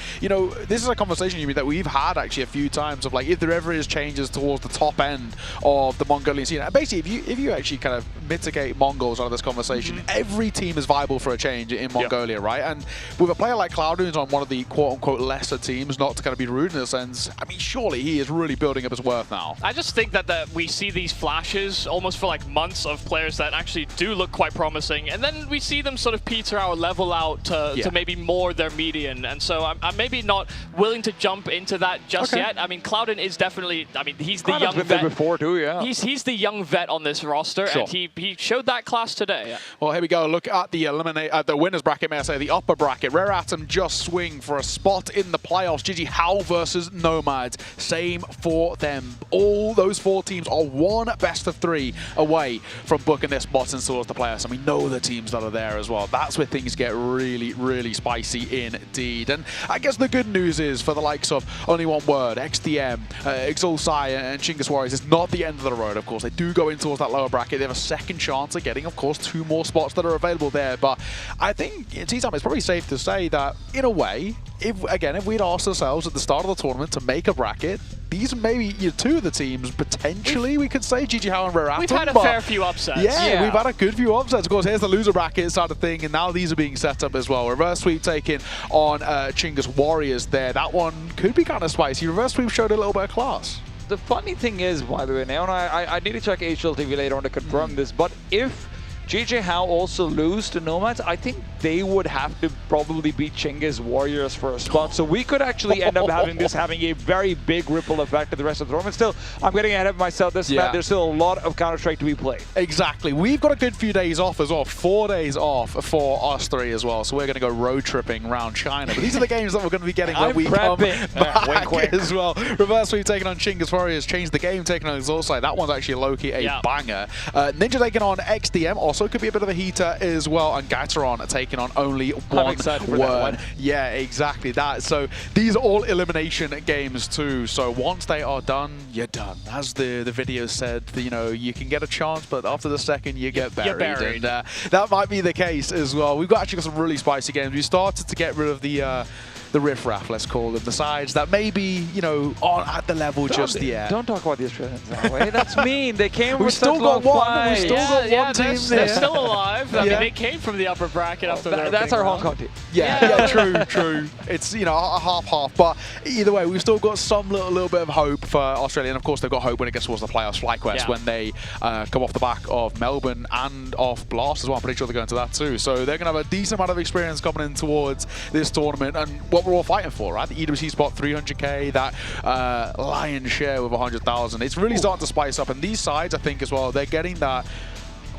this is a conversation that we've had actually a few times of like, if there ever is changes towards the top end of the Mongolian scene. And basically, if you actually kind of mitigate Mongols out of this conversation, every team is viable for a change in Mongolia, right? And with a player like Clouden who's on one of the quote-unquote lesser teams, not to kind of be rude in a sense, I mean, surely he is really building up his worth now. I just think that we see these flashes almost for like months of players that actually do look quite promising, and then we see them sort of peter out, level out to maybe more their median. And so I'm maybe not willing to jump into that just yet. I mean, Clouden is definitely, I mean, he's the young vet. There before too, yeah. He's the young vet on this roster, and he showed that class today. Well, here we go. Look at the winners bracket, may I say, the upper bracket. Rare Atom just swing for a spot in the playoffs. GG Hao versus Nomads. Same for them. All those 4 teams are one best of 3 away from booking their spots in towards the playoffs, and we know the teams that are there as well. That's where things get really, really spicy indeed. And I guess the good news is for the likes of Only One Word, XDM, Exul Sai, and Chingus Warriors, it's not the end of the road, of course. They do go in towards that lower bracket. They have a second chance of getting, of course, 2 more spots that are available there. But I think, T-Time, it's probably safe to say that, in a way, if we'd asked ourselves at the start of the tournament to make a bracket, these may be 2 of the teams, potentially, we could say, GG Hao and Rare Atom. We've had a fair few upsets. Yeah, we've had a good few upsets. Of course, here's the loser bracket side of thing, and now these are being set up as well. Reverse sweep taking on Chingus Warriors there. That one could be kind of spicy. Reverse sweep showed a little bit of class. The funny thing is, by the way, now, and I need to check HLTV later on to confirm this, but if JJ Howe also lose to Nomads, I think they would have to probably beat Chinggis Warriors for a spot. So we could actually end up having a very big ripple effect to the rest of the tournament. Still, I'm getting ahead of myself. This match, there's still a lot of Counter-Strike to be played. Exactly. We've got a good few days off as well. 4 days off for us three as well. So we're going to go road tripping around China. But these are the games that we're going to be getting when we come back as well. Reverse Sweep taking on Chinggis Warriors. Change the Game taking on Exhaustside. That one's actually low-key a banger. Ninja taking on XDM. Also could be a bit of a heater as well. And Gateron taking on only one word. Yeah, exactly that. So these are all elimination games too. So once they are done, you're done. As the video said, you know, you can get a chance, but after the second, you get buried. And that might be the case as well. We've actually got some really spicy games. We started to get rid of the riffraff, let's call them, the sides that maybe, you know, aren't at the level just yet. Don't talk about the Australians that way. That's mean. They came We've with still got one. We've still got one team they're still alive. I mean, they came from the upper bracket after that's our Hong Kong team. Yeah, true. It's, you know, a half-half. But either way, we've still got some little bit of hope for Australia. And of course, they've got hope when it gets towards the playoffs. FlyQuest, when they come off the back of Melbourne and off Blast as well. I'm pretty sure they're going to that too. So they're going to have a decent amount of experience coming in towards this tournament and what we're all fighting for, right? The EWC spot 300k, that lion's share with 100,000. It's really starting to spice up. And these sides, I think as well, they're getting that,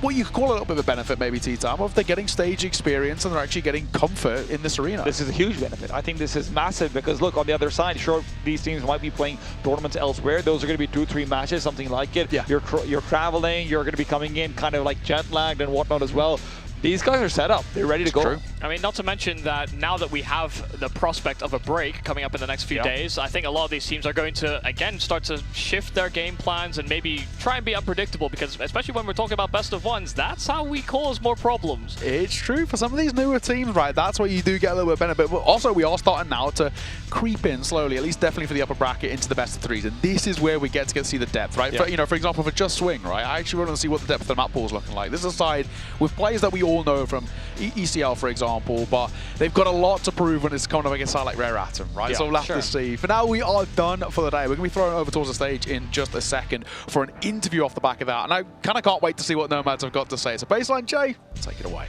what you could call a little bit of a benefit maybe, T-Time, of they're getting stage experience and they're actually getting comfort in this arena. This is a huge benefit. I think this is massive because look, on the other side, sure, these teams might be playing tournaments elsewhere. Those are going to be 2-3 matches, something like it. Yeah. You're traveling, you're going to be coming in kind of like jet lagged and whatnot as well. These guys are set up. They're ready to go. True. I mean, not to mention that now that we have the prospect of a break coming up in the next few days, I think a lot of these teams are going to, again, start to shift their game plans and maybe try and be unpredictable because, especially when we're talking about best of ones, that's how we cause more problems. It's true. For some of these newer teams, right, that's where you do get a little bit of benefit. But also, we are starting now to creep in slowly, at least definitely for the upper bracket, into the best of threes. And this is where we get to see the depth, right? For, you know, for example, for Just Swing, right, I actually want to see what the depth of the map pool is looking like. This is a side with players that we all know from ECL, for example, but they've got a lot to prove when it's coming up against a side like Rare Atom, right? Yeah, so we'll have to see. For now, we are done for the day. We're going to be throwing over towards the stage in just a second for an interview off the back of that. And I kind of can't wait to see what Nomads have got to say. So Baseline Jay, take it away.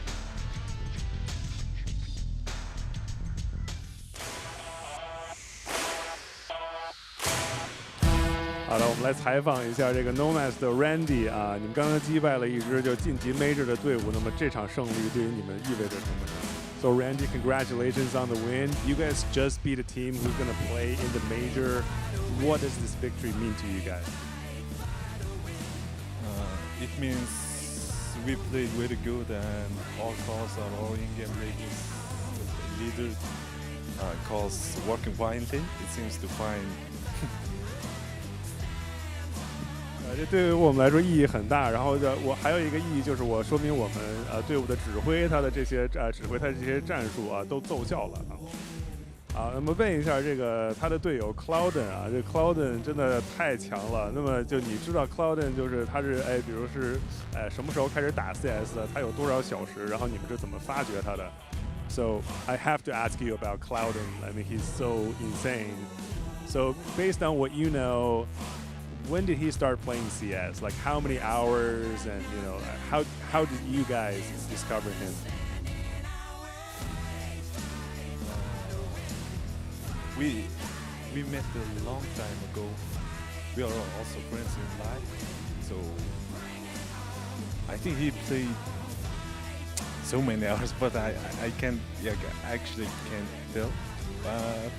好的，我们来采访一下这个 Nomads 的 Randy 啊，你们刚刚击败了一支就晋级 Major 的队伍，那么这场胜利对于你们意味着什么呢？ So Randy, congratulations on the win. You guys just beat a team who's going to play in the Major. What does this victory mean to you guys? It means we played very good and all calls are all in-game leaders. Calls working violently. It seems to find. 这对于我们来说意义很大。然后我还有一个意义就是我说明我们队伍的指挥他的这些战术啊都奏效了啊。那么问一下这个他的队友 Clouden 啊，这 Clouden 真的太强了。那么就你知道 Clouden 就是他是比如是什么时候开始打 CS 的，他有多少小时，然后你们是怎么发掘他的 ？So I have to ask you about Clouden. I mean he's so insane. So based on what you know. When did he start playing CS? Like how many hours, and you know how did you guys discover him? We met a long time ago. We are also friends in life, so I think he played so many hours, but I can't actually can't tell. But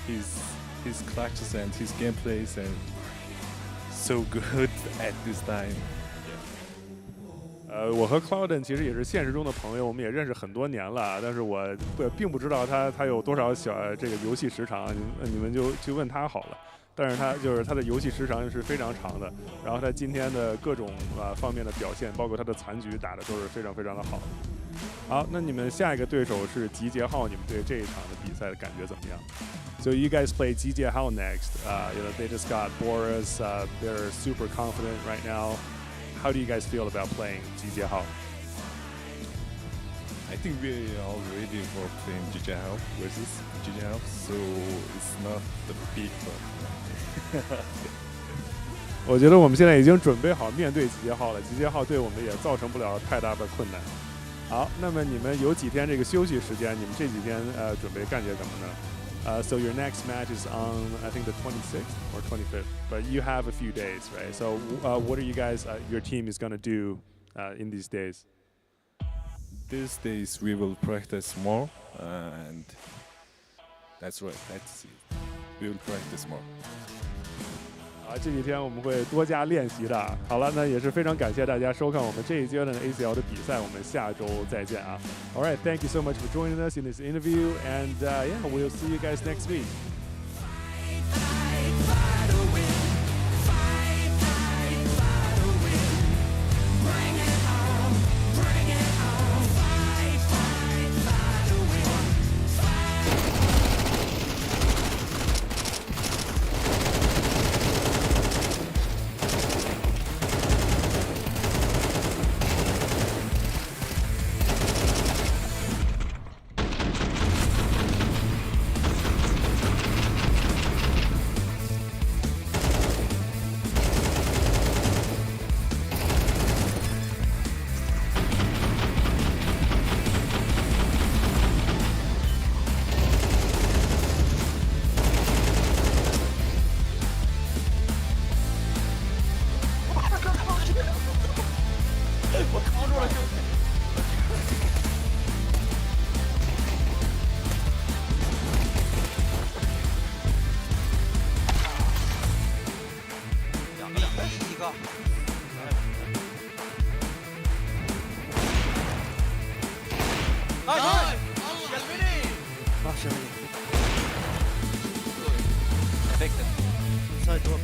his clutches and his gameplays and. So good at this time. 我和 Clouden 其实也是现实中的朋友，我们也认识很多年了，但是我并不知道他有多少这个游戏时长，你们就去问他好了。但是他的游戏时长是非常长的，然后他今天的各种方面的表现，包括他的残局打的都是非常非常的好。好，那你们下一个对手是集结号，你们对这一场的比赛的感觉怎么样？ So you guys play GJ Hao next. You know, they just got Boris. They're super confident right now. How do you guys feel about playing GJ Hao? I think we are all ready for playing GJ Hao versus GJ Hao, so it's not the big one. 我觉得我们现在已经准备好面对集结号了，集结号对我们也造成不了太大的困难。好，那么你们有几天这个休息时间？你们这几天准备干些什么呢？So your next match is on I think the 26th or 25th, but you have a few days, right? So what are you guys, your team is gonna do in these days? These days we will practice more, and that's right. That's it. We will practice more. 这几天我们会多加练习的。好了，那也是非常感谢大家收看我们这一阶段的 ACL 的比赛，我们下周再见啊。All right, thank you so much for joining us in this interview, and yeah, we'll see you guys next week. Inside door,